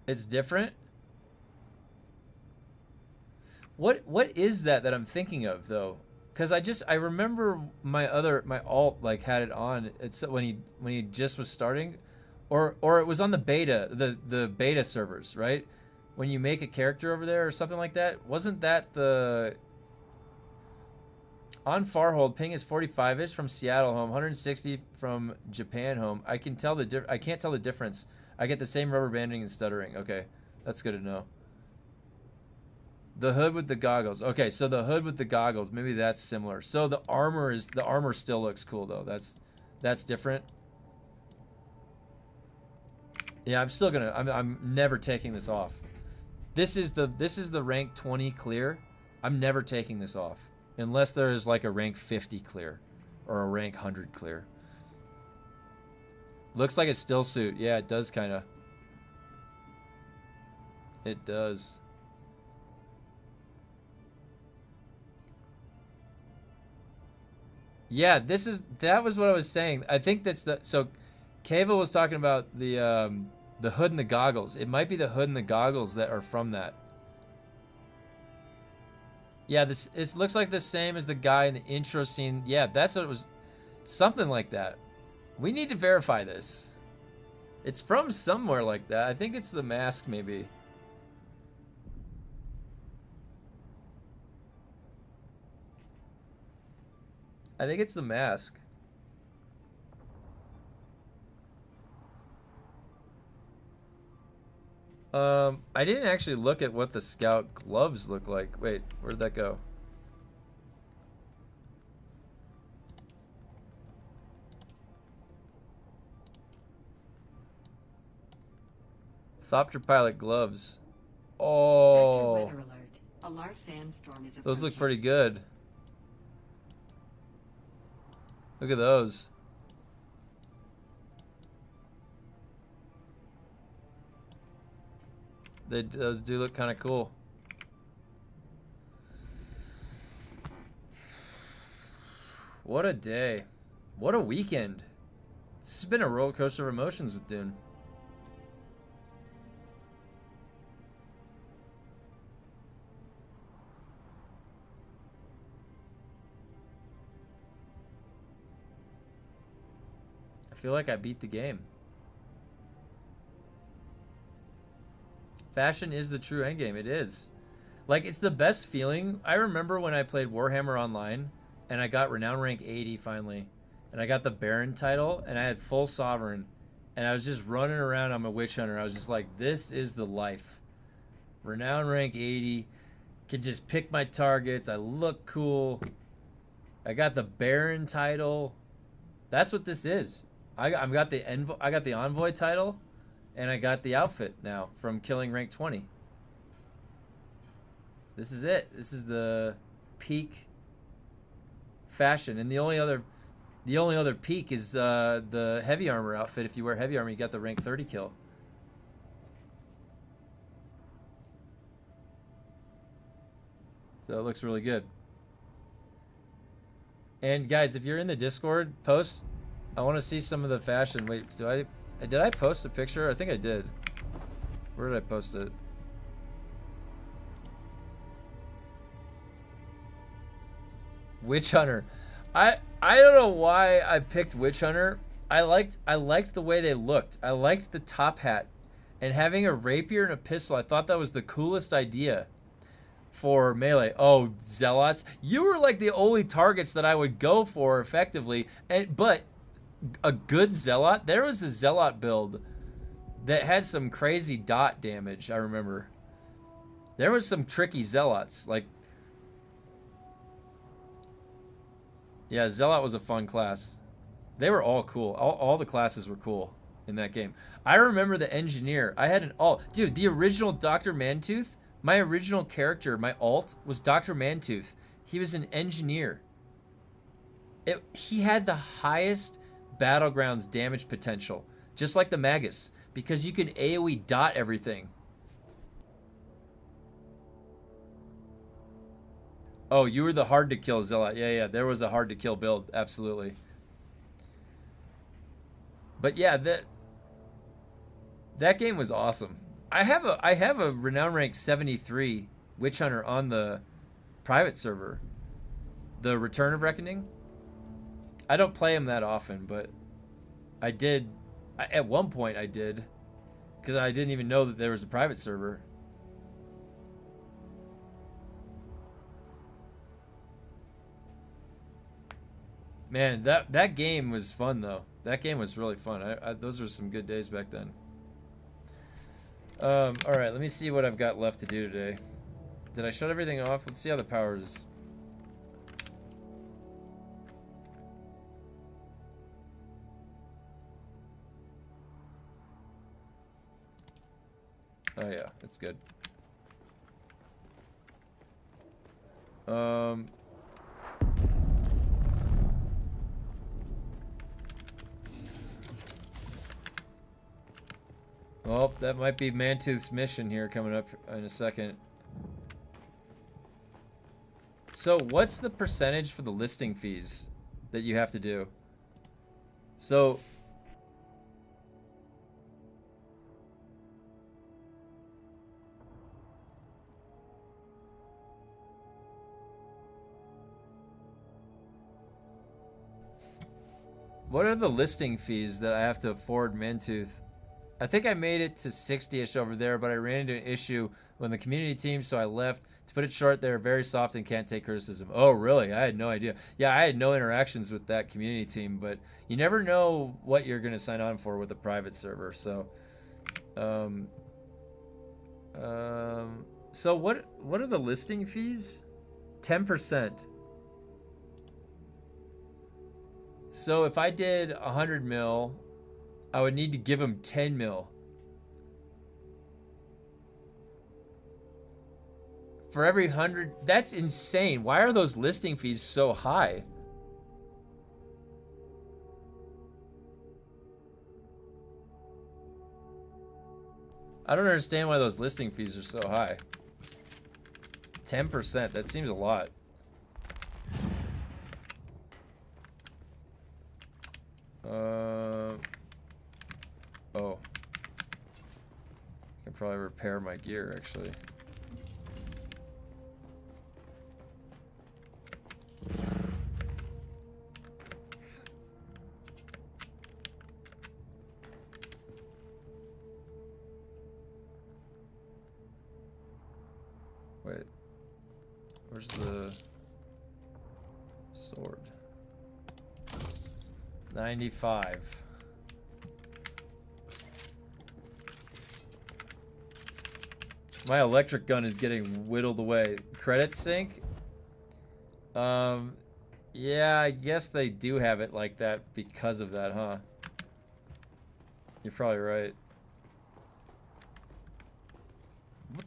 A: It's different? What is that I'm thinking of though? Cuz I remember my alt like had it on. It's when he just was starting, or it was on the beta, the beta servers, right? When you make a character over there or something like that. Wasn't that the on Farhold, ping is 45ish from Seattle home, 160 from Japan home. I can't tell the difference. I get the same rubber banding and stuttering. Okay, that's good to know. The hood with the goggles. Okay, so the hood with the goggles, maybe that's similar. So the armor still looks cool though. That's different. Yeah, I'm never taking this off. This is the rank 20 clear. I'm never taking this off unless there is like a rank 50 clear or a rank 100 clear. Looks like a still suit. Yeah, it does kind of. It does.
E: Yeah, that was what I was saying. I think that's so Kava was talking about the hood and the goggles. It might be the hood and the goggles that are from that. Yeah, it looks like the same as the guy in the intro scene. Yeah, that's what it was. Something like that. We need to verify this. It's from somewhere like that. I think it's the mask, maybe. I think it's the mask. I didn't actually look at what the scout gloves look like. Wait, where'd that go? Thopter pilot gloves. Oh,
F: Sector weather alert. A large sandstorm is
E: those look
F: approaching.
E: pretty good. Look at those. Those do look kind of cool. What a day. What a weekend. This has been a roller coaster of emotions with Dune. I feel like I beat the game. Fashion is the true endgame. It is. Like, it's the best feeling. I remember when I played Warhammer Online and I got Renown rank 80 finally. And I got the Baron title and I had full Sovereign. And I was just running around on my Witch Hunter. I was just like, this is the life. Renown rank 80. Could just pick my targets. I look cool. I got the Baron title. That's what this is. I got the Envoy title. And I got the outfit now from killing rank 20. This is it. This is the peak fashion. And the only other peak is the heavy armor outfit. If you wear heavy armor, you got the rank 30 kill. So it looks really good. And guys, if you're in the Discord, post. I want to see some of the fashion. Wait, did I post a picture? I think I did. Where did I post it? Witch Hunter. I don't know why I picked Witch Hunter. I liked the way they looked. I liked the top hat. And having a rapier and a pistol, I thought that was the coolest idea for melee. Oh, Zealots. You were like the only targets that I would go for effectively. But a good Zealot. There was a Zealot build that had some crazy dot damage, I remember. There was some tricky Zealots. Like, yeah, Zealot was a fun class. They were all cool. All the classes were cool in that game. I remember the Engineer. I had dude, the original Dr. Mantooth, my original character, my alt was Dr. Mantooth. He was an Engineer. He had the highest Battlegrounds damage potential, just like the Magus, because you can AoE dot everything. Oh, you were the hard to kill Zealot. Yeah, there was a hard to kill build, absolutely. But yeah, that game was awesome. I have a Renown rank 73 Witch Hunter on the private server, the Return of Reckoning. I don't play him that often, but I did. At one point, I did. Because I didn't even know that there was a private server. Man, that game was fun, though. That game was really fun. Those were some good days back then. Alright, let me see what I've got left to do today. Did I shut everything off? Let's see how the power is. Oh yeah, it's good. Well, that might be Mantooth's mission here coming up in a second. So what's the percentage for the listing fees? that you have to do. So what are the listing fees that I have to afford Mantooth? I think I made it to 60-ish over there, but I ran into an issue when the community team, so I left. To put it short, they're very soft and can't take criticism. Oh, really? I had no idea. Yeah, I had no interactions with that community team, but you never know what you're going to sign on for with a private server. So, so what are the listing fees? 10%. So if I did 100 mil, I would need to give him 10 mil. For every 100, that's insane. Why are those listing fees so high? I don't understand why those listing fees are so high. 10%, that seems a lot. Oh. I can probably repair my gear, actually. Wait. Where's the sword? 95. My electric gun is getting whittled away. Credit sync? Yeah, I guess they do have it like that because of that, huh? You're probably right. What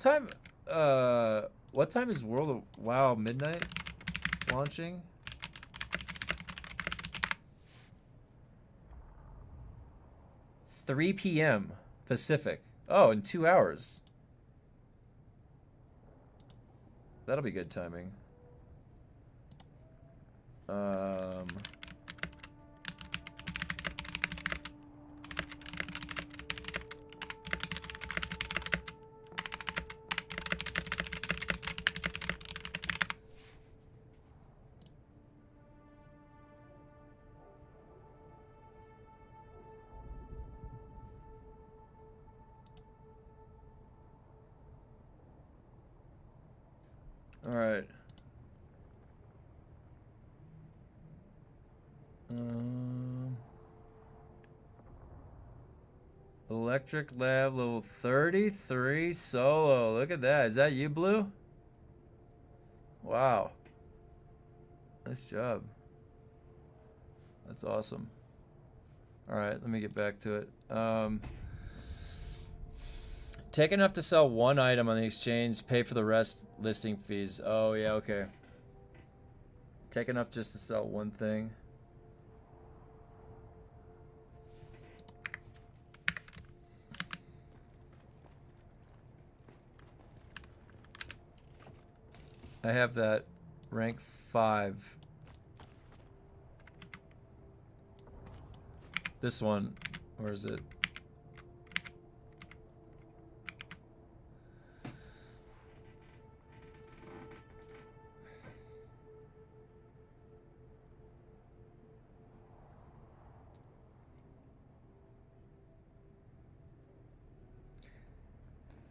E: time is World of WoW Midnight launching? $3 p.m. Pacific. Oh, in 2 hours. That'll be good timing. All right. Electric Lab level 33 solo. Look at that. Is that you, Blue? Wow. Nice job. That's awesome. All right, let me get back to it. Take enough to sell one item on the exchange, pay for the rest listing fees. Oh, yeah, okay. Take enough just to sell one thing. I have that rank 5. This one, where is it?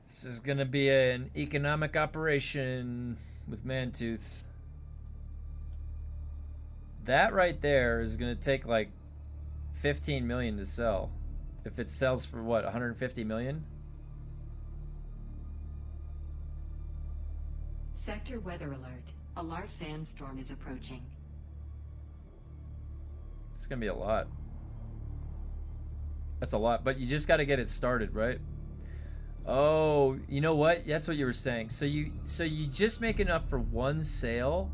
E: This is gonna be an economic operation with Mantooth. That right there is gonna take like 15 million to sell. If it sells for what, 150 million?
F: Sector weather alert. A large sandstorm is approaching.
E: It's gonna be a lot. That's a lot, but you just gotta get it started, right? Oh, you know what? That's what you were saying. So you just make enough for one sale,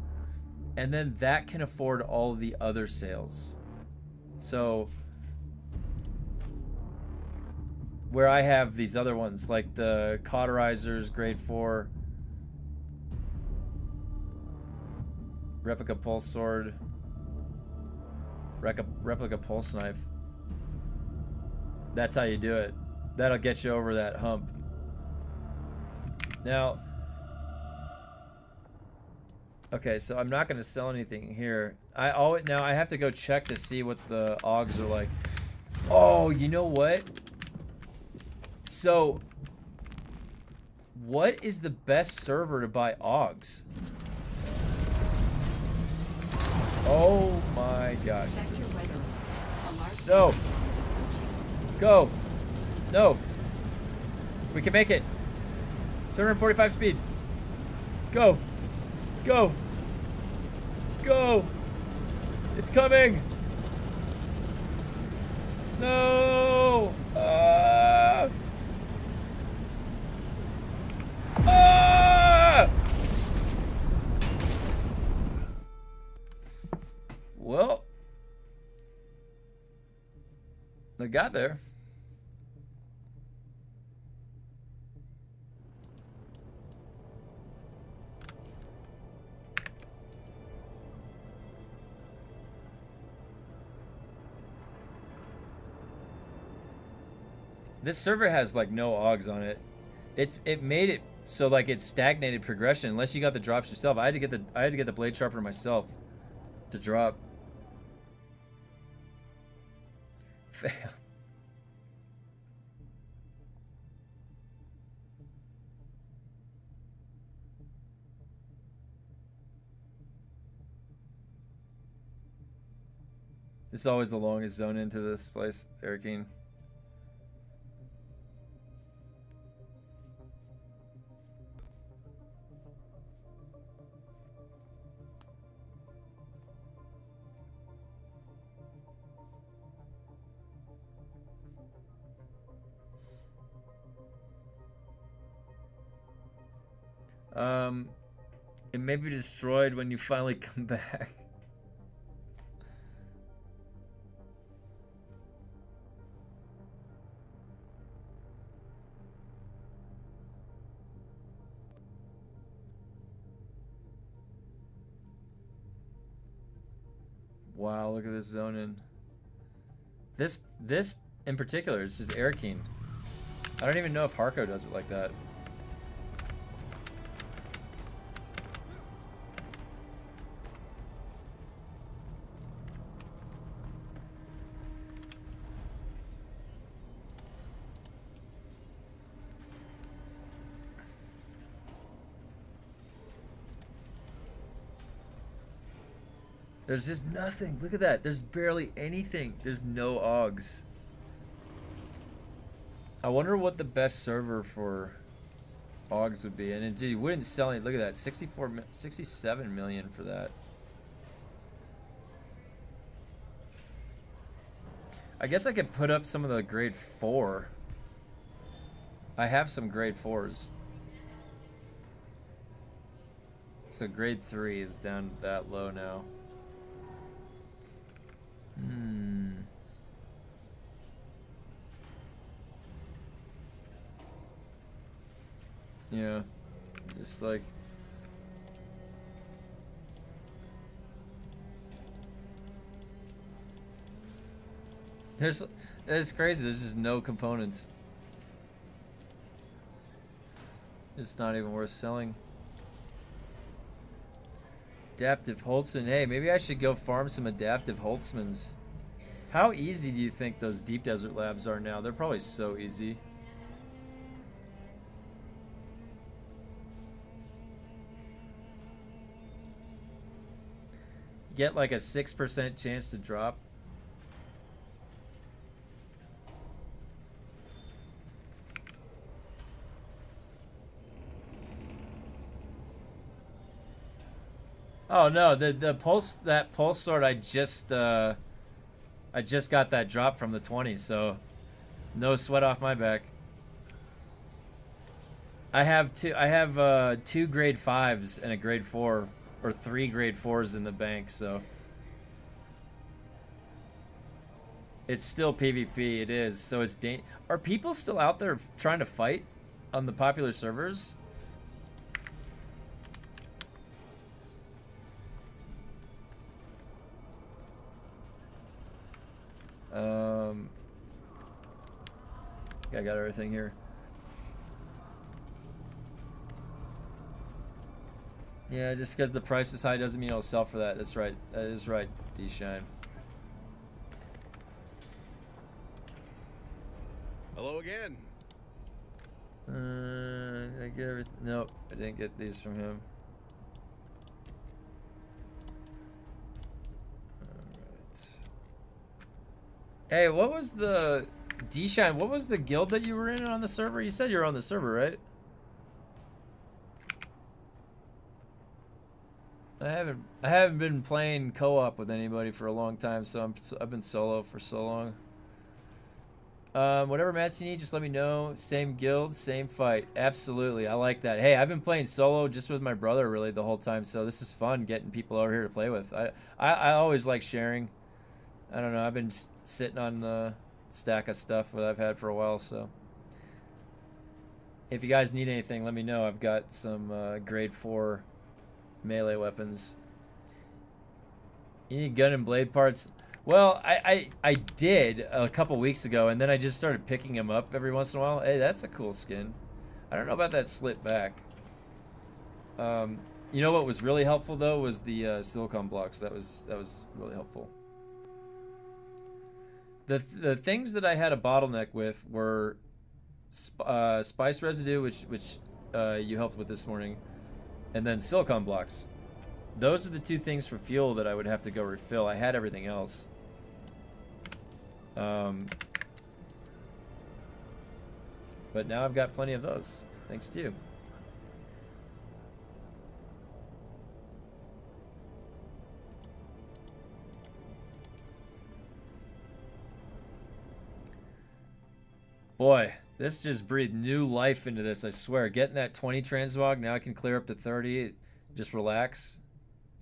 E: and then that can afford all the other sales. So where I have these other ones, like the cauterizers, grade 4, replica pulse sword. Replica pulse knife. That's how you do it. That'll get you over that hump. Now, okay, so I'm not gonna sell anything here. Now I have to go check to see what the AUGs are like. Oh, you know what? So, what is the best server to buy AUGs? Oh my gosh.
F: Sector weather alert. A large
E: No.
F: sandstorm is approaching.
E: Go. No. We can make it. 245 speed. Go. Go. Go. It's coming. No. Ah. Ah. Well, they got there. This server has like no AUGs on it. It made it so like it's stagnated progression unless you got the drops yourself. I had to get the blade sharpener myself to drop. Failed. This is always the longest zone into this place, Erikine. It may be destroyed when you finally come back. Wow, look at this zone in. This in particular is just Erikine. I don't even know if Harco does it like that. There's just nothing. Look at that. There's barely anything. There's no AUGs. I wonder what the best server for AUGs would be. And it wouldn't sell any. Look at that. 67 million for that. I guess I could put up some of the grade 4. I have some grade 4s. So grade 3 is down that low now. Yeah, just like it's crazy. There's just no components. It's not even worth selling. Adaptive Holtzman. Hey, maybe I should go farm some adaptive Holtzmans. How easy do you think those deep desert labs are now? They're probably so easy. Get like a 6% chance to drop. Oh no, the pulse sword I just got that drop from the 20, so no sweat off my back. I have two grade 5s and a grade 4 or 3 grade 4s in the bank, so it's still PvP. It is. So it's are people still out there trying to fight on the popular servers? I got everything here. Yeah, just because the price is high doesn't mean it'll sell for that. That's right. That is right, D-Shine.
G: Hello again.
E: Did I get everything? Nope, I didn't get these from him. Alright. Hey, what was the... D-Shine, what was the guild that you were in on the server? You said you were on the server, right? I haven't been playing co-op with anybody for a long time, so I've been solo for so long. Whatever mats you need, just let me know. Same guild, same fight. Absolutely, I like that. Hey, I've been playing solo just with my brother really the whole time, so this is fun getting people over here to play with. I always like sharing. I don't know, I've been sitting on the stack of stuff that I've had for a while, so if you guys need anything, let me know. I've got some grade 4 melee weapons. You need gun and blade parts? Well, I did a couple weeks ago, and then I just started picking them up every once in a while. Hey, that's a cool skin. I don't know about that slit back. You know what was really helpful though was the silicone blocks. That was really helpful. The things that I had a bottleneck with were spice residue, which you helped with this morning, and then silicone blocks. Those are the two things for fuel that I would have to go refill. I had everything else. But now I've got plenty of those, thanks to you. Boy, this just breathed new life into this, I swear. Getting that 20 transmog, now I can clear up to 30, just relax,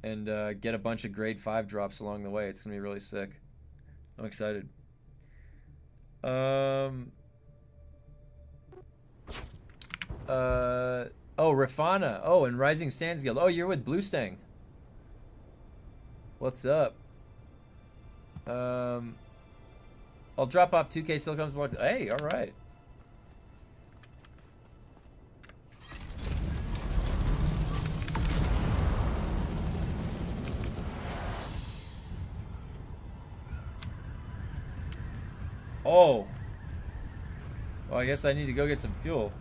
E: and get a bunch of grade 5 drops along the way. It's going to be really sick. I'm excited. Oh, Rafana. Oh, and Rising Sands Guild. Oh, you're with Blue Stang. What's up? I'll drop off 2K silicone block. Hey, all right. Oh. Well, I guess I need to go get some fuel.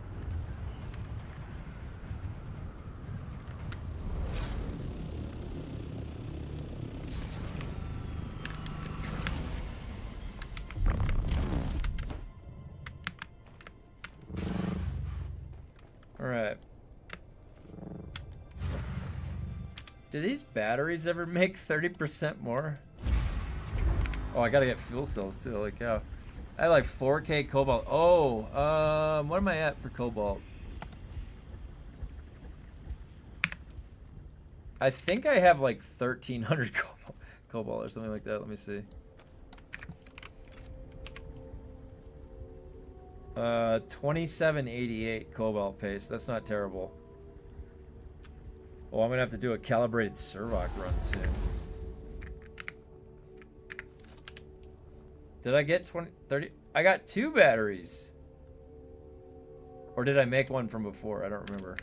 E: Alright. Do these batteries ever make 30% more? Oh, I gotta get fuel cells too, holy cow. I have like 4K cobalt. Oh, what am I at for cobalt? I think I have like 1,300 cobalt or something like that. Let me see. 2788 cobalt paste. That's not terrible. Oh, I'm gonna have to do a calibrated Servoc run soon. Did I get 30? I got 2 batteries. Or did I make one from before? I don't remember.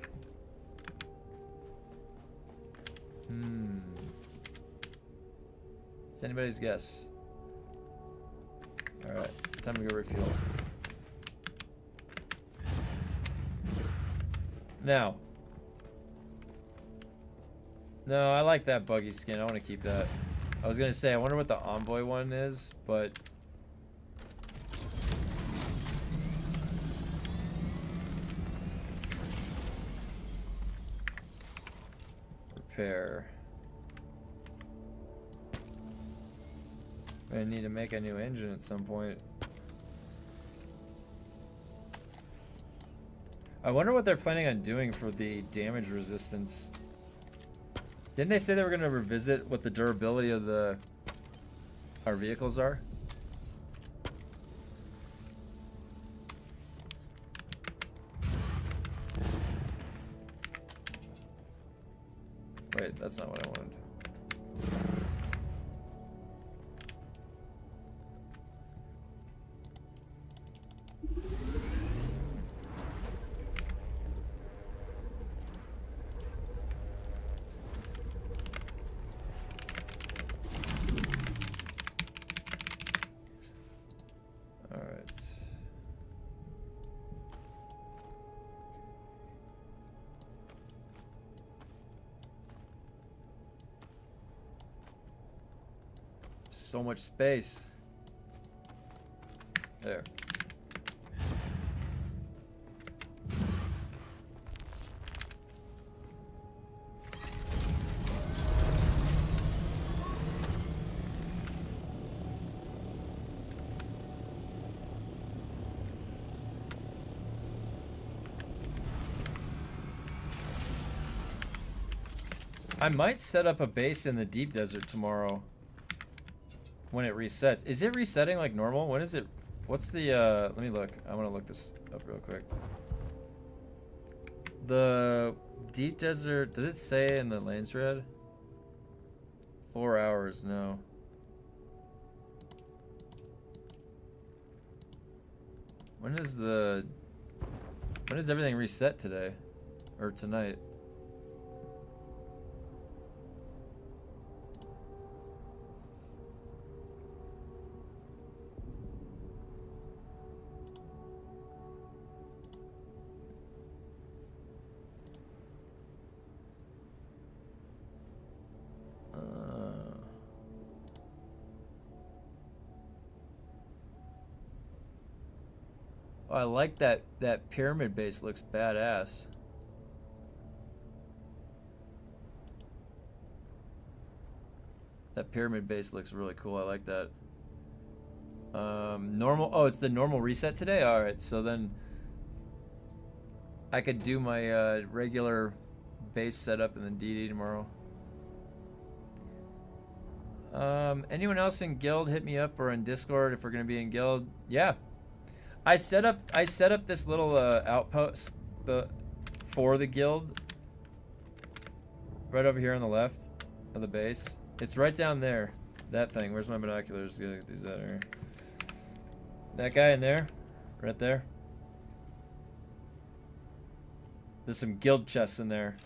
E: It's anybody's guess. Alright, time to go refuel. Now. No, I like that buggy skin. I want to keep that. I was going to say, I wonder what the Envoy one is, but... Repair. I need to make a new engine at some point. I wonder what they're planning on doing for the damage resistance. Didn't they say they were going to revisit what the durability of our vehicles are? Wait, that's not what I wanted.
A: So much space. There. I might set up a base in the deep desert tomorrow when it resets. Is it resetting like normal? When is it? What's the, let me look. I want to look this up real quick. The deep desert, does it say in the lane thread? 4 hours, no. When does everything reset today? Or tonight? Oh, I like that pyramid base, looks badass. That pyramid base looks really cool. I like that. Normal. Oh, it's the normal reset today? Alright, so then I could do my regular base setup in the DD tomorrow. Anyone else in guild, hit me up, or in Discord if we're gonna be in guild. Yeah. I set up this little outpost for the guild right over here on the left of the base. It's right down there. That thing. Where's my binoculars? Gotta get these out here. That guy in there, right there. There's some guild chests in there.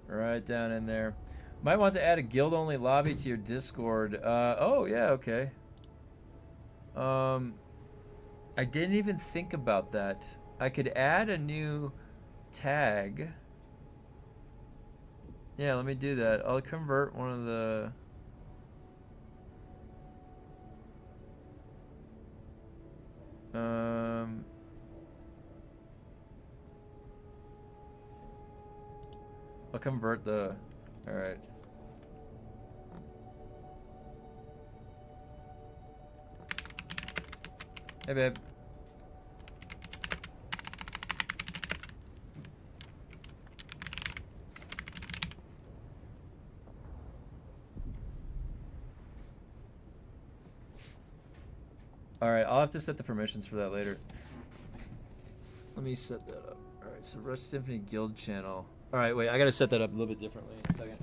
A: Right down in there. Might want to add a guild-only lobby to your Discord. Oh, yeah, okay. I didn't even think about that. I could add a new tag. Yeah, let me do that. I'll convert one of the... I'll convert the... Alright. Hey, babe. Alright, I'll have to set the permissions for that later. Let me set that up. Alright, so Rust Symphony Guild channel. Alright, wait, I gotta set that up a little bit differently in a second.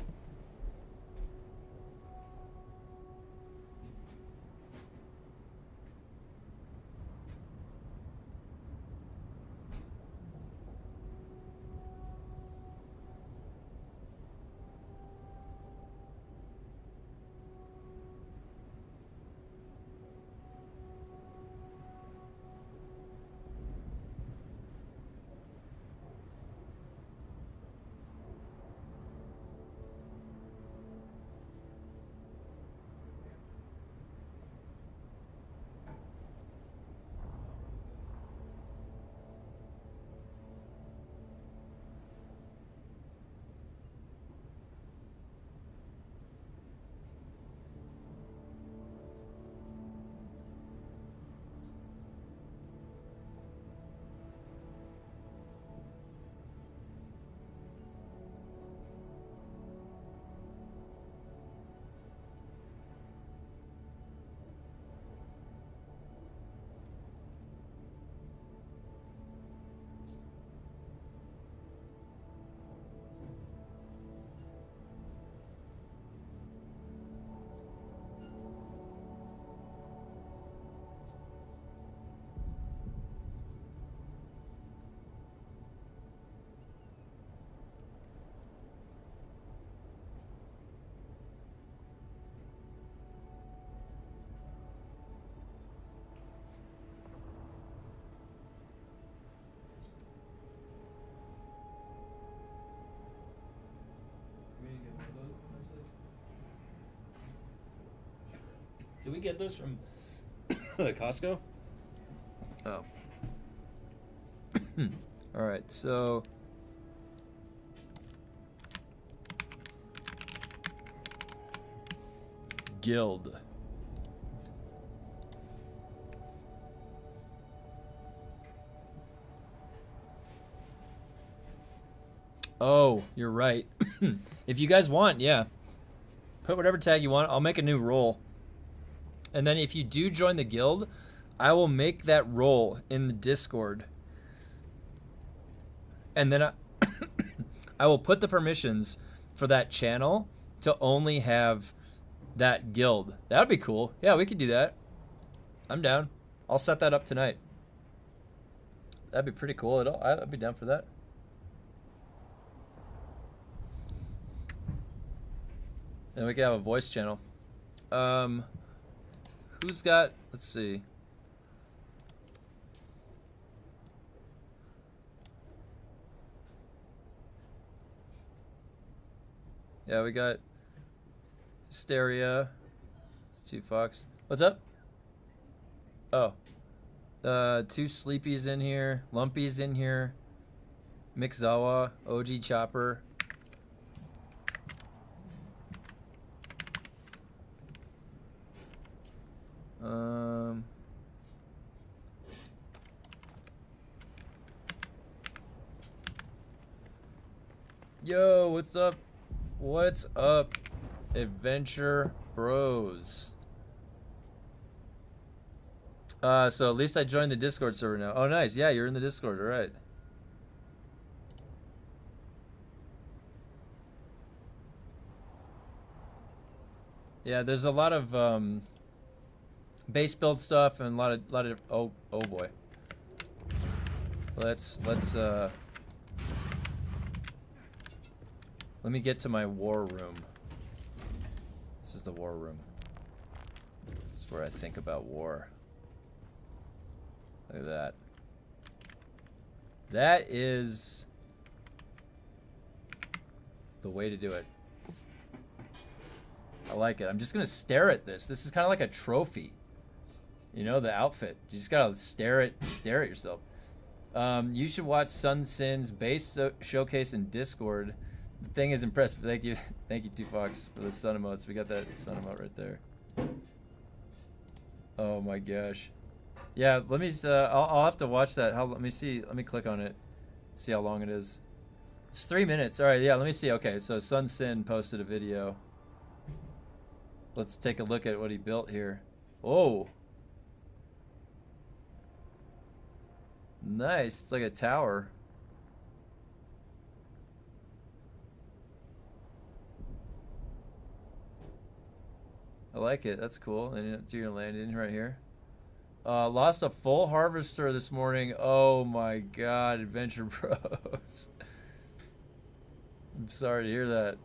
A: Did we get those from Costco? Oh. All right, so guild. Oh, you're right. If you guys want, yeah. Put whatever tag you want. I'll make a new role. And then if you do join the guild, I will make that role in the Discord. And then I will put the permissions for that channel to only have that guild. That would be cool. Yeah, we could do that. I'm down. I'll set that up tonight. That'd be pretty cool. I'd be down for that. And we could have a voice channel. Who's got, let's see. Yeah, we got Hysteria. It's 2 Fox. What's up? Oh. 2 Sleepies in here. Lumpy's in here. Mixzawa. OG Chopper. Yo, what's up? What's up, Adventure Bros? So at least I joined the Discord server now. Oh, nice. Yeah, you're in the Discord. All right. Yeah, there's a lot of base build stuff and a lot of oh boy. Let's let me get to my war room. This is the war room. This is where I think about war. Look at that. That is the way to do it. I like it. I'm just gonna stare at this. This is kind of like a trophy. You know, the outfit. You just gotta stare at yourself. You should watch Sun Sin's base showcase in Discord. The thing is impressive. Thank you, 2 Fox, for the sun emotes. We got that sun emote right there. Oh my gosh. Yeah, let me. I'll have to watch that. Let me see. Let me click on it. See how long it is. It's 3 minutes. All right. Yeah. Let me see. Okay. So Sun Sin posted a video. Let's take a look at what he built here. Oh. Nice. It's like a tower. I like it. That's cool. And you're gonna land in right here. Lost a full harvester this morning. Oh my god, Adventure Bros. I'm sorry to hear that.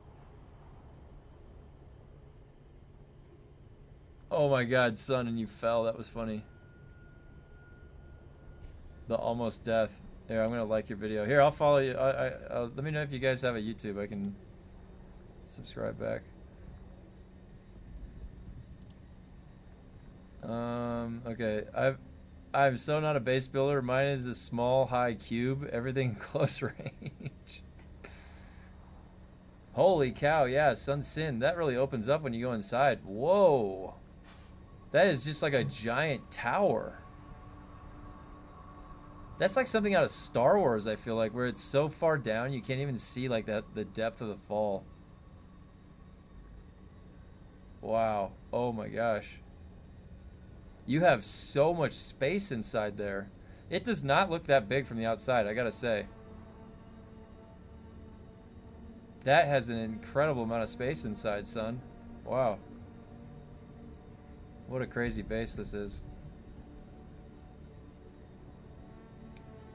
A: Oh my god, son, and you fell. That was funny. The almost death. Here, I'm gonna like your video. Here, I'll follow you. Let me know if you guys have a YouTube. I can subscribe back. Okay. I'm so not a base builder. Mine is a small, high cube. Everything close range. Holy cow! Yeah, Sun Sin. That really opens up when you go inside. Whoa. That is just like a giant tower. That's like something out of Star Wars, I feel like, where it's so far down you can't even see like the depth of the fall. Wow. Oh my gosh. You have so much space inside there. It does not look that big from the outside, I gotta say. That has an incredible amount of space inside, son. Wow. What a crazy base this is.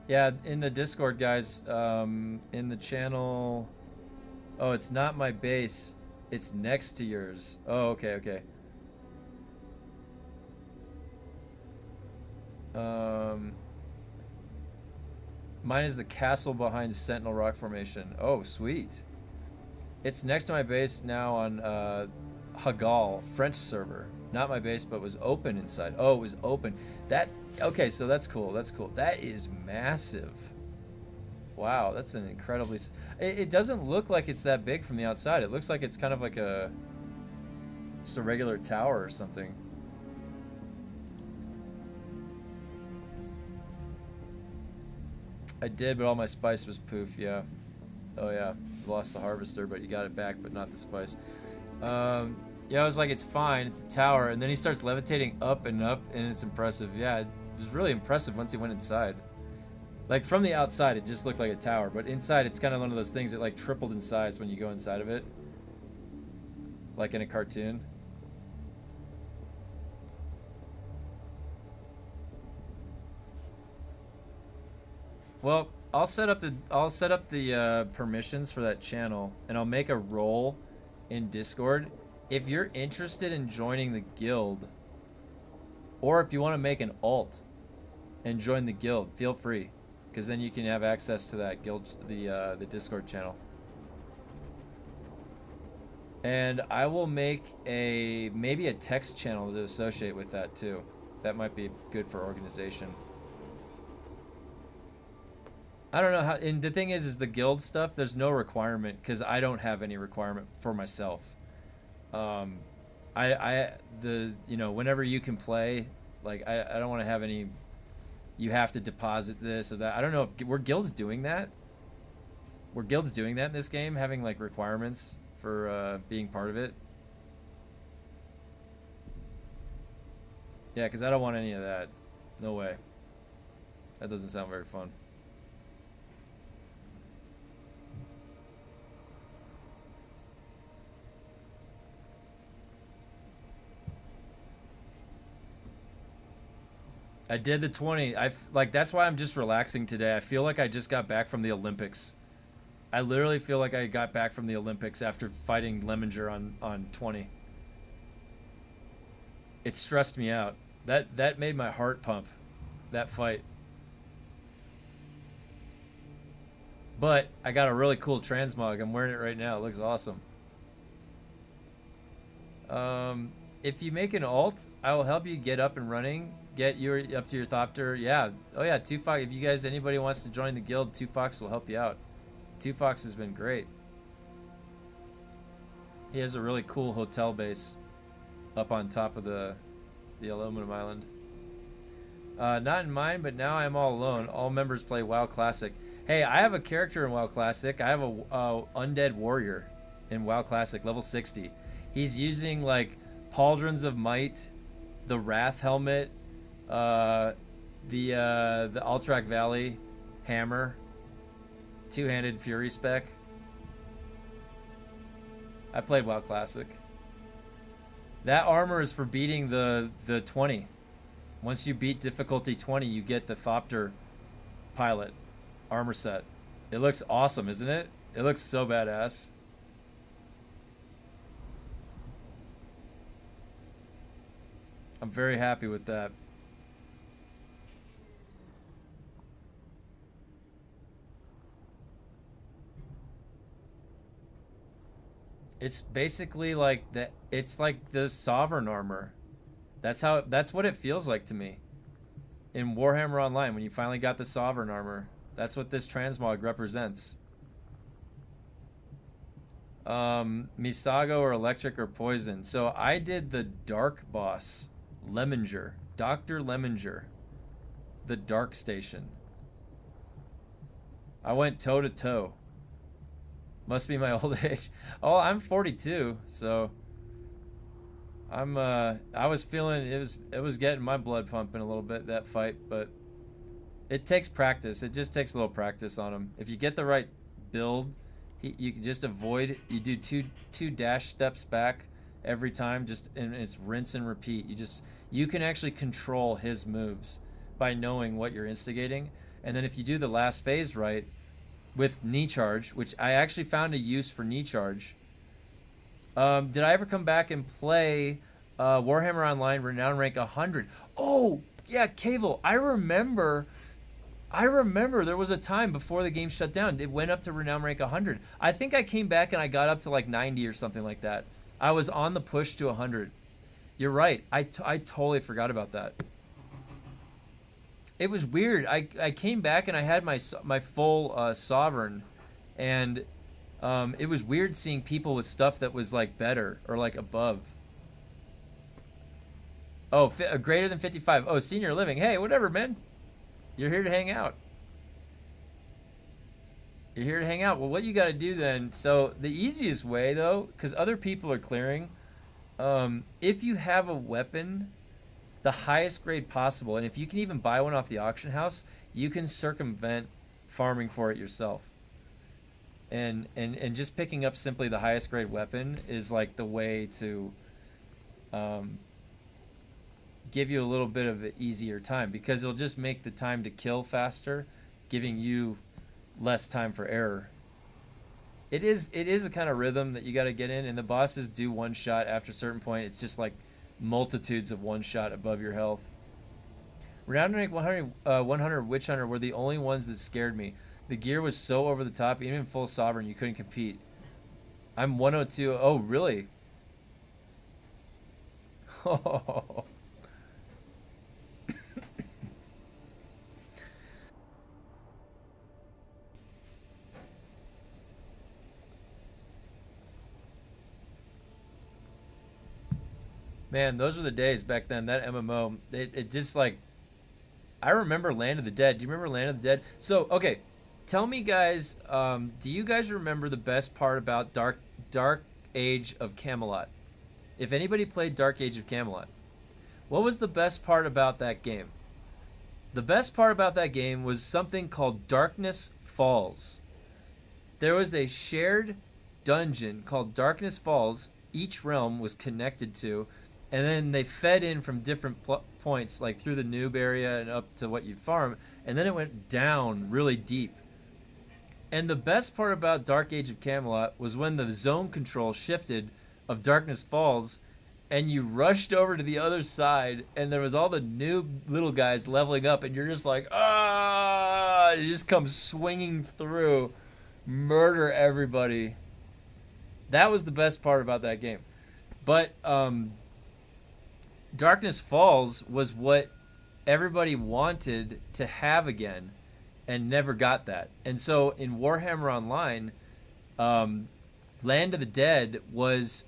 A: Yeah, in the Discord, guys, in the channel... Oh, it's not my base. It's next to yours. Oh, okay, okay. Mine is the castle behind Sentinel Rock Formation. Oh, sweet. It's next to my base now on Hagal, French server.
E: Not my base, but was open inside. Oh, it was open. That, okay, so that's cool. That's cool. That is massive. Wow, that's an incredibly... It doesn't look like it's that big from the outside. It looks like it's kind of like a... just a regular tower or something. I did, but all my spice was poof, yeah. Oh yeah, lost the harvester, but you got it back, but not the spice. Yeah, I was like, it's fine, it's a tower, and then he starts levitating up, and it's impressive. Yeah, it was really impressive once he went inside. Like, from the outside, it just looked like a tower, but inside, it's kind of one of those things that, like, tripled in size when you go inside of it. Like in a cartoon. Well, I'll set up the permissions for that channel, and I'll make a role in Discord. If you're interested in joining the guild, or if you want to make an alt and join the guild, feel free, because then you can have access to that guild, the Discord channel. And I will make maybe a text channel to associate with that too. That might be good for organization. I don't know how, and the thing is the guild stuff, there's no requirement, because I don't have any requirement for myself. You know, whenever you can play, like, I don't want to have any, you have to deposit this or that. I don't know if, were guilds doing that? Were guilds doing that in this game, having, like, requirements for being part of it? Yeah, because I don't want any of that. No way. That doesn't sound very fun. I did the 20. Like, that's why I'm just relaxing today. I feel like I just got back from the Olympics. I literally feel like I got back from the Olympics after fighting Lemminger on 20. It stressed me out. That made my heart pump, that fight. But I got a really cool transmog. I'm wearing it right now. It looks awesome. If you make an alt, I will help you get up and running. Get your up to your Thopter. Yeah. Oh yeah, 2Fox. If you guys, anybody wants to join the guild, 2Fox will help you out. 2Fox has been great. He has a really cool hotel base up on top of the aluminum island. Not in mine, but now I'm all alone. All members play WoW Classic. Hey, I have a character in WoW Classic. I have a undead warrior in WoW Classic, level 60. He's using like Pauldrons of Might, the Wrath helmet, the Alterac Valley hammer, two-handed Fury spec. I played WoW Classic. That armor is for beating the 20. Once you beat difficulty 20, you get the Thopter Pilot armor set. It looks awesome, isn't it? It looks so badass. I'm very happy with that. It's basically like the, it's like the Sovereign armor. That's what it feels like to me. In Warhammer Online, when you finally got the Sovereign armor, that's what this transmog represents. Misago or electric or poison. So I did the dark boss, Lemminger, Dr. Lemminger, the dark station. I went toe to toe. Must be my old age. Oh, I'm 42, so I was feeling it was getting my blood pumping a little bit, that fight, but it takes practice. It just takes a little practice on him. If you get the right build, you can just avoid, you do two dash steps back every time, and it's rinse and repeat. You can actually control his moves by knowing what you're instigating. And then if you do the last phase right, with knee charge, which I actually found a use for knee charge. Did I ever come back and play Warhammer Online Renown Rank 100? Oh, yeah, Cable. I remember there was a time before the game shut down. It went up to Renown Rank 100. I think I came back and I got up to like 90 or something like that. I was on the push to 100. You're right. I totally forgot about that. It was weird. I came back and I had my full sovereign, and it was weird seeing people with stuff that was like better or like above. Oh, greater than 55. Oh, senior living. Hey, whatever, man. You're here to hang out. You're here to hang out. Well, what you got to do then? So the easiest way though, because other people are clearing, if you have a weapon, the highest grade possible, and if you can even buy one off the auction house, you can circumvent farming for it yourself. And just picking up simply the highest grade weapon is like the way to give you a little bit of an easier time, because it'll just make the time to kill faster, giving you less time for error. It is a kind of rhythm that you got to get in, and the bosses do one shot after a certain point. It's just like multitudes of one shot above your health. Renowned Rank 100 Witch Hunter were the only ones that scared me. The gear was so over the top, even full sovereign, you couldn't compete. I'm 102. Oh, really? Oh. Man, those were the days back then. That MMO, it just like, I remember Land of the Dead. Do you remember Land of the Dead? So, okay, tell me, guys, do you guys remember the best part about Dark Age of Camelot? If anybody played Dark Age of Camelot, what was the best part about that game? The best part about that game was something called Darkness Falls. There was a shared dungeon called Darkness Falls. Each realm was connected to, and then they fed in from different points, like through the noob area and up to what you farm, and then it went down really deep. And the best part about Dark Age of Camelot was when the zone control shifted of Darkness Falls, and you rushed over to the other side, and there was all the noob little guys leveling up, and you're just like, ah! You just come swinging through, murder everybody. That was the best part about that game. But Darkness Falls was what everybody wanted to have again and never got that. And so in Warhammer Online, Land of the Dead was,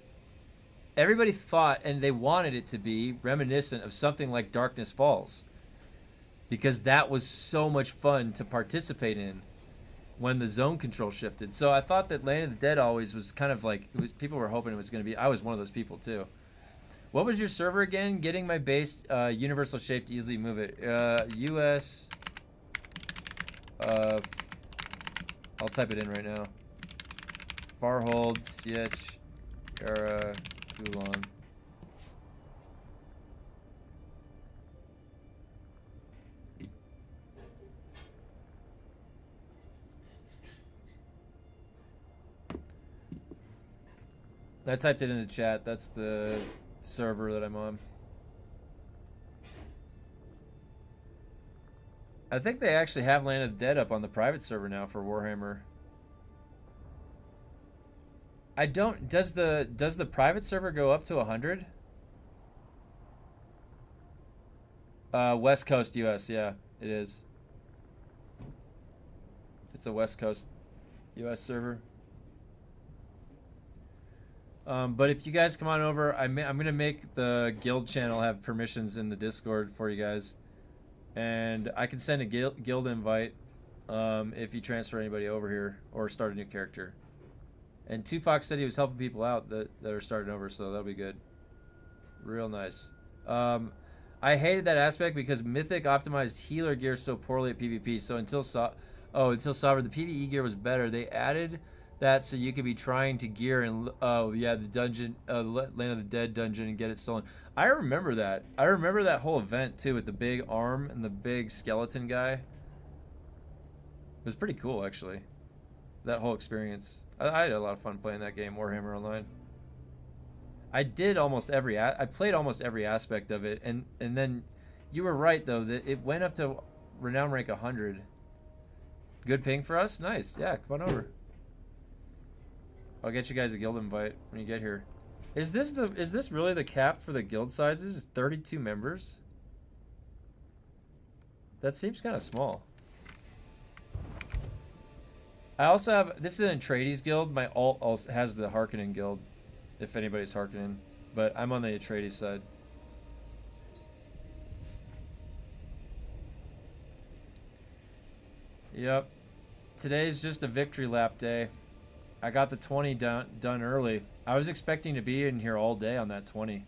E: everybody thought, and they wanted it to be reminiscent of something like Darkness Falls, because that was so much fun to participate in when the zone control shifted. So I thought that Land of the Dead always was kind of like, it was, people were hoping it was going to be, I was one of those people too. What was your server again? Getting my base universal shape to easily move it. US, I'll type it in right now. Farhold, CH, Era, Gulan. I typed it in the chat. That's the server that I'm on. I think they actually have Land of the Dead up on the private server now for Warhammer. I don't, does the private server go up to 100? West Coast US, yeah, it is. It's a West Coast US server. But if you guys come on over, I'm gonna make the guild channel have permissions in the Discord for you guys, and I can send a guild invite if you transfer anybody over here or start a new character. And 2Fox said he was helping people out that are starting over, so that'll be good. Real nice. I hated that aspect because Mythic optimized healer gear so poorly at PvP. So until Sovereign, the PvE gear was better. They added that so you could be trying to gear and the dungeon, Land of the Dead dungeon, and get it stolen. I remember that. I remember that whole event too, with the big arm and the big skeleton guy. It was pretty cool, actually. That whole experience. I had a lot of fun playing that game, Warhammer Online. I played almost every aspect of it, and then you were right though that it went up to renown rank 100. Good ping for us? Nice. Yeah, come on over. I'll get you guys a guild invite when you get here. Is this really the cap for the guild sizes? Is 32 members? That seems kind of small. I also have, this is an Atreides guild. My alt also has the Harkonnen guild, if anybody's Harkonnen. But I'm on the Atreides side. Yep. Today's just a victory lap day. I got the 20 done early. I was expecting to be in here all day on that 20.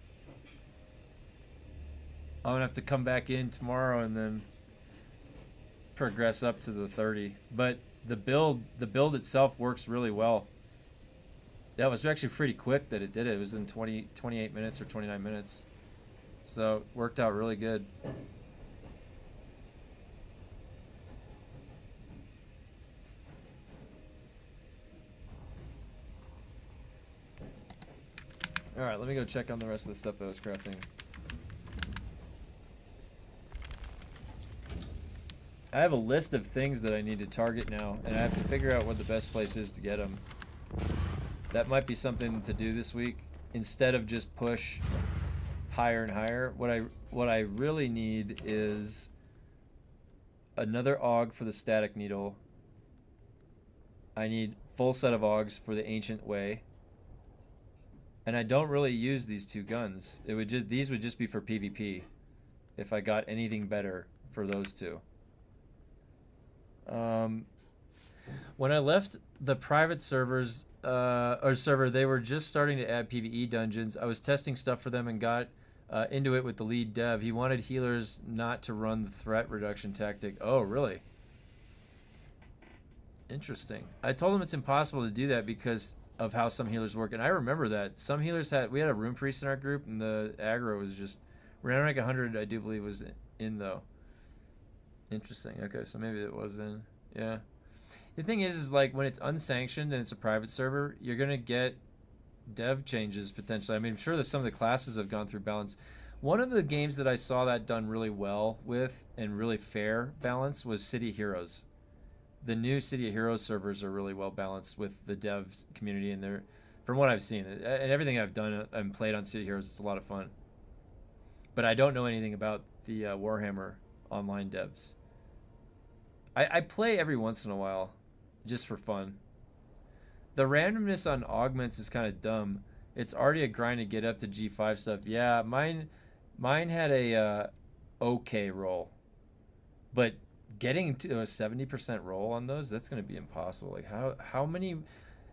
E: I'm gonna have to come back in tomorrow and then progress up to the 30. But the build itself works really well. That was actually pretty quick that it did it. It was in 28 minutes or 29 minutes. So it worked out really good. Alright, let me go check on the rest of the stuff that I was crafting. I have a list of things that I need to target now, and I have to figure out what the best place is to get them. That might be something to do this week. Instead of just push higher and higher, what I really need is another AUG for the static needle. I need full set of AUGs for the ancient way. And I don't really use these two guns. These would just be for PvP if I got anything better for those two. When I left the private servers or server, they were just starting to add PvE dungeons. I was testing stuff for them and got into it with the lead dev. He wanted healers not to run the threat reduction tactic. Oh, really? Interesting. I told him it's impossible to do that because of how some healers work, and I remember that some healers we had a rune priest in our group, and the aggro was just round rank 100. I do believe was in though. Interesting. Okay, so maybe it was in. Yeah. The thing is like when it's unsanctioned and it's a private server, you're gonna get dev changes potentially. I mean, I'm sure that some of the classes have gone through balance. One of the games that I saw that done really well with and really fair balance was City Heroes. The new City of Heroes servers are really well balanced with the devs community, and they're, from what I've seen and everything I've done and played on City Heroes, it's a lot of fun. But I don't know anything about the Warhammer online devs. I play every once in a while, just for fun. The randomness on augments is kind of dumb. It's already a grind to get up to G5 stuff. Yeah, mine had a okay roll, but getting to a 70% roll on those, that's going to be impossible. Like how many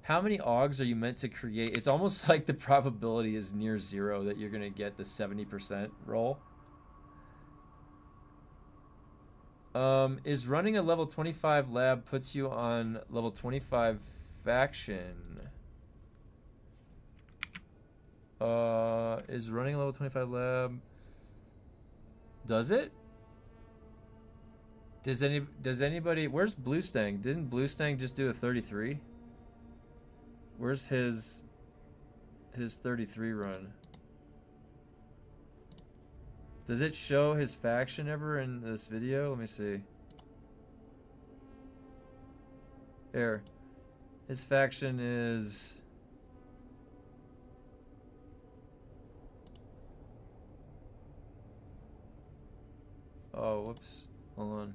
E: AUGs are you meant to create? It's almost like the probability is near zero that you're going to get the 70% roll. Is running a level 25 lab puts you on level 25 faction? Is running a level 25 lab, does it? Does anybody, where's Blue Stang? Didn't Blue Stang just do a 33? Where's his 33 run? Does it show his faction ever in this video? Let me see. Here. His faction is... Oh, whoops. Hold on.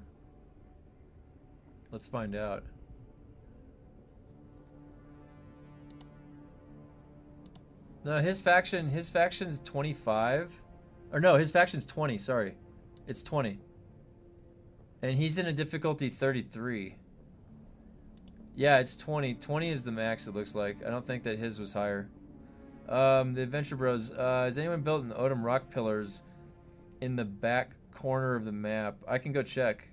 E: Let's find out. No, his faction's 25. Or no, his faction's 20, sorry. It's 20. And he's in a difficulty 33. Yeah, it's 20. 20 is the max, it looks like. I don't think that his was higher. The Adventure Bros. Has anyone built an Odom rock pillars in the back corner of the map? I can go check.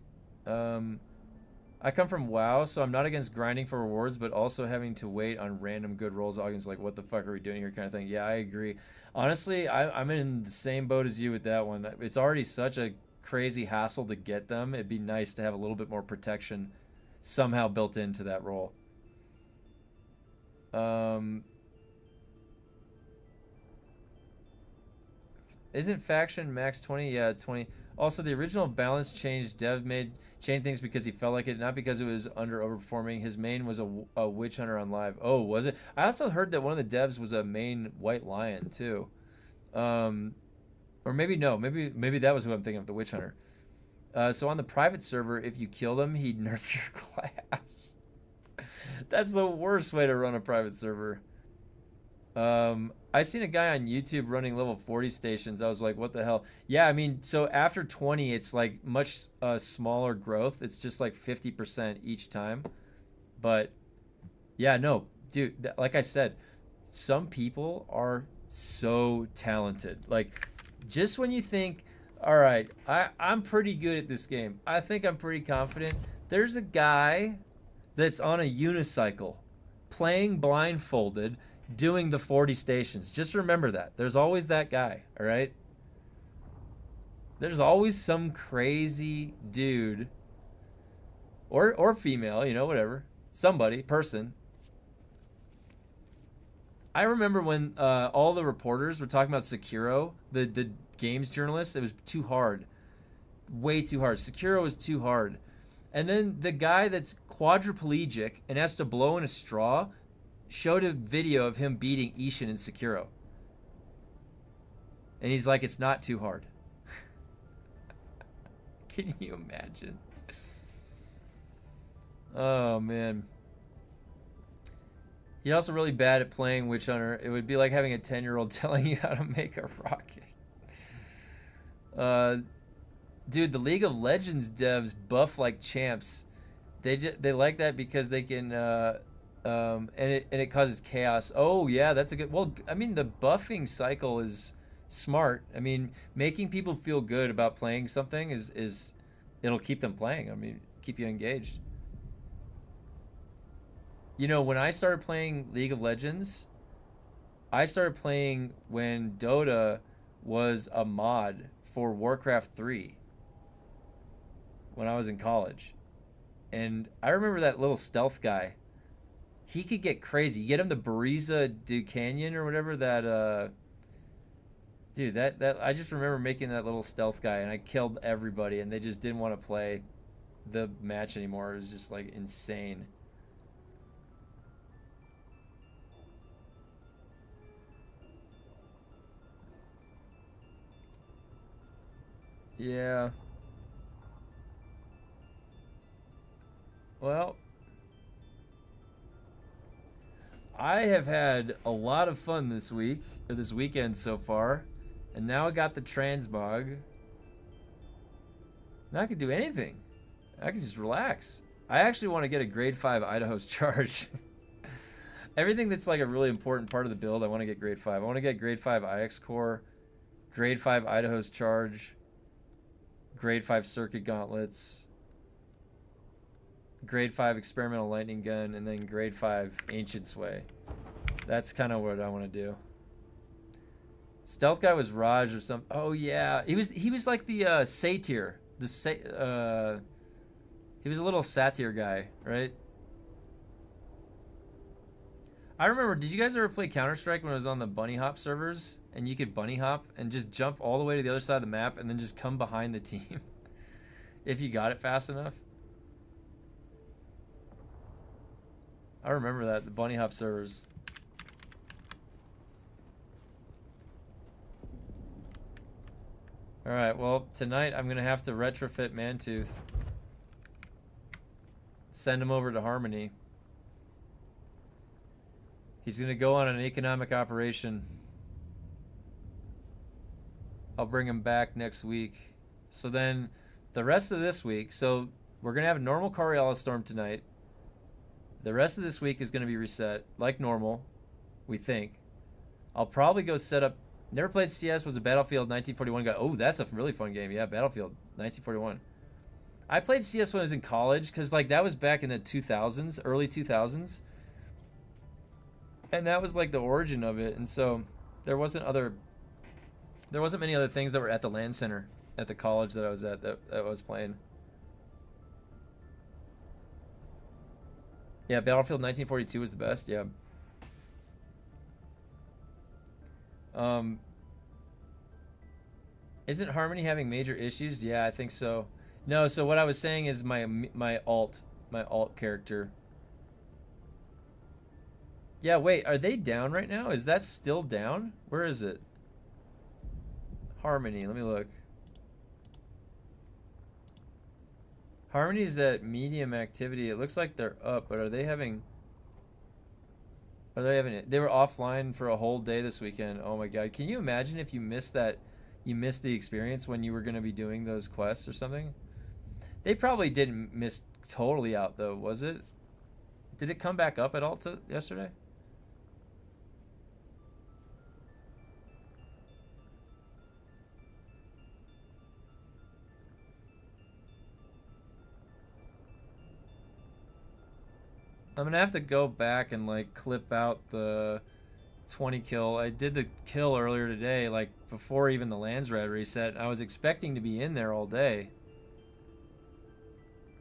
E: I come from WoW, so I'm not against grinding for rewards, but also having to wait on random good rolls. Audience like, what the fuck are we doing here kind of thing. Yeah, I agree. Honestly, I'm in the same boat as you with that one. It's already such a crazy hassle to get them. It'd be nice to have a little bit more protection somehow built into that roll. Isn't faction max 20? Yeah, 20. Also, the original balance change dev made changed things because he felt like it, not because it was overperforming. His main was a witch hunter on live. Oh, was it? I also heard that one of the devs was a main white lion too. Or maybe no, maybe that was who I'm thinking of, the witch hunter. So on the private server, if you killed him, he'd nerf your class. That's the worst way to run a private server. I seen a guy on YouTube running level 40 stations. I was like, what the hell? Yeah, I mean, so after 20, it's like much smaller growth. It's just like 50% each time. But yeah, no, dude, like I said, some people are so talented. Like, just when you think, all right, I'm pretty good at this game, I think I'm pretty confident, there's a guy that's on a unicycle playing blindfolded, doing the 40 stations. Just remember that. There's always that guy, all right? There's always some crazy dude or female, you know, whatever. Somebody, person. I remember when all the reporters were talking about Sekiro, the games journalists, it was too hard. Way too hard. Sekiro was too hard. And then the guy that's quadriplegic and has to blow in a straw showed a video of him beating Ishin in Sekiro. And he's like, it's not too hard. Can you imagine? Oh, man. He's also really bad at playing Witch Hunter. It would be like having a 10-year-old telling you how to make a rocket. Dude, the League of Legends devs buff like champs. They like that because they can... and it causes chaos. Oh yeah, that's a good. Well, I mean, the buffing cycle is smart. I mean, making people feel good about playing something is it'll keep them playing. I mean, keep you engaged. You know, when I started playing League of Legends, I started playing when Dota was a mod for Warcraft 3 when I was in college. And I remember that little stealth guy. He could get crazy. You get him the Bariza du Canyon or whatever that dude, that I just remember making that little stealth guy and I killed everybody and they just didn't want to play the match anymore. It was just like insane. Yeah. Well, I have had a lot of fun this weekend so far, and now I got the transmog. Now I can do anything. I can just relax. I actually want to get a grade 5 Idaho's charge. Everything that's like a really important part of the build, I want to get grade 5. I want to get grade 5 IX core, grade 5 Idaho's charge, grade 5 circuit gauntlets, grade 5 experimental lightning gun, and then grade 5 ancient sway. That's kind of what I want to do. Stealth guy was Raj or something. Oh yeah, he was like the satyr. He was a little satyr guy, right? I remember, did you guys ever play Counter-Strike when it was on the bunny hop servers and you could bunny hop and just jump all the way to the other side of the map and then just come behind the team if you got it fast enough? I remember that, the bunny hop servers. Alright, well, tonight I'm going to have to retrofit Mantooth. Send him over to Harmony. He's going to go on an economic operation. I'll bring him back next week. So then, the rest of this week, so we're going to have a normal Coriolis Storm tonight. The rest of this week is going to be reset, like normal, we think. I'll probably go set up... Never played CS, was a Battlefield 1941 guy. Oh, that's a really fun game. Yeah, Battlefield 1941. I played CS when I was in college, because like that was back in the 2000s, early 2000s. And that was like the origin of it. And so there wasn't many other things that were at the LAN center at the college that I was at that I was playing. Yeah, Battlefield 1942 was the best, yeah. Isn't Harmony having major issues? Yeah, I think so. No, so what I was saying is my alt character. Yeah, wait, are they down right now? Is that still down? Where is it? Harmony, let me look. Harmony's at medium activity. It looks like they're up, but are they having it? They were offline for a whole day this weekend. Oh my god. Can you imagine if you missed that, you missed the experience when you were going to be doing those quests or something? They probably didn't miss totally out though, was it? Did it come back up at all yesterday? I'm gonna have to go back and like clip out the 20 kill. I did the kill earlier today, like before even the Landsrad reset. I was expecting to be in there all day.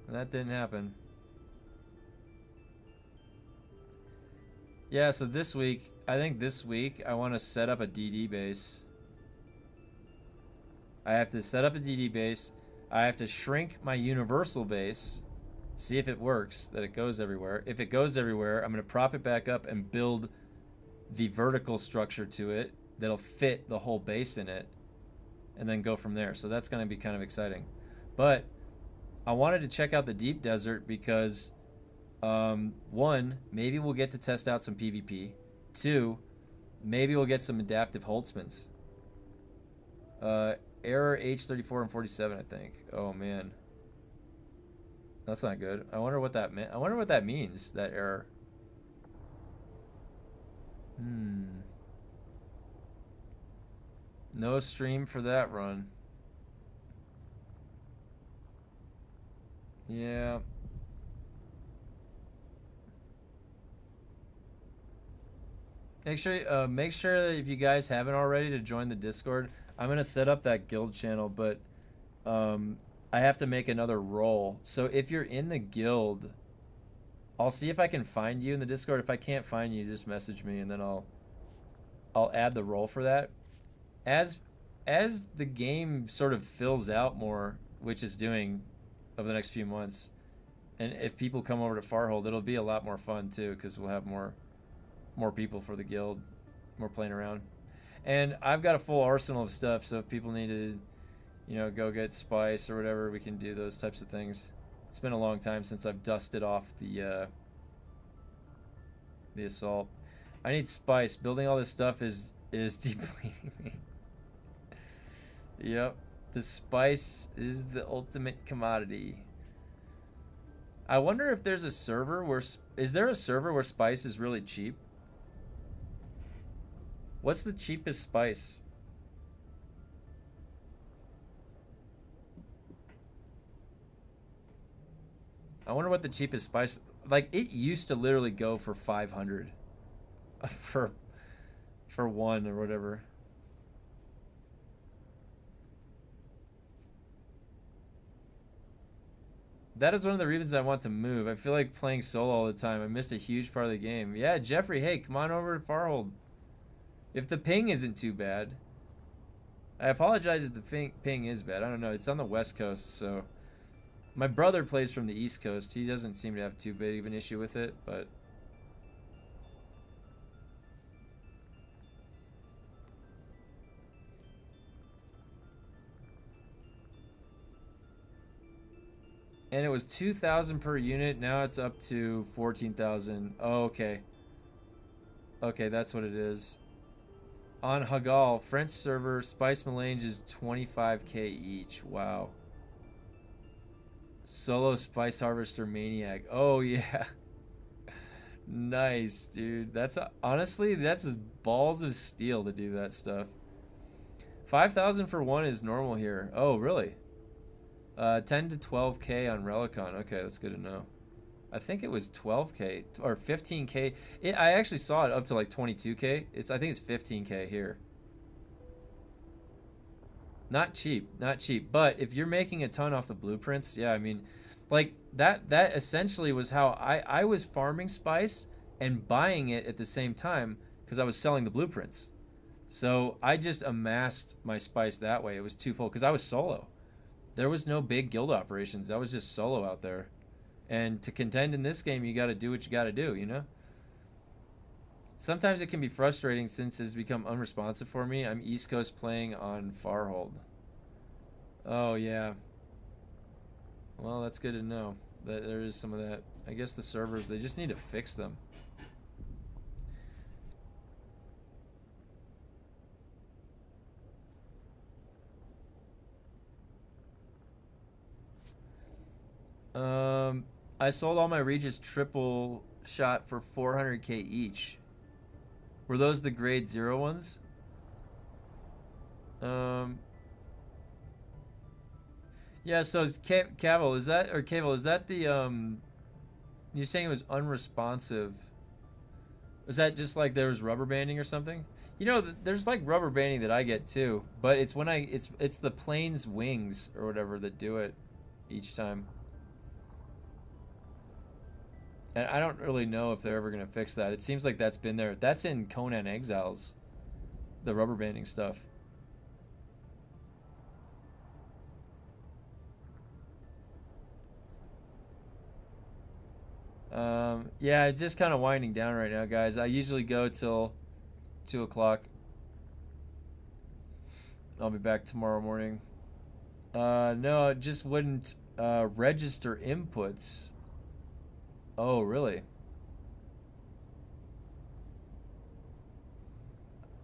E: And that didn't happen. Yeah, so this week, I think this week I want to set up a DD base. I have to set up a DD base. I have to shrink my universal base. See if it works, that it goes everywhere. If it goes everywhere, I'm going to prop it back up and build the vertical structure to it that'll fit the whole base in it, and then go from there. So that's going to be kind of exciting. But I wanted to check out the deep desert because, one, maybe we'll get to test out some PvP. Two, maybe we'll get some adaptive Holtzmans. Error H34 and 47, I think. Oh, man. That's not good. I wonder what that meant. I wonder what that means, that error. No stream for that run. Yeah. Make sure that if you guys haven't already to join the Discord. I'm gonna set up that guild channel, but I have to make another role. So if you're in the guild, I'll see if I can find you in the Discord. If I can't find you, just message me, and then I'll add the role for that. As the game sort of fills out more, which it's doing over the next few months, and if people come over to Farhold, it'll be a lot more fun too, because we'll have more people for the guild, more playing around. And I've got a full arsenal of stuff, so if people need to, you know, go get spice or whatever, we can do those types of things. It's been a long time since I've dusted off the assault. I need spice. Building all this stuff is depleting me. Yep. The spice is the ultimate commodity. I wonder if there's a server where... Is there a server where spice is really cheap? What's the cheapest spice? I wonder what the cheapest spice... Like, it used to literally go for 500. For one or whatever. That is one of the reasons I want to move. I feel like playing solo all the time. I missed a huge part of the game. Yeah, Jeffrey, hey, come on over to Farhold. If the ping isn't too bad. I apologize if the ping is bad. I don't know. It's on the West Coast, so... My brother plays from the East Coast. He doesn't seem to have too big of an issue with it, but... And it was 2,000 per unit. Now it's up to 14,000. Oh, okay. Okay, that's what it is. On Hagal, French server, Spice Melange is 25k each. Wow. Solo Spice Harvester Maniac. Oh, yeah. Nice, dude. That's honestly, that's balls of steel to do that stuff. 5,000 for one is normal here. Oh, really? 10 to 12k on Relicon. Okay, that's good to know. I think it was 12k or 15k. I actually saw it up to like 22k. I think it's 15k here. Not cheap, not cheap. But if you're making a ton off the blueprints, yeah, I mean, like that essentially was how I was farming spice and buying it at the same time because I was selling the blueprints. So I just amassed my spice that way. It was twofold because I was solo. There was no big guild operations. I was just solo out there. And to contend in this game, you got to do what you got to do, you know? Sometimes it can be frustrating since it's become unresponsive for me. I'm East Coast playing on Farhold. Oh, yeah. Well, that's good to know that there is some of that. I guess the servers, they just need to fix them. I sold all my Regis triple shot for 400k each. Were those the grade 0 ones? Yeah, so it's Cavill, is that, or Cavill, is that the, you're saying it was unresponsive. Was that just like there was rubber banding or something? You know, there's like rubber banding that I get too, but it's when it's the plane's wings or whatever that do it each time. And I don't really know if they're ever going to fix that. It seems like that's been there. That's in Conan Exiles, the rubber banding stuff. Yeah, just kind of winding down right now, guys. I usually go till 2 o'clock. I'll be back tomorrow morning. No, it just wouldn't register inputs. Oh, really?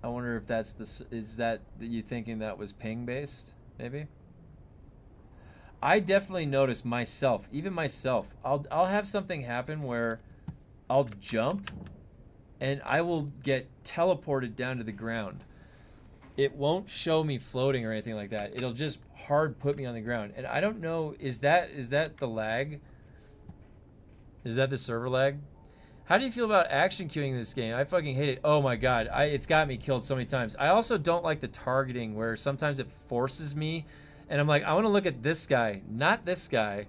E: I wonder if that's is that you thinking that was ping based, maybe? I definitely notice myself, even myself. I'll have something happen where I'll jump and I will get teleported down to the ground. It won't show me floating or anything like that. It'll just hard put me on the ground. And I don't know, is that the lag? Is that the server lag? How do you feel about action queuing in this game? I fucking hate it. Oh my god, it's got me killed so many times. I also don't like the targeting where sometimes it forces me and I'm like, I want to look at this guy, not this guy.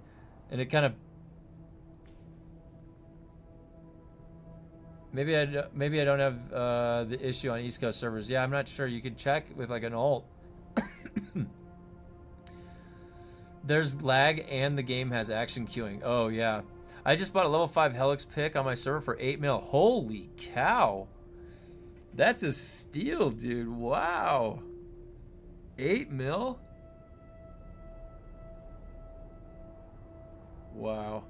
E: And it kind of... Maybe I don't have the issue on East Coast servers. Yeah, I'm not sure. You could check with like an alt. There's lag and the game has action queuing. Oh yeah. I just bought a level 5 Helix pick on my server for 8 mil. Holy cow. That's a steal, dude. Wow. 8 mil? Wow.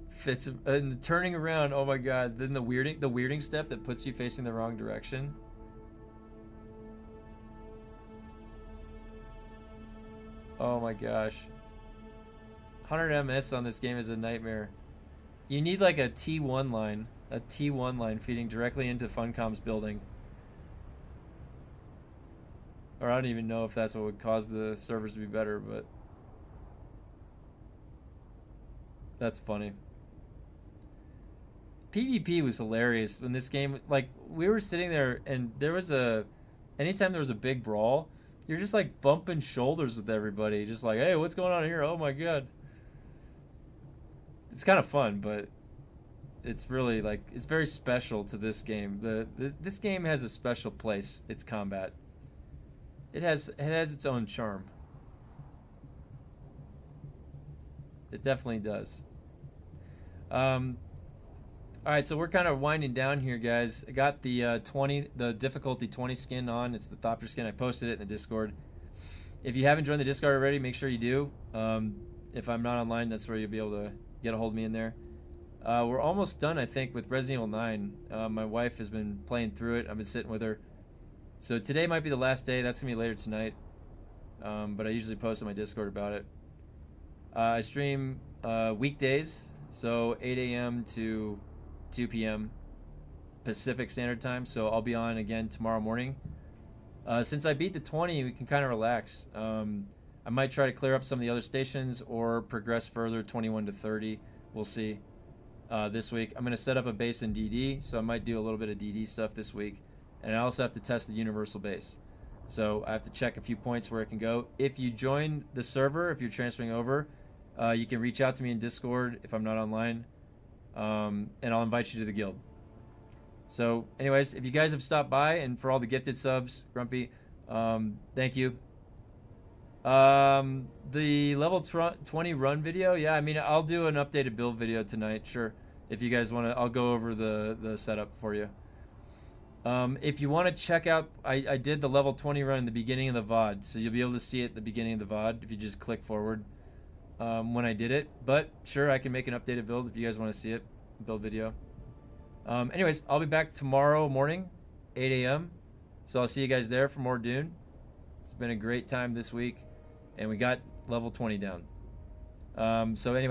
E: Fits and turning around, oh my god. Then the weirding step that puts you facing the wrong direction. Oh my gosh. 100 MS on this game is a nightmare. You need like a T1 line feeding directly into Funcom's building. Or I don't even know if that's what would cause the servers to be better, but that's funny. PvP was hilarious when this game, like, we were sitting there and there was anytime there was a big brawl, you're just like bumping shoulders with everybody, just like, hey, what's going on here? Oh my god. It's kind of fun, but it's really like, it's very special to this game. This game has a special place. It's combat. It has its own charm. It definitely does. Alright, so we're kind of winding down here, guys. I got the difficulty 20 skin on. It's the Thopter skin. I posted it in the Discord. If you haven't joined the Discord already, make sure you do. If I'm not online, that's where you'll be able to get a hold of me in there. We're almost done, I think, with Resident Evil 9. My wife has been playing through it. I've been sitting with her. So today might be the last day. That's going to be later tonight. But I usually post on my Discord about it. I stream weekdays, so 8 a.m. to 2 p.m. Pacific Standard Time. So I'll be on again tomorrow morning. Since I beat the 20, we can kind of relax. I might try to clear up some of the other stations or progress further 21 to 30. We'll see. This week I'm going to set up a base in DD, so I might do a little bit of DD stuff this week. And I also have to test the universal base. So I have to check a few points where it can go. If you join the server, if you're transferring over, you can reach out to me in Discord if I'm not online. And I'll invite you to the guild. So, anyways, if you guys have stopped by, and for all the gifted subs, Grumpy, thank you. The level 20 run video, yeah, I mean, I'll do an updated build video tonight, sure. If you guys want to, I'll go over the setup for you. If you want to check out, I did the level 20 run in the beginning of the VOD, so you'll be able to see it at the beginning of the VOD if you just click forward when I did it. But sure, I can make an updated build if you guys want to see it, build video. Anyways, I'll be back tomorrow morning, 8 a.m. So I'll see you guys there for more Dune. It's been a great time this week, and we got level 20 down. So anyways.